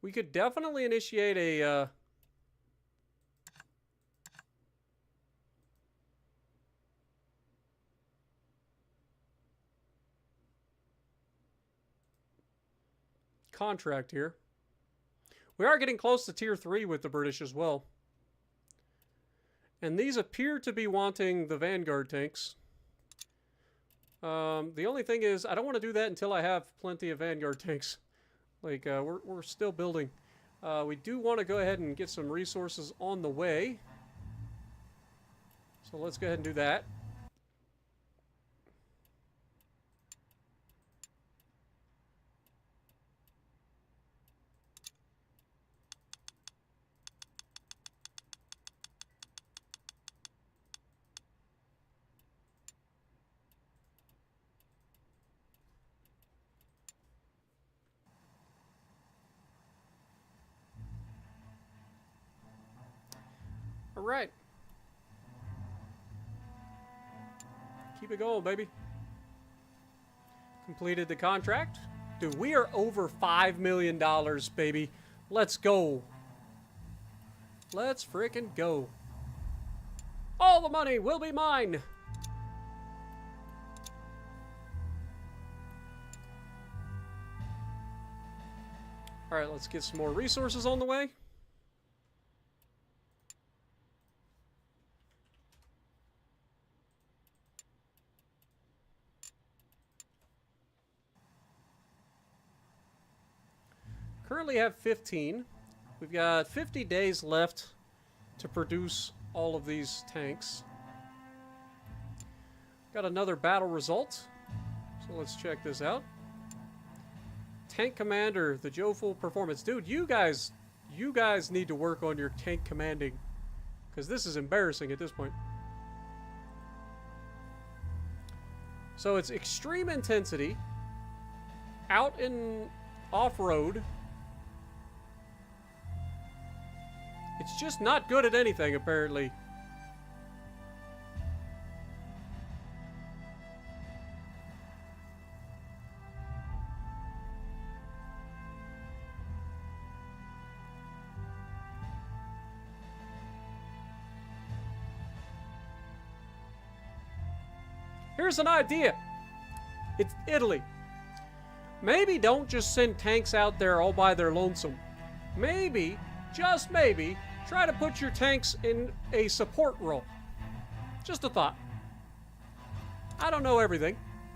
We could definitely initiate a contract here. We are getting close to tier 3 with the British as well. And these appear to be wanting the Vanguard tanks. The only thing is, I don't want to do that until I have plenty of Vanguard tanks. Like, we're still building. We do want to go ahead and get some resources on the way. So let's go ahead and do that. All right. Keep it going, baby. Completed the contract. Dude, we are over $5 million, baby. Let's go. Let's frickin' go. All the money will be mine. All right, let's get some more resources on the way. Currently have 15. We've got 50 days left to produce all of these tanks. Got another battle result. So let's check this out. Tank Commander, the Joe-Full Performance. Dude, you guys need to work on your tank commanding, because this is embarrassing at this point. So it's extreme intensity, out in off-road. It's just not good at anything, apparently. Here's an idea. It's Italy. Maybe don't just send tanks out there all by their lonesome. Maybe, just maybe, try to put your tanks in a support role. Just a thought. I don't know everything,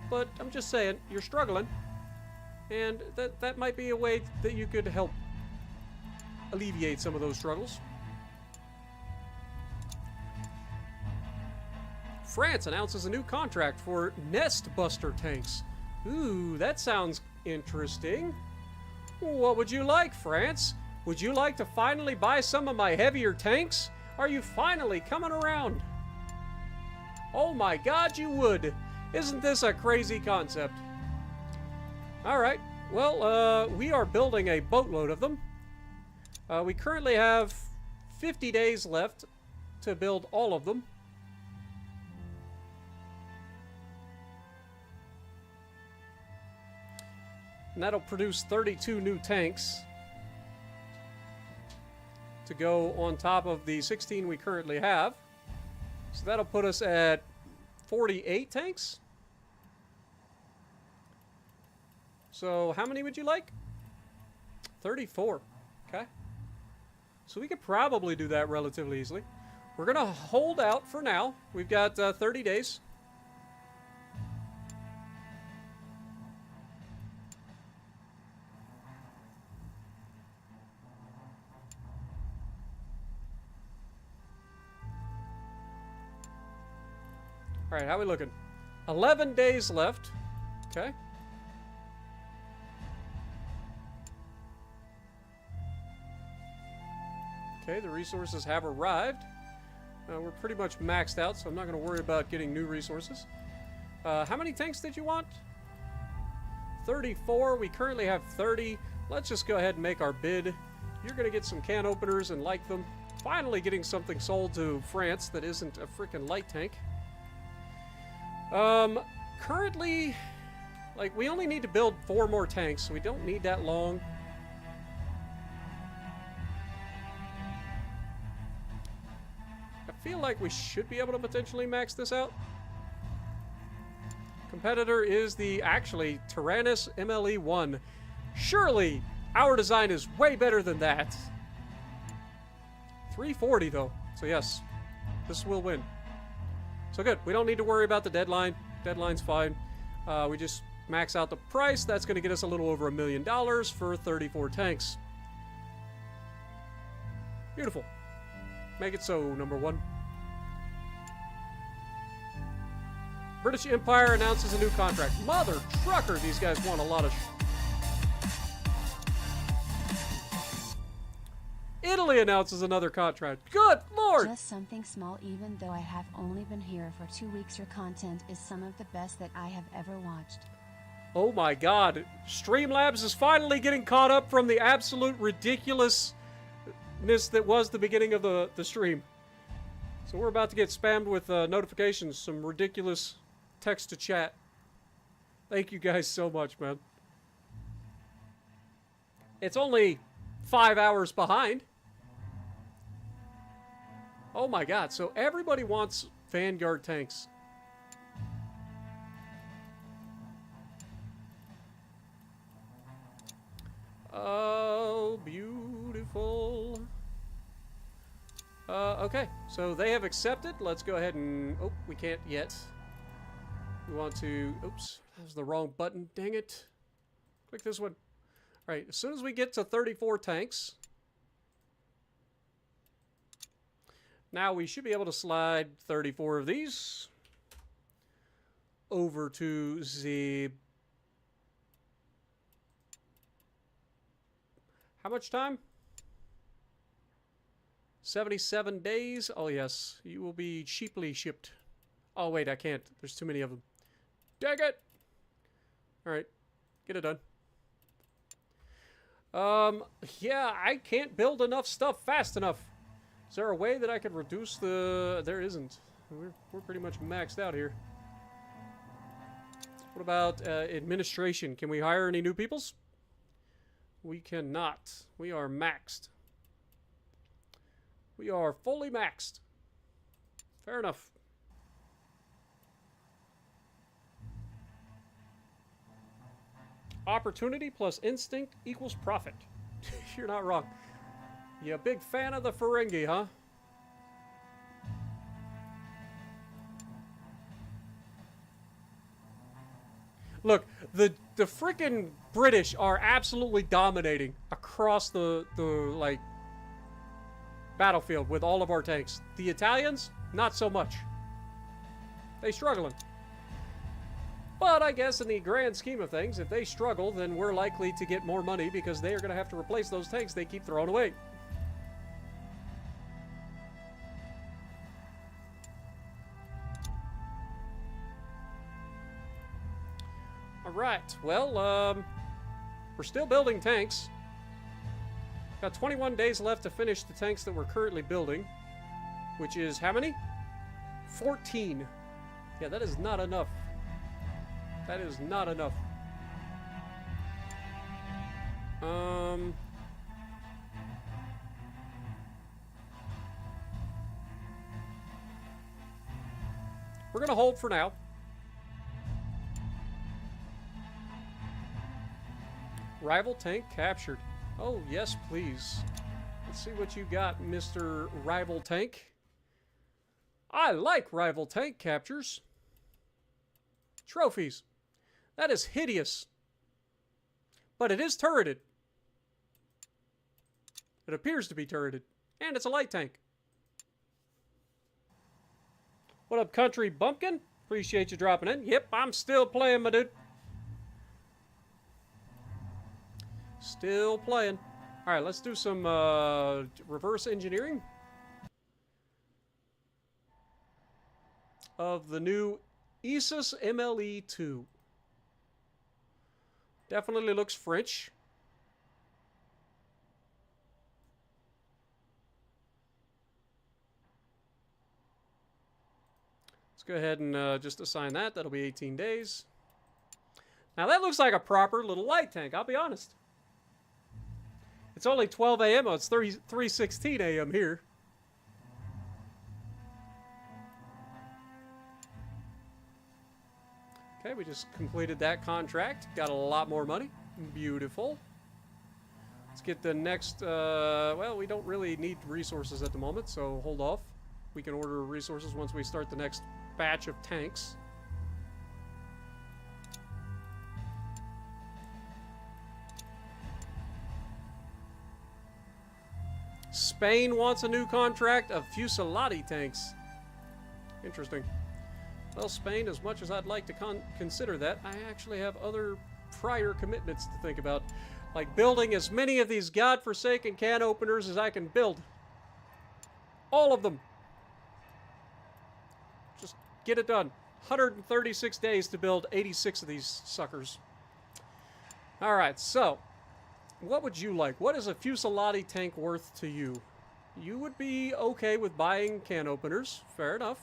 but I'm just saying, you're struggling. And that might be a way that you could help alleviate some of those struggles. France announces a new contract for Nest Buster tanks. Ooh, that sounds interesting. What would you like, France? Would you like to finally buy some of my heavier tanks? Are you finally coming around? Oh my God, you would. Isn't this a crazy concept? Alright, well, we are building a boatload of them. We currently have 50 days left to build all of them. And that'll produce 32 new tanks to go on top of the 16 we currently have. So that'll put us at 48 tanks. So how many would you like? 34. Okay. So we could probably do that relatively easily. We're going to hold out for now. We've got 30 days. Alright, how are we looking? 11 days left. Okay. Okay, the resources have arrived. We're pretty much maxed out, so I'm not going to worry about getting new resources. How many tanks did you want? 34. We currently have 30. Let's just go ahead and make our bid. You're going to get some can openers and like them. Finally getting something sold to France that isn't a freaking light tank. Currently, like, we only need to build 4 more tanks, so we don't need that long. I feel like we should be able to potentially max this out. Competitor is the, actually, Tyrannus MLE-1. Surely, our design is way better than that. 340, though. So, yes, this will win. So, good. We don't need to worry about the deadline. Deadline's fine. We just max out the price. That's going to get us a little over $1 million for 34 tanks. Beautiful. Make it so, number 1. British Empire announces a new contract. Mother trucker, these guys want a lot of... Italy announces another contract. Good lord! Just something small, even though I have only been here for 2 weeks. Your content is some of the best that I have ever watched. Oh my god. Streamlabs is finally getting caught up from the absolute ridiculousness that was the beginning of the stream. So we're about to get spammed with notifications, some ridiculous text to chat. Thank you guys so much, man. It's only 5 hours behind. Oh my god, so everybody wants Vanguard tanks. Oh, beautiful. Okay, so they have accepted. Let's go ahead and... Oh, we can't yet. We want to... Oops, that was the wrong button. Dang it. Click this one. Alright, as soon as we get to 34 tanks... Now we should be able to slide 34 of these over to the... How much time? 77 days. Oh, yes. You will be cheaply shipped. Oh, wait, I can't. There's too many of them. Dang it! Alright. Get it done. Yeah, I can't build enough stuff fast enough. Is there a way that I could reduce the... There isn't. We're pretty much maxed out here. What about administration? Can we hire any new peoples? We cannot. We are maxed. We are fully maxed. Fair enough. Opportunity plus instinct equals profit. You're not wrong. You a big fan of the Ferengi, huh? Look, the frickin' British are absolutely dominating across the like battlefield with all of our tanks. The Italians, not so much. They struggling. But I guess in the grand scheme of things, if they struggle, then we're likely to get more money because they are going to have to replace those tanks they keep throwing away. Alright, well, we're still building tanks. Got 21 days left to finish the tanks that we're currently building. Which is how many? 14. Yeah, that is not enough. That is not enough. We're gonna hold for now. Rival tank captured. Oh, yes, please. Let's see what you got, Mr. Rival Tank. I like rival tank captures. Trophies. That is hideous. But it is turreted. It appears to be turreted. And it's a light tank. What up, country bumpkin? Appreciate you dropping in. Yep, I'm still playing, my dude. Still playing. All right, let's do some reverse engineering of the new Asus MLE2. Definitely looks French. Let's go ahead and just assign that. That'll be 18 days. Now that looks like a proper little light tank, I'll be honest. It's only 12 a.m. Oh, it's 3:16 a.m. here. Okay, we just completed that contract. Got a lot more money. Beautiful. Let's get the next, well, we don't really need resources at the moment, so hold off. We can order resources once we start the next batch of tanks. Spain wants a new contract of Fusilati tanks. Interesting. Well, Spain, as much as I'd like to consider that, I actually have other prior commitments to think about. Like building as many of these godforsaken can openers as I can build. All of them. Just get it done. 136 days to build 86 of these suckers. Alright, so what would you like? What is a Fusilati tank worth to you? You would be okay with buying can openers. Fair enough.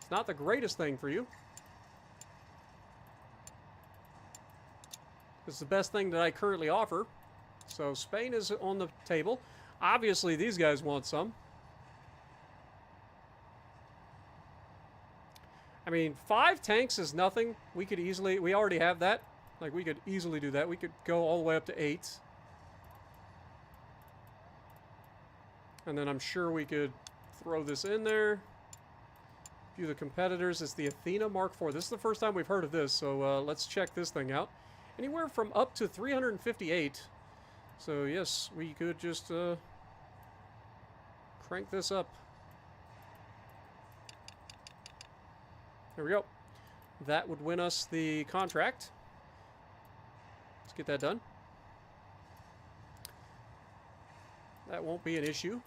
It's not the greatest thing for you. It's the best thing that I currently offer. So Spain is on the table. Obviously, these guys want some. I mean, 5 tanks is nothing. We could easily... We already have that. Like, we could easily do that. We could go all the way up to 8. And then I'm sure we could throw this in there. View the competitors. It's the Athena Mark IV. This is the first time we've heard of this, so let's check this thing out. Anywhere from up to 358. So yes, we could just crank this up. There we go. That would win us the contract. Let's get that done. That won't be an issue.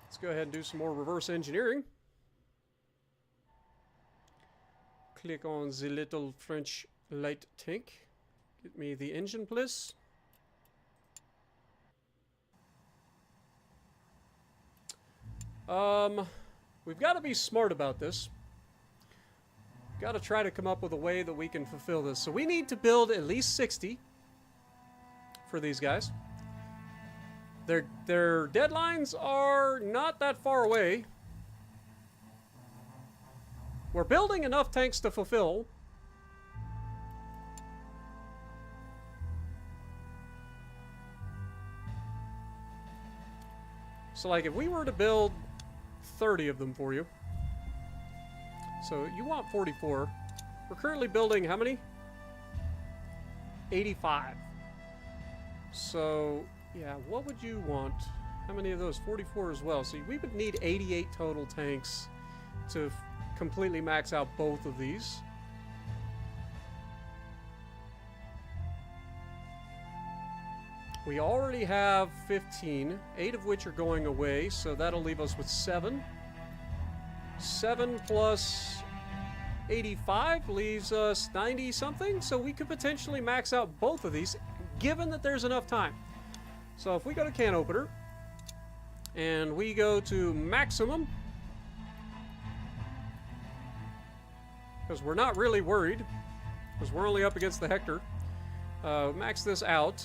Let's go ahead and do some more reverse engineering. Click on the little French light tank. Get me the engine, please. We've got to be smart about this. Got to try to come up with a way that we can fulfill this. So we need to build at least 60 for these guys. Their deadlines are not that far away. We're building enough tanks to fulfill. So like if we were to build 30 of them for you. So you want 44. We're currently building how many? 85. So yeah, what would you want? How many of those? 44 as well. So we would need 88 total tanks to completely max out both of these. We already have 15, 8 of which are going away, so that'll leave us with 7. 7 plus 85 leaves us 90 something, so we could potentially max out both of these, given that there's enough time. So if we go to can opener, and we go to maximum, because we're not really worried, because we're only up against the Hector. Max this out.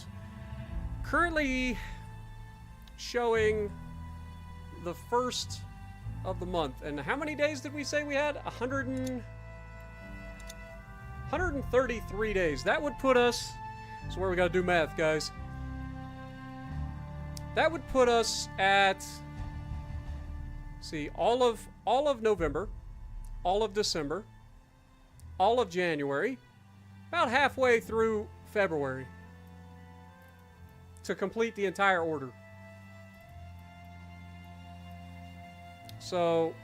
Currently showing the first of the month. And how many days did we say we had? 133 days. That would put us... That's where we gotta do math, guys. That would put us at... See, all of November, all of December, all of January, about halfway through February to complete the entire order. So,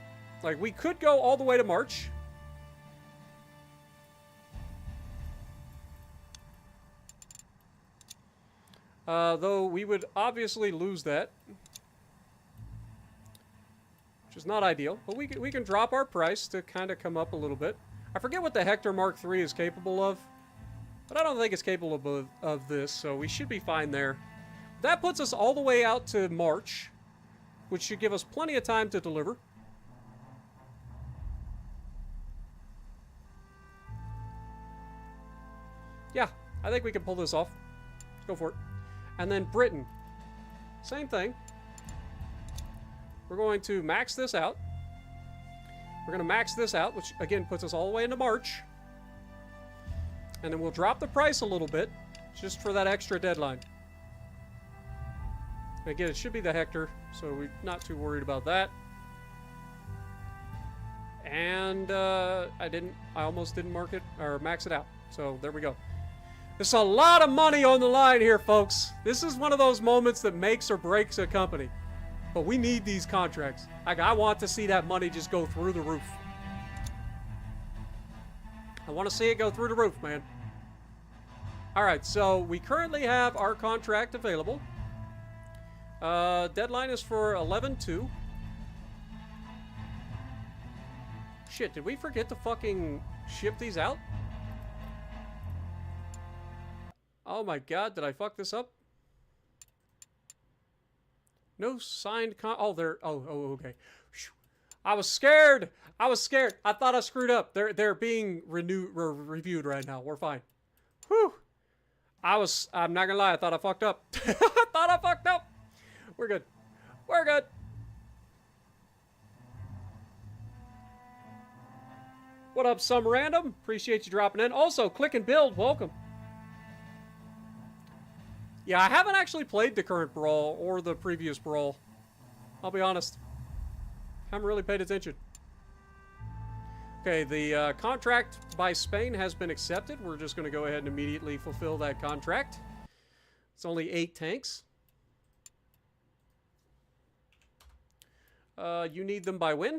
like, we could go all the way to March. Though we would obviously lose that. Which is not ideal. But we can drop our price to kind of come up a little bit. I forget what the Hector Mark III is capable of. But I don't think it's capable of this, so we should be fine there. That puts us all the way out to March, which should give us plenty of time to deliver. Yeah, I think we can pull this off. Let's go for it. And then Britain. Same thing. We're going to max this out. We're going to max this out, which again puts us all the way into March. And then we'll drop the price a little bit, just for that extra deadline. Again, it should be the Hector, so we're not too worried about that. And I almost didn't mark it, or max it out. So there we go. There's a lot of money on the line here, folks. This is one of those moments that makes or breaks a company. But we need these contracts. Like, I want to see that money just go through the roof. I want to see it go through the roof, man. Alright, so we currently have our contract available. Deadline is for 11/2. Shit, did we forget to fucking ship these out? Oh my god, did I fuck this up? No signed oh, they're... Oh, okay. I was scared! I was scared! I thought I screwed up. They're being reviewed right now. We're fine. Whew! I'm not gonna lie, I thought I fucked up. I thought I fucked up! We're good. We're good! What up, some random? Appreciate you dropping in. Also, click and build. Welcome. Yeah, I haven't actually played the current Brawl or the previous Brawl. I'll be honest. Haven't really paid attention. Okay, the contract by Spain has been accepted. We're just going to go ahead and immediately fulfill that contract. It's only 8 tanks. You need them by when?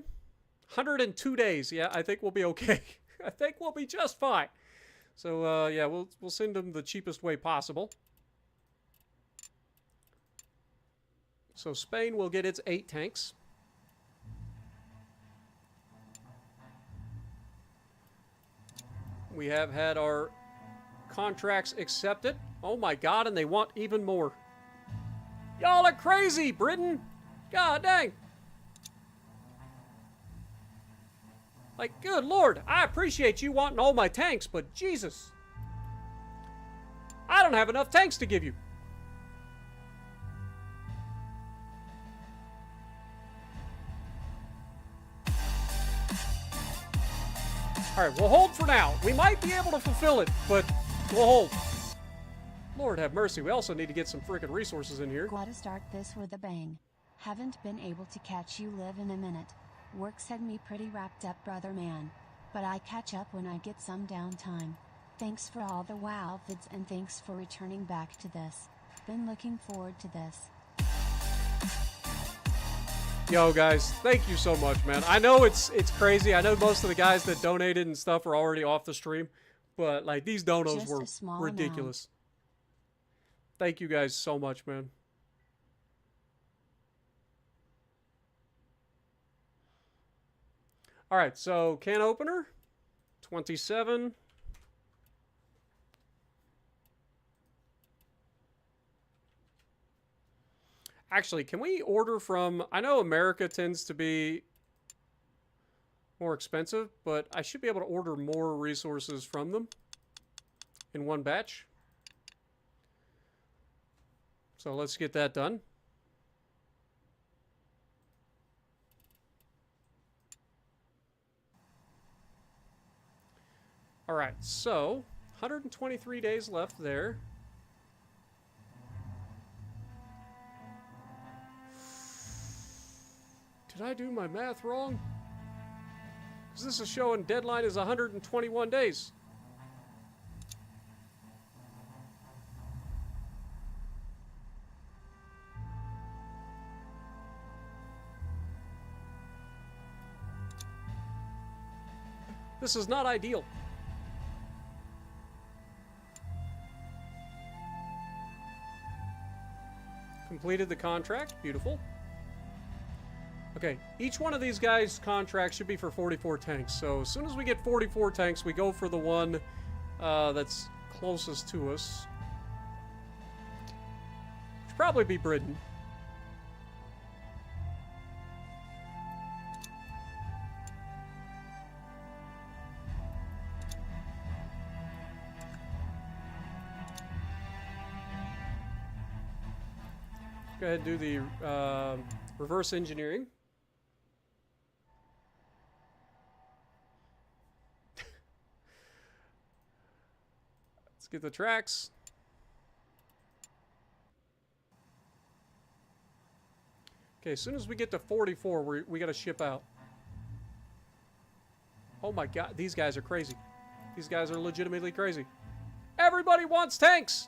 102 days. Yeah, I think we'll be okay. I think we'll be just fine. So, yeah, we'll send them the cheapest way possible. So Spain will get its 8 tanks. We have had our contracts accepted. Oh my god, and they want even more. Y'all are crazy, Britain! God dang! Like, good lord, I appreciate you wanting all my tanks, but Jesus! I don't have enough tanks to give you. Alright, we'll hold for now. We might be able to fulfill it, but we'll hold. Lord have mercy, we also need to get some freaking resources in here. Gotta start this with a bang. Haven't been able to catch you live in a minute. Work's had me pretty wrapped up, brother man. But I catch up when I get some downtime. Thanks for all the WoW vids and thanks for returning back to this. Been looking forward to this. Yo, guys, thank you so much, man. I know it's crazy. I know most of the guys that donated and stuff are already off the stream, but like these donos were ridiculous. Thank you guys so much, man. All right, so can opener 27. Actually, can we order from... I know America tends to be more expensive, but I should be able to order more resources from them in one batch. So let's get that done. All right, so 123 days left there. Did I do my math wrong? Because this is showing deadline is 121 days. This is not ideal. Completed the contract. Beautiful. Okay, each one of these guys' contracts should be for 44 tanks. So as soon as we get 44 tanks, we go for the one that's closest to us. Which should probably be Britain. Go ahead and do the reverse engineering. Let's get the tracks. Okay, as soon as we get to 44, we got to ship out. Oh my god, these guys are crazy. These guys are legitimately crazy. Everybody wants tanks!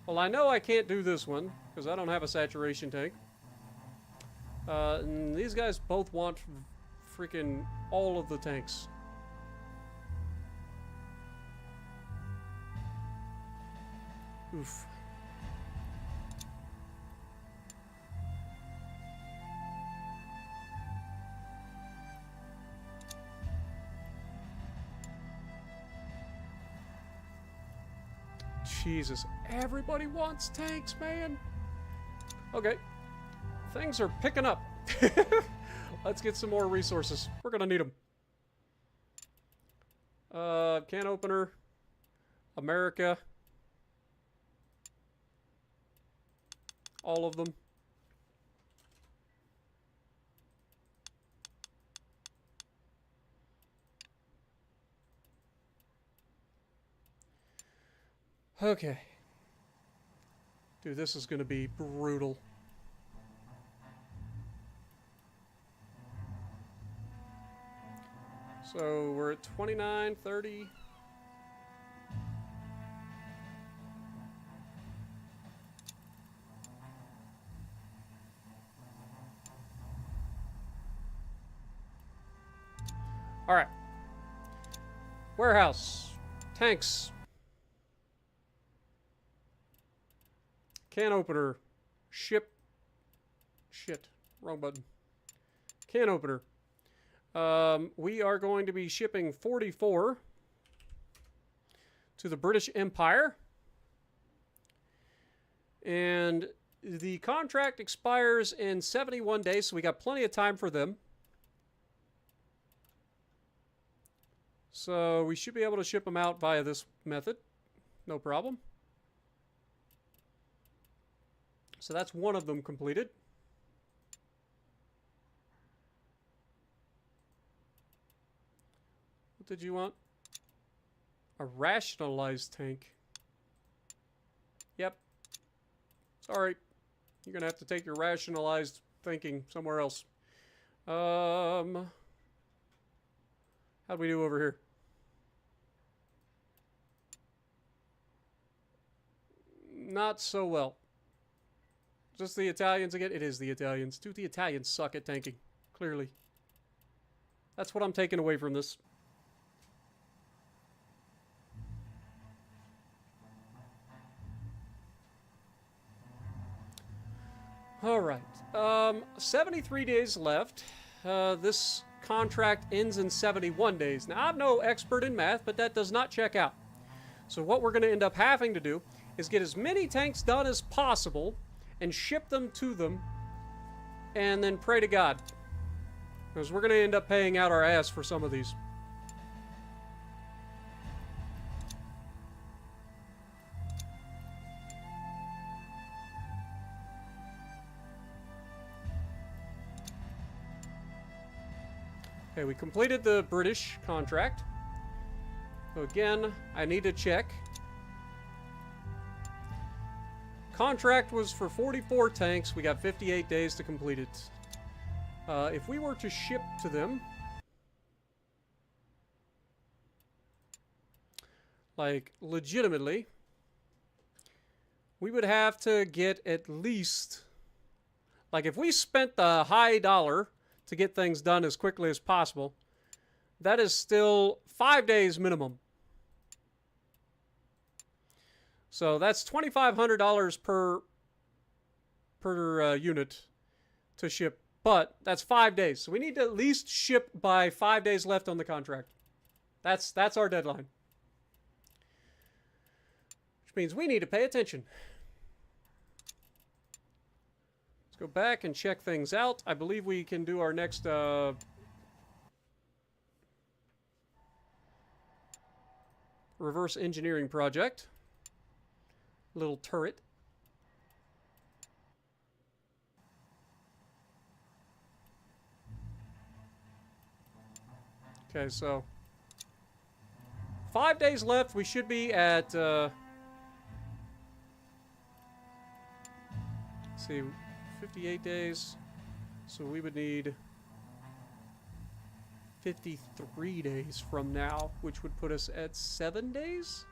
Well, I know I can't do this one, because I don't have a saturation tank. And these guys both want freaking all of the tanks. Oof. Jesus, everybody wants tanks, man. Okay, things are picking up. Let's get some more resources. We're gonna need them. Can opener, America, all of them. Okay. Dude, this is going to be brutal. So, we're at 29, 30. All right. Warehouse. Tanks. Can opener. Ship. Shit. Wrong button. Can opener. We are going to be shipping 44 to the British Empire. And the contract expires in 71 days, so we got plenty of time for them. So we should be able to ship them out via this method. No problem. So that's one of them completed. What did you want? A rationalized tank. Yep. Sorry. You're going to have to take your rationalized thinking somewhere else. How'd we do over here? Not so well. Just the Italians again? It is the Italians. Dude, the Italians suck at tanking. Clearly. That's what I'm taking away from this. Alright. 73 days left. This contract ends in 71 days. Now, I'm no expert in math, but that does not check out. So what we're going to end up having to do is get as many tanks done as possible and ship them to them, and then pray to God. Because we're going to end up paying out our ass for some of these. Okay, we completed the British contract. So again, I need to check. Contract was for 44 tanks. We got 58 days to complete it. If we were to ship to them, like legitimately, we would have to get at least, like if we spent the high dollar to get things done as quickly as possible. That is still 5 days minimum. So that's $2,500 per unit to ship. But that's 5 days. So we need to at least ship by 5 days left on the contract. That's our deadline. Which means we need to pay attention. Let's go back and check things out. I believe we can do our next reverse engineering project. Little turret. Okay, so 5 days left. We should be at let's see, 58 days. So we would need 53 days from now, which would put us at 7 days.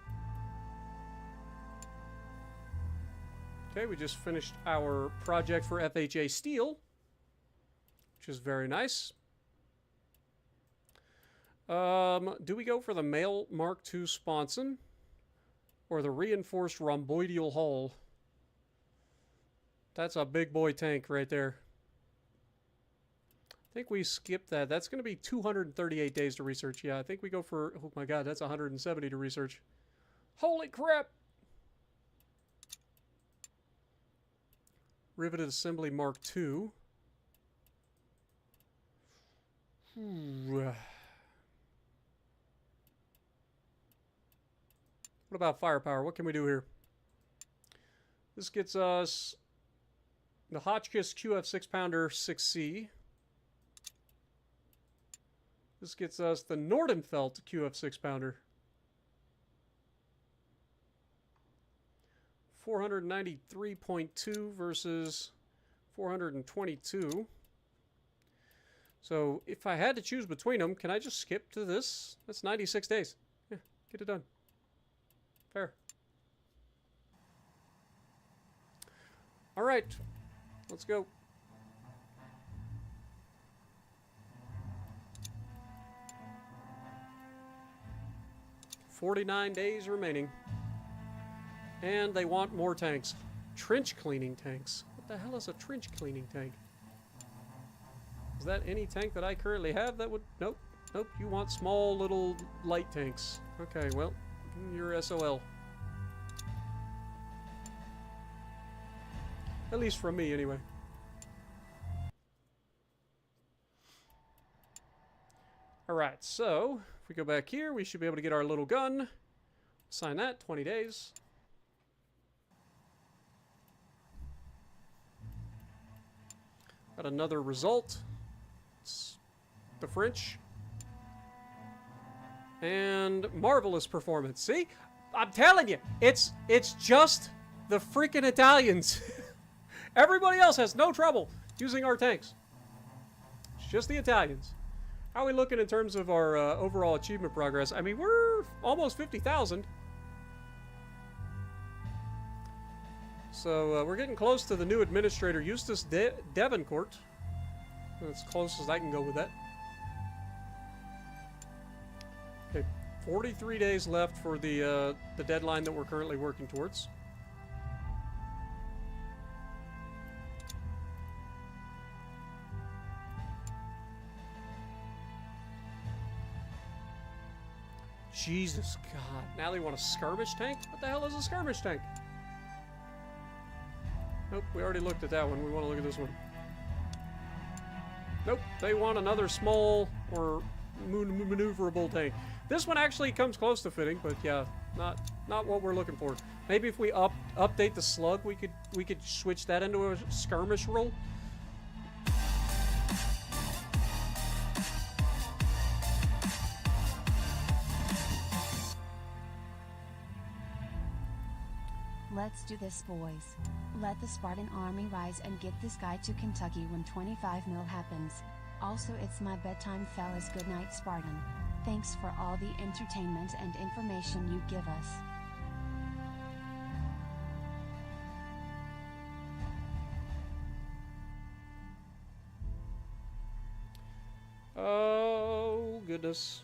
Okay, we just finished our project for FHA Steel, which is very nice. Do we go for the Mail Mark II sponson or the reinforced rhomboidal hull? That's a big boy tank right there. I think we skip that. That's going to be 238 days to research. Yeah, I think we go for... Oh my god, that's 170 to research. Holy crap! Riveted Assembly Mark II. What about firepower? What can we do here? This gets us the Hotchkiss QF 6-pounder 6C. This gets us the Nordenfelt QF 6-pounder. 493.2 versus 422. So if I had to choose between them, can I just skip to this? That's 96 days. Yeah, get it done. Fair. All right, let's go. $49 days remaining. And they want more tanks. Trench cleaning tanks. What the hell is a trench cleaning tank? Is that any tank that I currently have that would... Nope. Nope. You want small little light tanks. Okay, well, you're SOL. At least from me, anyway. Alright, so if we go back here, we should be able to get our little gun. Sign that, 20 days. Got another result. It's the French. And marvelous performance. See? I'm telling you, it's just the freaking Italians. Everybody else has no trouble using our tanks. It's just the Italians. How are we looking in terms of our overall achievement progress? I mean, we're almost 50,000. So we're getting close to the new administrator, Eustace Devencourt. That's as close as I can go with that. Okay, 43 days left for the deadline that we're currently working towards. Jesus God. Now they want a skirmish tank? What the hell is a skirmish tank? Nope, we already looked at that one. We want to look at this one. Nope, they want another small or maneuverable tank. This one actually comes close to fitting, but yeah, not what we're looking for. Maybe if we update the slug, we could switch that into a skirmish role. Let's do this, boys. Let the Spartan army rise and get this guy to Kentucky when 25 mil happens. Also, it's my bedtime, fellas. Good night, Spartan. Thanks for all the entertainment and information you give us. goodness.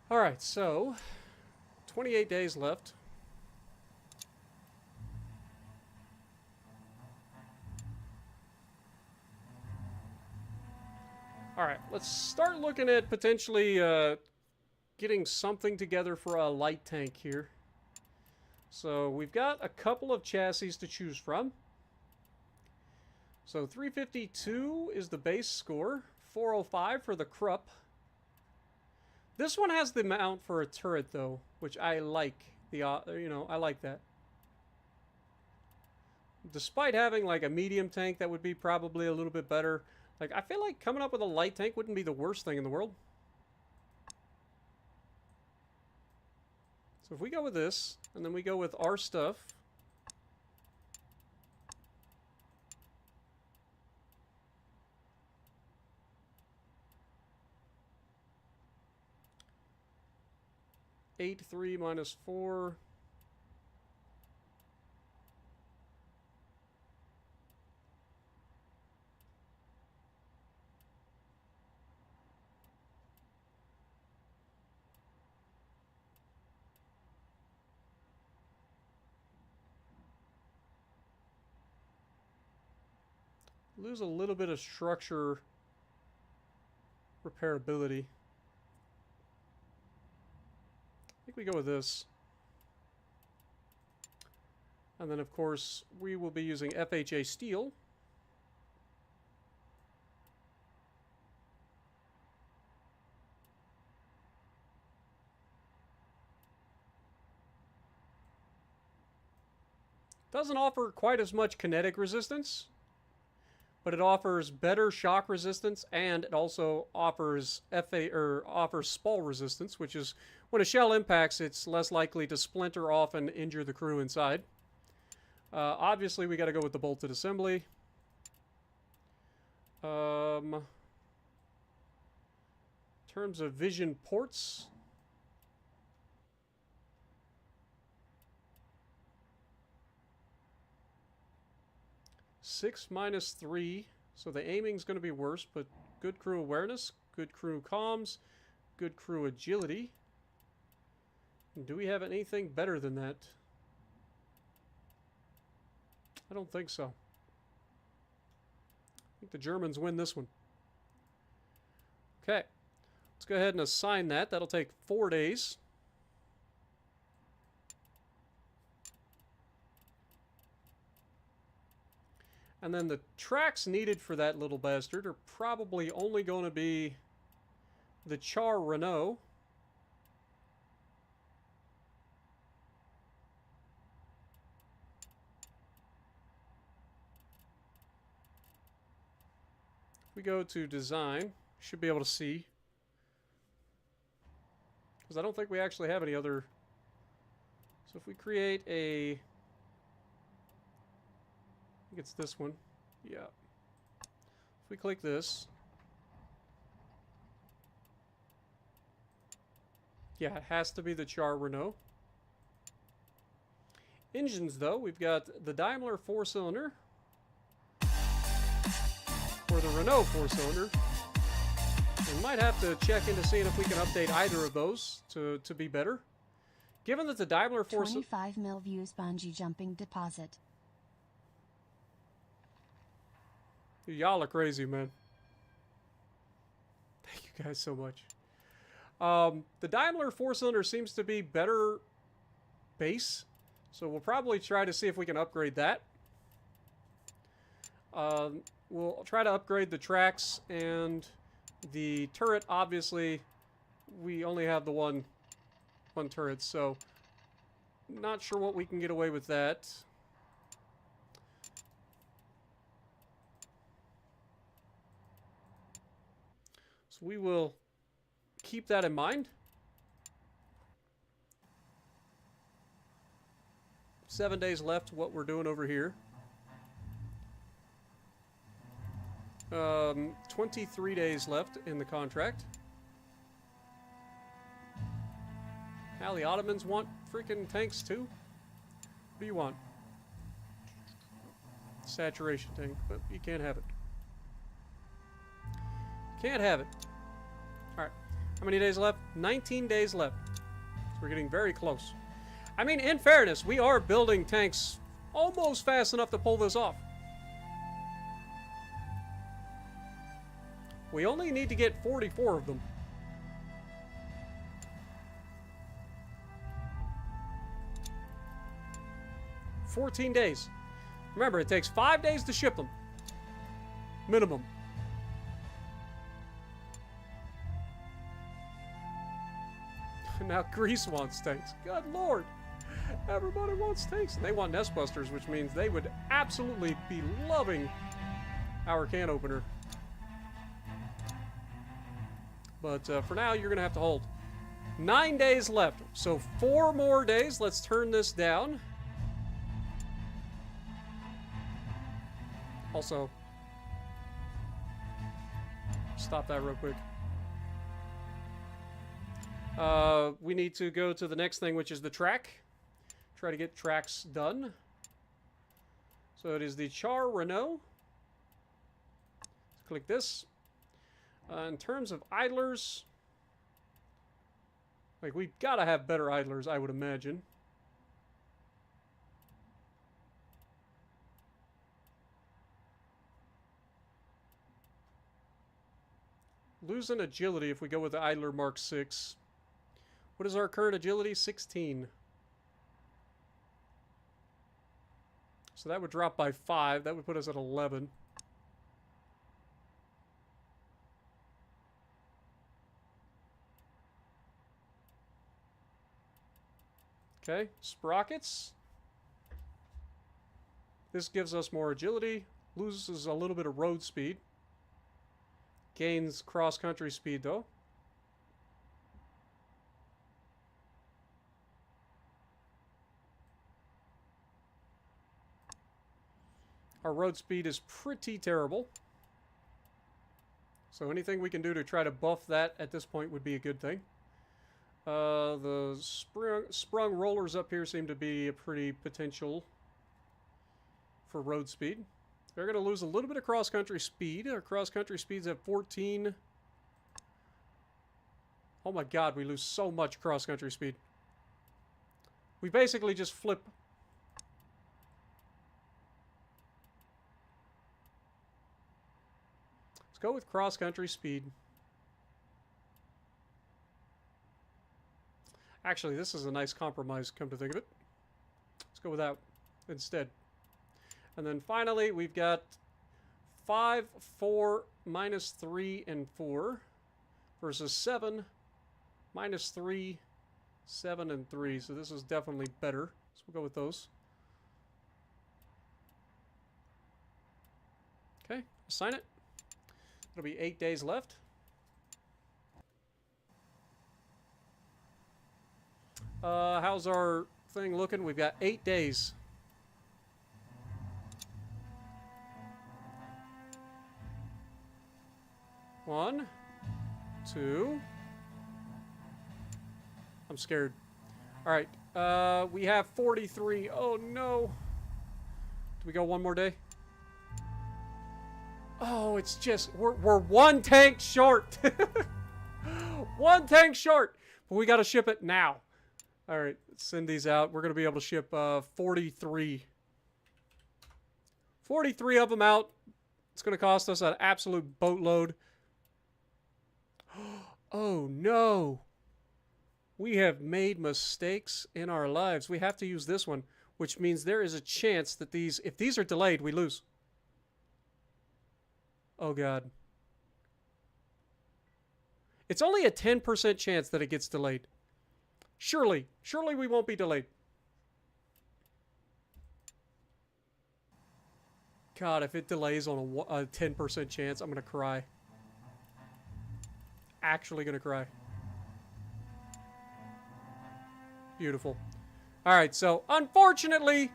All right, so 28 days left. All right, let's start looking at potentially getting something together for a light tank here. So we've got a couple of chassis to choose from. So 352 is the base score, 405 for the Krupp. This one has the mount for a turret though, which I like. I like that. Despite having like a medium tank that would be probably a little bit better, like I feel like coming up with a light tank wouldn't be the worst thing in the world. So if we go with this, and then we go with our stuff. Eight, 3 minus 4. Lose a little bit of structure repairability. I think we go with this. And then, of course, we will be using FHA steel. Doesn't offer quite as much kinetic resistance, but it offers better shock resistance, and it also offers offers spall resistance, which is when a shell impacts, it's less likely to splinter off and injure the crew inside. Obviously, we got to go with the bolted assembly. In terms of vision ports, six minus 3, so the aiming's going to be worse, but good crew awareness, good crew comms, good crew agility. And do we have anything better than that? I don't think so. I think the Germans win this one. Okay, let's go ahead and assign that. That'll take 4 days. And then the tracks needed for that little bastard are probably only going to be the Char Renault. If we go to design, should be able to see. Because I don't think we actually have any other. So if we create a... I think it's this one. Yeah. If we click this. Yeah, it has to be the Char Renault. Engines, though, we've got the Daimler 4-cylinder. Or the Renault 4-cylinder. We might have to check into seeing if we can update either of those to be better. Given that the Daimler 4-cylinder... 25 mil views bungee jumping deposit. Y'all are crazy, man. Thank you guys so much. The Daimler 4-cylinder seems to be better base, so we'll probably try to see if we can upgrade that. We'll try to upgrade the tracks and the turret. Obviously, we only have the one turret, so not sure what we can get away with that. So we will keep that in mind. 7 days left, what we're doing over here. 23 days left in the contract. Now the Ottomans want freaking tanks too? What do you want? Saturation tank, but you can't have it. Can't have it. Alright. How many days left? 19 days left. So we're getting very close. I mean, in fairness, we are building tanks almost fast enough to pull this off. We only need to get 44 of them. 14 days. Remember, it takes 5 days to ship them. Minimum. Now Greece wants tanks. Good Lord. Everybody wants tanks. And they want nest busters, which means they would absolutely be loving our can opener. But for now, you're going to have to hold. 9 days left. So 4 more days. Let's turn this down. Also, stop that real quick. We need to go to the next thing, which is the track. Try to get tracks done. So it is the Char Renault. Click this. In terms of idlers, like, we've got to have better idlers, I would imagine. Losing agility if we go with the idler Mark 6. What is our current agility? 16. So that would drop by 5. That would put us at 11. Okay, sprockets. This gives us more agility. Loses a little bit of road speed. Gains cross-country speed, though. Our road speed is pretty terrible. So anything we can do to try to buff that at this point would be a good thing. The sprung rollers up here seem to be a pretty potential for road speed. They're going to lose a little bit of cross-country speed. Our cross-country speed's at 14. Oh my god, we lose so much cross-country speed. We basically just flip. Let's go with cross-country speed. Actually, this is a nice compromise, come to think of it. Let's go with that instead. And then finally, we've got 5, 4, minus 3, and 4 versus 7, minus 3, 7, and 3. So this is definitely better. So we'll go with those. Okay, assign it. It'll be 8 days left. How's our thing looking? We've got 8 days. One, 2. I'm scared. All right, we have 43. Oh no. Do we go one more day? Oh, it's just we're 1 tank short. 1 tank short. But we got to ship it now. All right, let's send these out. We're going to be able to ship 43. 43 of them out. It's going to cost us an absolute boatload. Oh no. We have made mistakes in our lives. We have to use this one, which means there is a chance that if these are delayed, we lose. Oh god. It's only a 10% chance that it gets delayed. Surely we won't be delayed. God, if it delays on a 10% chance, I'm gonna cry. Actually gonna cry. Beautiful. Alright, so unfortunately,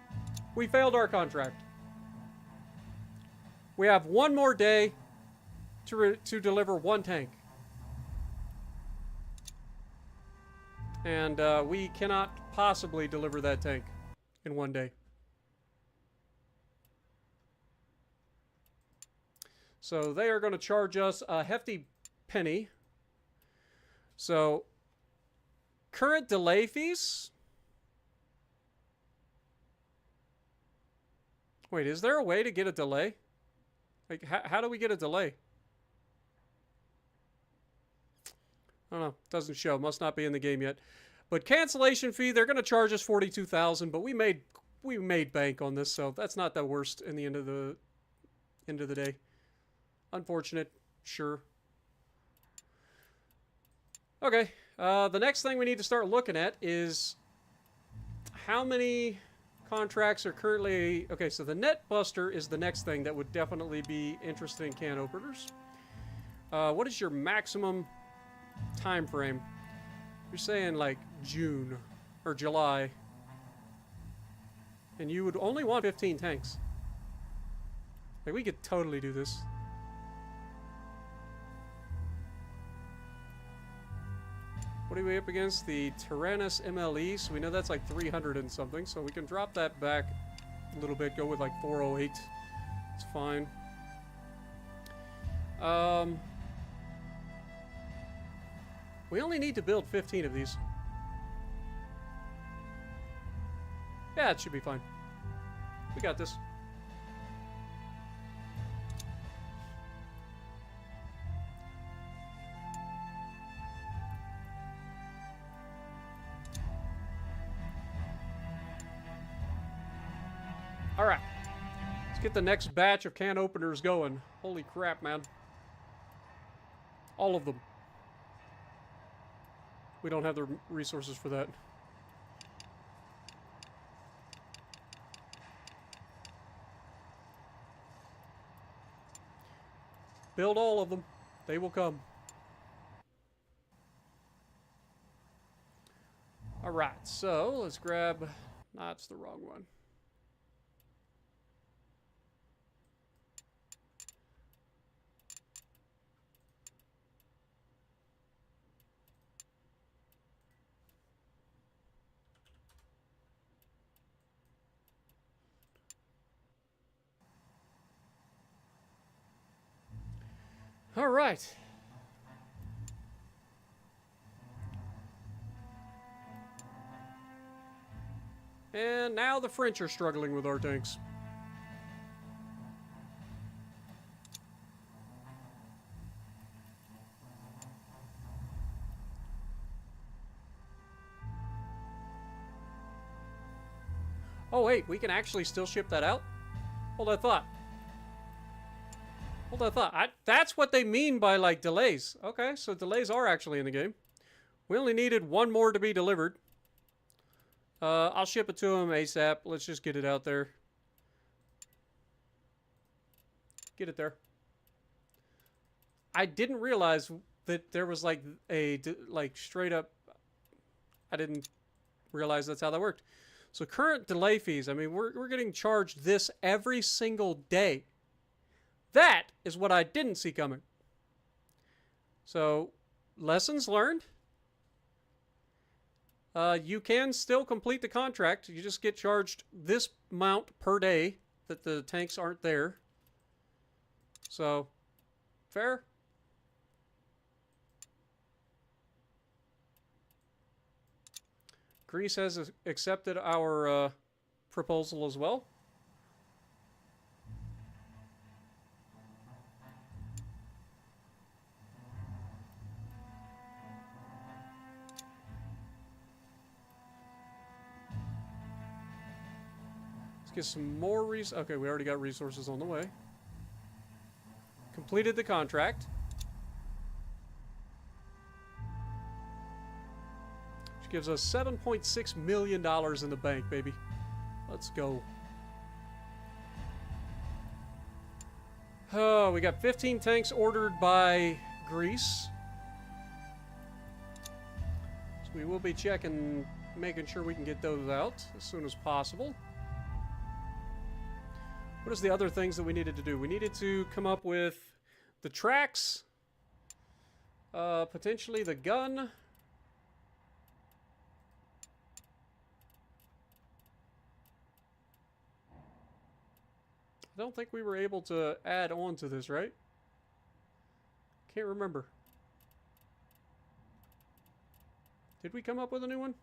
we failed our contract. We have 1 more day to deliver 1 tank. And we cannot possibly deliver that tank in 1 day. So they are going to charge us a hefty penny. So current delay fees. Wait, is there a way to get a delay? Like, how do we get a delay? I don't know. Doesn't show. Must not be in the game yet. But cancellation fee, they're going to charge us $42,000, but we made bank on this, so that's not the worst in the end of the day. Unfortunate, sure. Okay, the next thing we need to start looking at is how many contracts are currently... Okay, so the net buster is the next thing that would definitely be interesting in can openers. What is your maximum time frame? You're saying like June or July. And you would only want 15 tanks. Like, we could totally do this. What are we up against? The Tyrannus MLE, so we know that's like 300 and something, so we can drop that back a little bit, go with like 408. It's fine. We only need to build 15 of these. Yeah, it should be fine. We got this. Alright. Let's get the next batch of can openers going. Holy crap, man. All of them. We don't have the resources for that. Build all of them. They will come. Alright, so let's grab... Nah, it's the wrong one. All right. And now the French are struggling with our tanks. Oh wait, we can actually still ship that out? Hold that thought. Hold that thought. That's what they mean by, like, delays. Okay, so delays are actually in the game. We only needed 1 more to be delivered. I'll ship it to them ASAP. Let's just get it out there. Get it there. I didn't realize that there was, like, straight up... I didn't realize that's how that worked. So current delay fees. I mean, we're getting charged this every single day. That is what I didn't see coming. So, lessons learned. You can still complete the contract. You just get charged this amount per day that the tanks aren't there. So, fair. Greece has accepted our proposal as well. Get some more okay, we already got resources on the way. Completed the contract. Which gives us $7.6 million in the bank, baby. Let's go. Oh, we got 15 tanks ordered by Greece. So we will be checking, making sure we can get those out as soon as possible. What is the other things that we needed to do? We needed to come up with the tracks. Potentially the gun. I don't think we were able to add on to this, right? Can't remember. Did we come up with a new one?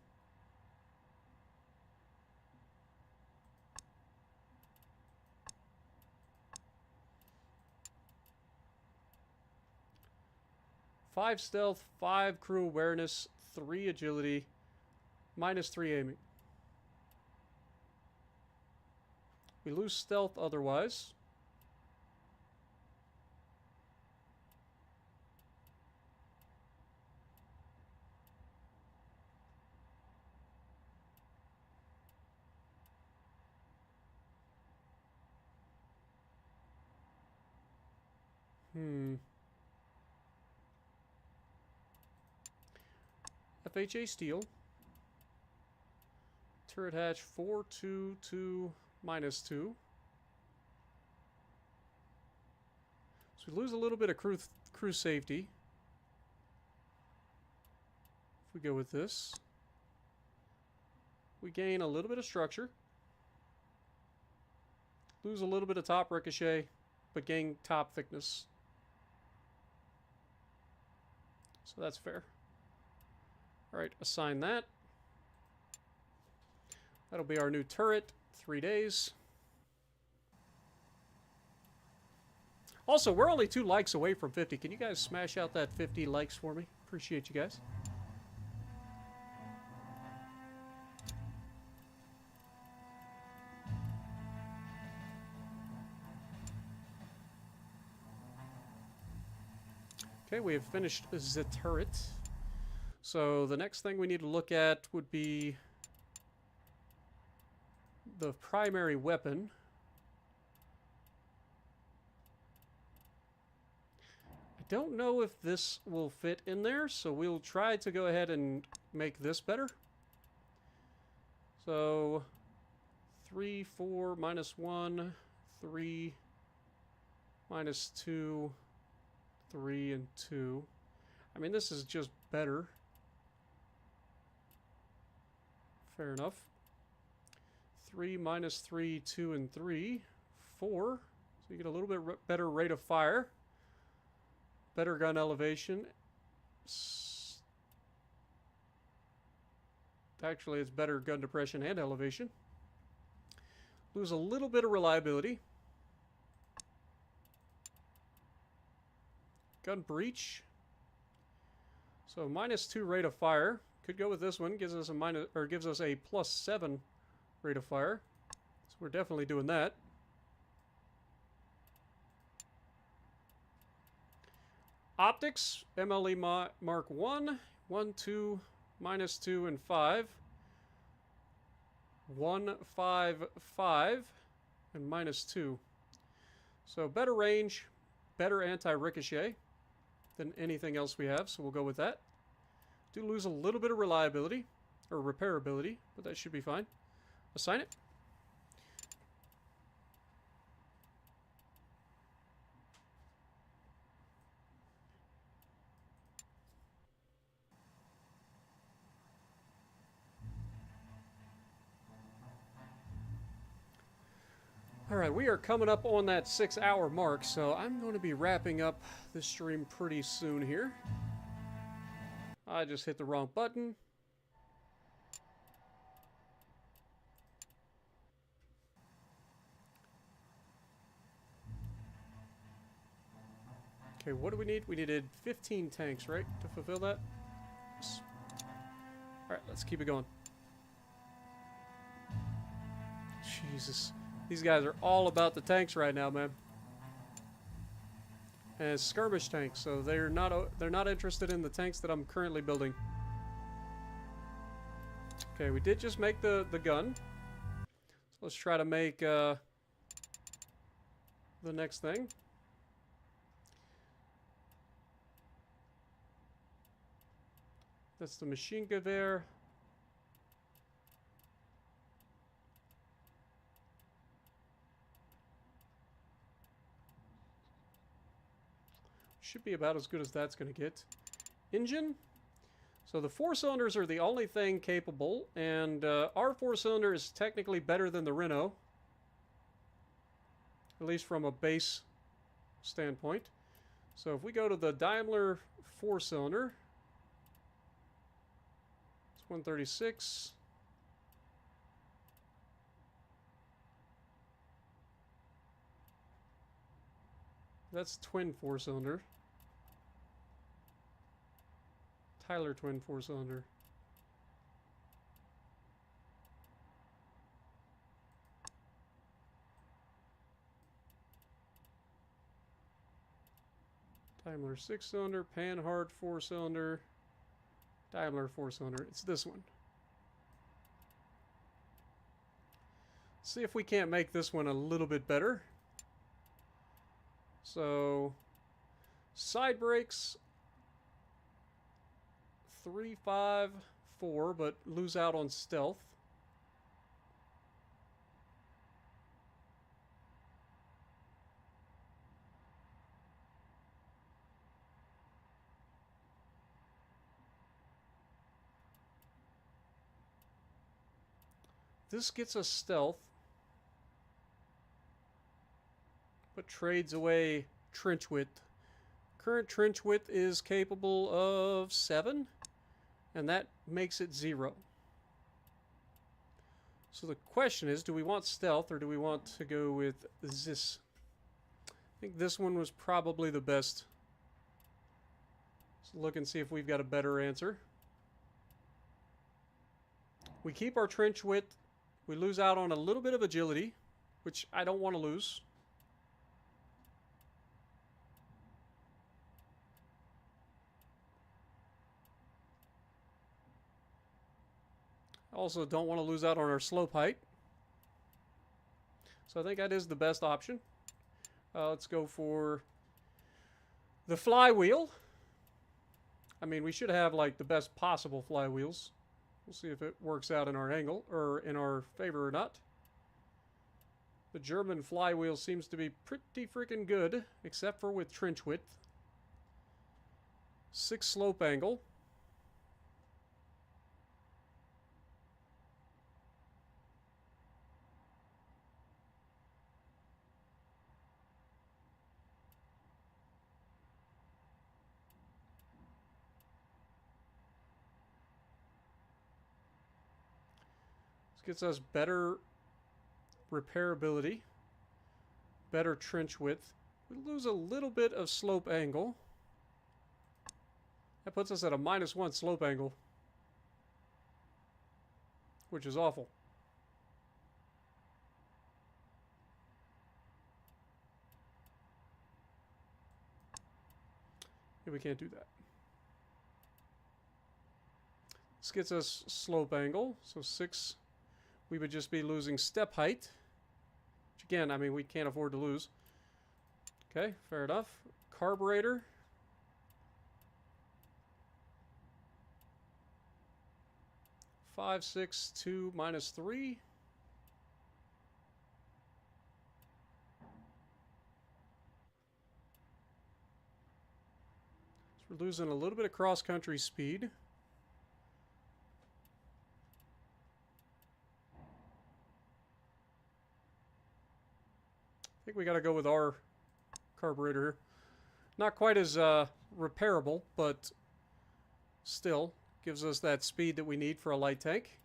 Five stealth, 5 crew awareness, 3 agility, -3 aiming. We lose stealth otherwise. FHA steel. Turret hatch 422 -2. So we lose a little bit of crew safety. If we go with this, we gain a little bit of structure. Lose a little bit of top ricochet, but gain top thickness. So that's fair. Alright, assign that. That'll be our new turret. 3 days. Also, we're only 2 likes away from 50. Can you guys smash out that 50 likes for me? Appreciate you guys. Okay, we have finished the turret. So the next thing we need to look at would be the primary weapon. I don't know if this will fit in there, so we'll try to go ahead and make this better. So 3, 4, -1, 3, -2, 3, and 2. I mean, this is just better. Fair enough. 3, -3, 2, and 3. 4. So you get a little bit better rate of fire. Better gun elevation. Actually, it's better gun depression and elevation. Lose a little bit of reliability. Gun breach. So -2 rate of fire. Could go with this one. Gives us a +7 rate of fire. So we're definitely doing that. Optics, MLE Mark 1, 1, 2, -2, and 5. 1, 5, 5, and -2. So better range, better anti-ricochet than anything else we have, so we'll go with that. Do lose a little bit of reliability, or repairability, but that should be fine. Assign it. Alright, we are coming up on that 6-hour mark, so I'm going to be wrapping up this stream pretty soon here. I just hit the wrong button. Okay, what do we need? We needed 15 tanks, right, to fulfill that? Yes. Alright, let's keep it going. Jesus. These guys are all about the tanks right now, man. And it's skirmish tanks, so they're not interested in the tanks that I'm currently building. Okay, we did just make the gun. So let's try to make the next thing. That's the machine gewehr. should be about as good as that's going to get. Engine. So the 4-cylinders are the only thing capable, and our 4-cylinder is technically better than the Renault. At least from a base standpoint. So if we go to the Daimler 4-cylinder, it's 136. That's twin 4-cylinder. Tyler twin 4-cylinder. Daimler 6-cylinder, Panhard 4-cylinder, Daimler 4-cylinder. It's this one. See if we can't make this one a little bit better. So, side brakes 3, 5, 4, but lose out on stealth. This gets us stealth, but trades away trench width. Current trench width is capable of 7, and that makes it 0. So the question is, do we want stealth or do we want to go with this? I think this one was probably the best. Let's look and see if we've got a better answer. We keep our trench width. We lose out on a little bit of agility, which I don't want to lose. I also don't want to lose out on our slope height. So I think that is the best option. Let's go for the flywheel. I mean, we should have like the best possible flywheels. We'll see if it works out in our angle, or in our favor or not. The German flywheel seems to be pretty freaking good, except for with trench width. 6 slope angle. Gets us better repairability, better trench width. We lose a little bit of slope angle. That puts us at a -1 slope angle, which is awful. Yeah, we can't do that. This gets us slope angle, so 6. We would just be losing step height. Which again, I mean, we can't afford to lose. Okay, fair enough. Carburetor. Five, 6, 2, -3. So we're losing a little bit of cross-country speed. I think we got to go with our carburetor here. Not quite as repairable, but still gives us that speed that we need for a light tank.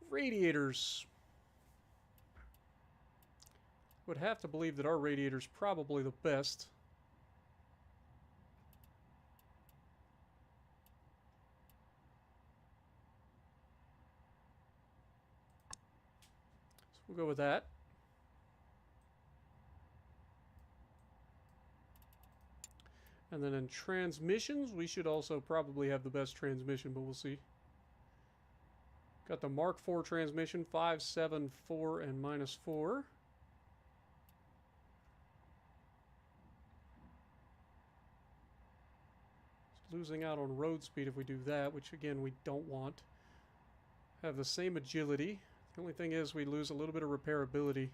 Radiators. Would have to believe that our radiator's probably the best. We'll go with that. And then in transmissions, we should also probably have the best transmission, but we'll see. Got the Mark IV transmission, 5, 7, 4, and -4. Losing out on road speed if we do that, which again we don't want. Have the same agility. The only thing is we lose a little bit of repairability.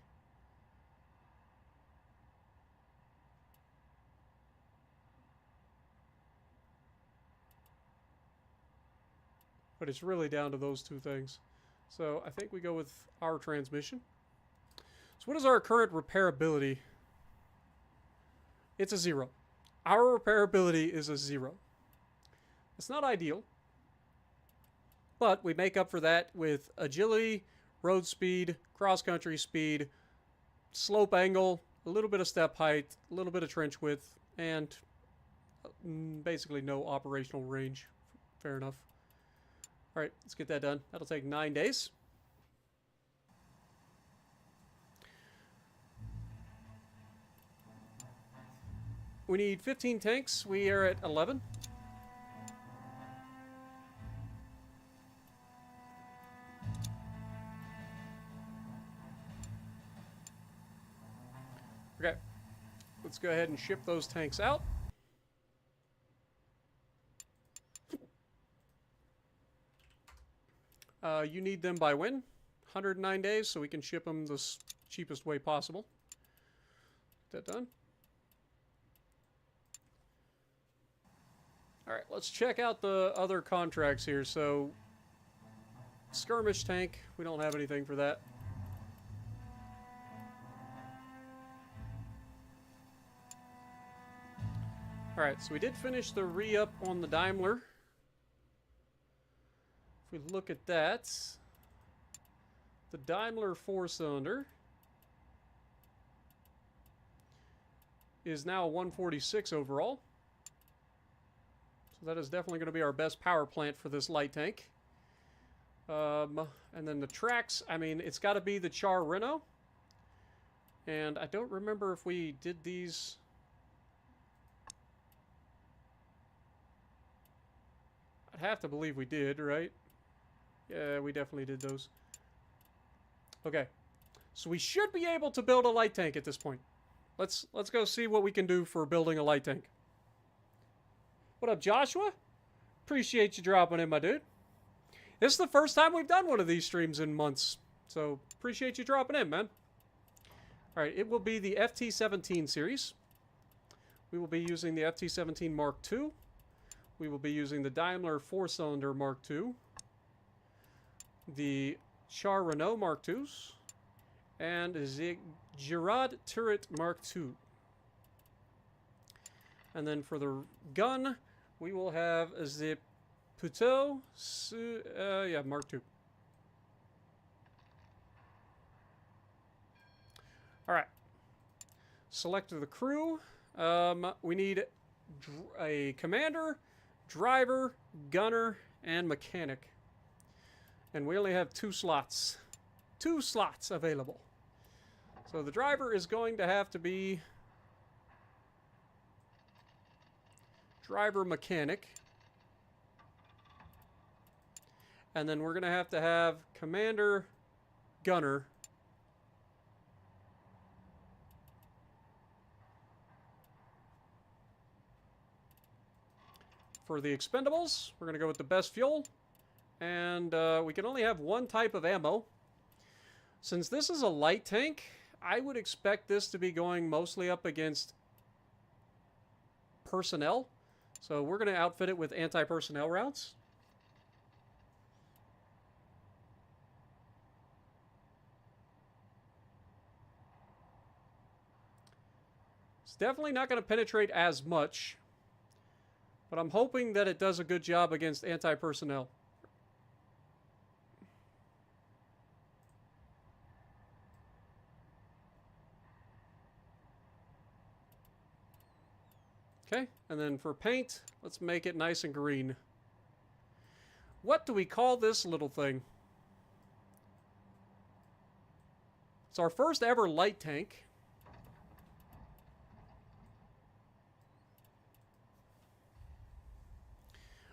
But it's really down to those two things. So I think we go with our transmission. So what is our current repairability? It's a 0. Our repairability is a 0. It's not ideal. But we make up for that with agility, road speed, cross-country speed, slope angle, a little bit of step height, a little bit of trench width, and basically no operational range. Fair enough. All right, let's get that done. That'll take 9 days. We need 15 tanks. We are at 11. Okay, let's go ahead and ship those tanks out. You need them by when? 109 days, so we can ship them the cheapest way possible. Get that done. Alright, let's check out the other contracts here. So, skirmish tank, we don't have anything for that. Alright, so we did finish the re-up on the Daimler. If we look at that, the Daimler 4-cylinder is now a 146 overall. So that is definitely going to be our best power plant for this light tank. And then the tracks, I mean, it's got to be the Char Renault. And I don't remember if we did these. I'd have to believe we did, right? Yeah, we definitely did those. Okay. So we should be able to build a light tank at this point. Let's go see what we can do for building a light tank. What up, Joshua? Appreciate you dropping in, my dude. This is the first time we've done one of these streams in months. So, appreciate you dropping in, man. Alright, it will be the FT-17 series. We will be using the FT-17 Mark II. We will be using the Daimler 4-cylinder Mark II. The Char Renault Mark IIs. And the Girard Turret Mark II. And then for the gun, we will have the Puteaux, yeah, Mark II. Alright. Select the crew. We need a commander, driver, gunner, and mechanic. And we only have 2 slots. 2 slots available. So the driver is going to have to be driver mechanic. And then we're going to have commander, gunner. For the expendables, we're going to go with the best fuel. And we can only have 1 type of ammo. Since this is a light tank, I would expect this to be going mostly up against personnel. So we're going to outfit it with anti-personnel rounds. It's definitely not going to penetrate as much. But I'm hoping that it does a good job against anti-personnel. Okay, and then for paint, let's make it nice and green. What do we call this little thing? It's our first ever light tank.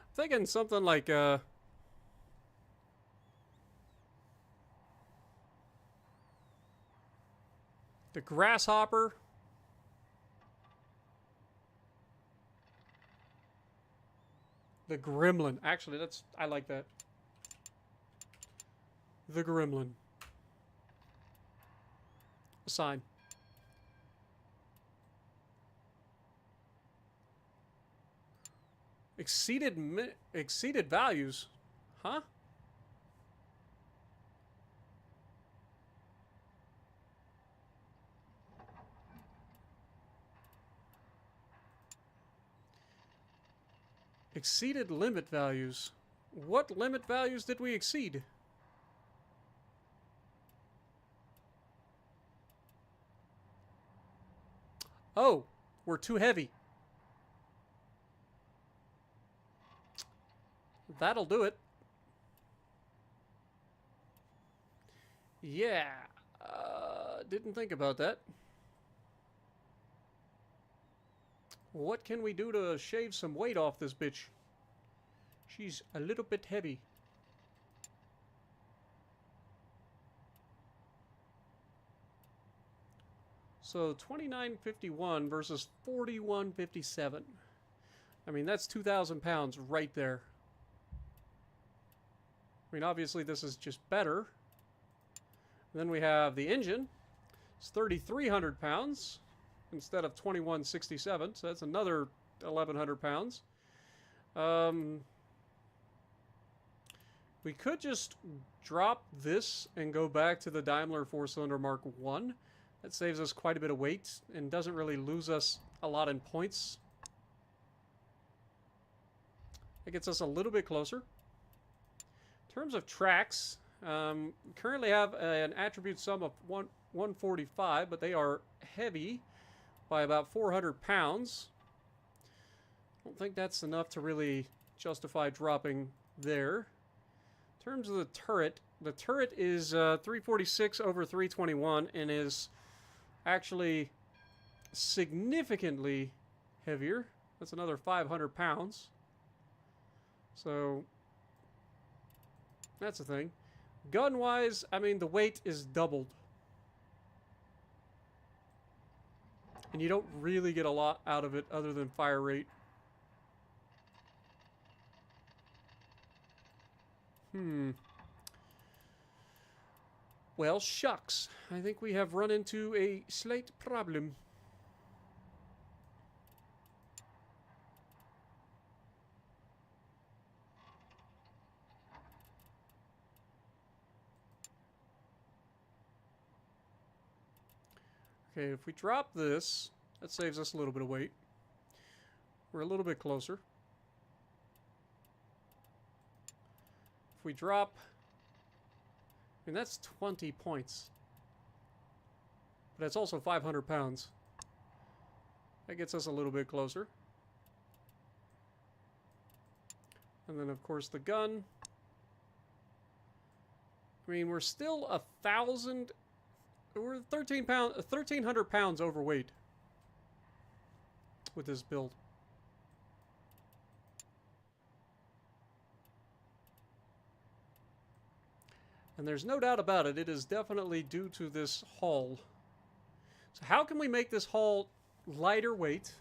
I'm thinking something like the grasshopper. The Gremlin. Actually, I like that. The Gremlin. Assign. Exceeded values. Huh? Exceeded limit values. What limit values did we exceed? Oh, we're too heavy. That'll do it. Yeah. Didn't think about that. What can we do to shave some weight off this bitch? She's a little bit heavy. So 2951 versus 4157. I mean, that's 2,000 pounds right there. I mean, obviously this is just better. Then we have the engine. It's 3,300 pounds instead of 2,167. So that's another 1,100 pounds. We could just drop this and go back to the Daimler 4-cylinder Mark 1. That saves us quite a bit of weight and doesn't really lose us a lot in points. It gets us a little bit closer. In terms of tracks, currently have an attribute sum of 145, but they are heavy by about 400 pounds. I don't think that's enough to really justify dropping there. In terms of the turret is 346 over 321 and is actually significantly heavier. That's another 500 pounds. So that's the thing. Gun-wise, I mean, the weight is doubled. And you don't really get a lot out of it other than fire rate. Well, shucks. I think we have run into a slight problem. Okay, if we drop this, that saves us a little bit of weight. We're a little bit closer. If we drop... I mean, that's 20 points. But it's also 500 pounds. That gets us a little bit closer. And then, of course, the gun. I mean, we're still 1,000... We're 1,300 pounds overweight with this build. And there's no doubt about it, it is definitely due to this hull. So how can we make this hull lighter weight,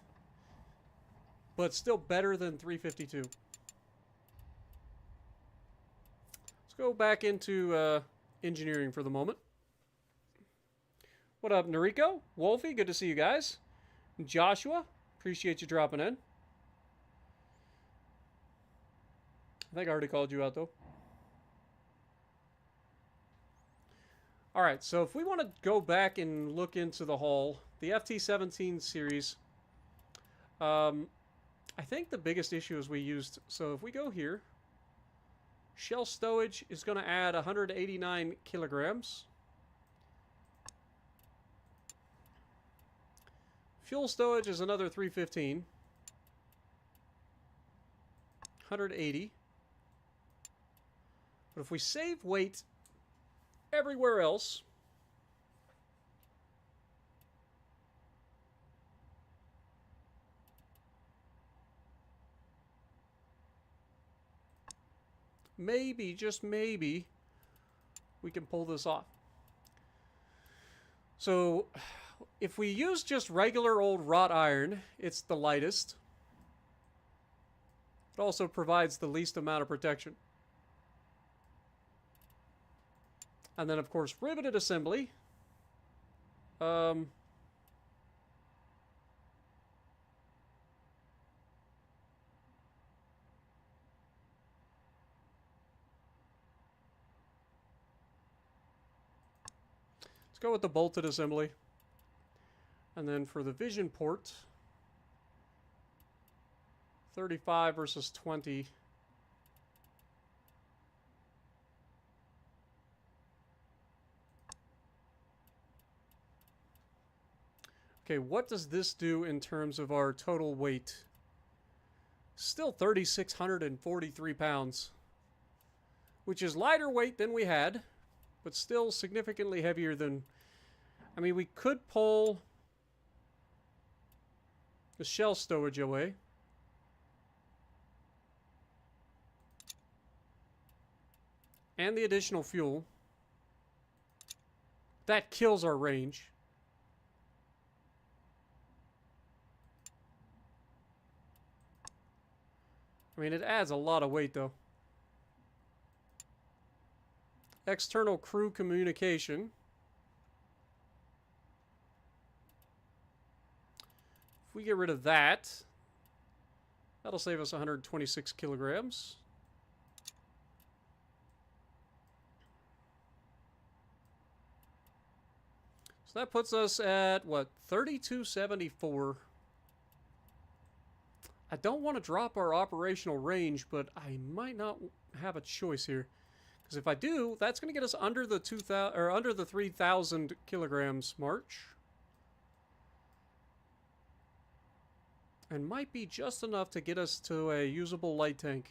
but still better than 352? Let's go back into engineering for the moment. What up, Noriko? Wolfie, good to see you guys. Joshua, appreciate you dropping in. I think I already called you out, though. Alright, so if we want to go back and look into the hull, the FT-17 series, I think the biggest issue is we used... So if we go here, shell stowage is going to add 189 kilograms. Fuel stowage is another 315. 180. But if we save weight everywhere else, maybe, just maybe, we can pull this off. So, if we use just regular old wrought iron, it's the lightest. It also provides the least amount of protection. And then, of course, riveted assembly. Let's go with the bolted assembly. And then for the vision port, 35 versus 20. Okay, what does this do in terms of our total weight? Still 3,643 pounds, which is lighter weight than we had, but still significantly heavier than... I mean, we could pull the shell stowage away. And the additional fuel. That kills our range. I mean, it adds a lot of weight, though. External crew communication. If we get rid of that, that'll save us 126 kilograms. So that puts us at, what, 3274. I don't want to drop our operational range, but I might not have a choice here. Because if I do, that's going to get us under the 2,000 or under the 3,000 kilograms march. And might be just enough to get us to a usable light tank.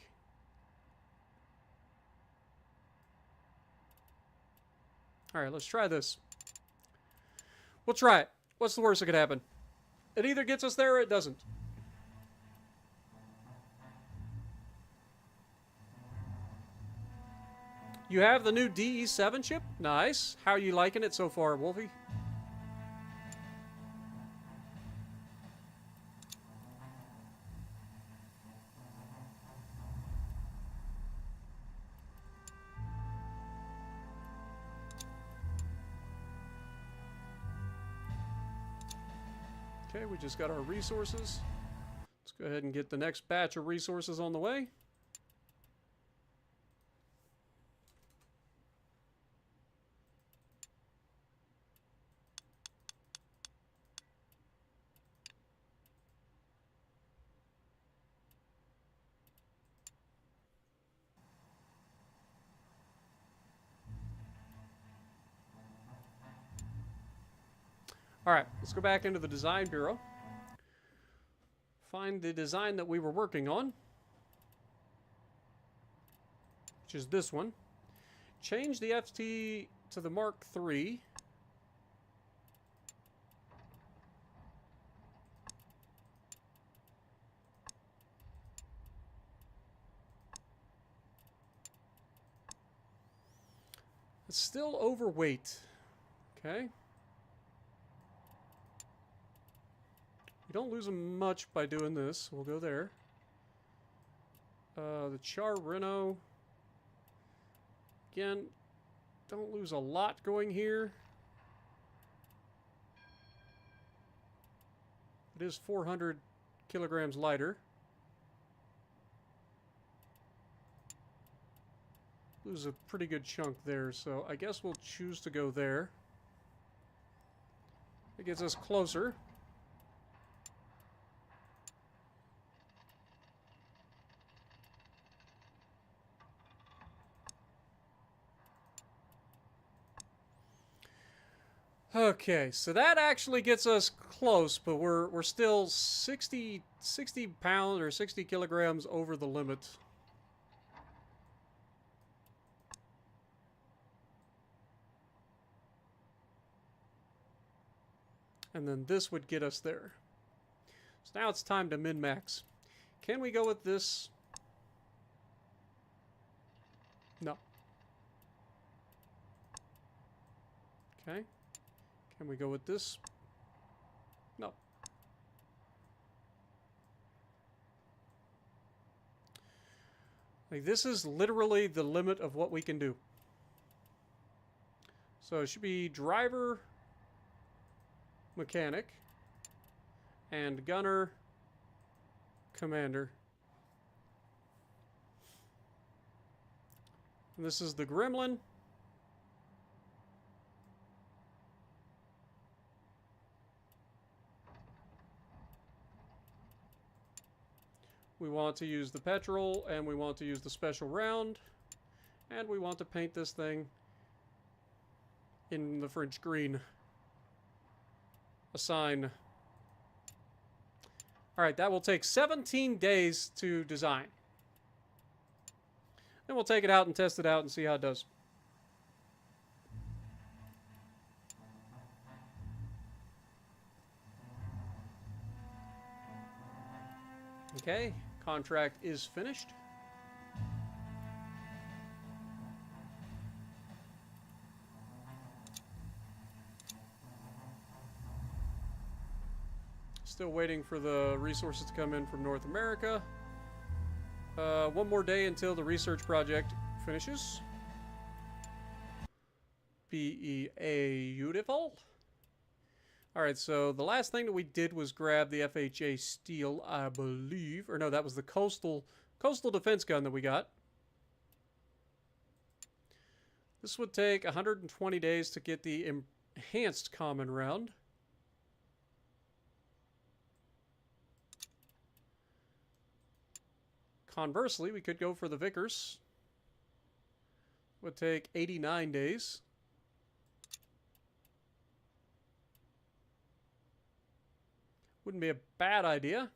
Alright, let's try this. We'll try it. What's the worst that could happen? It either gets us there or it doesn't. You have the new DE7 chip? Nice. How are you liking it so far, Wolfie? Okay, we just got our resources. Let's go ahead and get the next batch of resources on the way. Alright, let's go back into the design bureau. Find the design that we were working on, which is this one. Change the FT to the Mark III. It's still overweight. Okay. We don't lose them much by doing this. We'll go there. The Char Reno. Again, don't lose a lot going here. It is 400 kilograms lighter. Lose a pretty good chunk there, so I guess we'll choose to go there. It gets us closer. Okay, so that actually gets us close, but we're still 60 pounds or 60 kilograms over the limit. And then this would get us there. So now it's time to min-max. Can we go with this? No. Okay. Can we go with this? No. Like, this is literally the limit of what we can do. So it should be driver, mechanic, and gunner, commander. And this is the Gremlin. We want to use the petrol, and we want to use the special round, and we want to paint this thing in the French green. Assign. Alright, that will take 17 days to design. Then we'll take it out and test it out and see how it does. Okay, contract is finished. Still waiting for the resources to come in from North America. One more day until the research project finishes. Beautiful. Alright, so the last thing that we did was grab the FHA steel, I believe. Or no, that was the coastal defense gun that we got. This would take 120 days to get the enhanced common round. Conversely, we could go for the Vickers. Would take 89 days. Wouldn't be a bad idea.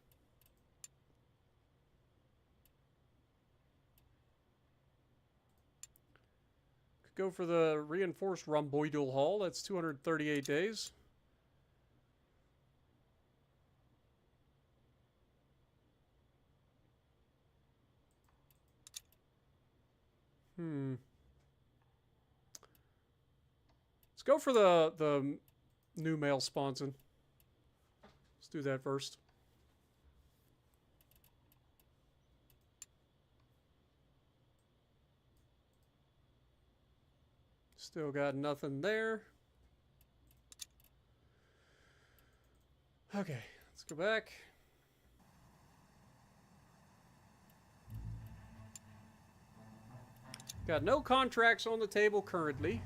Could go for the reinforced rhomboidal hull. That's 238 days. Let's go for the new male sponson. Let's do that first. Still got nothing there. Okay, let's go back. Got no contracts on the table currently.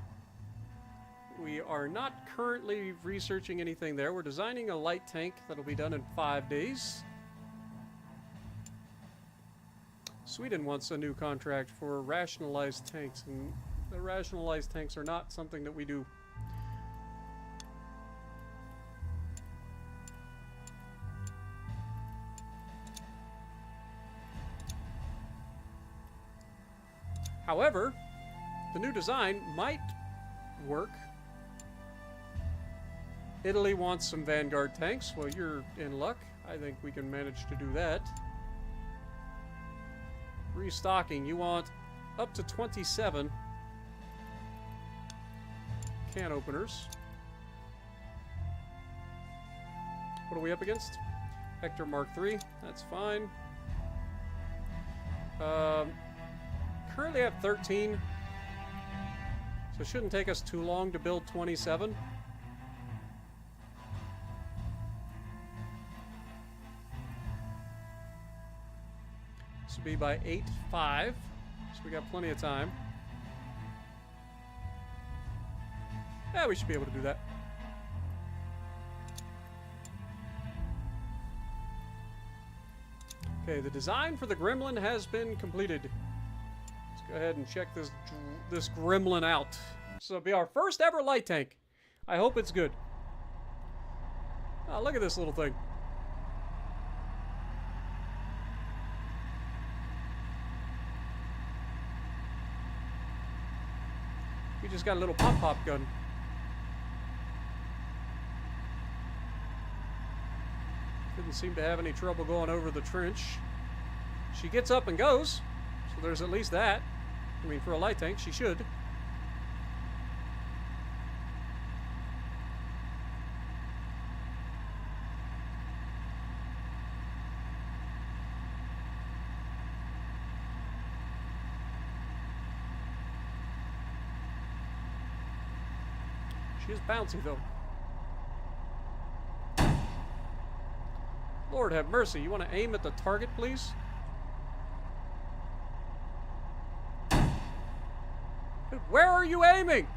We are not currently researching anything there. We're designing a light tank that'll be done in 5 days. Sweden wants a new contract for rationalized tanks, and the rationalized tanks are not something that we do. However, the new design might work. Italy wants some Vanguard tanks. Well, you're in luck. I think we can manage to do that. Restocking. You want up to 27 can openers. What are we up against? Hector Mark III. That's fine. Currently have 13. So it shouldn't take us too long to build 27. This will be by 8/5. So we got plenty of time. Yeah, we should be able to do that. Okay, the design for the Gremlin has been completed. Let's go ahead and check this Gremlin out. So it'll be our first ever light tank. I hope it's good. Oh, look at this little thing. We just got a little pop-pop gun. Didn't seem to have any trouble going over the trench. She gets up and goes, so there's at least that. I mean, for a light tank, she should. She is bouncy, though. Lord have mercy. You want to aim at the target, please? Dude, where are you aiming?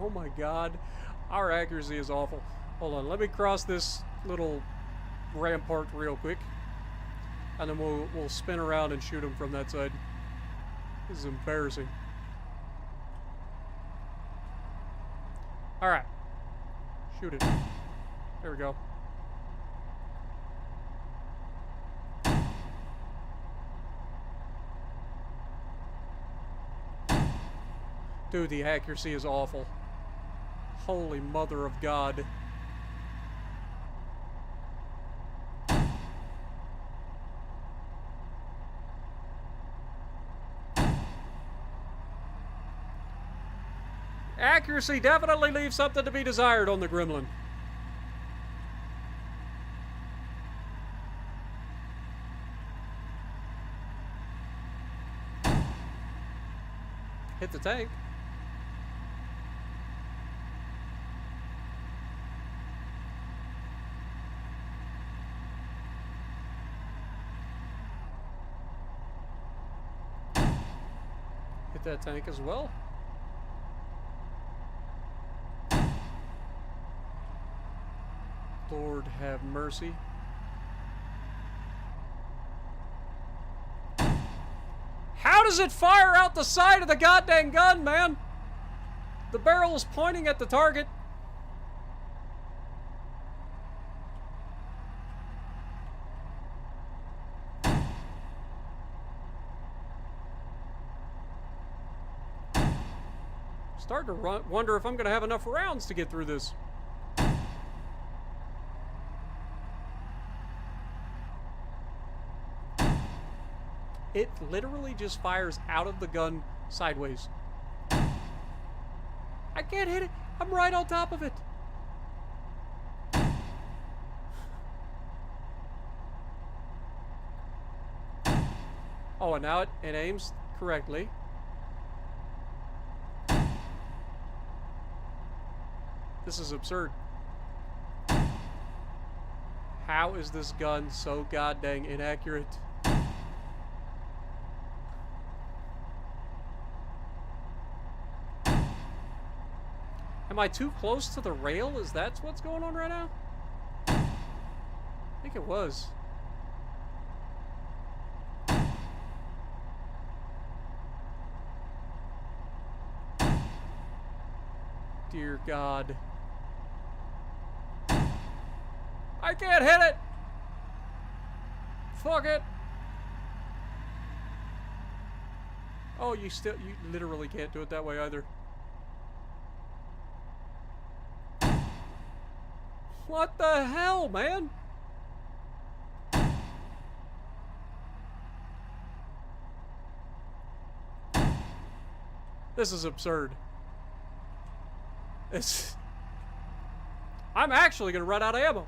Oh my god. Our accuracy is awful. Hold on, let me cross this little rampart real quick. And then we'll spin around and shoot him from that side. This is embarrassing. Alright. Shoot it. There we go. Dude, the accuracy is awful. Holy mother of God. Accuracy definitely leaves something to be desired on the Gremlin. Hit the tank. Hit that tank as well. Lord have mercy. How does it fire out the side of the goddamn gun, man? The barrel is pointing at the target. Starting to wonder if I'm going to have enough rounds to get through this. It literally just fires out of the gun sideways. I can't hit it. I'm right on top of it. Oh, and now it aims correctly. This is absurd. How is this gun so goddamn inaccurate? Am I too close to the rail? Is that what's going on right now? I think it was. Dear God. I can't hit it! Fuck it! Oh, you literally can't do it that way either. What the hell, man? This is absurd. I'm actually gonna run out of ammo.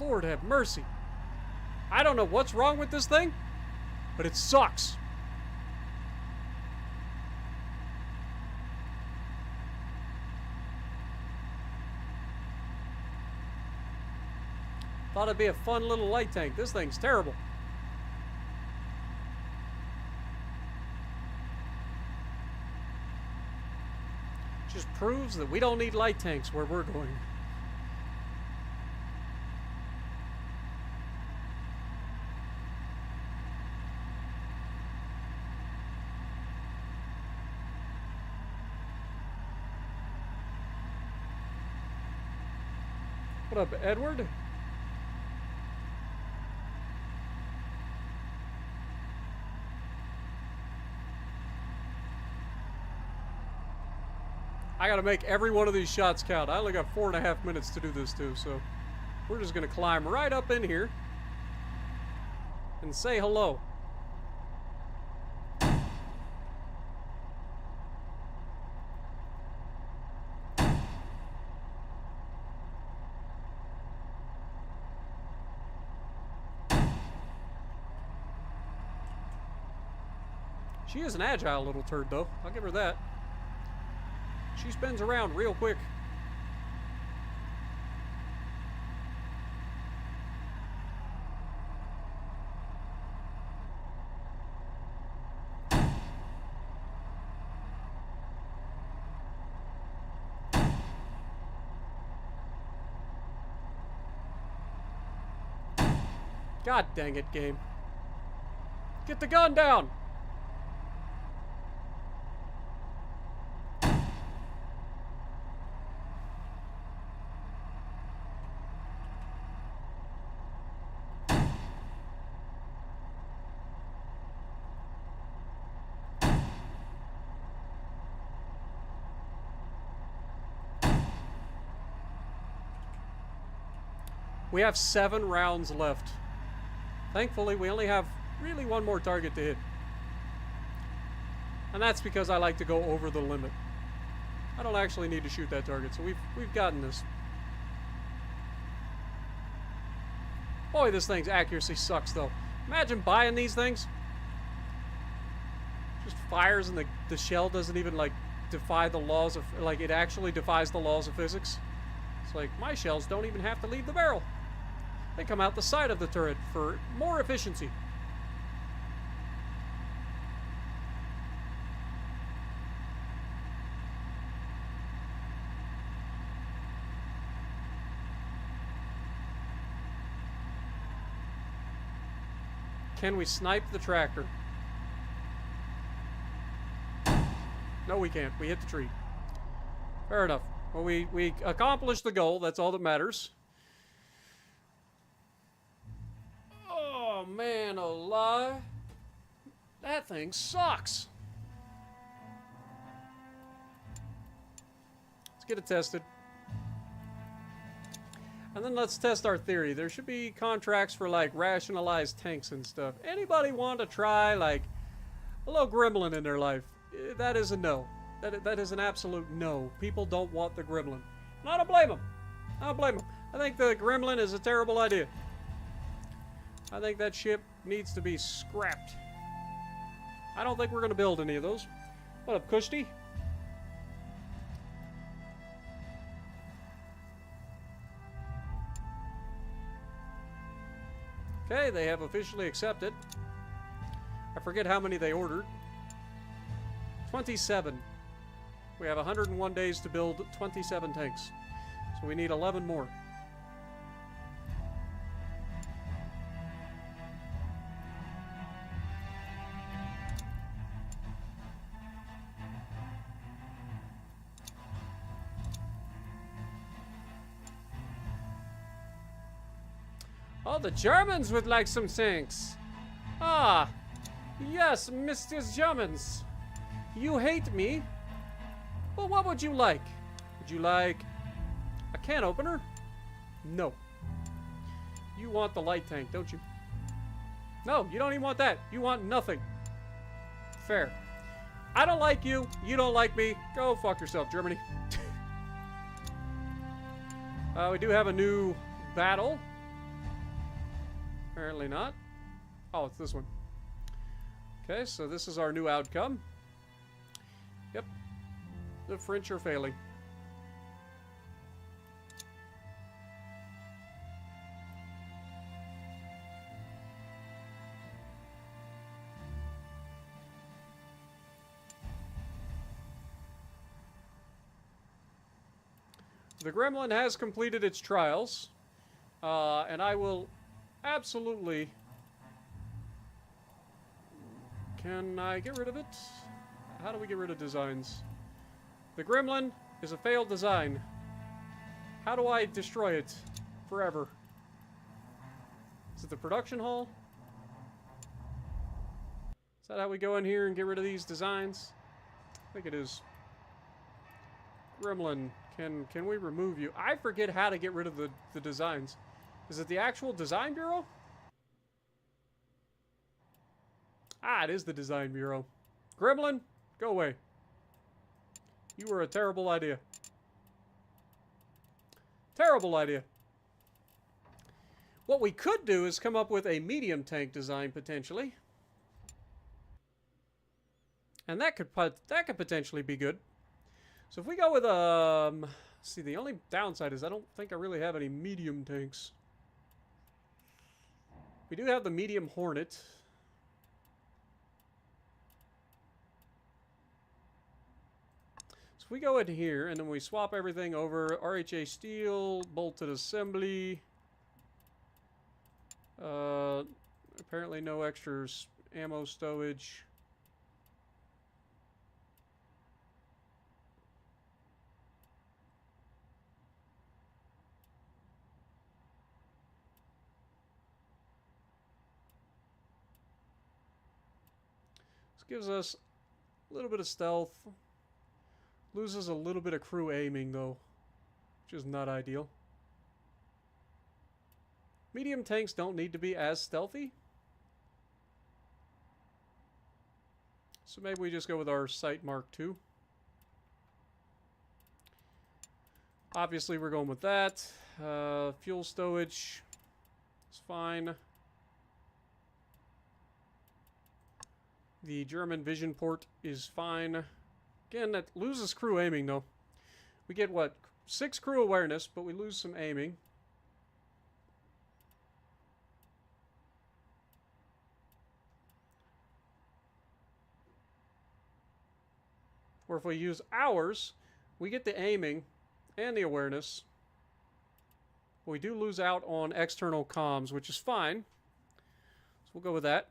Lord have mercy. I don't know what's wrong with this thing, but it sucks. Thought it'd be a fun little light tank. This thing's terrible. Just proves that we don't need light tanks where we're going. What up, Edward? I gotta make every one of these shots count. I only got 4.5 minutes to do this too, so we're just gonna climb right up in here and say hello. She is an agile little turd, though. I'll give her that. She spins around real quick. God dang it, game. Get the gun down! We have 7 rounds left. Thankfully, we only have really one more target to hit. And that's because I like to go over the limit. I don't actually need to shoot that target, so we've gotten this. Boy, this thing's accuracy sucks, though. Imagine buying these things. Just fires and the shell doesn't even, like, defy the laws of... Like, it actually defies the laws of physics. It's like, my shells don't even have to leave the barrel. They come out the side of the turret for more efficiency. Can we snipe the tractor? No, we can't. We hit the tree. Fair enough. Well, we accomplished the goal. That's all that matters. Oh, man, alive. That thing sucks. Let's get it tested. And then let's test our theory. There should be contracts for, like, rationalized tanks and stuff. Anybody want to try, like, a little Gremlin in their life? That is a no. That is an absolute no. People don't want the Gremlin. And I don't blame them. I don't blame them. I think the Gremlin is a terrible idea. I think that ship needs to be scrapped. I don't think we're going to build any of those. What up, Kushti? Okay, they have officially accepted. I forget how many they ordered. 27. We have 101 days to build 27 tanks. So we need 11 more. Oh, the Germans would like some tanks. Ah, yes, Mr. Germans. You hate me. Well, what would you like? Would you like a can opener? No. You want the light tank, don't you? No, you don't even want that. You want nothing. Fair. I don't like you. You don't like me. Go fuck yourself, Germany. We do have a new battle. Apparently not. Oh, it's this one. Okay, so this is our new outcome. Yep. The French are failing. The Gremlin has completed its trials, and I will absolutely... Can I get rid of it? How do we get rid of designs? The Gremlin is a failed design. How do I destroy it forever? Is it the production hall? Is that how we go in here and get rid of these designs? I think it is. Gremlin, can we remove you? I forget how to get rid of the designs. Is it the actual design bureau? Ah, it is the design bureau. Gremlin, go away. You were a terrible idea. Terrible idea. What we could do is come up with a medium tank design, potentially. And that could potentially be good. So if we go with, see, the only downside is I don't think I really have any medium tanks. We do have the medium Hornet. So if we go in here and then we swap everything over, RHA steel, bolted assembly. Apparently no extra ammo stowage. This gives us a little bit of stealth. Loses a little bit of crew aiming, though, which is not ideal. Medium tanks don't need to be as stealthy. So maybe we just go with our Sight Mark II. Obviously, we're going with that. Fuel stowage is fine. The German vision port is fine. Again, that loses crew aiming, though. We get, what, 6 crew awareness, but we lose some aiming. Or if we use ours, we get the aiming and the awareness. We do lose out on external comms, which is fine. So we'll go with that.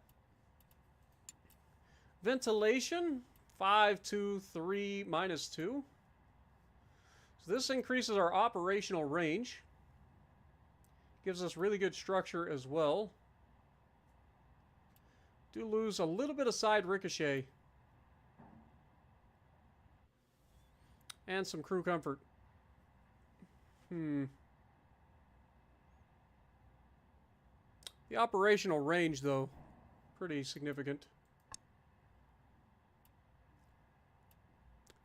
Ventilation, 5, 2, 3, minus 2. So this increases our operational range. Gives us really good structure as well. Do lose a little bit of side ricochet. And some crew comfort. The operational range, though, pretty significant.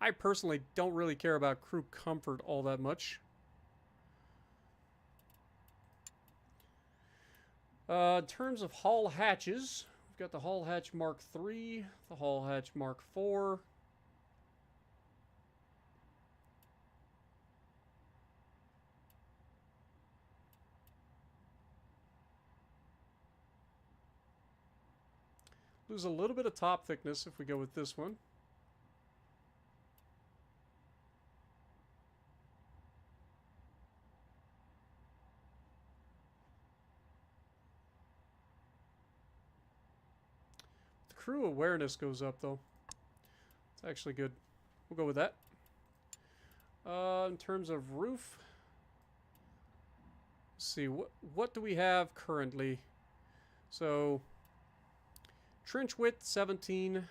I personally don't really care about crew comfort all that much. In terms of hull hatches, we've got the hull hatch Mark III, the hull hatch Mark IV. Lose a little bit of top thickness if we go with this one. The crew awareness goes up, though. It's actually good. We'll go with that. In terms of roof, let's see, what do we have currently? So trench width 17.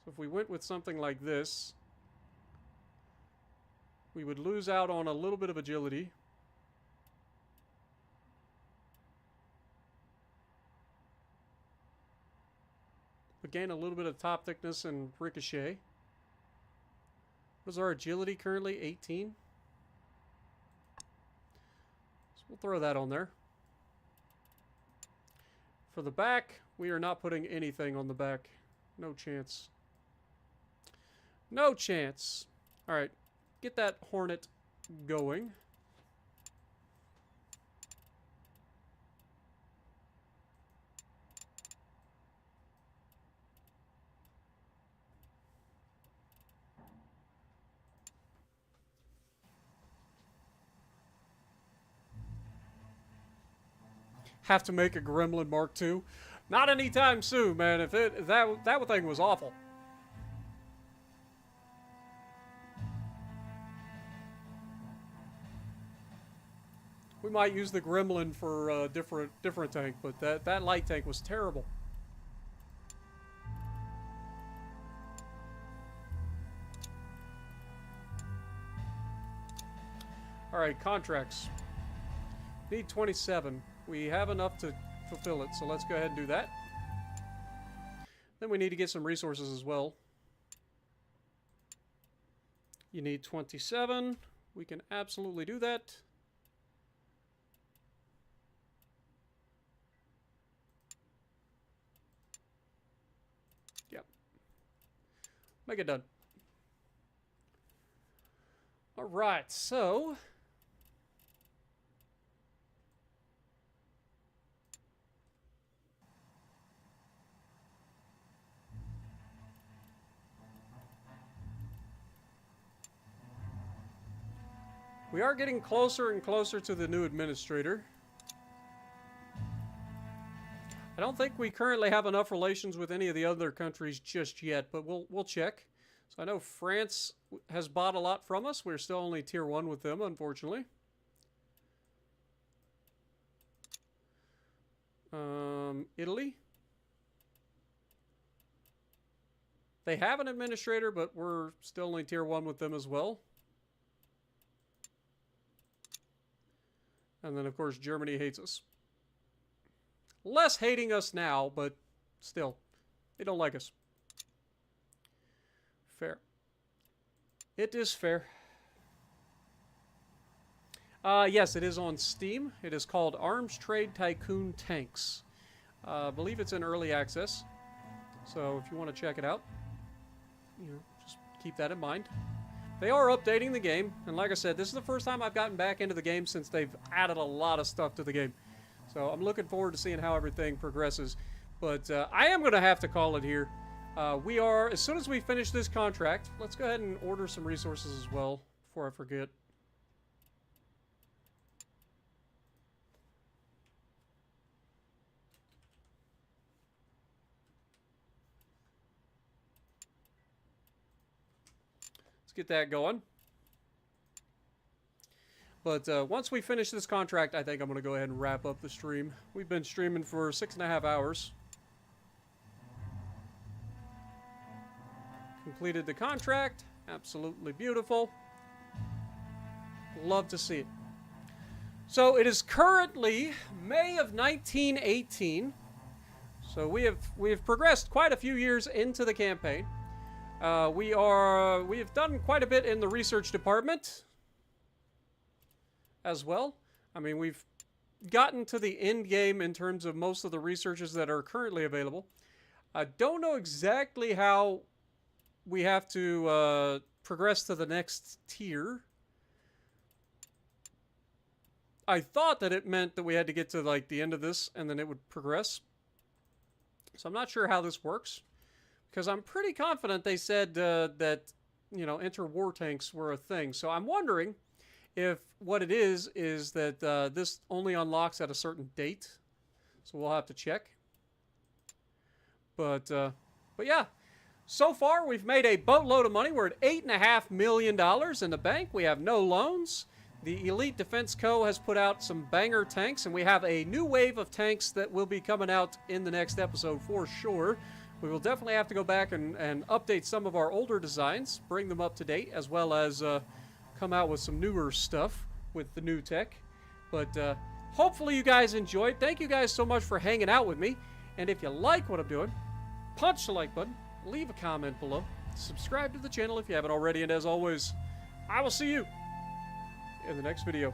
So if we went with something like this, we would lose out on a little bit of agility. But gain a little bit of top thickness and ricochet. What is our agility currently? 18. So we'll throw that on there. For the back, we are not putting anything on the back. No chance. No chance. Alright, get that Hornet going. Have to make a Gremlin Mark II? Not anytime soon, man. If that thing was awful. We might use the Gremlin for a different tank, but that light tank was terrible. All right, contracts. Need 27. We have enough to fulfill it, so let's go ahead and do that. Then we need to get some resources as well. You need 27. We can absolutely do that. Yep. Make it done. All right, so we are getting closer and closer to the new administrator. I don't think we currently have enough relations with any of the other countries just yet, but we'll check. So I know France has bought a lot from us. We're still only tier 1 with them, unfortunately. Italy. They have an administrator, but we're still only tier 1 with them as well. And then, of course, Germany hates us. Less hating us now, but still, they don't like us. Fair. It is fair. Yes, it is on Steam. It is called Arms Trade Tycoon Tanks. I believe it's in early access. So if you want to check it out, you know, just keep that in mind. They are updating the game, and like I said, this is the first time I've gotten back into the game since they've added a lot of stuff to the game. So I'm looking forward to seeing how everything progresses. But I am going to have to call it here. We are, as soon as we finish this contract, let's go ahead and order some resources as well before I forget. Let's get that going. But once we finish this contract, I think I'm going to go ahead and wrap up the stream. We've been streaming for 6.5 hours. Completed the contract. Absolutely beautiful. Love to see it. So it is currently May of 1918. So we have progressed quite a few years into the campaign. We have done quite a bit in the research department as well. I mean, we've gotten to the end game in terms of most of the researches that are currently available. I don't know exactly how we have to progress to the next tier. I thought that it meant that we had to get to like the end of this and then it would progress. So I'm not sure how this works, because I'm pretty confident they said that, you know, interwar tanks were a thing. So I'm wondering if what it is that this only unlocks at a certain date. So we'll have to check. But yeah. So far, we've made a boatload of money. We're at $8.5 million in the bank. We have no loans. The Elite Defense Co. has put out some banger tanks, and we have a new wave of tanks that will be coming out in the next episode for sure. We will definitely have to go back and update some of our older designs, bring them up to date, as well as come out with some newer stuff with the new tech. But hopefully you guys enjoyed. Thank you guys so much for hanging out with me. And if you like what I'm doing, punch the like button. Leave a comment below. Subscribe to the channel if you haven't already. And as always, I will see you in the next video.